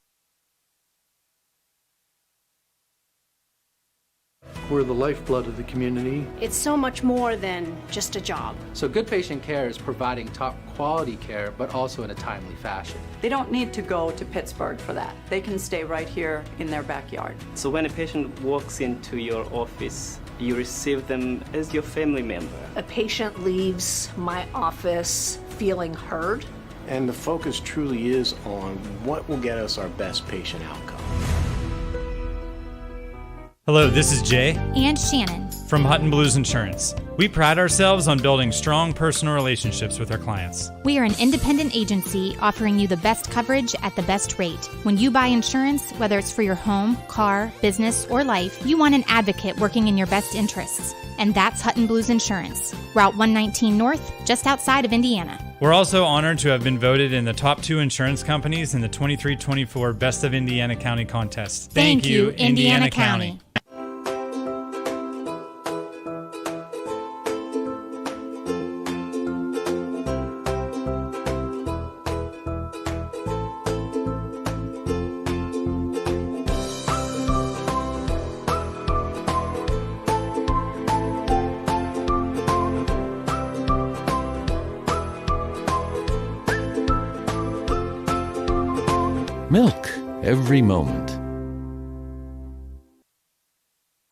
We're the lifeblood of the community. It's so much more than just a job. So good patient care is providing top quality care, but also in a timely fashion. They don't need to go to Pittsburgh for that. They can stay right here in their backyard. So when a patient walks into your office, you receive them as your family member. A patient leaves my office feeling heard. And the focus truly is on what will get us our best patient outcome. Hello, this is Jay and Shannon from Hutton Blues Insurance. We pride ourselves on building strong personal relationships with our clients. We are an independent agency offering you the best coverage at the best rate. When you buy insurance, whether it's for your home, car, business, or life, you want an advocate working in your best interests. And that's Hutton Blues Insurance, Route 119 North, just outside of Indiana. We're also honored to have been voted in the top 2 insurance companies in the 23-24 Best of Indiana County contest. Thank you, Indiana County. Milk every moment.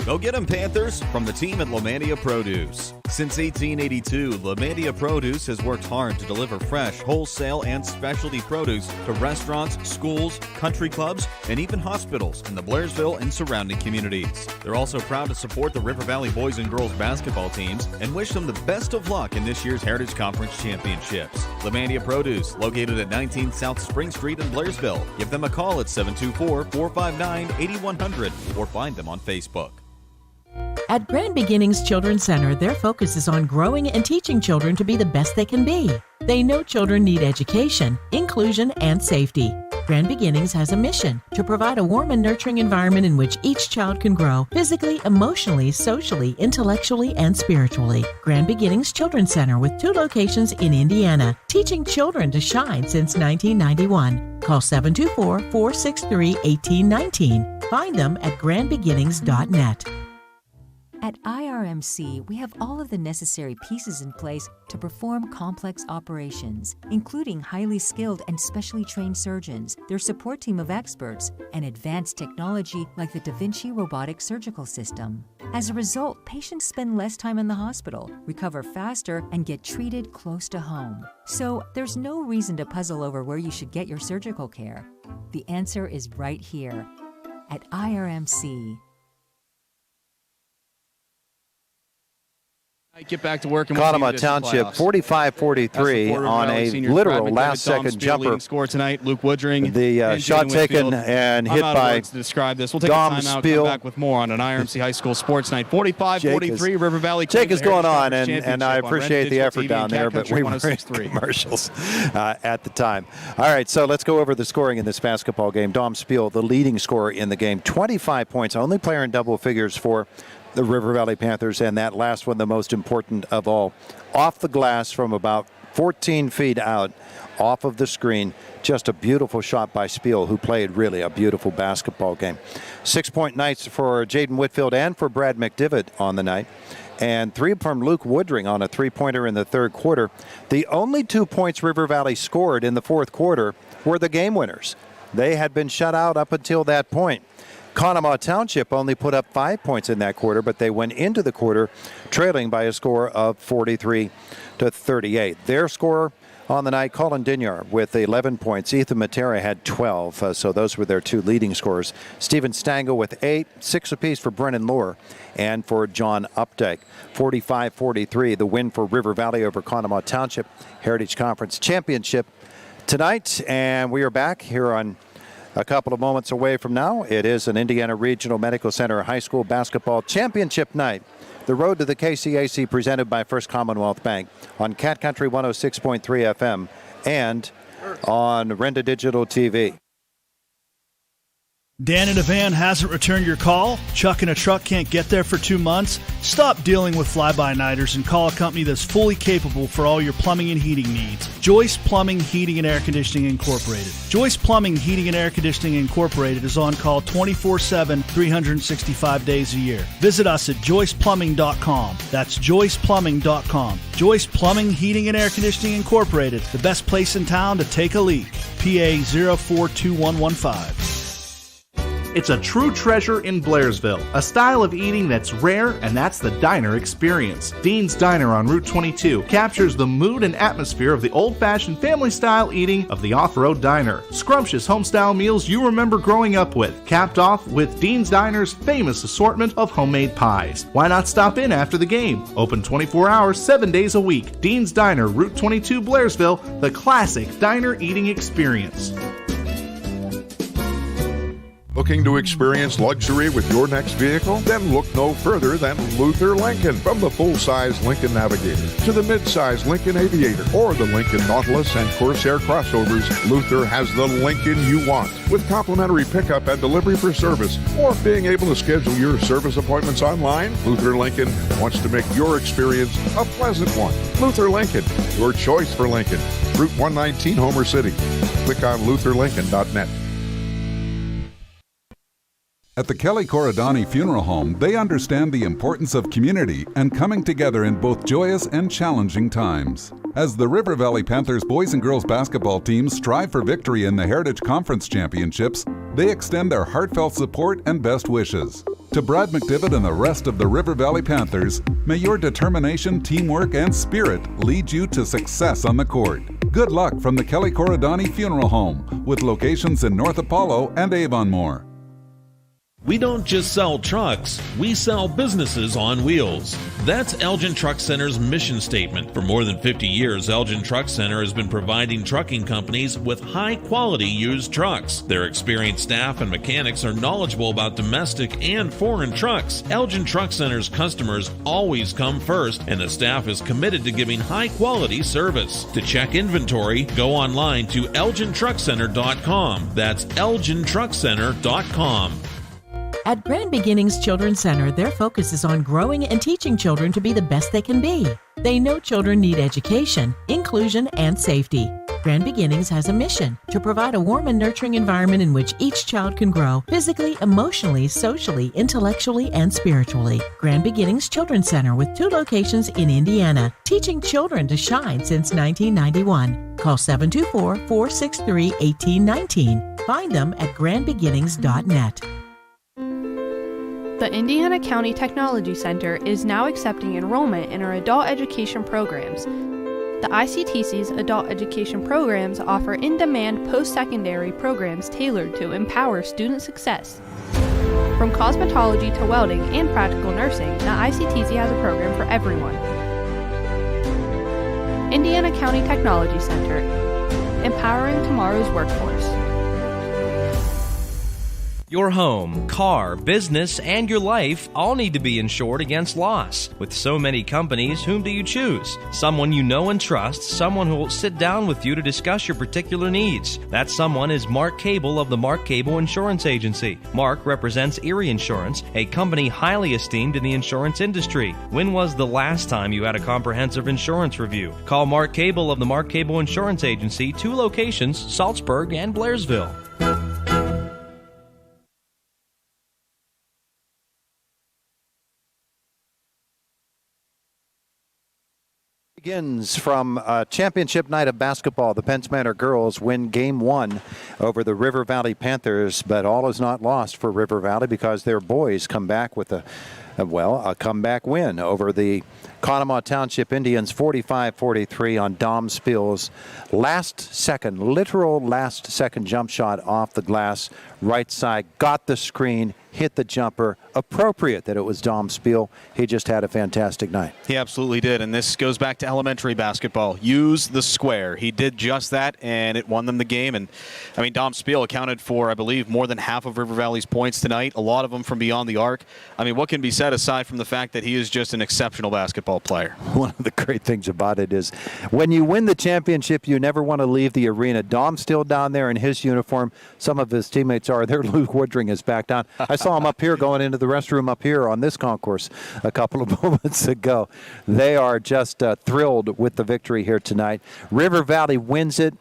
Go get 'em, Panthers, from the team at Lemandia Produce. Since 1882, Lemandia Produce has worked hard to deliver fresh, wholesale, and specialty produce to restaurants, schools, country clubs, and even hospitals in the Blairsville and surrounding communities. They're also proud to support the River Valley boys and girls basketball teams and wish them the best of luck in this year's Heritage Conference Championships. Lemandia Produce, located at 19 South Spring Street in Blairsville. Give them a call at 724-459-8100 or find them on Facebook. At Grand Beginnings Children's Center, their focus is on growing and teaching children to be the best they can be. They know children need education, inclusion, and safety. Grand Beginnings has a mission to provide a warm and nurturing environment in which each child can grow physically, emotionally, socially, intellectually, and spiritually. Grand Beginnings Children's Center with 2 locations in Indiana, teaching children to shine since 1991. Call 724-463-1819. Find them at grandbeginnings.net. At IRMC, we have all of the necessary pieces in place to perform complex operations, including highly skilled and specially trained surgeons, their support team of experts, and advanced technology like the Da Vinci robotic surgical system. As a result, patients spend less time in the hospital, recover faster, and get treated close to home. So there's no reason to puzzle over where you should get your surgical care. The answer is right here at IRMC. Get back to work. Conemaugh Township 45-43 on a literal last-second jumper. Score tonight. Luke Woodring. The shot taken and hit by to describe this. We'll take Dom a timeout. Spiel. Come back with more on an IRMC High School Sports Night. 45-43. River Valley. Jake is going on, and I appreciate the effort down there, but we were in commercials at the time. All right, so let's go over the scoring in this basketball game. Dom Spiel, the leading scorer in the game, 25 points, only player in double figures for the River Valley Panthers, and that last one the most important of all. Off the glass from about 14 feet out, off of the screen. Just a beautiful shot by Spiel, who played really a beautiful basketball game. 6-point nights for Jaden Whitfield and for Brad McDivitt on the night. And 3 from Luke Woodring on a 3-pointer in the third quarter. The only 2 points River Valley scored in the fourth quarter were the game winners. They had been shut out up until that point. Conemaugh Township only put up 5 points in that quarter, but they went into the quarter trailing by a score of 43-38. Their scorer on the night, Colin Dinyar with 11 points. Ethan Matera had 12, so those were their 2 leading scorers. Stephen Stangl with 8, 6 apiece for Brennan Lohr and for John Updike. 45-43, the win for River Valley over Conemaugh Township. Heritage Conference Championship tonight, and we are back here on a couple of moments away from now. It is an Indiana Regional Medical Center High School Basketball Championship night. The road to the KCAC presented by First Commonwealth Bank on Cat Country 106.3 FM and on Renda Digital TV. Dan in a van hasn't returned your call? Chuck in a truck can't get there for 2 months? Stop dealing with fly-by-nighters and call a company that's fully capable for all your plumbing and heating needs. Joyce Plumbing, Heating, and Air Conditioning Incorporated. Joyce Plumbing, Heating, and Air Conditioning Incorporated is on call 24/7, 365 days a year. Visit us at joyceplumbing.com. That's joyceplumbing.com. Joyce Plumbing, Heating, and Air Conditioning Incorporated, the best place in town to take a leak. PA 042115. It's a true treasure in Blairsville, a style of eating that's rare, and that's the diner experience. Dean's Diner on Route 22 captures the mood and atmosphere of the old-fashioned family-style eating of the off-road diner. Scrumptious home-style meals you remember growing up with, capped off with Dean's Diner's famous assortment of homemade pies. Why not stop in after the game? Open 24 hours, 7 days a week. Dean's Diner, Route 22, Blairsville, the classic diner eating experience. Looking to experience luxury with your next vehicle? Then look no further than Luther Lincoln. From the full-size Lincoln Navigator to the mid-size Lincoln Aviator or the Lincoln Nautilus and Corsair crossovers, Luther has the Lincoln you want. With complimentary pickup and delivery for service or being able to schedule your service appointments online, Luther Lincoln wants to make your experience a pleasant one. Luther Lincoln, your choice for Lincoln. Route 119, Homer City. Click on lutherlincoln.net. At the Kelly Corradani Funeral Home, they understand the importance of community and coming together in both joyous and challenging times. As the River Valley Panthers boys and girls basketball teams strive for victory in the Heritage Conference Championships, they extend their heartfelt support and best wishes. To Brad McDivitt and the rest of the River Valley Panthers, may your determination, teamwork, and spirit lead you to success on the court. Good luck from the Kelly Corradani Funeral Home, with locations in North Apollo and Avonmore. We don't just sell trucks, we sell businesses on wheels. That's Elgin Truck Center's mission statement. For more than 50 years, Elgin Truck Center has been providing trucking companies with high-quality used trucks. Their experienced staff and mechanics are knowledgeable about domestic and foreign trucks. Elgin Truck Center's customers always come first, and the staff is committed to giving high-quality service. To check inventory, go online to elgintruckcenter.com. That's elgintruckcenter.com. At Grand Beginnings Children's Center, their focus is on growing and teaching children to be the best they can be. They know children need education, inclusion, and safety. Grand Beginnings has a mission to provide a warm and nurturing environment in which each child can grow physically, emotionally, socially, intellectually, and spiritually. Grand Beginnings Children's Center with 2 locations in Indiana, teaching children to shine since 1991. Call 724-463-1819. Find them at grandbeginnings.net. The Indiana County Technology Center is now accepting enrollment in our adult education programs. The ICTC's adult education programs offer in-demand post-secondary programs tailored to empower student success. From cosmetology to welding and practical nursing, the ICTC has a program for everyone. Indiana County Technology Center, empowering tomorrow's workforce. Your home, car, business, and your life all need to be insured against loss. With so many companies, whom do you choose? Someone you know and trust, someone who will sit down with you to discuss your particular needs. That someone is Mark Cable of the Mark Cable Insurance Agency. Mark represents Erie Insurance, a company highly esteemed in the insurance industry. When was the last time you had a comprehensive insurance review? Call Mark Cable of the Mark Cable Insurance Agency, 2 locations, Salzburg and Blairsville. Begins from championship night of basketball. The Penns Manor girls win Game 1 over the River Valley Panthers, but all is not lost for River Valley because their boys come back with a comeback win over the Conemaugh Township Indians 45-43 on Dom Spill's literal last second jump shot off the glass, right side, got the screen, hit the jumper. Appropriate that it was Dom Spiel. He just had a fantastic night. He absolutely did, and this goes back to elementary basketball. Use the square. He did just that, and it won them the game. And I mean, Dom Spiel accounted for, I believe, more than half of River Valley's points tonight, a lot of them from beyond the arc. I mean, what can be said aside from the fact that he is just an exceptional basketball player? One of the great things about it is when you win the championship, you never want to leave the arena. Dom's still down there in his uniform. Some of his teammates are there. Luke Woodring is back down. I saw him up here going into the restroom up here on this concourse a couple of moments ago. They are just thrilled with the victory here tonight. River Valley wins it.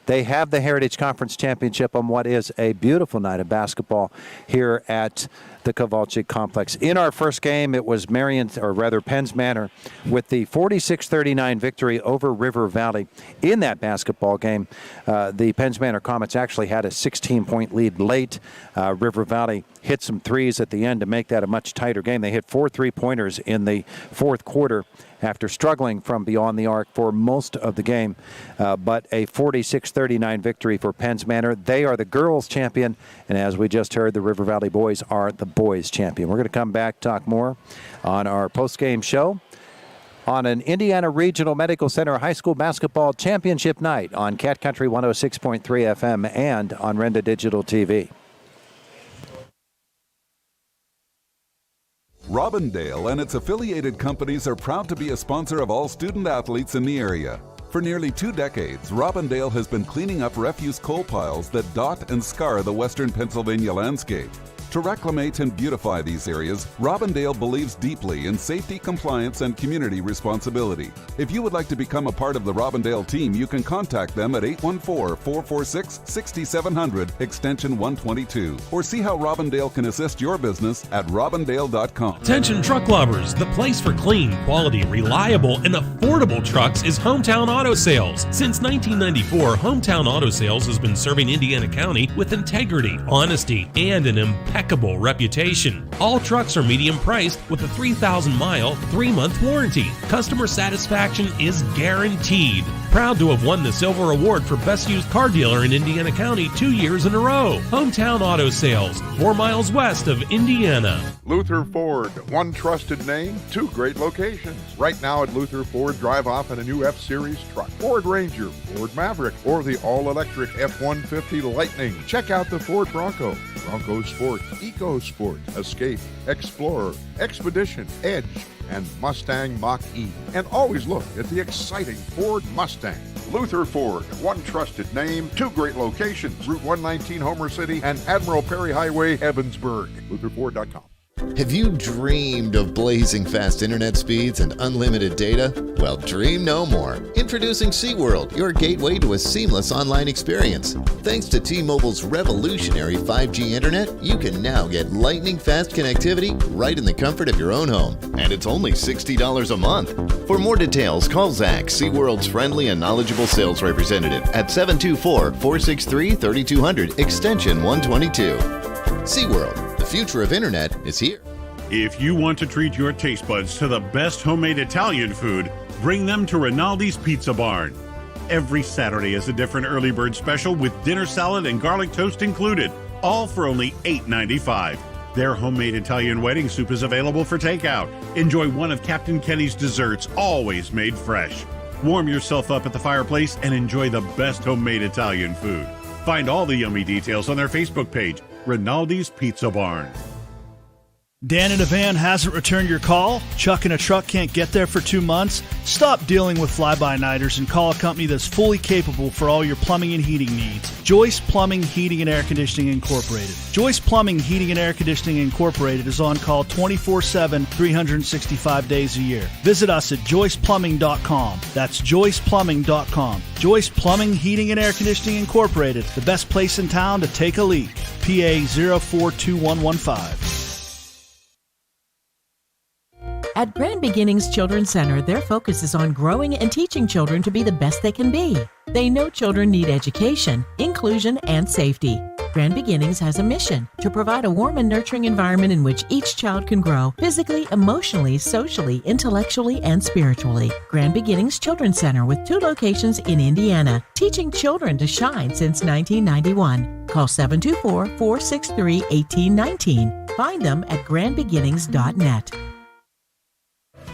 They have the Heritage Conference Championship on what is a beautiful night of basketball here at the Kovalchick Complex. In our first game, it was Penns Manor with the 46-39 victory over River Valley. In that basketball game, the Penns Manor Comets actually had a 16-point lead late. River Valley hit some threes at the end to make that a much tighter game. They hit 4 3-pointers in the fourth quarter after struggling from beyond the arc for most of the game. But a 46-39 victory for Penns Manor. They are the girls' champion, and as we just heard, the River Valley boys are the boys' champion. We're going to come back, talk more on our post-game show on an Indiana Regional Medical Center High School Basketball Championship night on Cat Country 106.3 FM and on Renda Digital TV. Robindale and its affiliated companies are proud to be a sponsor of all student athletes in the area. For nearly 2 decades, Robindale has been cleaning up refuse coal piles that dot and scar the western Pennsylvania landscape. To reclimate and beautify these areas, Robindale believes deeply in safety, compliance, and community responsibility. If you would like to become a part of the Robindale team, you can contact them at 814-446-6700, extension 122, or see how Robindale can assist your business at robindale.com. Attention truck lovers, the place for clean, quality, reliable, and affordable trucks is Hometown Auto Sales. Since 1994, Hometown Auto Sales has been serving Indiana County with integrity, honesty, and an impeccable impeccable reputation. All trucks are medium priced with a 3,000-mile, 3-month warranty. Customer satisfaction is guaranteed. Proud to have won the Silver Award for Best Used Car Dealer in Indiana County 2 years in a row. Hometown Auto Sales, 4 miles west of Indiana. Luther Ford, one trusted name, 2 great locations. Right now at Luther Ford, drive off in a new F-Series truck, Ford Ranger, Ford Maverick, or the all-electric F-150 Lightning. Check out the Ford Bronco, Bronco Sport, EcoSport, Escape, Explorer, Expedition, Edge, and Mustang Mach-E. And always look at the exciting Ford Mustang. Luther Ford, one trusted name, 2 great locations, Route 119 Homer City and Admiral Perry Highway, Evansburg. LutherFord.com. Have you dreamed of blazing fast internet speeds and unlimited data? Well, dream no more. Introducing SeaWorld, your gateway to a seamless online experience. Thanks to T-Mobile's revolutionary 5G internet, you can now get lightning-fast connectivity right in the comfort of your own home. And it's only $60 a month. For more details, call Zach, SeaWorld's friendly and knowledgeable sales representative, at 724-463-3200, extension 122. SeaWorld, the future of internet is here. If you want to treat your taste buds to the best homemade Italian food, bring them to Rinaldi's Pizza Barn. Every Saturday is a different early bird special with dinner salad and garlic toast included, all for only $8.95. Their homemade Italian wedding soup is available for takeout. Enjoy one of Captain Kenny's desserts, always made fresh. Warm yourself up at the fireplace and enjoy the best homemade Italian food. Find all the yummy details on their Facebook page, Rinaldi's Pizza Barn. Dan in a van hasn't returned your call? Chuck in a truck can't get there for 2 months? Stop dealing with fly-by-nighters and call a company that's fully capable for all your plumbing and heating needs. Joyce Plumbing, Heating, and Air Conditioning Incorporated. Joyce Plumbing, Heating, and Air Conditioning Incorporated is on call 24/7, 365 days a year. Visit us at joyceplumbing.com. That's joyceplumbing.com. Joyce Plumbing, Heating, and Air Conditioning Incorporated, the best place in town to take a leak. PA 042115. At Grand Beginnings Children's Center, their focus is on growing and teaching children to be the best they can be. They know children need education, inclusion, and safety. Grand Beginnings has a mission to provide a warm and nurturing environment in which each child can grow physically, emotionally, socially, intellectually, and spiritually. Grand Beginnings Children's Center with 2 locations in Indiana, teaching children to shine since 1991. Call 724-463-1819. Find them at grandbeginnings.net.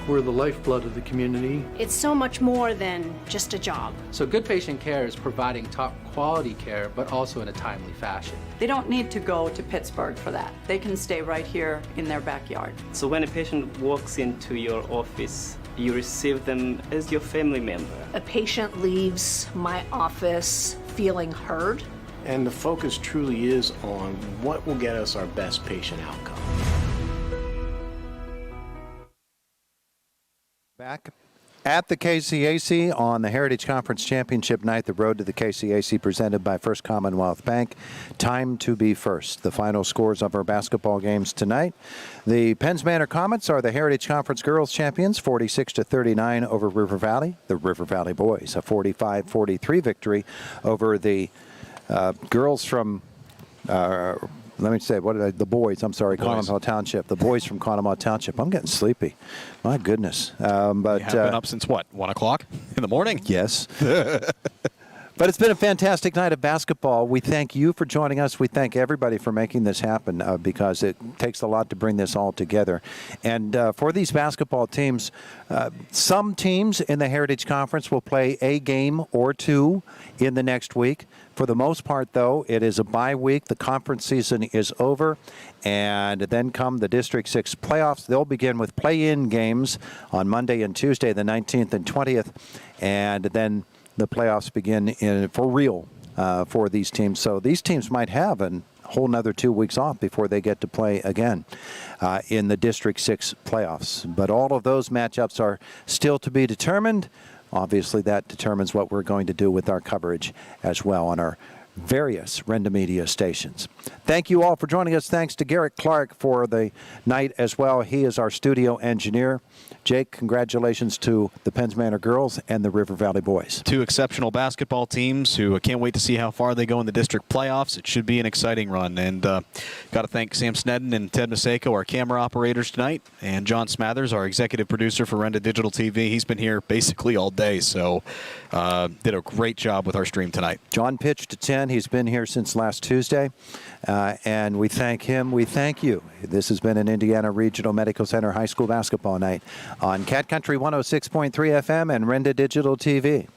We're the lifeblood of the community. It's so much more than just a job. So good patient care is providing top quality care, but also in a timely fashion. They don't need to go to Pittsburgh for that. They can stay right here in their backyard. So when a patient walks into your office, you receive them as your family member. A patient leaves my office feeling heard. And the focus truly is on what will get us our best patient outcome. Back at the KCAC on the Heritage Conference Championship night, the road to the KCAC presented by First Commonwealth Bank. Time to be first. The final scores of our basketball games tonight. The Penns Manor Comets are the Heritage Conference girls champions, 46-39 over River Valley. The River Valley boys, a 45-43 victory over the girls from the boys, Conemaugh Township. The boys from Conemaugh Township. I'm getting sleepy. My goodness. But you have been up since what, 1 o'clock in the morning? Yes. But it's been a fantastic night of basketball. We thank you for joining us. We thank everybody for making this happen because it takes a lot to bring this all together. And for these basketball teams, some teams in the Heritage Conference will play a game or 2 in the next week. For the most part, though, it is a bye week. The conference season is over. And then come the District 6 playoffs. They'll begin with play-in games on Monday and Tuesday, the 19th and 20th. And then the playoffs begin for real for these teams. So these teams might have a whole nother 2 weeks off before they get to play again in the District 6 playoffs. But all of those matchups are still to be determined. Obviously, that determines what we're going to do with our coverage as well on our various Renda Media stations. Thank you all for joining us. Thanks to Garrett Clark for the night as well. He is our studio engineer. Jake, congratulations to the Penns Manor girls and the River Valley boys. Two exceptional basketball teams who I can't wait to see how far they go in the district playoffs. It should be an exciting run. And got to thank Sam Snedden and Ted Maseko, our camera operators tonight, and John Smathers, our executive producer for Renda Digital TV. He's been here basically all day, so did a great job with our stream tonight. John pitched to 10. He's been here since last Tuesday, and we thank him. We thank you. This has been an Indiana Regional Medical Center High School basketball night on Cat Country 106.3 FM and Renda Digital TV.